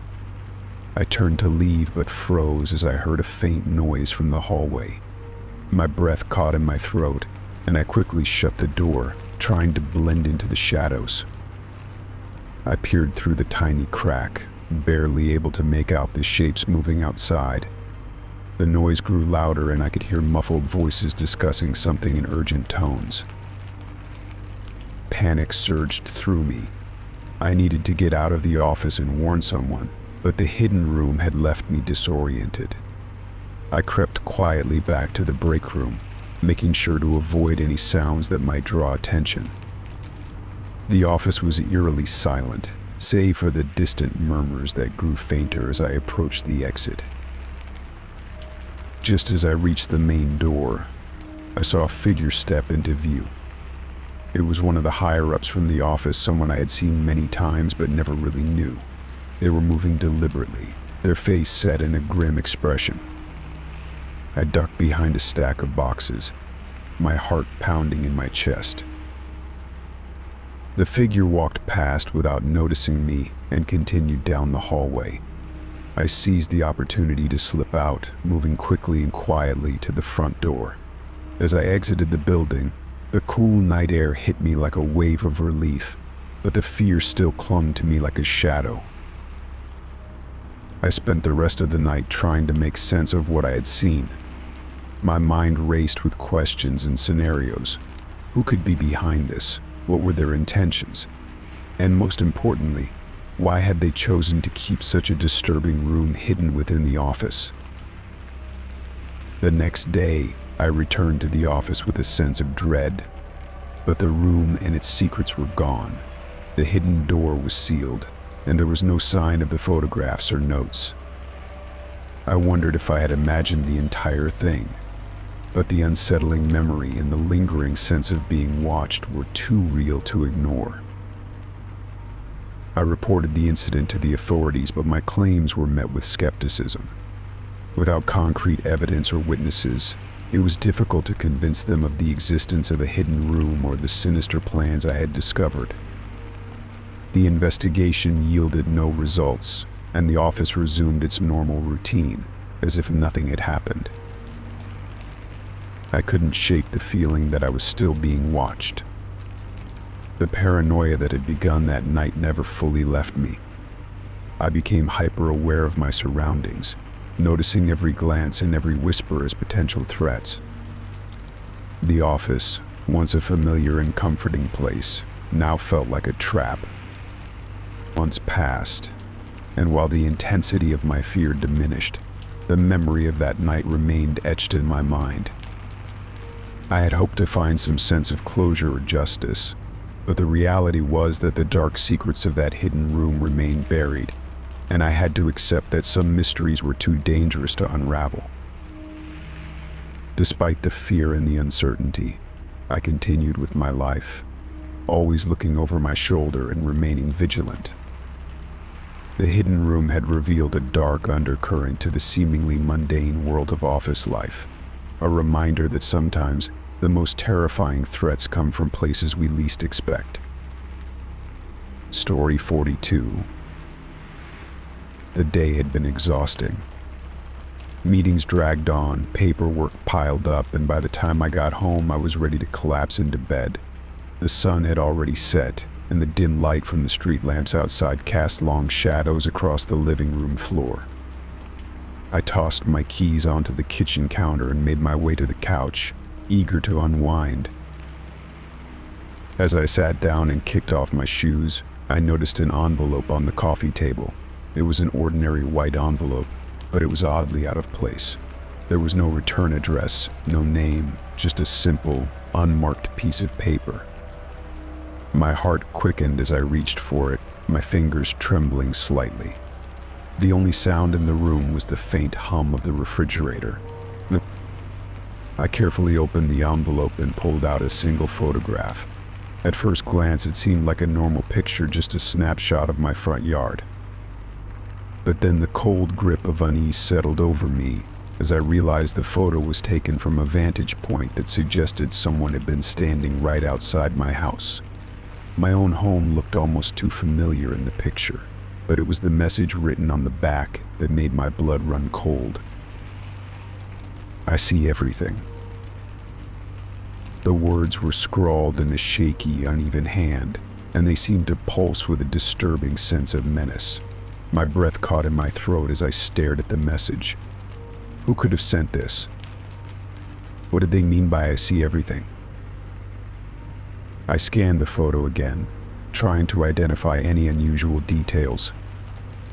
I turned to leave but froze as I heard a faint noise from the hallway. My breath caught in my throat, and I quickly shut the door, trying to blend into the shadows. I peered through the tiny crack, barely able to make out the shapes moving outside. The noise grew louder and I could hear muffled voices discussing something in urgent tones. Panic surged through me. I needed to get out of the office and warn someone, but the hidden room had left me disoriented. I crept quietly back to the break room, making sure to avoid any sounds that might draw attention. The office was eerily silent, save for the distant murmurs that grew fainter as I approached the exit. Just as I reached the main door, I saw a figure step into view. It was one of the higher-ups from the office, someone I had seen many times but never really knew. They were moving deliberately, their face set in a grim expression. I ducked behind a stack of boxes, my heart pounding in my chest. The figure walked past without noticing me and continued down the hallway. I seized the opportunity to slip out, moving quickly and quietly to the front door. As I exited the building, the cool night air hit me like a wave of relief, but the fear still clung to me like a shadow. I spent the rest of the night trying to make sense of what I had seen. My mind raced with questions and scenarios. Who could be behind this? What were their intentions? And most importantly, why had they chosen to keep such a disturbing room hidden within the office? The next day, I returned to the office with a sense of dread. But the room and its secrets were gone. The hidden door was sealed, and there was no sign of the photographs or notes. I wondered if I had imagined the entire thing. But the unsettling memory and the lingering sense of being watched were too real to ignore. I reported the incident to the authorities, but my claims were met with skepticism. Without concrete evidence or witnesses, it was difficult to convince them of the existence of a hidden room or the sinister plans I had discovered. The investigation yielded no results, and the office resumed its normal routine, as if nothing had happened. I couldn't shake the feeling that I was still being watched. The paranoia that had begun that night never fully left me. I became hyper-aware of my surroundings, noticing every glance and every whisper as potential threats. The office, once a familiar and comforting place, now felt like a trap. Months passed, and while the intensity of my fear diminished, the memory of that night remained etched in my mind. I had hoped to find some sense of closure or justice, But the reality was that the dark secrets of that hidden room remained buried, and I had to accept that some mysteries were too dangerous to unravel. Despite the fear and the uncertainty, I continued with my life, always looking over my shoulder and remaining vigilant. The hidden room had revealed a dark undercurrent to the seemingly mundane world of office life, a reminder that sometimes the most terrifying threats come from places we least expect. Story 42. The day had been exhausting. Meetings dragged on, paperwork piled up, and by the time I got home, I was ready to collapse into bed. The sun had already set, and the dim light from the street lamps outside cast long shadows across the living room floor. I tossed my keys onto the kitchen counter and made my way to the couch, eager to unwind. As I sat down and kicked off my shoes, I noticed an envelope on the coffee table. It was an ordinary white envelope, but it was oddly out of place. There was no return address, no name, just a simple, unmarked piece of paper. My heart quickened as I reached for it, my fingers trembling slightly. The only sound in the room was the faint hum of the refrigerator. I carefully opened the envelope and pulled out a single photograph. At first glance, it seemed like a normal picture, just a snapshot of my front yard. But then the cold grip of unease settled over me as I realized the photo was taken from a vantage point that suggested someone had been standing right outside my house. My own home looked almost too familiar in the picture, but it was the message written on the back that made my blood run cold. I see everything. The words were scrawled in a shaky, uneven hand, and they seemed to pulse with a disturbing sense of menace. My breath caught in my throat as I stared at the message. Who could have sent this? What did they mean by "I see everything"? I scanned the photo again, trying to identify any unusual details.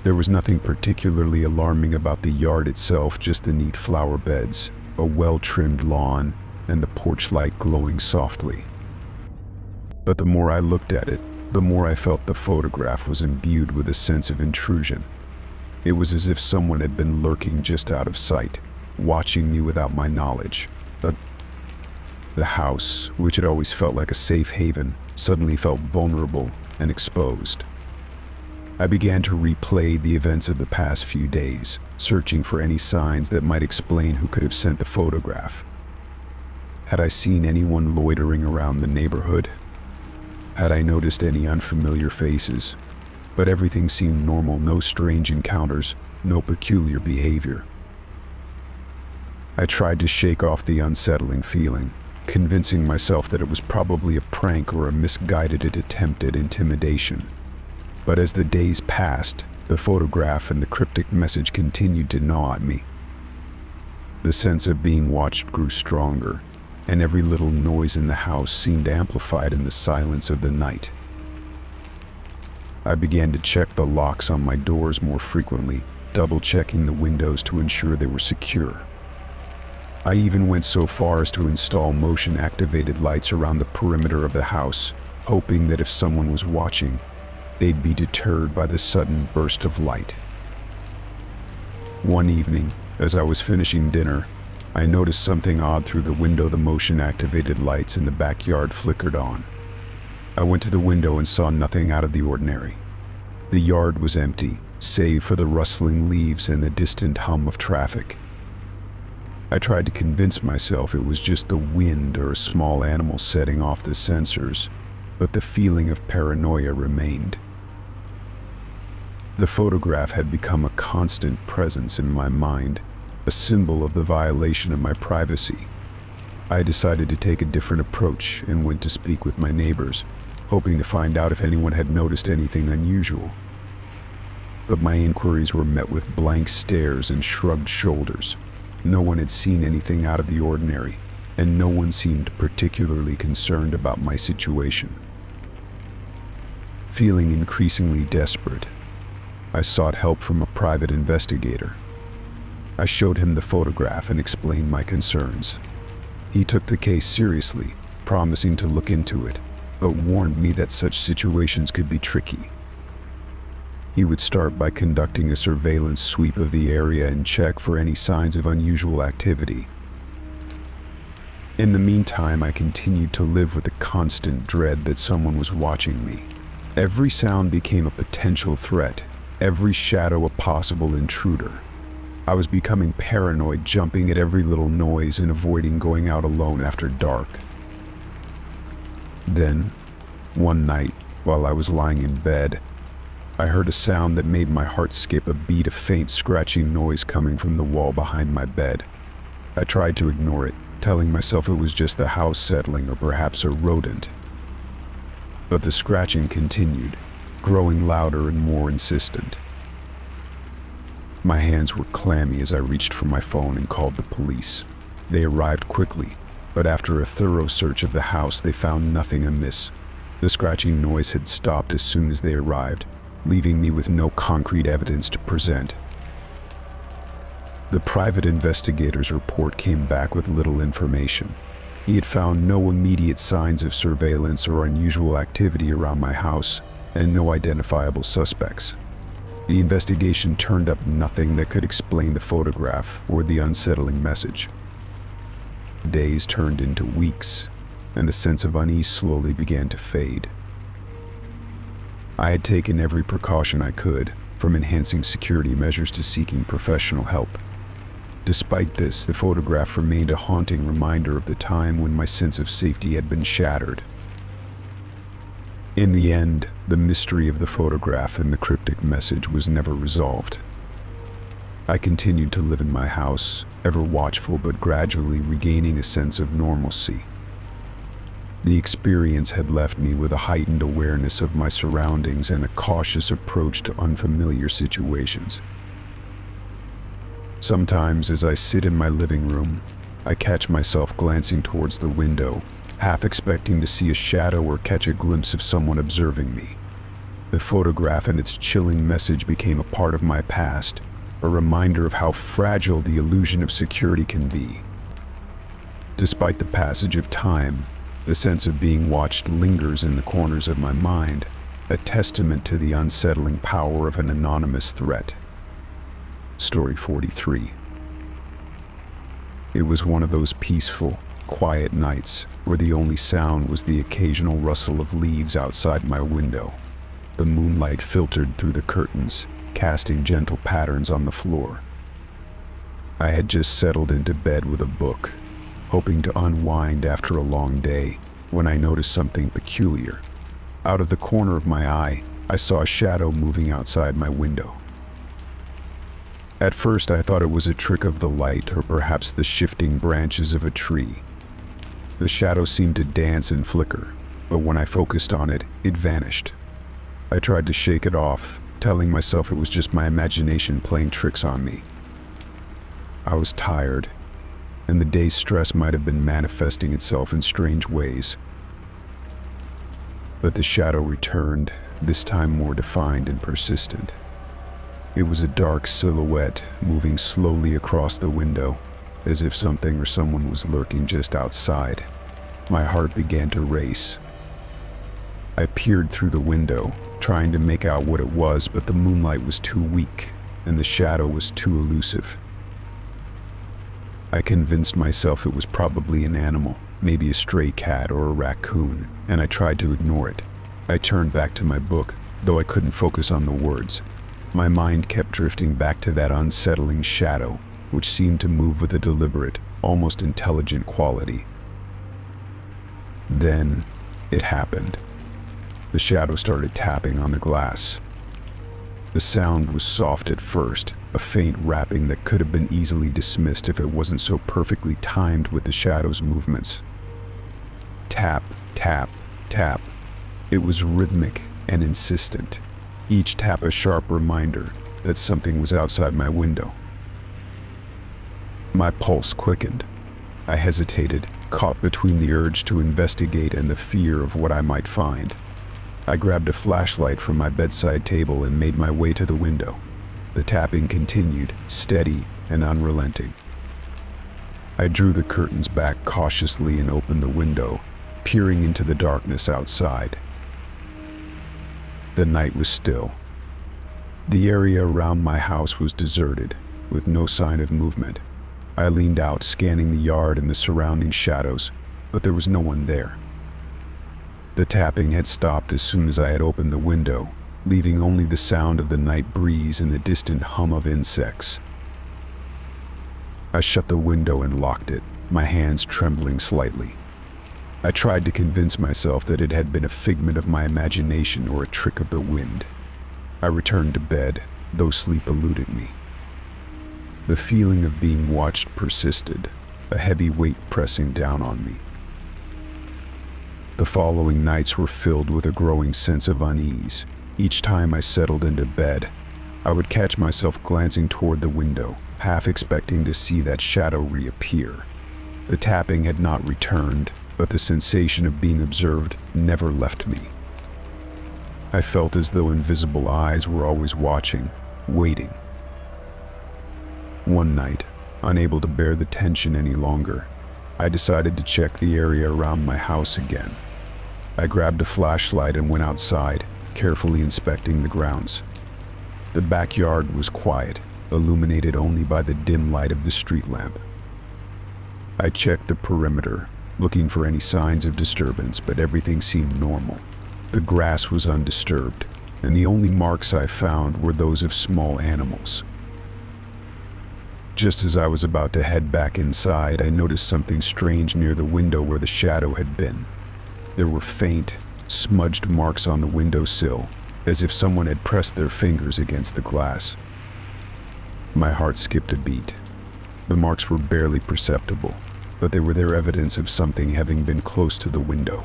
There was nothing particularly alarming about the yard itself, just the neat flower beds, a well-trimmed lawn, and the porch light glowing softly. But the more I looked at it, the more I felt the photograph was imbued with a sense of intrusion. It was as if someone had been lurking just out of sight, watching me without my knowledge. The house, which had always felt like a safe haven, suddenly felt vulnerable and exposed. I began to replay the events of the past few days, searching for any signs that might explain who could have sent the photograph. Had I seen anyone loitering around the neighborhood? Had I noticed any unfamiliar faces? But everything seemed normal, no strange encounters, no peculiar behavior. I tried to shake off the unsettling feeling, convincing myself that it was probably a prank or a misguided attempt at intimidation. But as the days passed, the photograph and the cryptic message continued to gnaw at me. The sense of being watched grew stronger, and every little noise in the house seemed amplified in the silence of the night. I began to check the locks on my doors more frequently, double-checking the windows to ensure they were secure. I even went so far as to install motion-activated lights around the perimeter of the house, hoping that if someone was watching, they'd be deterred by the sudden burst of light. One evening, as I was finishing dinner, I noticed something odd through the window. The motion-activated lights in the backyard flickered on. I went to the window and saw nothing out of the ordinary. The yard was empty, save for the rustling leaves and the distant hum of traffic. I tried to convince myself it was just the wind or a small animal setting off the sensors, but the feeling of paranoia remained. The photograph had become a constant presence in my mind, a symbol of the violation of my privacy. I decided to take a different approach and went to speak with my neighbors, hoping to find out if anyone had noticed anything unusual. But my inquiries were met with blank stares and shrugged shoulders. No one had seen anything out of the ordinary, and no one seemed particularly concerned about my situation. Feeling increasingly desperate, I sought help from a private investigator. I showed him the photograph and explained my concerns. He took the case seriously, promising to look into it, but warned me that such situations could be tricky. He would start by conducting a surveillance sweep of the area and check for any signs of unusual activity. In the meantime, I continued to live with the constant dread that someone was watching me. Every sound became a potential threat, every shadow a possible intruder. I was becoming paranoid, jumping at every little noise and avoiding going out alone after dark. Then, one night, while I was lying in bed, I heard a sound that made my heart skip a beat, a faint scratching noise coming from the wall behind my bed. I tried to ignore it, telling myself it was just the house settling or perhaps a rodent. But the scratching continued, growing louder and more insistent. My hands were clammy as I reached for my phone and called the police. They arrived quickly, but after a thorough search of the house, they found nothing amiss. The scratching noise had stopped as soon as they arrived, leaving me with no concrete evidence to present. The private investigator's report came back with little information. He had found no immediate signs of surveillance or unusual activity around my house, and no identifiable suspects. The investigation turned up nothing that could explain the photograph or the unsettling message. Days turned into weeks, and the sense of unease slowly began to fade. I had taken every precaution I could, from enhancing security measures to seeking professional help. Despite this, the photograph remained a haunting reminder of the time when my sense of safety had been shattered. In the end, the mystery of the photograph and the cryptic message was never resolved. I continued to live in my house, ever watchful but gradually regaining a sense of normalcy. The experience had left me with a heightened awareness of my surroundings and a cautious approach to unfamiliar situations. Sometimes, as I sit in my living room, I catch myself glancing towards the window, half expecting to see a shadow or catch a glimpse of someone observing me. The photograph and its chilling message became a part of my past, a reminder of how fragile the illusion of security can be. Despite the passage of time, the sense of being watched lingers in the corners of my mind, a testament to the unsettling power of an anonymous threat. Story 43. It was one of those peaceful, quiet nights where the only sound was the occasional rustle of leaves outside my window. The moonlight filtered through the curtains, casting gentle patterns on the floor. I had just settled into bed with a book, hoping to unwind after a long day, when I noticed something peculiar. Out of the corner of my eye, I saw a shadow moving outside my window. At first, I thought it was a trick of the light or perhaps the shifting branches of a tree. The shadow seemed to dance and flicker, but when I focused on it, it vanished. I tried to shake it off, telling myself it was just my imagination playing tricks on me. I was tired, and the day's stress might have been manifesting itself in strange ways. But the shadow returned, this time more defined and persistent. It was a dark silhouette moving slowly across the window, as if something or someone was lurking just outside. My heart began to race. I peered through the window, trying to make out what it was, but the moonlight was too weak, and the shadow was too elusive. I convinced myself it was probably an animal, maybe a stray cat or a raccoon, and I tried to ignore it. I turned back to my book, though I couldn't focus on the words. My mind kept drifting back to that unsettling shadow, which seemed to move with a deliberate, almost intelligent quality. Then, it happened. The shadow started tapping on the glass. The sound was soft at first, a faint rapping that could have been easily dismissed if it wasn't so perfectly timed with the shadow's movements. Tap, tap, tap. It was rhythmic and insistent, each tap a sharp reminder that something was outside my window. My pulse quickened. I hesitated, caught between the urge to investigate and the fear of what I might find. I grabbed a flashlight from my bedside table and made my way to the window. The tapping continued, steady and unrelenting. I drew the curtains back cautiously and opened the window, peering into the darkness outside. The night was still. The area around my house was deserted, with no sign of movement. I leaned out, scanning the yard and the surrounding shadows, but there was no one there. The tapping had stopped as soon as I had opened the window, leaving only the sound of the night breeze and the distant hum of insects. I shut the window and locked it, my hands trembling slightly. I tried to convince myself that it had been a figment of my imagination or a trick of the wind. I returned to bed, though sleep eluded me. The feeling of being watched persisted, a heavy weight pressing down on me. The following nights were filled with a growing sense of unease. Each time I settled into bed, I would catch myself glancing toward the window, half expecting to see that shadow reappear. The tapping had not returned, but the sensation of being observed never left me. I felt as though invisible eyes were always watching, waiting. One night, unable to bear the tension any longer, I decided to check the area around my house again. I grabbed a flashlight and went outside, carefully inspecting the grounds. The backyard was quiet, illuminated only by the dim light of the street lamp. I checked the perimeter, looking for any signs of disturbance, but everything seemed normal. The grass was undisturbed, and the only marks I found were those of small animals. Just as I was about to head back inside, I noticed something strange near the window where the shadow had been. There were faint, smudged marks on the windowsill, as if someone had pressed their fingers against the glass. My heart skipped a beat. The marks were barely perceptible, but they were their evidence of something having been close to the window.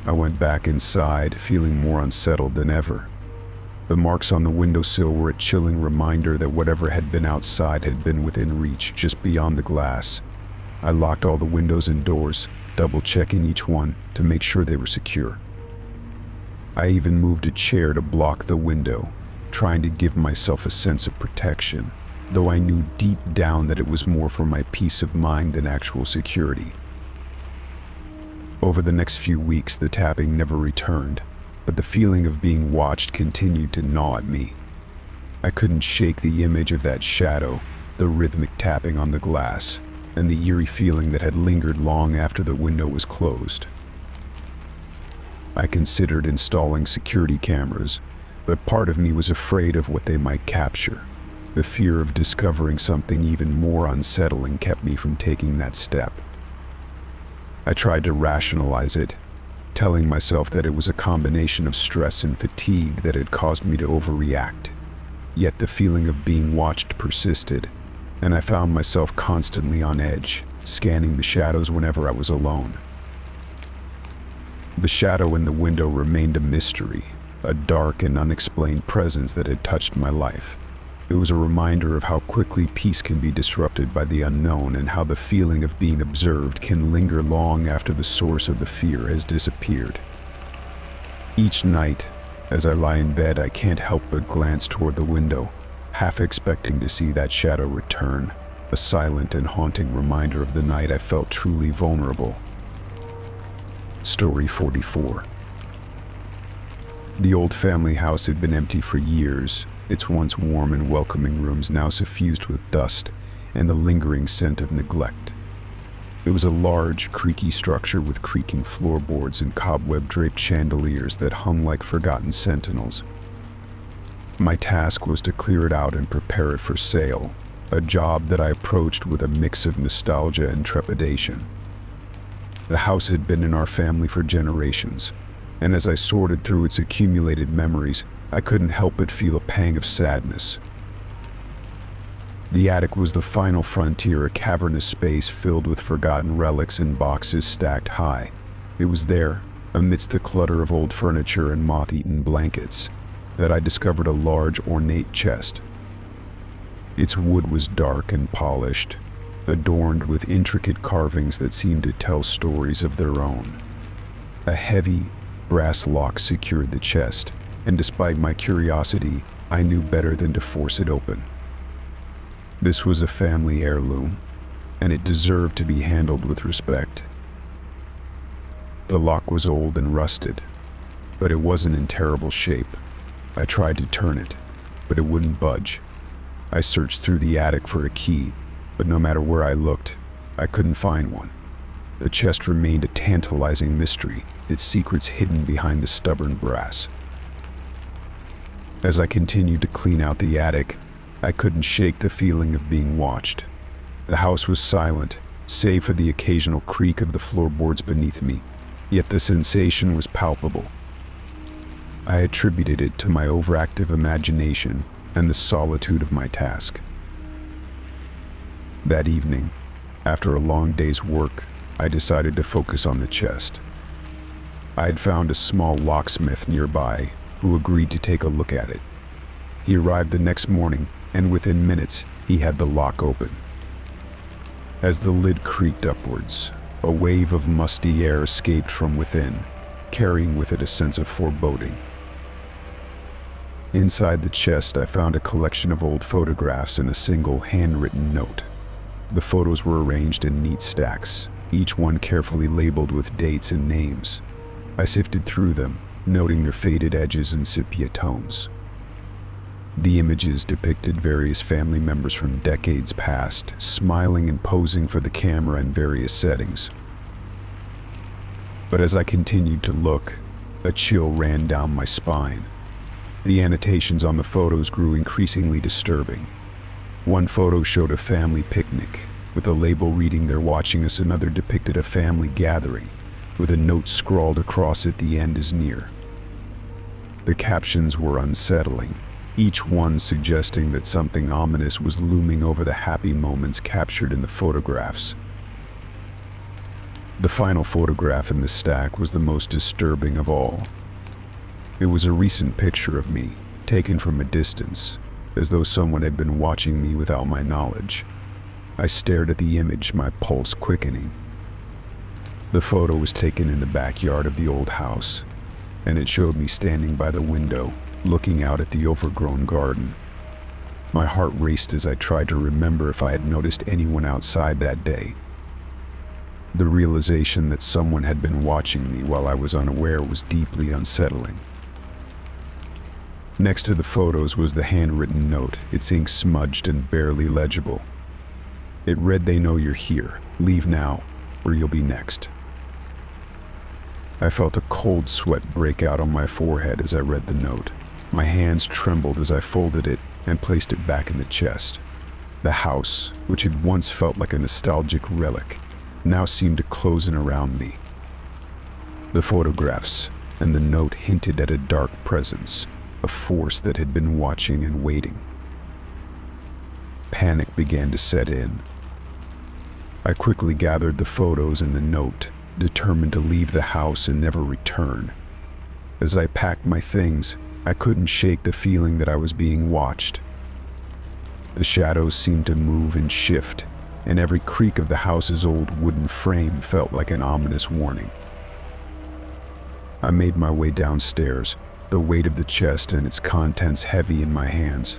I went back inside, feeling more unsettled than ever. The marks on the windowsill were a chilling reminder that whatever had been outside had been within reach, just beyond the glass. I locked all the windows and doors, double-checking each one to make sure they were secure. I even moved a chair to block the window, trying to give myself a sense of protection, though I knew deep down that it was more for my peace of mind than actual security. Over the next few weeks, the tapping never returned, but the feeling of being watched continued to gnaw at me. I couldn't shake the image of that shadow, the rhythmic tapping on the glass, and the eerie feeling that had lingered long after the window was closed. I considered installing security cameras, but part of me was afraid of what they might capture. The fear of discovering something even more unsettling kept me from taking that step. I tried to rationalize it, telling myself that it was a combination of stress and fatigue that had caused me to overreact. Yet the feeling of being watched persisted, and I found myself constantly on edge, scanning the shadows whenever I was alone. The shadow in the window remained a mystery, a dark and unexplained presence that had touched my life. It was a reminder of how quickly peace can be disrupted by the unknown, and how the feeling of being observed can linger long after the source of the fear has disappeared. Each night, as I lie in bed, I can't help but glance toward the window, half expecting to see that shadow return, a silent and haunting reminder of the night I felt truly vulnerable. Story 44. The old family house had been empty for years, its once warm and welcoming rooms now suffused with dust and the lingering scent of neglect. It was a large, creaky structure with creaking floorboards and cobweb-draped chandeliers that hung like forgotten sentinels. My task was to clear it out and prepare it for sale, a job that I approached with a mix of nostalgia and trepidation. The house had been in our family for generations, and as I sorted through its accumulated memories, I couldn't help but feel a pang of sadness. The attic was the final frontier, a cavernous space filled with forgotten relics and boxes stacked high. It was there, amidst the clutter of old furniture and moth-eaten blankets, that I discovered a large, ornate chest. Its wood was dark and polished, adorned with intricate carvings that seemed to tell stories of their own. A heavy, brass lock secured the chest, and despite my curiosity, I knew better than to force it open. This was a family heirloom, and it deserved to be handled with respect. The lock was old and rusted, but it wasn't in terrible shape. I tried to turn it, but it wouldn't budge. I searched through the attic for a key, but no matter where I looked, I couldn't find one. The chest remained a tantalizing mystery, its secrets hidden behind the stubborn brass. As I continued to clean out the attic, I couldn't shake the feeling of being watched. The house was silent, save for the occasional creak of the floorboards beneath me, yet the sensation was palpable. I attributed it to my overactive imagination and the solitude of my task. That evening, after a long day's work, I decided to focus on the chest. I had found a small locksmith nearby who agreed to take a look at it. He arrived the next morning, and within minutes, he had the lock open. As the lid creaked upwards, a wave of musty air escaped from within, carrying with it a sense of foreboding. Inside the chest, I found a collection of old photographs and a single handwritten note. The photos were arranged in neat stacks, each one carefully labeled with dates and names. I sifted through them, noting their faded edges and sepia tones. The images depicted various family members from decades past, smiling and posing for the camera in various settings. But as I continued to look, a chill ran down my spine. The annotations on the photos grew increasingly disturbing. One photo showed a family picnic, with a label reading "They're watching us." Another depicted a family gathering, with a note scrawled across at the end as "near." The captions were unsettling, each one suggesting that something ominous was looming over the happy moments captured in the photographs. The final photograph in the stack was the most disturbing of all. It was a recent picture of me, taken from a distance, as though someone had been watching me without my knowledge. I stared at the image, my pulse quickening. The photo was taken in the backyard of the old house, and it showed me standing by the window, looking out at the overgrown garden. My heart raced as I tried to remember if I had noticed anyone outside that day. The realization that someone had been watching me while I was unaware was deeply unsettling. Next to the photos was the handwritten note, its ink smudged and barely legible. It read, "They know you're here. Leave now, or you'll be next." I felt a cold sweat break out on my forehead as I read the note. My hands trembled as I folded it and placed it back in the chest. The house, which had once felt like a nostalgic relic, now seemed to close in around me. The photographs and the note hinted at a dark presence, a force that had been watching and waiting. Panic began to set in. I quickly gathered the photos and the note, determined to leave the house and never return. As I packed my things, I couldn't shake the feeling that I was being watched. The shadows seemed to move and shift, and every creak of the house's old wooden frame felt like an ominous warning. I made my way downstairs, the weight of the chest and its contents heavy in my hands.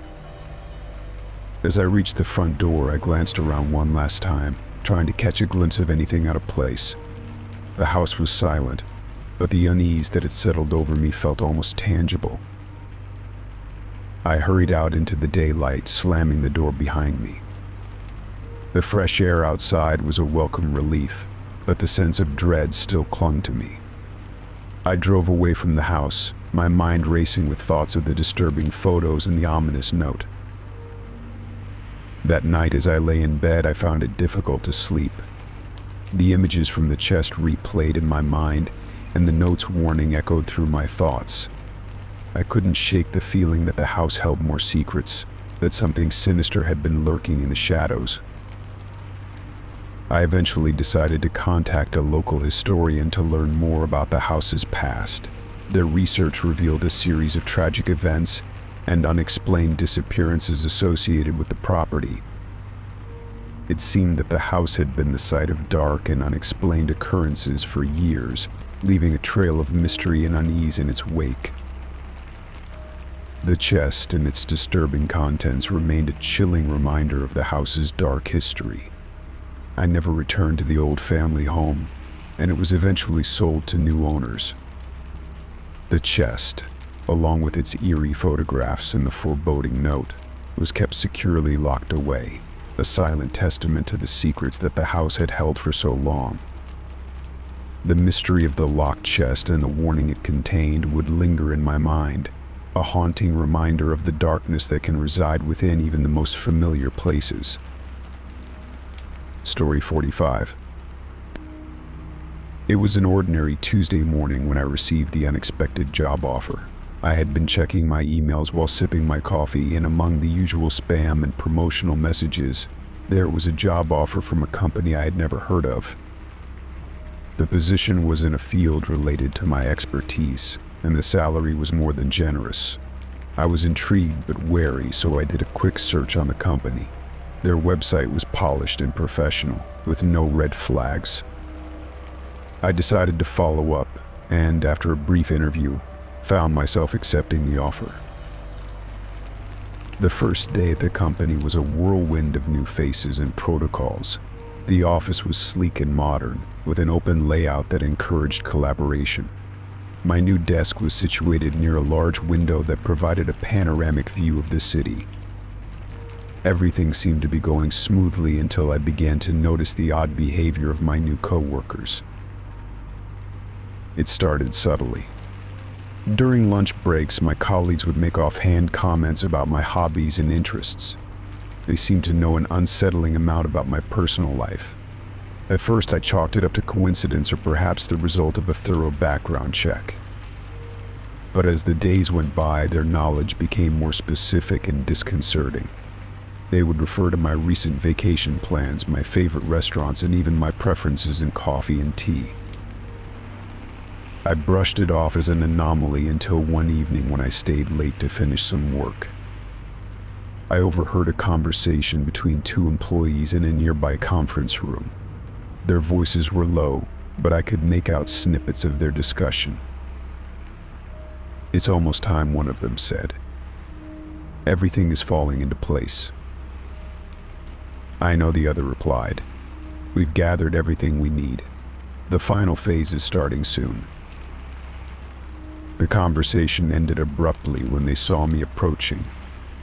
As I reached the front door, I glanced around one last time, trying to catch a glimpse of anything out of place. The house was silent, but the unease that had settled over me felt almost tangible. I hurried out into the daylight, slamming the door behind me. The fresh air outside was a welcome relief, but the sense of dread still clung to me. I drove away from the house, my mind racing with thoughts of the disturbing photos and the ominous note. That night, as I lay in bed, I found it difficult to sleep. The images from the chest replayed in my mind, and the note's warning echoed through my thoughts. I couldn't shake the feeling that the house held more secrets, that something sinister had been lurking in the shadows. I eventually decided to contact a local historian to learn more about the house's past. Their research revealed a series of tragic events and unexplained disappearances associated with the property. It seemed that the house had been the site of dark and unexplained occurrences for years, leaving a trail of mystery and unease in its wake. The chest and its disturbing contents remained a chilling reminder of the house's dark history. I never returned to the old family home, and it was eventually sold to new owners. The chest, along with its eerie photographs and the foreboding note, was kept securely locked away, a silent testament to the secrets that the house had held for so long. The mystery of the locked chest and the warning it contained would linger in my mind, a haunting reminder of the darkness that can reside within even the most familiar places. Story 45. It was an ordinary Tuesday morning when I received the unexpected job offer. I had been checking my emails while sipping my coffee, and among the usual spam and promotional messages, there was a job offer from a company I had never heard of. The position was in a field related to my expertise, and the salary was more than generous. I was intrigued but wary, so I did a quick search on the company. Their website was polished and professional, with no red flags. I decided to follow up, and after a brief interview, found myself accepting the offer. The first day at the company was a whirlwind of new faces and protocols. The office was sleek and modern, with an open layout that encouraged collaboration. My new desk was situated near a large window that provided a panoramic view of the city. Everything seemed to be going smoothly until I began to notice the odd behavior of my new coworkers. It started subtly. During lunch breaks, my colleagues would make offhand comments about my hobbies and interests. They seemed to know an unsettling amount about my personal life. At first, I chalked it up to coincidence or perhaps the result of a thorough background check. But as the days went by, their knowledge became more specific and disconcerting. They would refer to my recent vacation plans, my favorite restaurants, and even my preferences in coffee and tea. I brushed it off as an anomaly until one evening when I stayed late to finish some work. I overheard a conversation between two employees in a nearby conference room. Their voices were low, but I could make out snippets of their discussion. "It's almost time," one of them said. "Everything is falling into place." "I know," the other replied. "We've gathered everything we need. The final phase is starting soon." The conversation ended abruptly when they saw me approaching.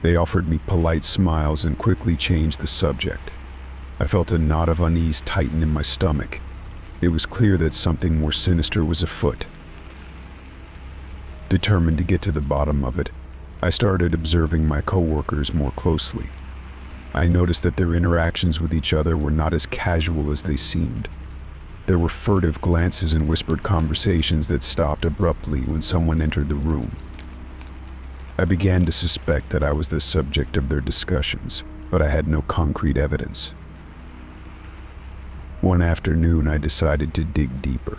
They offered me polite smiles and quickly changed the subject. I felt a knot of unease tighten in my stomach. It was clear that something more sinister was afoot. Determined to get to the bottom of it, I started observing my coworkers more closely. I noticed that their interactions with each other were not as casual as they seemed. There were furtive glances and whispered conversations that stopped abruptly when someone entered the room. I began to suspect that I was the subject of their discussions, but I had no concrete evidence. One afternoon, I decided to dig deeper.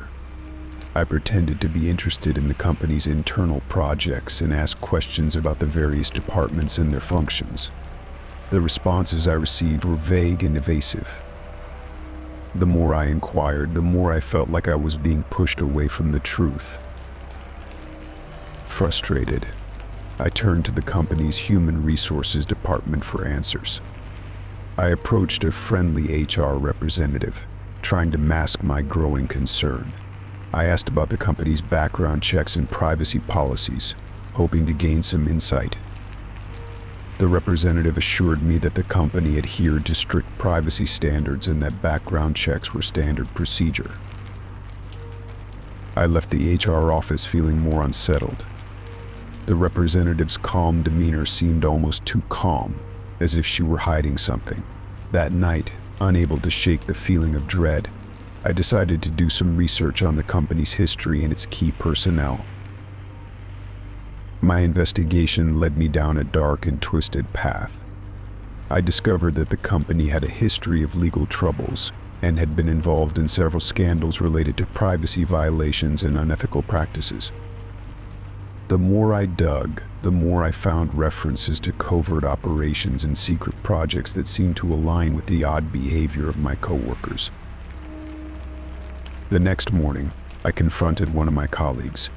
I pretended to be interested in the company's internal projects and asked questions about the various departments and their functions. The responses I received were vague and evasive. The more I inquired, the more I felt like I was being pushed away from the truth. Frustrated, I turned to the company's human resources department for answers. I approached a friendly HR representative, trying to mask my growing concern. I asked about the company's background checks and privacy policies, hoping to gain some insight. The representative assured me that the company adhered to strict privacy standards and that background checks were standard procedure. I left the HR office feeling more unsettled. The representative's calm demeanor seemed almost too calm, as if she were hiding something. That night, unable to shake the feeling of dread, I decided to do some research on the company's history and its key personnel. My investigation led me down a dark and twisted path. I discovered that the company had a history of legal troubles and had been involved in several scandals related to privacy violations and unethical practices. The more I dug, the more I found references to covert operations and secret projects that seemed to align with the odd behavior of my coworkers. The next morning, I confronted one of my colleagues,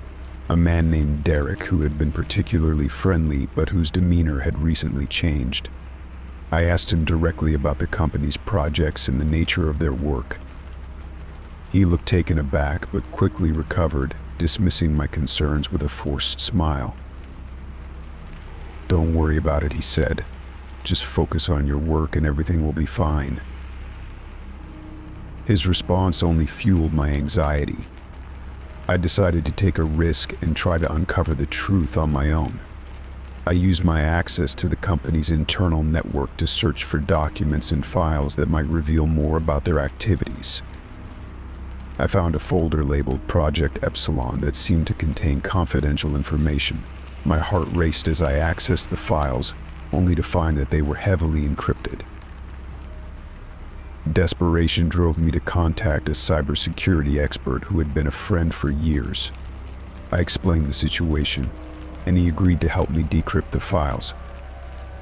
a man named Derek who had been particularly friendly but whose demeanor had recently changed. I asked him directly about the company's projects and the nature of their work. He looked taken aback but quickly recovered, dismissing my concerns with a forced smile. "Don't worry about it," he said. "Just focus on your work and everything will be fine." His response only fueled my anxiety. I decided to take a risk and try to uncover the truth on my own. I used my access to the company's internal network to search for documents and files that might reveal more about their activities. I found a folder labeled Project Epsilon that seemed to contain confidential information. My heart raced as I accessed the files, only to find that they were heavily encrypted. Desperation drove me to contact a cybersecurity expert who had been a friend for years. I explained the situation, and he agreed to help me decrypt the files.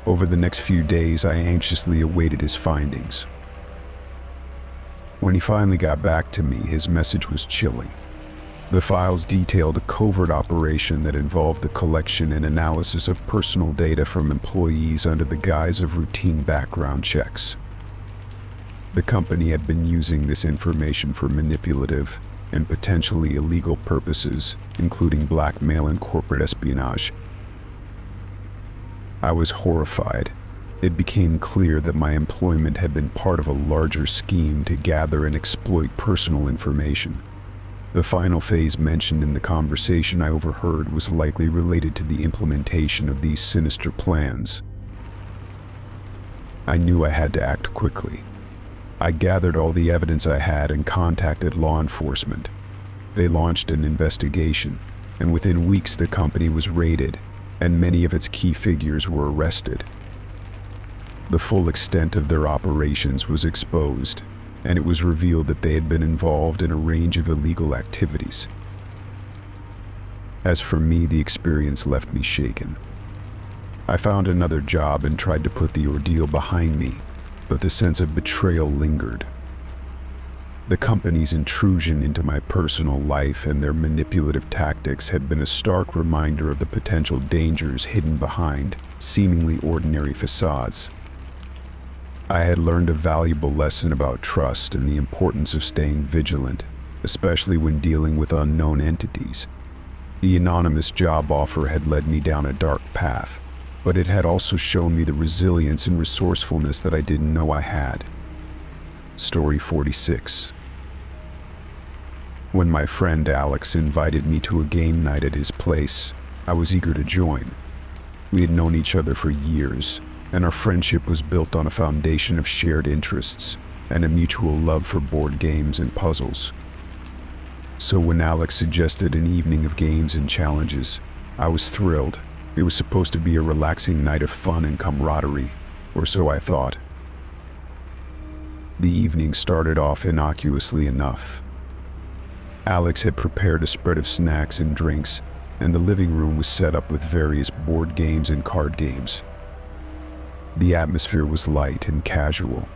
Over the next few days, I anxiously awaited his findings. When he finally got back to me, his message was chilling. The files detailed a covert operation that involved the collection and analysis of personal data from employees under the guise of routine background checks. The company had been using this information for manipulative and potentially illegal purposes, including blackmail and corporate espionage. I was horrified. It became clear that my employment had been part of a larger scheme to gather and exploit personal information. The final phase mentioned in the conversation I overheard was likely related to the implementation of these sinister plans. I knew I had to act quickly. I gathered all the evidence I had and contacted law enforcement. They launched an investigation, and within weeks the company was raided, and many of its key figures were arrested. The full extent of their operations was exposed, and it was revealed that they had been involved in a range of illegal activities. As for me, the experience left me shaken. I found another job and tried to put the ordeal behind me, but the sense of betrayal lingered. The company's intrusion into my personal life and their manipulative tactics had been a stark reminder of the potential dangers hidden behind seemingly ordinary facades. I had learned a valuable lesson about trust and the importance of staying vigilant, especially when dealing with unknown entities. The anonymous job offer had led me down a dark path, but it had also shown me the resilience and resourcefulness that I didn't know I had. Story 46. When my friend Alex invited me to a game night at his place, I was eager to join. We had known each other for years, and our friendship was built on a foundation of shared interests and a mutual love for board games and puzzles. So when Alex suggested an evening of games and challenges, I was thrilled. It was supposed to be a relaxing night of fun and camaraderie, or so I thought. The evening started off innocuously enough. Alex had prepared a spread of snacks and drinks, and the living room was set up with various board games and card games. The atmosphere was light and casual,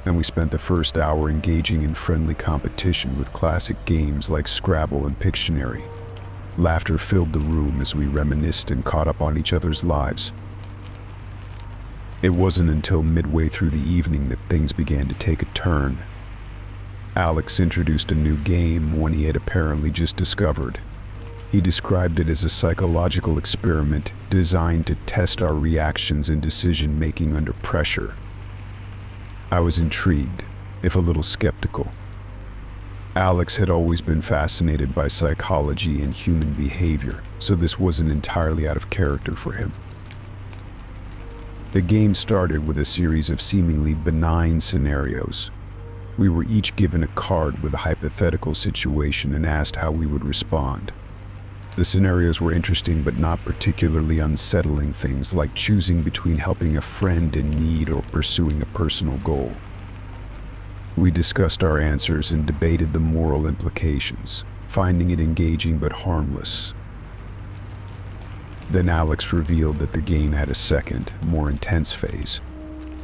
and we spent the first hour engaging in friendly competition with classic games like Scrabble and Pictionary. Laughter filled the room as we reminisced and caught up on each other's lives. It wasn't until midway through the evening that things began to take a turn. Alex introduced a new game, one he had apparently just discovered. He described it as a psychological experiment designed to test our reactions and decision-making under pressure. I was intrigued, if a little skeptical. Alex had always been fascinated by psychology and human behavior, so this wasn't entirely out of character for him. The game started with a series of seemingly benign scenarios. We were each given a card with a hypothetical situation and asked how we would respond. The scenarios were interesting but not particularly unsettling, things like choosing between helping a friend in need or pursuing a personal goal. We discussed our answers and debated the moral implications, finding it engaging but harmless. Then Alex revealed that the game had a second, more intense phase.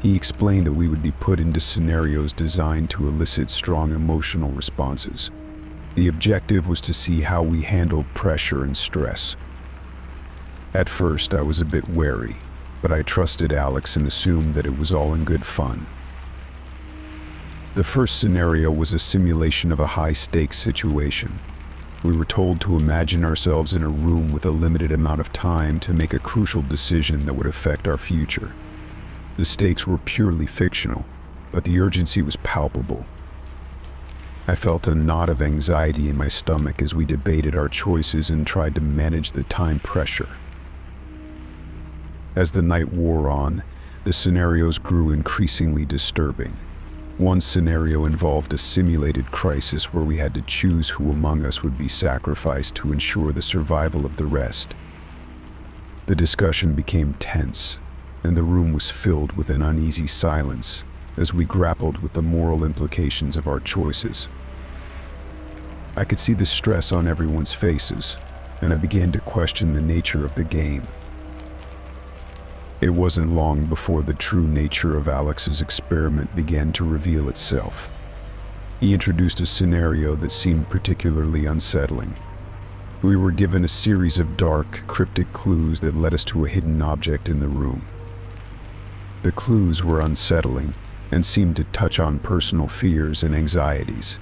He explained that we would be put into scenarios designed to elicit strong emotional responses. The objective was to see how we handled pressure and stress. At first, I was a bit wary, but I trusted Alex and assumed that it was all in good fun. The first scenario was a simulation of a high-stakes situation. We were told to imagine ourselves in a room with a limited amount of time to make a crucial decision that would affect our future. The stakes were purely fictional, but the urgency was palpable. I felt a knot of anxiety in my stomach as we debated our choices and tried to manage the time pressure. As the night wore on, the scenarios grew increasingly disturbing. One scenario involved a simulated crisis where we had to choose who among us would be sacrificed to ensure the survival of the rest. The discussion became tense, and the room was filled with an uneasy silence as we grappled with the moral implications of our choices. I could see the stress on everyone's faces, and I began to question the nature of the game. It wasn't long before the true nature of Alex's experiment began to reveal itself. He introduced a scenario that seemed particularly unsettling. We were given a series of dark, cryptic clues that led us to a hidden object in the room. The clues were unsettling and seemed to touch on personal fears and anxieties.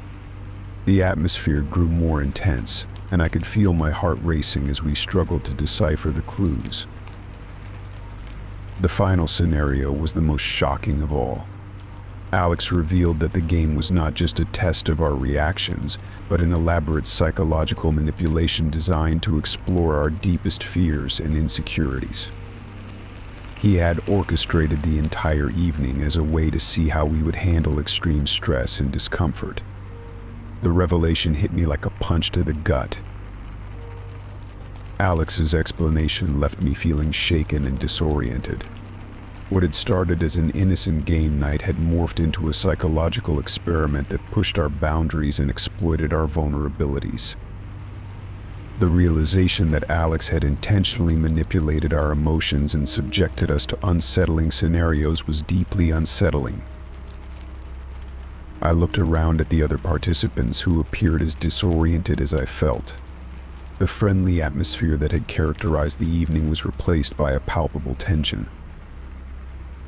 The atmosphere grew more intense, and I could feel my heart racing as we struggled to decipher the clues. The final scenario was the most shocking of all. Alex revealed that the game was not just a test of our reactions, but an elaborate psychological manipulation designed to explore our deepest fears and insecurities. He had orchestrated the entire evening as a way to see how we would handle extreme stress and discomfort. The revelation hit me like a punch to the gut. Alex's explanation left me feeling shaken and disoriented. What had started as an innocent game night had morphed into a psychological experiment that pushed our boundaries and exploited our vulnerabilities. The realization that Alex had intentionally manipulated our emotions and subjected us to unsettling scenarios was deeply unsettling. I looked around at the other participants who appeared as disoriented as I felt. The friendly atmosphere that had characterized the evening was replaced by a palpable tension.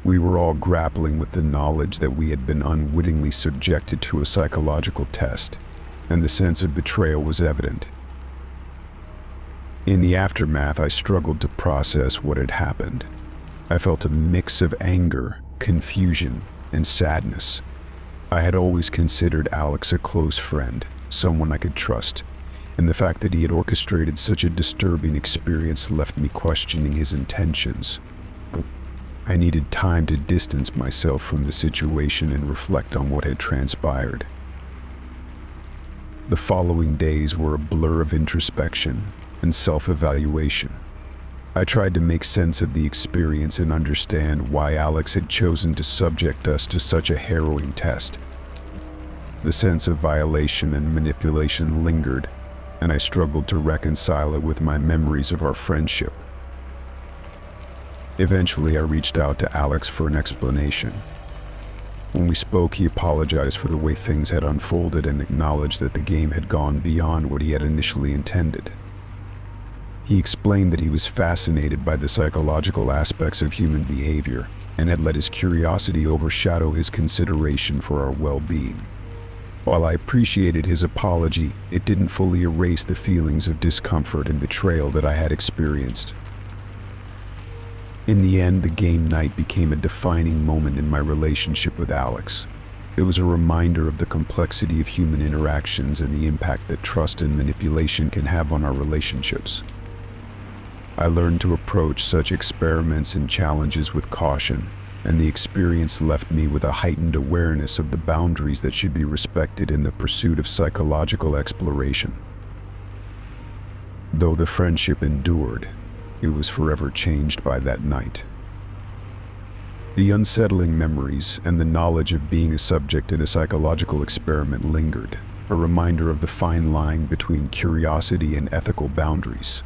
We were all grappling with the knowledge that we had been unwittingly subjected to a psychological test, and the sense of betrayal was evident. In the aftermath, I struggled to process what had happened. I felt a mix of anger, confusion, and sadness. I had always considered Alex a close friend, someone I could trust, and the fact that he had orchestrated such a disturbing experience left me questioning his intentions. I needed time to distance myself from the situation and reflect on what had transpired. The following days were a blur of introspection and self-evaluation. I tried to make sense of the experience and understand why Alex had chosen to subject us to such a harrowing test. The sense of violation and manipulation lingered, and I struggled to reconcile it with my memories of our friendship. Eventually, I reached out to Alex for an explanation. When we spoke, he apologized for the way things had unfolded and acknowledged that the game had gone beyond what he had initially intended. He explained that he was fascinated by the psychological aspects of human behavior and had let his curiosity overshadow his consideration for our well-being. While I appreciated his apology, it didn't fully erase the feelings of discomfort and betrayal that I had experienced. In the end, the game night became a defining moment in my relationship with Alex. It was a reminder of the complexity of human interactions and the impact that trust and manipulation can have on our relationships. I learned to approach such experiments and challenges with caution, and the experience left me with a heightened awareness of the boundaries that should be respected in the pursuit of psychological exploration. Though the friendship endured, it was forever changed by that night. The unsettling memories and the knowledge of being a subject in a psychological experiment lingered, a reminder of the fine line between curiosity and ethical boundaries.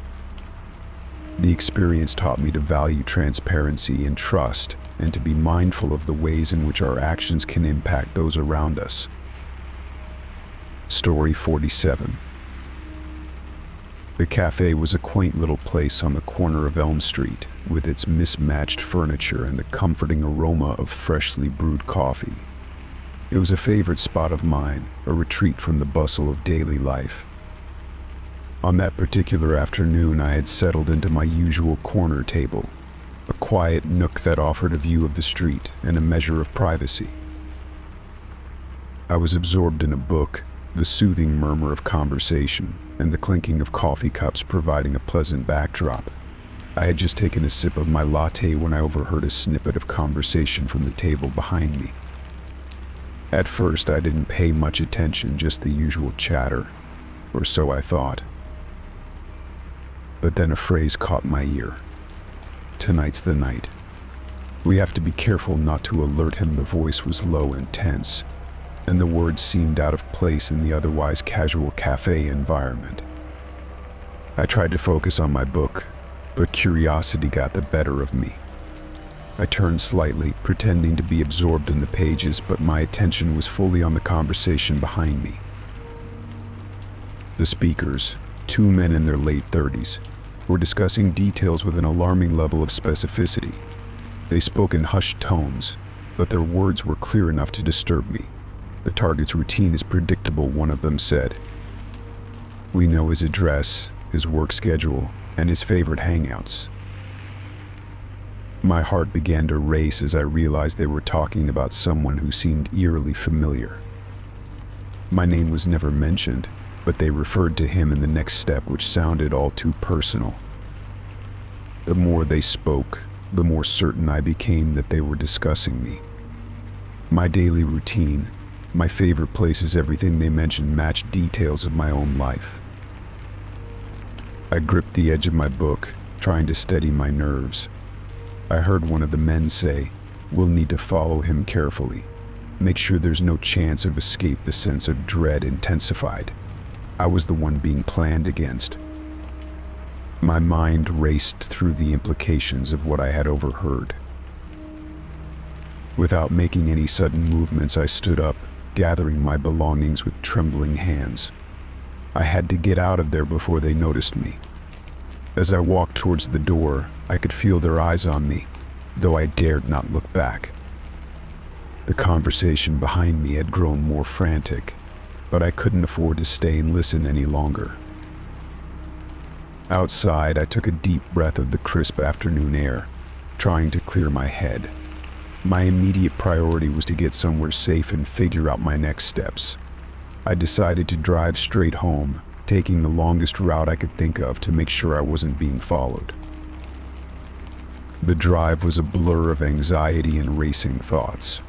The experience taught me to value transparency and trust, and to be mindful of the ways in which our actions can impact those around us. Story 47. The cafe was a quaint little place on the corner of Elm Street, with its mismatched furniture and the comforting aroma of freshly brewed coffee. It was a favorite spot of mine, a retreat from the bustle of daily life. On that particular afternoon, I had settled into my usual corner table, a quiet nook that offered a view of the street and a measure of privacy. I was absorbed in a book, the soothing murmur of conversation and the clinking of coffee cups providing a pleasant backdrop. I had just taken a sip of my latte when I overheard a snippet of conversation from the table behind me. At first, I didn't pay much attention, just the usual chatter, or so I thought. But then a phrase caught my ear. "Tonight's the night. We have to be careful not to alert him." The voice was low and tense, and the words seemed out of place in the otherwise casual cafe environment. I tried to focus on my book, but curiosity got the better of me. I turned slightly, pretending to be absorbed in the pages, but my attention was fully on the conversation behind me. The speakers, two men in their late 30s, were discussing details with an alarming level of specificity. They spoke in hushed tones, but their words were clear enough to disturb me. "The target's routine is predictable," one of them said. "We know his address, his work schedule, and his favorite hangouts." My heart began to race as I realized they were talking about someone who seemed eerily familiar. My name was never mentioned, but they referred to him in the next step, which sounded all too personal. The more they spoke, the more certain I became that they were discussing me. My daily routine, my favorite places, everything they mentioned matched details of my own life. I gripped the edge of my book, trying to steady my nerves. I heard one of the men say, "We'll need to follow him carefully. Make sure there's no chance of escape." The sense of dread intensified. I was the one being planned against. My mind raced through the implications of what I had overheard. Without making any sudden movements, I stood up, gathering my belongings with trembling hands. I had to get out of there before they noticed me. As I walked towards the door, I could feel their eyes on me, though I dared not look back. The conversation behind me had grown more frantic, but I couldn't afford to stay and listen any longer. Outside, I took a deep breath of the crisp afternoon air, trying to clear my head. My immediate priority was to get somewhere safe and figure out my next steps. I decided to drive straight home, taking the longest route I could think of to make sure I wasn't being followed. The drive was a blur of anxiety and racing thoughts.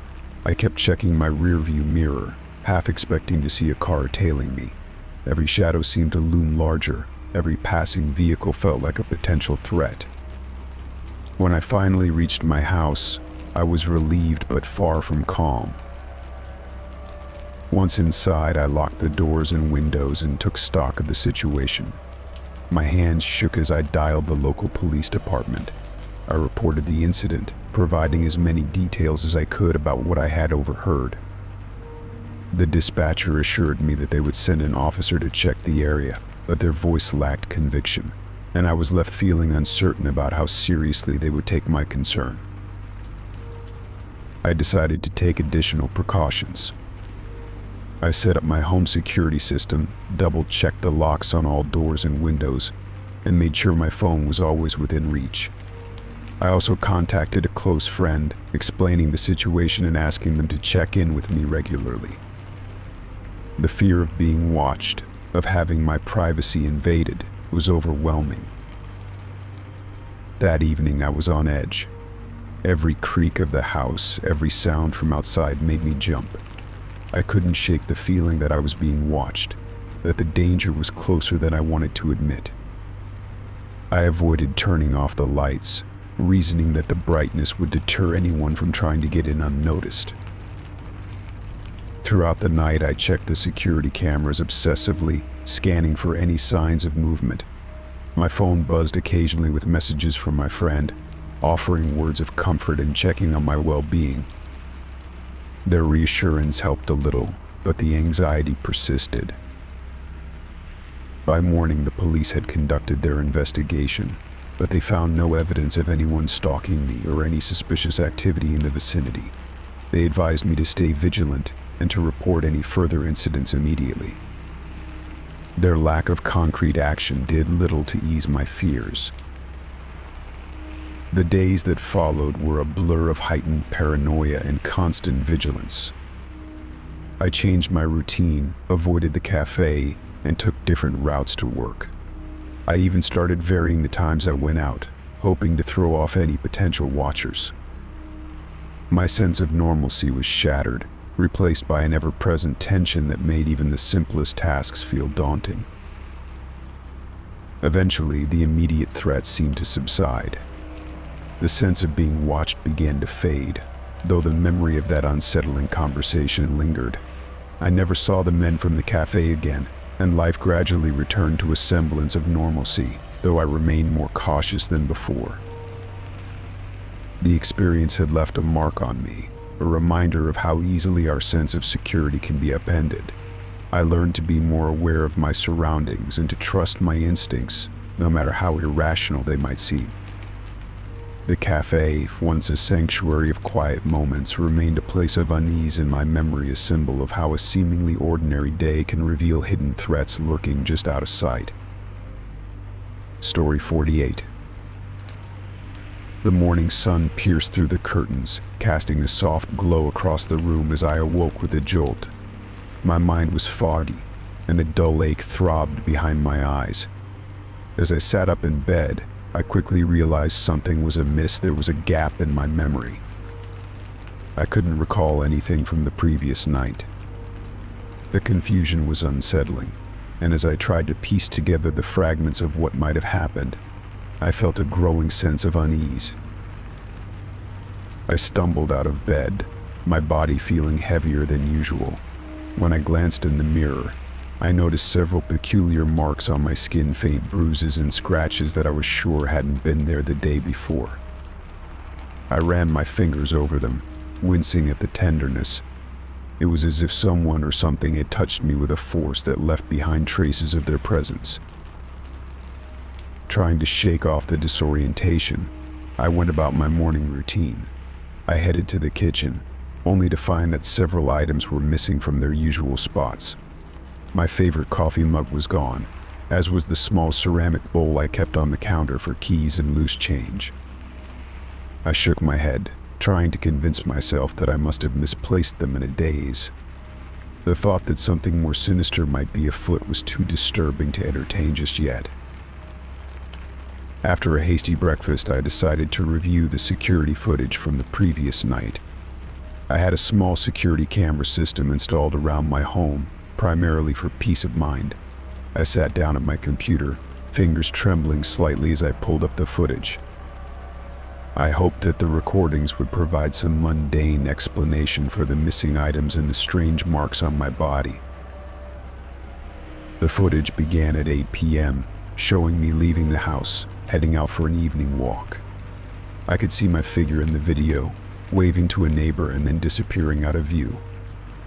I kept checking my rearview mirror, half expecting to see a car tailing me. Every shadow seemed to loom larger. Every passing vehicle felt like a potential threat. When I finally reached my house, I was relieved but far from calm. Once inside, I locked the doors and windows and took stock of the situation. My hands shook as I dialed the local police department. I reported the incident, providing as many details as I could about what I had overheard. The dispatcher assured me that they would send an officer to check the area, but their voice lacked conviction, and I was left feeling uncertain about how seriously they would take my concern. I decided to take additional precautions. I set up my home security system, double-checked the locks on all doors and windows, and made sure my phone was always within reach. I also contacted a close friend, explaining the situation and asking them to check in with me regularly. The fear of being watched, of having my privacy invaded, was overwhelming. That evening I was on edge. Every creak of the house, every sound from outside made me jump. I couldn't shake the feeling that I was being watched, that the danger was closer than I wanted to admit. I avoided turning off the lights, reasoning that the brightness would deter anyone from trying to get in unnoticed. Throughout the night, I checked the security cameras obsessively, scanning for any signs of movement. My phone buzzed occasionally with messages from my friend, offering words of comfort and checking on my well-being. Their reassurance helped a little, but the anxiety persisted. By morning, the police had conducted their investigation, but they found no evidence of anyone stalking me or any suspicious activity in the vicinity. They advised me to stay vigilant, and to report any further incidents immediately. Their lack of concrete action did little to ease my fears. The days that followed were a blur of heightened paranoia and constant vigilance. I changed my routine, avoided the cafe, and took different routes to work. I even started varying the times I went out, hoping to throw off any potential watchers. My sense of normalcy was shattered, replaced by an ever-present tension that made even the simplest tasks feel daunting. Eventually, the immediate threats seemed to subside. The sense of being watched began to fade, though the memory of that unsettling conversation lingered. I never saw the men from the cafe again, and life gradually returned to a semblance of normalcy, though I remained more cautious than before. The experience had left a mark on me, a reminder of how easily our sense of security can be upended. I learned to be more aware of my surroundings and to trust my instincts, no matter how irrational they might seem. The cafe, once a sanctuary of quiet moments, remained a place of unease in my memory, a symbol of how a seemingly ordinary day can reveal hidden threats lurking just out of sight. Story 48. The morning sun pierced through the curtains, casting a soft glow across the room as I awoke with a jolt. My mind was foggy, and a dull ache throbbed behind my eyes. As I sat up in bed, I quickly realized something was amiss. There was a gap in my memory. I couldn't recall anything from the previous night. The confusion was unsettling, and as I tried to piece together the fragments of what might have happened, I felt a growing sense of unease. I stumbled out of bed, my body feeling heavier than usual. When I glanced in the mirror, I noticed several peculiar marks on my skin, faint bruises and scratches that I was sure hadn't been there the day before. I ran my fingers over them, wincing at the tenderness. It was as if someone or something had touched me with a force that left behind traces of their presence. Trying to shake off the disorientation, I went about my morning routine. I headed to the kitchen, only to find that several items were missing from their usual spots. My favorite coffee mug was gone, as was the small ceramic bowl I kept on the counter for keys and loose change. I shook my head, trying to convince myself that I must have misplaced them in a daze. The thought that something more sinister might be afoot was too disturbing to entertain just yet. After a hasty breakfast, I decided to review the security footage from the previous night. I had a small security camera system installed around my home, primarily for peace of mind. I sat down at my computer, fingers trembling slightly as I pulled up the footage. I hoped that the recordings would provide some mundane explanation for the missing items and the strange marks on my body. The footage began at 8 p.m., showing me leaving the house, heading out for an evening walk. I could see my figure in the video, waving to a neighbor and then disappearing out of view.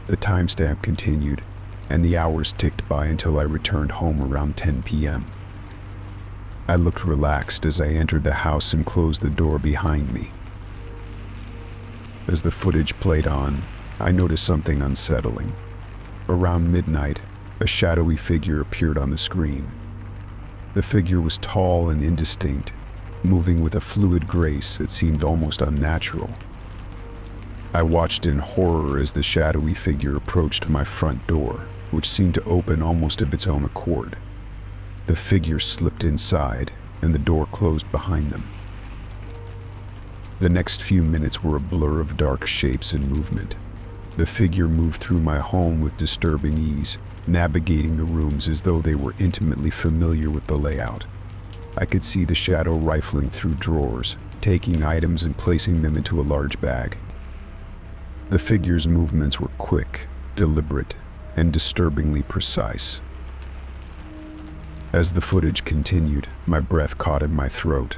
The timestamp continued, and the hours ticked by until I returned home around 10 p.m. I looked relaxed as I entered the house and closed the door behind me. As the footage played on, I noticed something unsettling. Around midnight, a shadowy figure appeared on the screen. The figure was tall and indistinct, moving with a fluid grace that seemed almost unnatural. I watched in horror as the shadowy figure approached my front door, which seemed to open almost of its own accord. The figure slipped inside, and the door closed behind them. The next few minutes were a blur of dark shapes and movement. The figure moved through my home with disturbing ease, navigating the rooms as though they were intimately familiar with the layout. I could see the shadow rifling through drawers, taking items and placing them into a large bag. The figure's movements were quick, deliberate, and disturbingly precise. As the footage continued, my breath caught in my throat.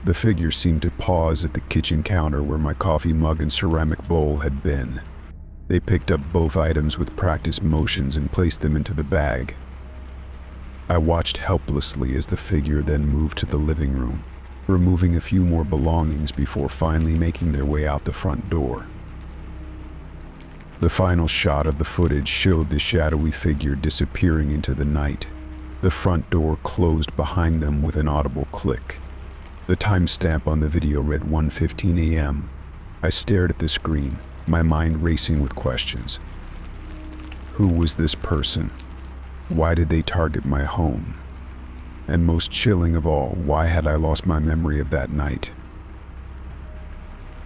The figure seemed to pause at the kitchen counter where my coffee mug and ceramic bowl had been. They picked up both items with practiced motions and placed them into the bag. I watched helplessly as the figure then moved to the living room, removing a few more belongings before finally making their way out the front door. The final shot of the footage showed the shadowy figure disappearing into the night. The front door closed behind them with an audible click. The timestamp on the video read 1:15 a.m. I stared at the screen, my mind racing with questions. Who was this person? Why did they target my home? And most chilling of all, why had I lost my memory of that night?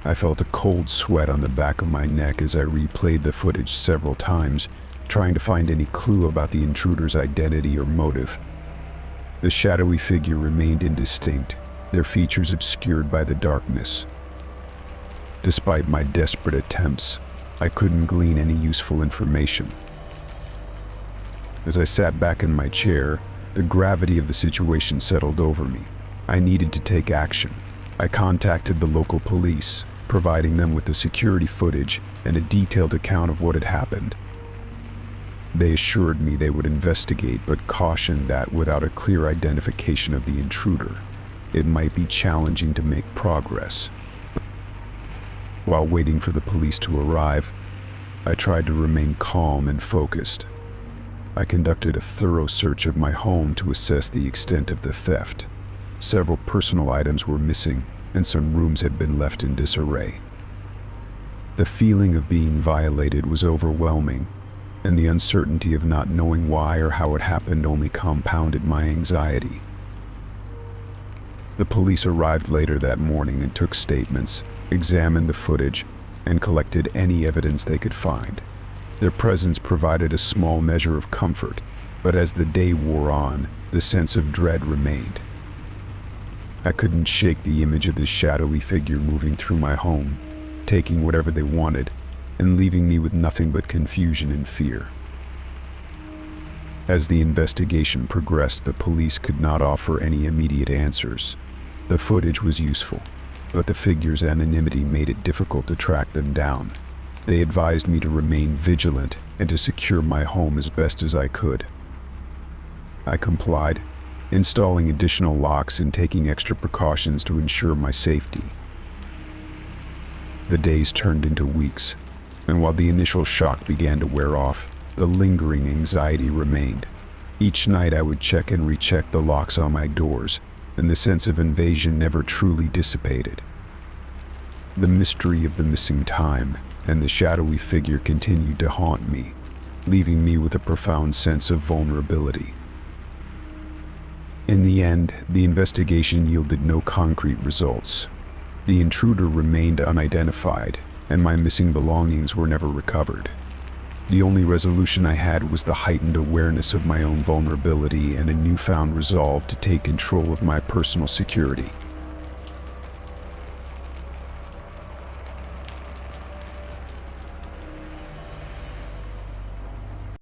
I felt a cold sweat on the back of my neck as I replayed the footage several times, trying to find any clue about the intruder's identity or motive. The shadowy figure remained indistinct, their features obscured by the darkness. Despite my desperate attempts, I couldn't glean any useful information. As I sat back in my chair, the gravity of the situation settled over me. I needed to take action. I contacted the local police, providing them with the security footage and a detailed account of what had happened. They assured me they would investigate, but cautioned that without a clear identification of the intruder, it might be challenging to make progress. While waiting for the police to arrive, I tried to remain calm and focused. I conducted a thorough search of my home to assess the extent of the theft. Several personal items were missing, and some rooms had been left in disarray. The feeling of being violated was overwhelming, and the uncertainty of not knowing why or how it happened only compounded my anxiety. The police arrived later that morning and took statements, examined the footage, and collected any evidence they could find. Their presence provided a small measure of comfort, but as the day wore on, the sense of dread remained. I couldn't shake the image of this shadowy figure moving through my home, taking whatever they wanted, and leaving me with nothing but confusion and fear. As the investigation progressed, the police could not offer any immediate answers. The footage was useful, but the figure's anonymity made it difficult to track them down. They advised me to remain vigilant and to secure my home as best as I could. I complied, installing additional locks and taking extra precautions to ensure my safety. The days turned into weeks, and while the initial shock began to wear off, the lingering anxiety remained. Each night I would check and recheck the locks on my doors, and the sense of invasion never truly dissipated. The mystery of the missing time and the shadowy figure continued to haunt me, leaving me with a profound sense of vulnerability. In the end, the investigation yielded no concrete results. The intruder remained unidentified, and my missing belongings were never recovered. The only resolution I had was the heightened awareness of my own vulnerability and a newfound resolve to take control of my personal security.